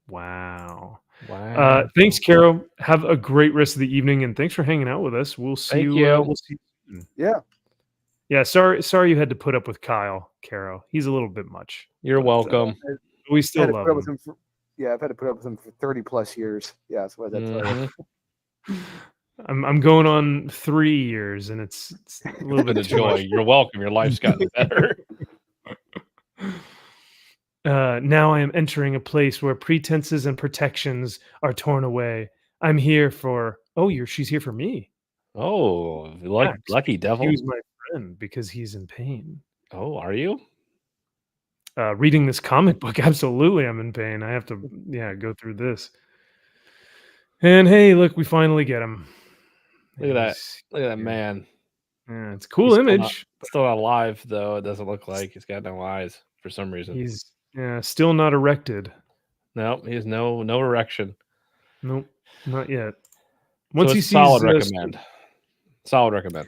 wow. Wow. Thanks, Carol. Have a great rest of the evening, and thanks for hanging out with us. We'll see Thank you. you. We'll see you soon. Yeah. Yeah. Sorry you had to put up with Kyle, Carol. He's a little bit much. You're but, welcome. We I've still had to love put up with him. him for, I've had to put up with him for 30 plus years. Yeah, that's what that's like. Mhm. I'm going on 3 years, and it's a little Been bit a too much. joy. You're welcome. Your life's gotten better. Now I am entering a place where pretenses and protections are torn away. I'm here for. Oh, she's here for me. Oh, Max. lucky He devil. was my friend because he's in pain. Oh, are you? Reading this comic book, absolutely, I'm in pain. I have to, go through this. And hey, look, we finally get him. Look at that. He's Look at that here. man. Yeah, it's a cool He's still image. Still not alive though. It doesn't look like he's got no eyes for some reason. He's still not erected. No, he has no erection. Nope, not yet. So it's solid recommend. Solid recommend.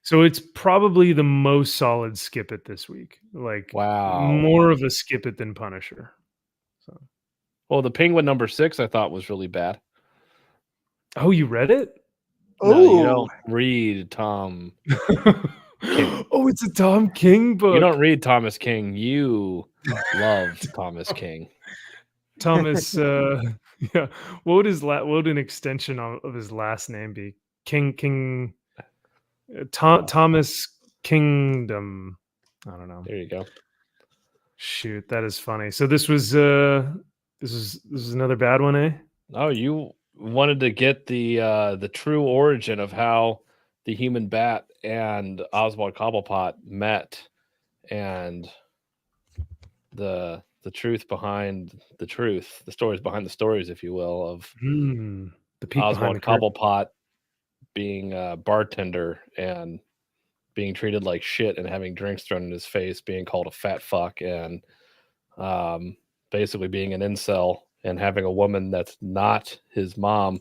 So it's probably the most solid skip it this week. Like Wow. more of a skip it than Punisher. So Well, the Penguin #6 I thought was really bad. oh, you read it? No, you Oh, don't read Tom. Oh, it's a Tom King book. You don't read Thomas King. You love Thomas King. Thomas. Yeah. What would an extension of his last name be? King. Thomas Kingdom. I don't know. There you go. Shoot, that is funny. So this was another bad one, eh? Oh, you wanted to get the true origin of how the human bat and Oswald Cobblepot met, and the truth behind the truth, the stories behind the stories, if you will, of The peek behind Oswald the curtain. Cobblepot being a bartender and being treated like shit and having drinks thrown in his face, being called a fat fuck, and basically being an incel and having a woman that's not his mom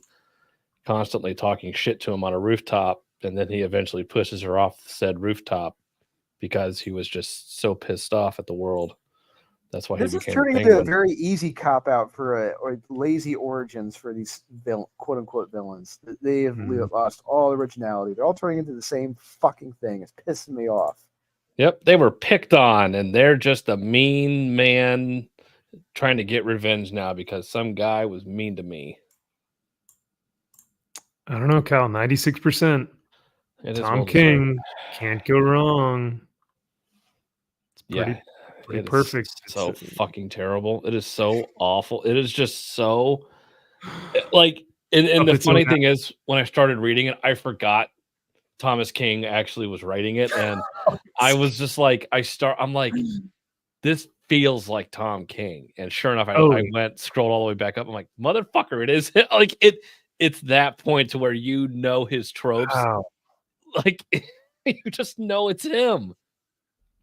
constantly talking shit to him on a rooftop, and then he eventually pushes her off said rooftop because he was just so pissed off at the world. That's why this he is became turning a into a penguin. very easy cop out for or lazy origins for these quote unquote villains. They have lost all originality. They're all turning into the same fucking thing. It's pissing me off. Yep, they were picked on, and they're just a mean man trying to get revenge now because some guy was mean to me. I don't know, Kyle. 96%. It is Tom well King can't go wrong. It's pretty. Yeah, Absolutely perfect. So fucking terrible. It is so awful. It is just so like, and the funny thing is, when I started reading it, I forgot Thomas King actually was writing it, and I was just like, I'm like, this feels like Tom King, and sure enough, I went scrolled all the way back up. I'm like, motherfucker, it is like it's that point to where you know his tropes, Wow. like you just know it's him.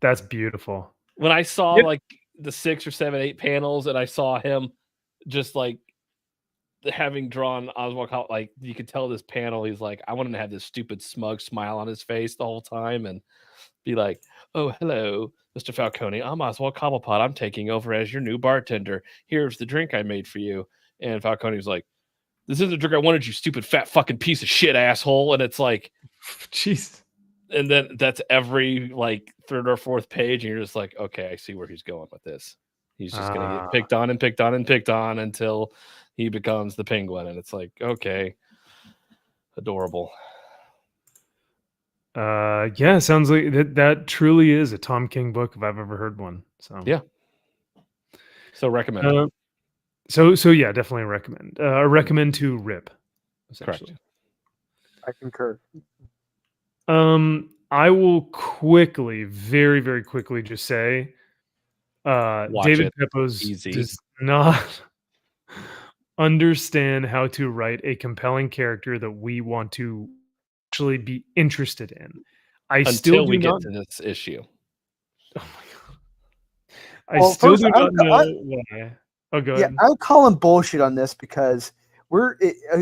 That's beautiful. When I saw like the 6 or 7, 8 panels, and I saw him just like having drawn Oswald, like you could tell this panel, he's like, I want him to have this stupid smug smile on his face the whole time and be like, oh, hello, Mr. Falcone. I'm Oswald Cobblepot. I'm taking over as your new bartender. Here's the drink I made for you. And Falcone was like, this isn't the drink I wanted, you stupid fat fucking piece of shit asshole. And it's like, jeez. And then that's every like 3rd or 4th page, and you're just like, okay, I see where he's going with this. He's just gonna get picked on and picked on and picked on until he becomes the Penguin, and it's like, okay, adorable. Yeah, sounds like that truly is a Tom King book if I've ever heard one. So yeah, so recommend. So yeah, definitely recommend. Recommend to rip. Correct. I concur. I will quickly, very, very quickly just say David Pepose does not understand how to write a compelling character that we want to actually be interested in. Until we get to this issue. Oh my god! I still do not know why. Oh, go ahead. I'm calling bullshit on this because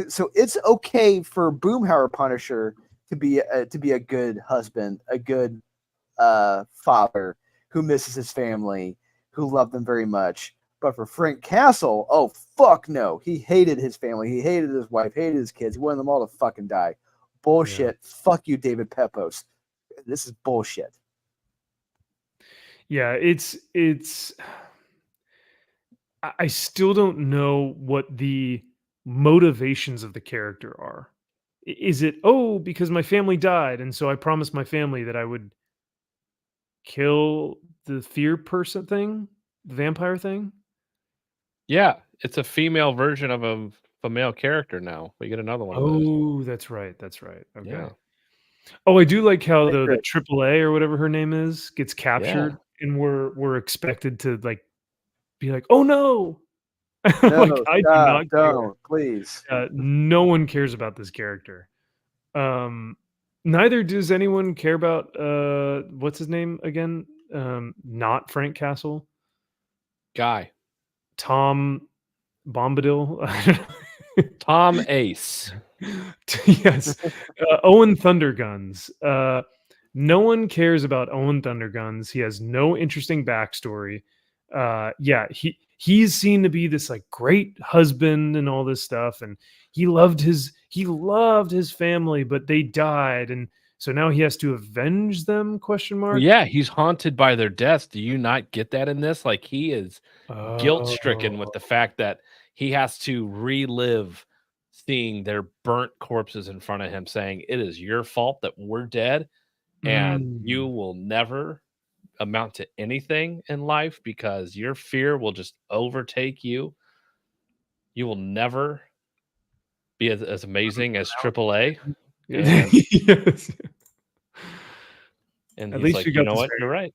so it's okay for Boomhauer Punisher to be a good husband, a good father who misses his family, who loved them very much. But for Frank Castle, oh fuck no, he hated his family, he hated his wife, hated his kids, he wanted them all to fucking die. Bullshit. Yeah. Fuck you, David Pepose. This is bullshit. Yeah, it's. I still don't know what the motivations of the character are. Is it, oh, because my family died, and so I promised my family that I would kill the fear person thing, the vampire thing? Yeah, it's a female version of a male character now. We get another one of those. Oh, that's right. That's right. Okay. Yeah. Oh, I do like how the AAA or whatever her name is gets captured, and we're expected to like be like, oh no. No, like I do not care. Please. No one cares about this character. Neither does anyone care about what's his name again? Not Frank Castle. Guy. Tom Bombadil. Tom Ace. Yes. Owen Thunderguns. No one cares about Owen Thunderguns. He has no interesting backstory. Yeah, he's seen to be this like great husband and all this stuff, and he loved his family, but they died, and so now he has to avenge them, question mark. Yeah, he's haunted by their deaths. Do you not get that in this? Like, he is guilt stricken with the fact that he has to relive seeing their burnt corpses in front of him, saying it is your fault that we're dead, and you will never amount to anything in life because your fear will just overtake you. You will never be as amazing as AAA. And, yes. And at least like, you know what? You're right.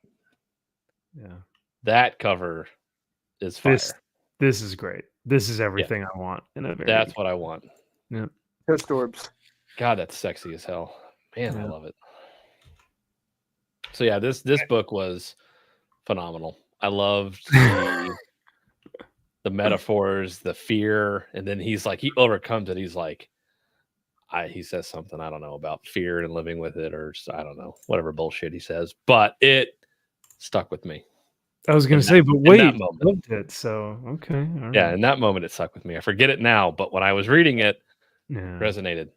Yeah. That cover is fire. This is great. This is everything I want in a very. That's what I want. Yeah. Toast orbs. God, that's sexy as hell. Man, I love it. So yeah, this book was phenomenal. I loved the metaphors, the fear, and then he's like, he overcomes it. He's like, he says something, I don't know, about fear and living with it, or I don't know, whatever bullshit he says, but it stuck with me. I was going to say, but wait, I loved it. So, okay. All right. In that moment, it stuck with me. I forget it now, but when I was reading it, resonated.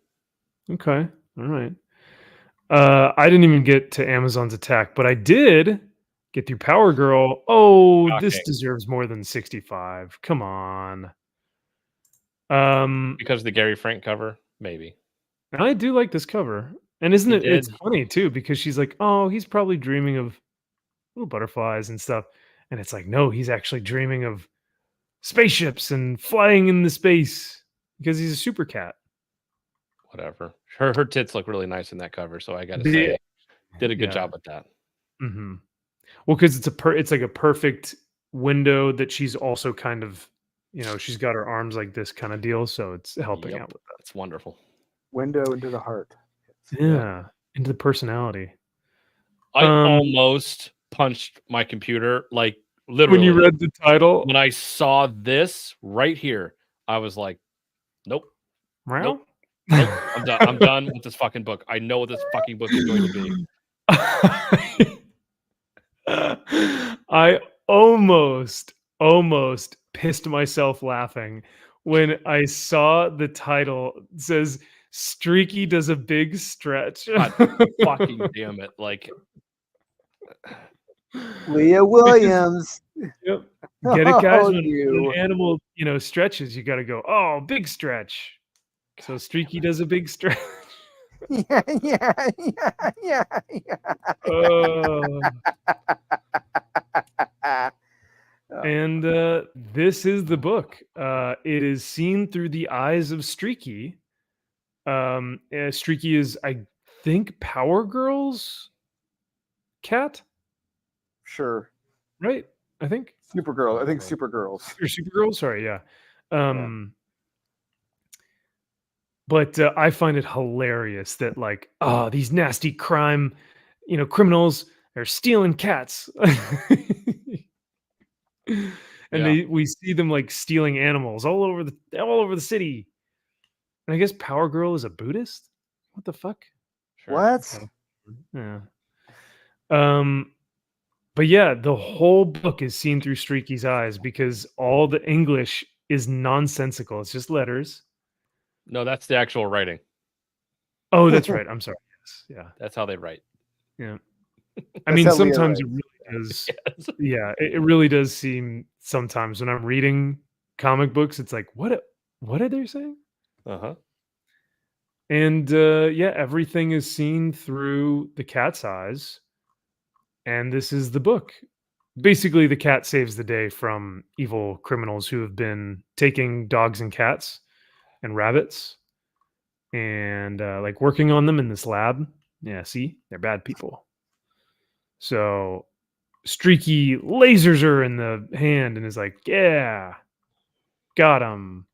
Okay. All right. I didn't even get to Amazon's Attack, but I did get through Power Girl. Oh, this deserves more than 65. Come on. Because of the Gary Frank cover, maybe. I do like this cover. And isn't it's funny too, because she's like, oh, he's probably dreaming of little butterflies and stuff. And it's like, no, he's actually dreaming of spaceships and flying in the space because he's a super cat. Whatever. Her tits look really nice in that cover, so I got to The- say, did a good yeah. job with that. Mm-hmm. Well, because it's like a perfect window that she's also kind of, she's got her arms like this kind of deal, so it's helping Yep. out with that. It's wonderful. Window into the heart. Yeah, into the personality. I almost punched my computer, like literally. When you read the title, when I saw this right here, I was like, "Nope, nope, I'm done. I'm done with this fucking book. I know what this fucking book is going to be." I almost pissed myself laughing when I saw the title. It says Streaky does a big stretch. God fucking damn it. Like Leah Williams. Yep. Get it, guys? Oh, When you. an animal, stretches, you got to go, oh, big stretch. So Streaky does a big stretch. Yeah. And this is the book. It is seen through the eyes of Streaky. Streaky is, I think, Power Girl's cat, Sure. right? I think Supergirl. I think Supergirls. or Supergirl. Sorry, yeah. But I find it hilarious that these nasty criminals are stealing cats. And we see them stealing animals all over the city. And I guess Power Girl is a Buddhist. What the fuck? Sure. What? Yeah. But yeah, the whole book is seen through Streaky's eyes because all the English is nonsensical. It's just letters. No, that's the actual writing. Oh, that's right. I'm sorry. Yes. Yeah. That's how they write. Yeah. I That's mean, how Leah sometimes it writes. really does. Yes. Yeah, it really does seem sometimes when I'm reading comic books, it's like, what are they saying? Uh-huh. And yeah, everything is seen through the cat's eyes. And this is the book. Basically, the cat saves the day from evil criminals who have been taking dogs and cats and rabbits and working on them in this lab. Yeah, see, they're bad people. So Streaky lasers her in the hand and is like, yeah, got him.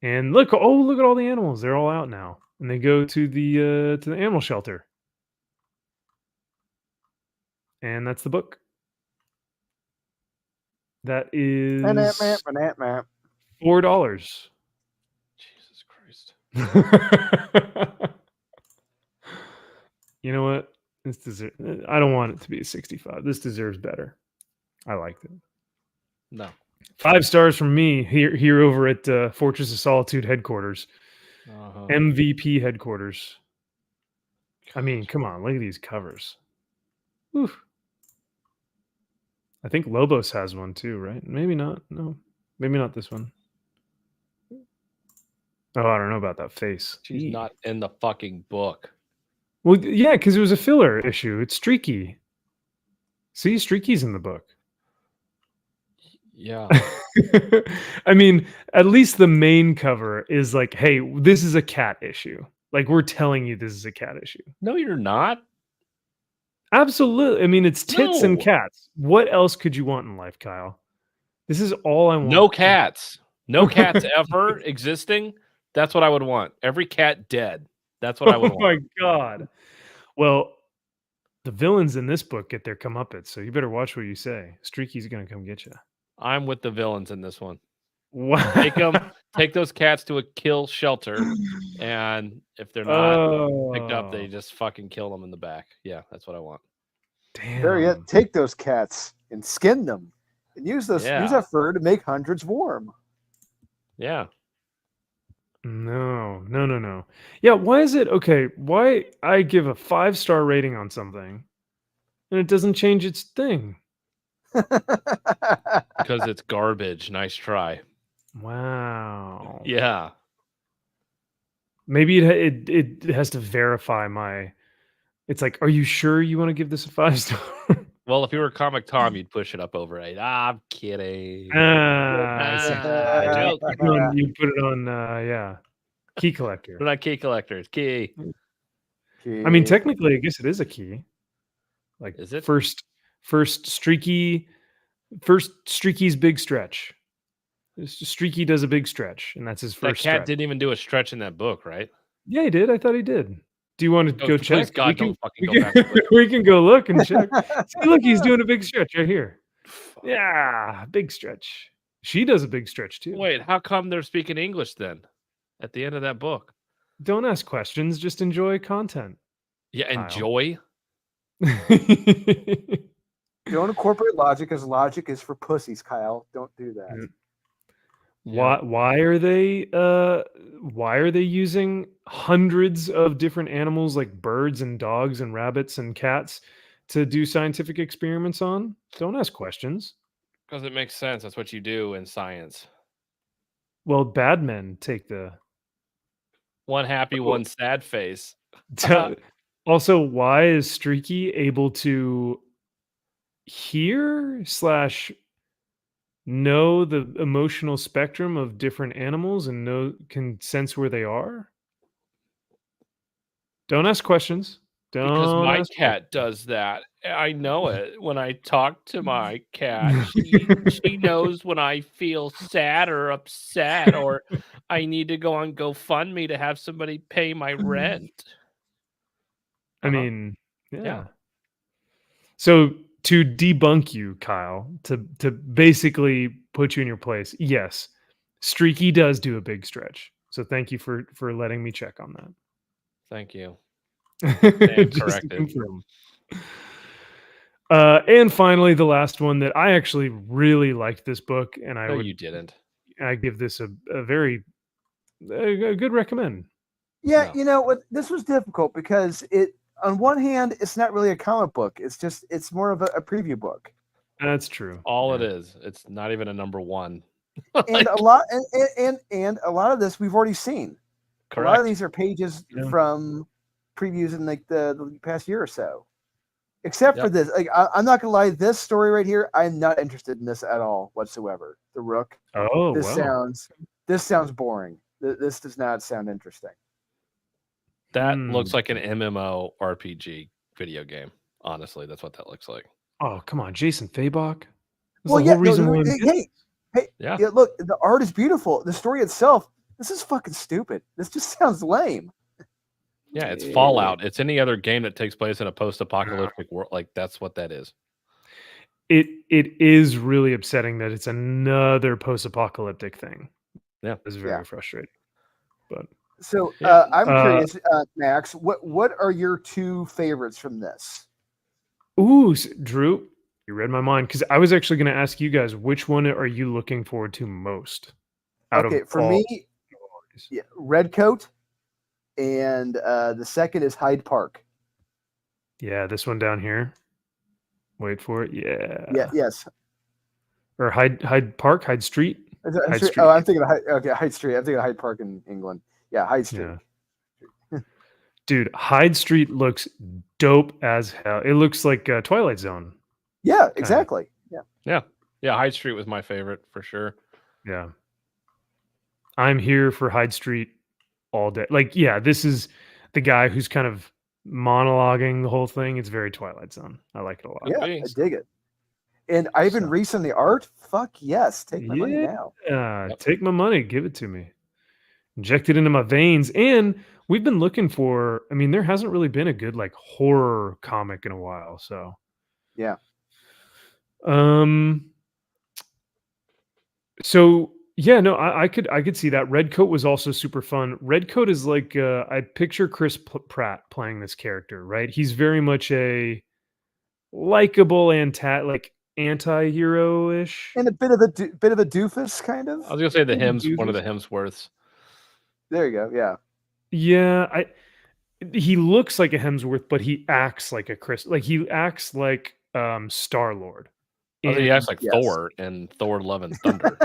And look at all the animals. They're all out now. And they go to the animal shelter. And that's the book. That is $4. Jesus Christ. You know what? I don't want it to be a 65. This deserves better. I liked it. No. 5 stars from me here over at Fortress of Solitude headquarters. Uh-huh. MVP headquarters. I mean, come on, look at these covers. Oof. I think Lobos has one too, right? Maybe not. No, maybe not this one. Oh, I don't know about that face. She's not in the fucking book. Well, yeah, because it was a filler issue. It's Streaky. See, Streaky's in the book. Yeah. I mean, at least the main cover is like, hey, this is a cat issue. Like, we're telling you this is a cat issue. No, you're not. Absolutely. I mean, it's tits and No. cats. What else could you want in life, Kyle? This is all I want. No cats. No cats ever existing. That's what I would want. Every cat dead. That's what I would Oh want. my God. Well, the villains in this book get their comeuppance, so you better watch what you say. Streaky's going to come get you. I'm with the villains in this one. Wow. Take those cats to a kill shelter, and if they're not picked up, they just fucking kill them in the back. Yeah, that's what I want. Damn. Better yet, take those cats and skin them, and use that fur to make hundreds warm. Yeah. No. Yeah, why is it okay? Why I give a 5-star rating on something and it doesn't change its thing? Because it's garbage. Nice try. Wow. Yeah. Maybe it has to verify my. It's like, are you sure you want to give this a 5-star? Well, if you were Comic Tom, you'd push it up over 8. I'm kidding. I see. Joke. You put it on, yeah, key collector. We're not key collectors. Key. I mean, technically, I guess it is a key. Like, Is it? first Streaky's big stretch. Streaky does a big stretch, and that's his That first cat stretch. didn't even do a stretch in that book, right? Yeah, he did. I thought he did. Do you want to go check? Please, God, don't fucking go back. We can go look and check. See, look, he's doing a big stretch right here. Yeah, big stretch. She does a big stretch too. Wait, how come they're speaking English then at the end of that book? Don't ask questions. Just enjoy content. Yeah, Kyle. enjoy. Don't incorporate logic, as logic is for pussies, Kyle. Don't do that. Why are they using hundreds of different animals like birds and dogs and rabbits and cats to do scientific experiments on? Don't ask questions. Because it makes sense. That's what you do in science. Well, bad men take the one happy, one sad face. Also, why is Streaky able to hear / know the emotional spectrum of different animals and can sense where they are? Don't ask questions. Because my ask cat does that. I know it. When I talk to my cat, she knows when I feel sad or upset, or I need to go on GoFundMe to have somebody pay my rent. I mean, yeah. So to debunk you, Kyle, to basically put you in your place, yes, Streaky does do a big stretch. So thank you for letting me check on that. Thank you. Just to confirm. And finally, the last one that I actually really liked this book, and you didn't. I give this a very good recommend. Yeah, No. you know what? This was difficult because it. On one hand, it's not really a comic book. It's more of a preview book. That's true. All it is. It's not even a number one. And a lot and a lot of this we've already seen. Correct. A lot of these are pages from previews in like the past year or so. Except for this. Like I'm not gonna lie, this story right here, I'm not interested in this at all whatsoever. The Rook. Oh, this sounds boring. This does not sound interesting. That looks like an MMO RPG video game. Honestly, that's what that looks like. Oh, come on, Jason Fabok. Well, yeah, look, the art is beautiful. The story itself, this is fucking stupid. This just sounds lame. Yeah, it's Fallout. It's any other game that takes place in a post-apocalyptic world. Like that's what that is. It is really upsetting that it's another post-apocalyptic thing. Yeah, it's very frustrating. But so I'm curious, Max, what are your two favorites from this? Ooh, Drew, you read my mind because I was actually going to ask you guys which one are you looking forward to most? For me, Redcoat, and the second is Hyde Park. Yeah, this one down here. Wait for it. Yeah. Yes. Or Hyde Park, Hyde Street. Hyde Street. Oh, I'm thinking of Hyde Street. I'm thinking of Hyde Park in England. Yeah, Hyde Street. Yeah. Dude, Hyde Street looks dope as hell. It looks like Twilight Zone. Yeah, exactly. Yeah. Hyde Street was my favorite for sure. Yeah. I'm here for Hyde Street all day. Like, yeah, this is the guy who's kind of monologuing the whole thing. It's very Twilight Zone. I like it a lot. Yeah, I dig it. And Ivan Reese on the art. Fuck yes. Take my money now. Take my money. Give it to me. Inject it into my veins. And we've been looking for, I mean, there hasn't really been a good like horror comic in a while. So yeah. So yeah, no, I could see that. Redcoat was also super fun. Redcoat is like I picture Chris Pratt playing this character, right? He's very much a likable anti-hero-ish, and a bit of a doofus kind of. I was gonna say one of the Hemsworths. There you go. Yeah. Yeah, he looks like a Hemsworth, but he acts like a Chris. Like he acts like Star-Lord. He acts like Thor and Thor: Love and Thunder.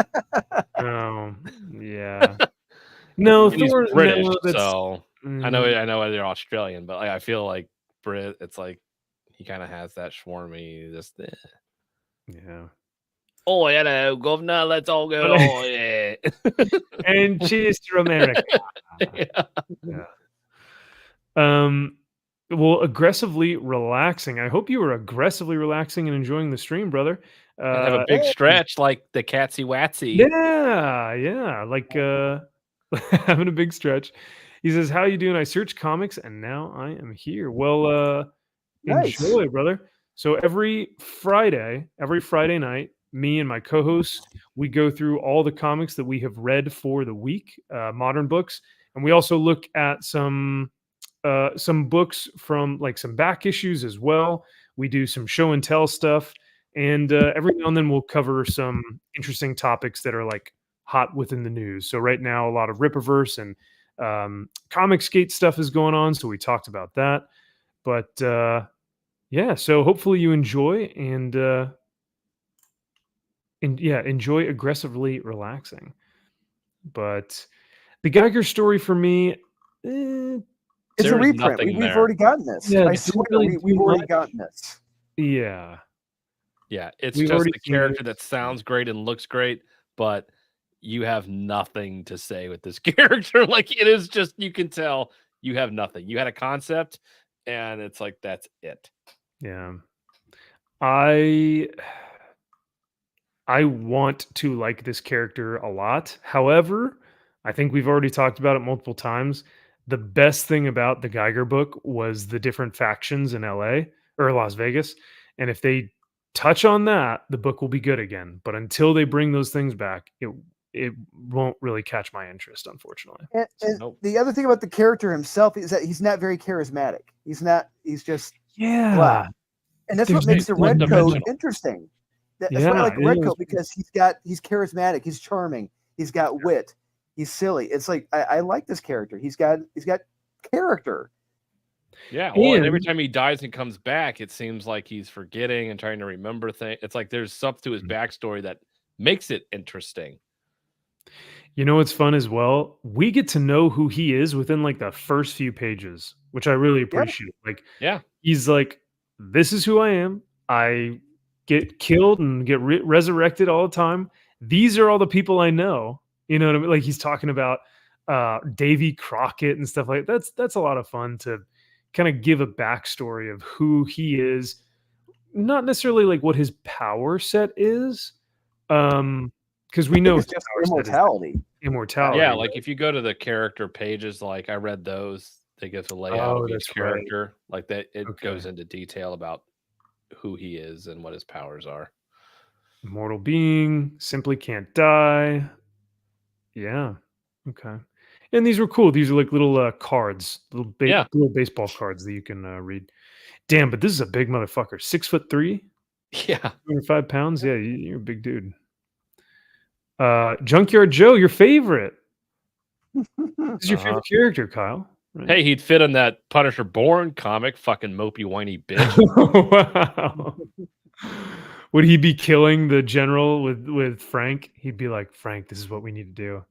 Oh, yeah. No, Thor. British, no, so I know they're Australian, but I feel like Brit. It's like He kind of has that swarmy, this. Yeah. Oh, hello, governor. Let's all go. Oh, yeah. And cheers to America. Yeah. Yeah. Well, aggressively relaxing. I hope you were aggressively relaxing and enjoying the stream, brother. And have a big stretch like the Catsy Watsy. Yeah, like having a big stretch. He says, "How you doing? I searched comics and now I am here." Well, Nice. enjoy, brother. So every Friday night, me and my co-host, we go through all the comics that we have read for the week, modern books, and we also look at some books from like some back issues as well. We do some show and tell stuff, and every now and then we'll cover some interesting topics that are like hot within the news. So right now, a lot of Rippaverse and comic skate stuff is going on, so we talked about that. But yeah, so hopefully you enjoy and enjoy aggressively relaxing. But the Geiger story for me, It's a There's reprint. nothing We've there. already gotten this. Yeah, I it swear, didn't really we've do already much. gotten this. Yeah. Yeah, it's We've just already the seen character it. that sounds great and looks great, but you have nothing to say with this character. Like, it is just, you can tell you have nothing. You had a concept, and it's like, that's it. Yeah. I want to like this character a lot. However, I think we've already talked about it multiple times. The best thing about the Geiger book was the different factions in LA or Las Vegas. And if they touch on that, the book will be good again. But until they bring those things back, it won't really catch my interest, unfortunately. And Nope. the other thing about the character himself is that he's not very charismatic. He's not. He's just Yeah. blah. And that's what There's makes the one red coat dimensional. interesting. That's why I Yeah, like it red is. coat, because he's charismatic, he's charming, he's got wit, he's silly. It's like I like this character. He's got character. Yeah, well, and every And time he dies and comes back, it seems like he's forgetting and trying to remember things. It's like there's stuff to his backstory that makes it interesting. you know what's fun as well? We get to know who he is within like the first few pages, which I really appreciate. Like, Yeah. he's like, this is who I am. I get killed and get resurrected all the time. These are all the people I know. You know what I mean? Like, he's talking about Davy Crockett and stuff like that. That's a lot of fun to kind of give a backstory of who he is, not necessarily like what his power set is. Because we know It's his just power set is immortality. immortality. Yeah, like if you go to the character pages, like I read those, they give the layout Oh, of each that's right. character. Like that, it Okay. goes into detail about who he is and what his powers are. Immortal being, simply can't die. Yeah. Okay. And these were cool. These are like little cards, Yeah. little baseball cards that you can read. Damn, but this is a big motherfucker. 6'3", Yeah. 205 pounds. Yeah, you're a big dude. Junkyard Joe, your favorite. This is your favorite character, Kyle. Right? Hey, he'd fit in that Punisher Born comic, fucking mopey whiny bitch. Wow. Would he be killing the general with Frank? He'd be like, Frank, this is what we need to do.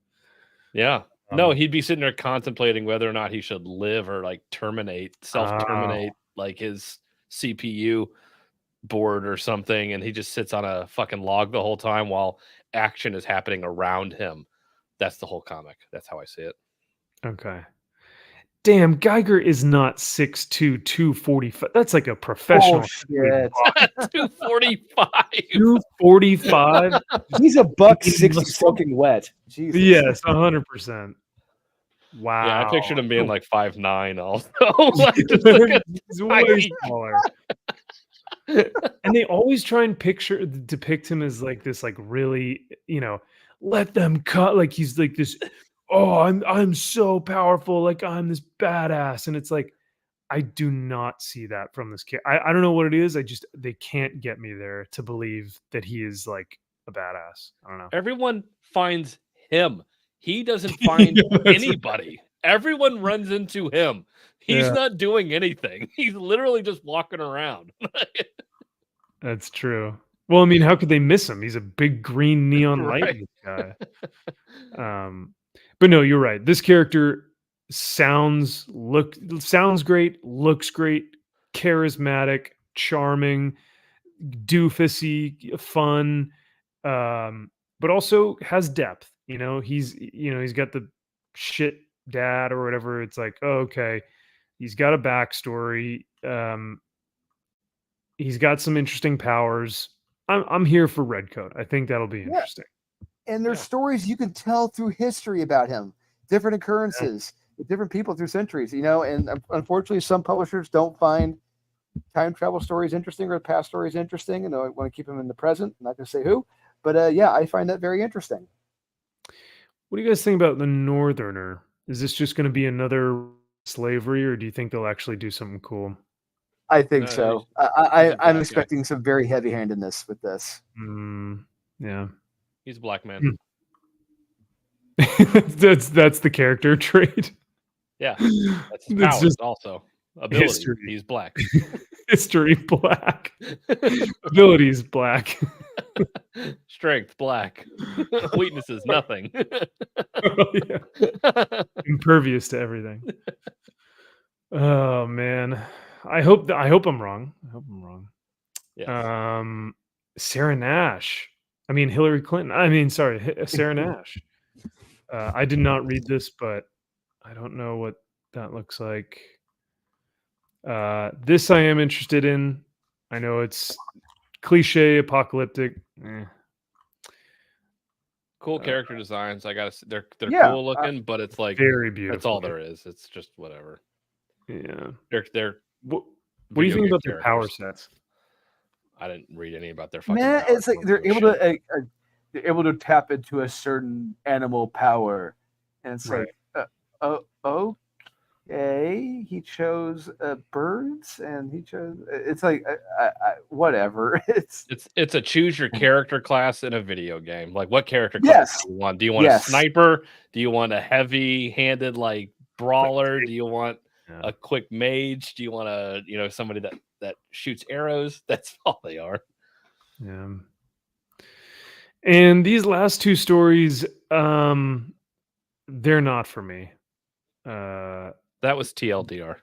Yeah. No, he'd be sitting there contemplating whether or not he should live or like self-terminate like his CPU board or something, and he just sits on a fucking log the whole time while action is happening around him. That's the whole comic. That's how I see it. Okay. Damn, Geiger is not 6'2", 245. That's like a professional. Bullshit. 245. 245. He's a $160 soaking wet. Jesus. Yes, 100%. Wow. Yeah, I pictured him being like 5'9" also. Like, just like He's way smaller. And they always try and depict him as like this, like really, let them cut. Like he's like this. Oh, I'm so powerful. Like I'm this badass, and it's like I do not see that from this kid. I don't know what it is. They can't get me there to believe that he is like a badass. I don't know. everyone finds him. He doesn't find anybody. Everyone runs into him. He's not doing anything. He's literally just walking around. That's true. Well, I mean, how could they miss him? He's a big green neon light Right. in the sky. But no, you're right. This character sounds great, looks great, charismatic, charming, doofusy, fun, but also has depth. He's got the shit dad or whatever. It's like, oh, okay, he's got a backstory. He's got some interesting powers. I'm here for Redcoat. I think that'll be interesting. And there's stories you can tell through history about him, different occurrences, with different people through centuries. And unfortunately, some publishers don't find time travel stories interesting or past stories interesting, and I want to keep them in the present. I'm not going to say who, but I find that very interesting. What do you guys think about the Northerner? Is this just going to be another slavery, or do you think they'll actually do something cool? I think so. I'm expecting some very heavy-handedness with this. Yeah, he's a black man. that's the character trait. Yeah, that's his powers just also. Ability, history. He's black. History, black. Abilities, black. Strength, black. Weaknesses, nothing. Impervious to everything. Oh man, I hope I'm wrong. Yes. Sarah Nash. I mean Hillary Clinton. Sarah Nash. I did not read this, but I don't know what that looks like. This I am interested in. I know it's cliche, apocalyptic. Cool character designs. They're cool looking, but it's like very beautiful. That's all there is. It's just whatever. Yeah. They're what do you think about their power sets? I didn't read any about their fucking Man, it's like they're able to tap into a certain animal power, and it's right. Okay, he chose birds, and he chose. It's like whatever. It's a choose your character class in a video game. Like, what character class do you want? Do you want a sniper? Do you want a heavy-handed like brawler? Do you want a quick mage? Do you want somebody that shoots arrows? That's all they are. Yeah. And these last two stories, they're not for me. That was TLDR.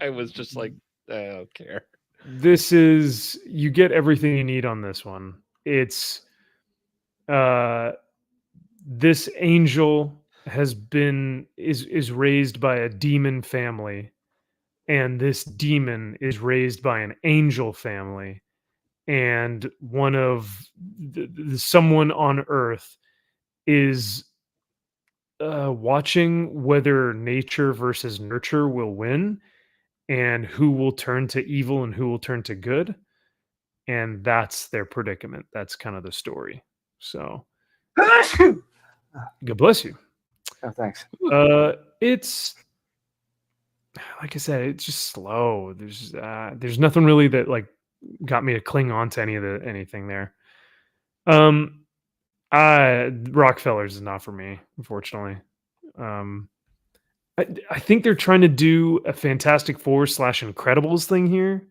I was just like, I don't care. This is, you get everything you need on this one. It's this angel is raised by a demon family, and this demon is raised by an angel family, and one of someone on Earth is watching whether nature versus nurture will win, and who will turn to evil and who will turn to good. And that's their predicament. That's kind of the story. So God bless you. Oh, thanks. It's like I said, it's just slow. There's nothing really that like got me to cling on to anything there. Rockefellers is not for me, unfortunately. I think they're trying to do a Fantastic Four / Incredibles thing here.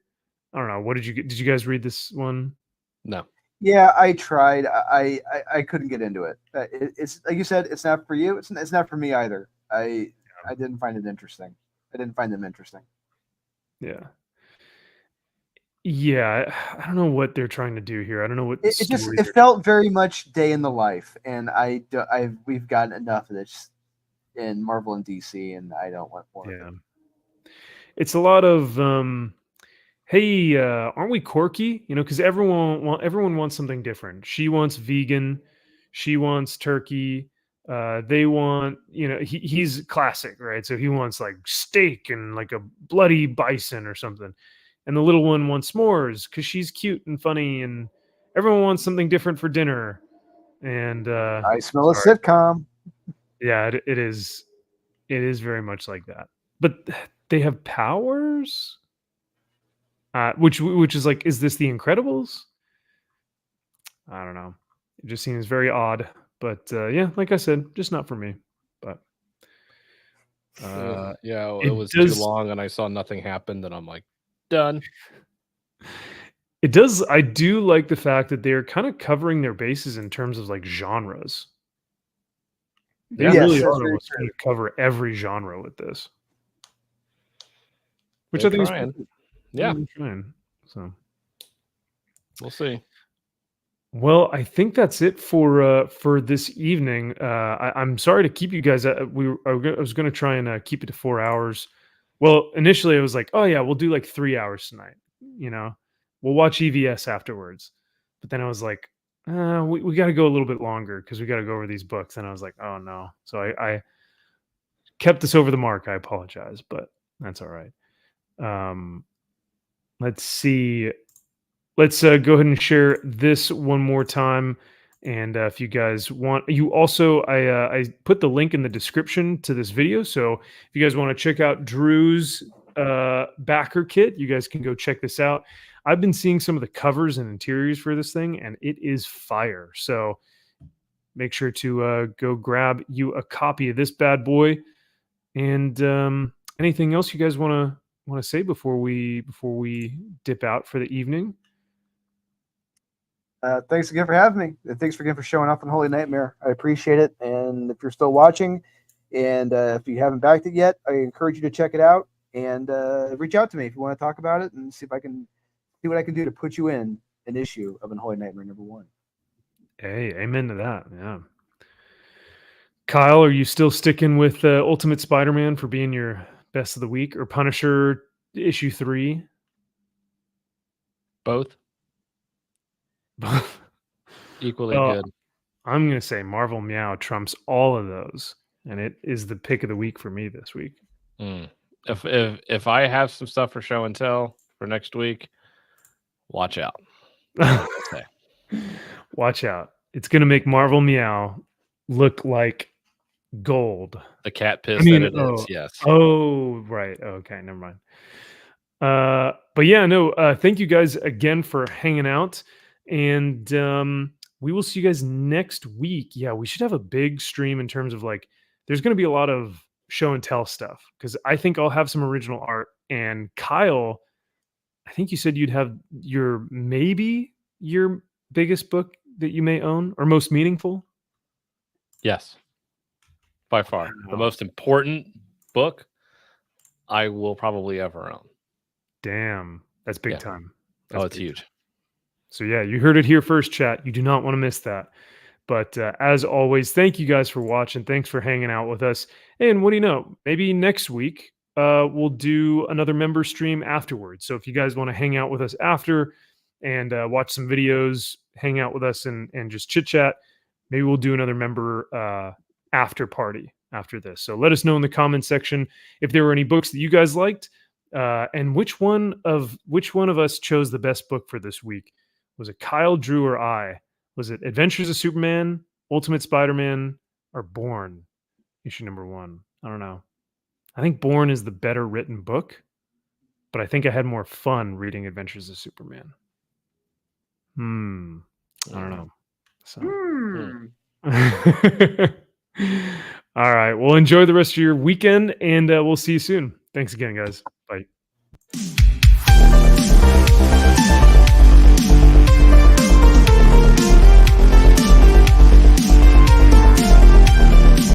I don't know. What did you guys read this one? No. Yeah, I tried. I couldn't get into it. It's like you said, it's not for you. It's not for me either. I didn't find it interesting. I didn't find them interesting. Yeah. Yeah, I don't know what they're trying to do here. I don't know what it felt very much day in the life, and we've gotten enough of this in Marvel and DC, and I don't want more. Yeah, it's a lot of hey, aren't we quirky? Because everyone wants something different. She wants vegan, she wants turkey. They want, he's classic, right? So he wants like steak and like a bloody bison or something. And the little one wants s'mores because she's cute and funny, and everyone wants something different for dinner. And I smell a sitcom. Yeah, it is. It is very much like that. But they have powers, which is like, is this The Incredibles? I don't know. It just seems very odd. But yeah, like I said, just not for me. But it was too long, and I saw nothing happen. And I'm like, done. It does. I do like the fact that they're kind of covering their bases in terms of like genres. They really are almost going to cover every genre with this, which I think is Yeah. I'm trying. So We'll see. well, I think that's it for this evening. I'm sorry to keep you guys. I was going to try and keep it to 4 hours. Well, initially I was like, oh yeah, we'll do like 3 hours tonight. You know, we'll watch EVS afterwards. But then I was like, we got to go a little bit longer because we got to go over these books. And I was like, oh no. So I kept us over the mark. I apologize, but that's all right. Let's see. Let's go ahead and share this one more time. And if you guys want, you also, I put the link in the description to this video. So if you guys want to check out Drew's backer kit, you guys can go check this out. I've been seeing some of the covers and interiors for this thing, and it is fire. So make sure to go grab you a copy of this bad boy. And anything else you guys want to say before we dip out for the evening? Thanks again for having me. And thanks again for showing up on Holy Nightmare. I appreciate it. And if you're still watching, and if you haven't backed it yet, I encourage you to check it out and reach out to me if you want to talk about it and see if I can see what I can do to put you in an issue of Unholy Nightmare #1. Hey, amen to that. Yeah. Kyle, are you still sticking with Ultimate Spider-Man for being your best of the week, or Punisher issue 3? Both equally Well, good. I'm gonna say Marvel Meow trumps all of those, and it is the pick of the week for me this week. If I have some stuff for show and tell for next week, watch out. Watch out. It's gonna make Marvel Meow look like gold. The cat piss that it is. Yes. Oh, right. Okay, never mind. But yeah, no, thank you guys again for hanging out. And we will see you guys next week. Yeah, we should have a big stream in terms of like, there's going to be a lot of show and tell stuff because I think I'll have some original art. And Kyle, I think you said you'd have maybe your biggest book that you may own or most meaningful. Yes. By far. The most important book I will probably ever own. Damn. That's big time. That's it's huge. Time. So yeah, you heard it here first, chat. You do not want to miss that. But as always, thank you guys for watching. Thanks for hanging out with us. And what do you know? Maybe next week we'll do another member stream afterwards. So if you guys want to hang out with us after and watch some videos, hang out with us and just chit chat, maybe we'll do another member after party after this. So let us know in the comments section if there were any books that you guys liked and which one of us chose the best book for this week. Was it Kyle, Drew, or I? Was it Adventures of Superman, Ultimate Spider-Man, or Born, issue #1? I don't know. I think Born is the better written book, but I think I had more fun reading Adventures of Superman. I don't know. So. All right. Well, enjoy the rest of your weekend, and we'll see you soon. Thanks again, guys.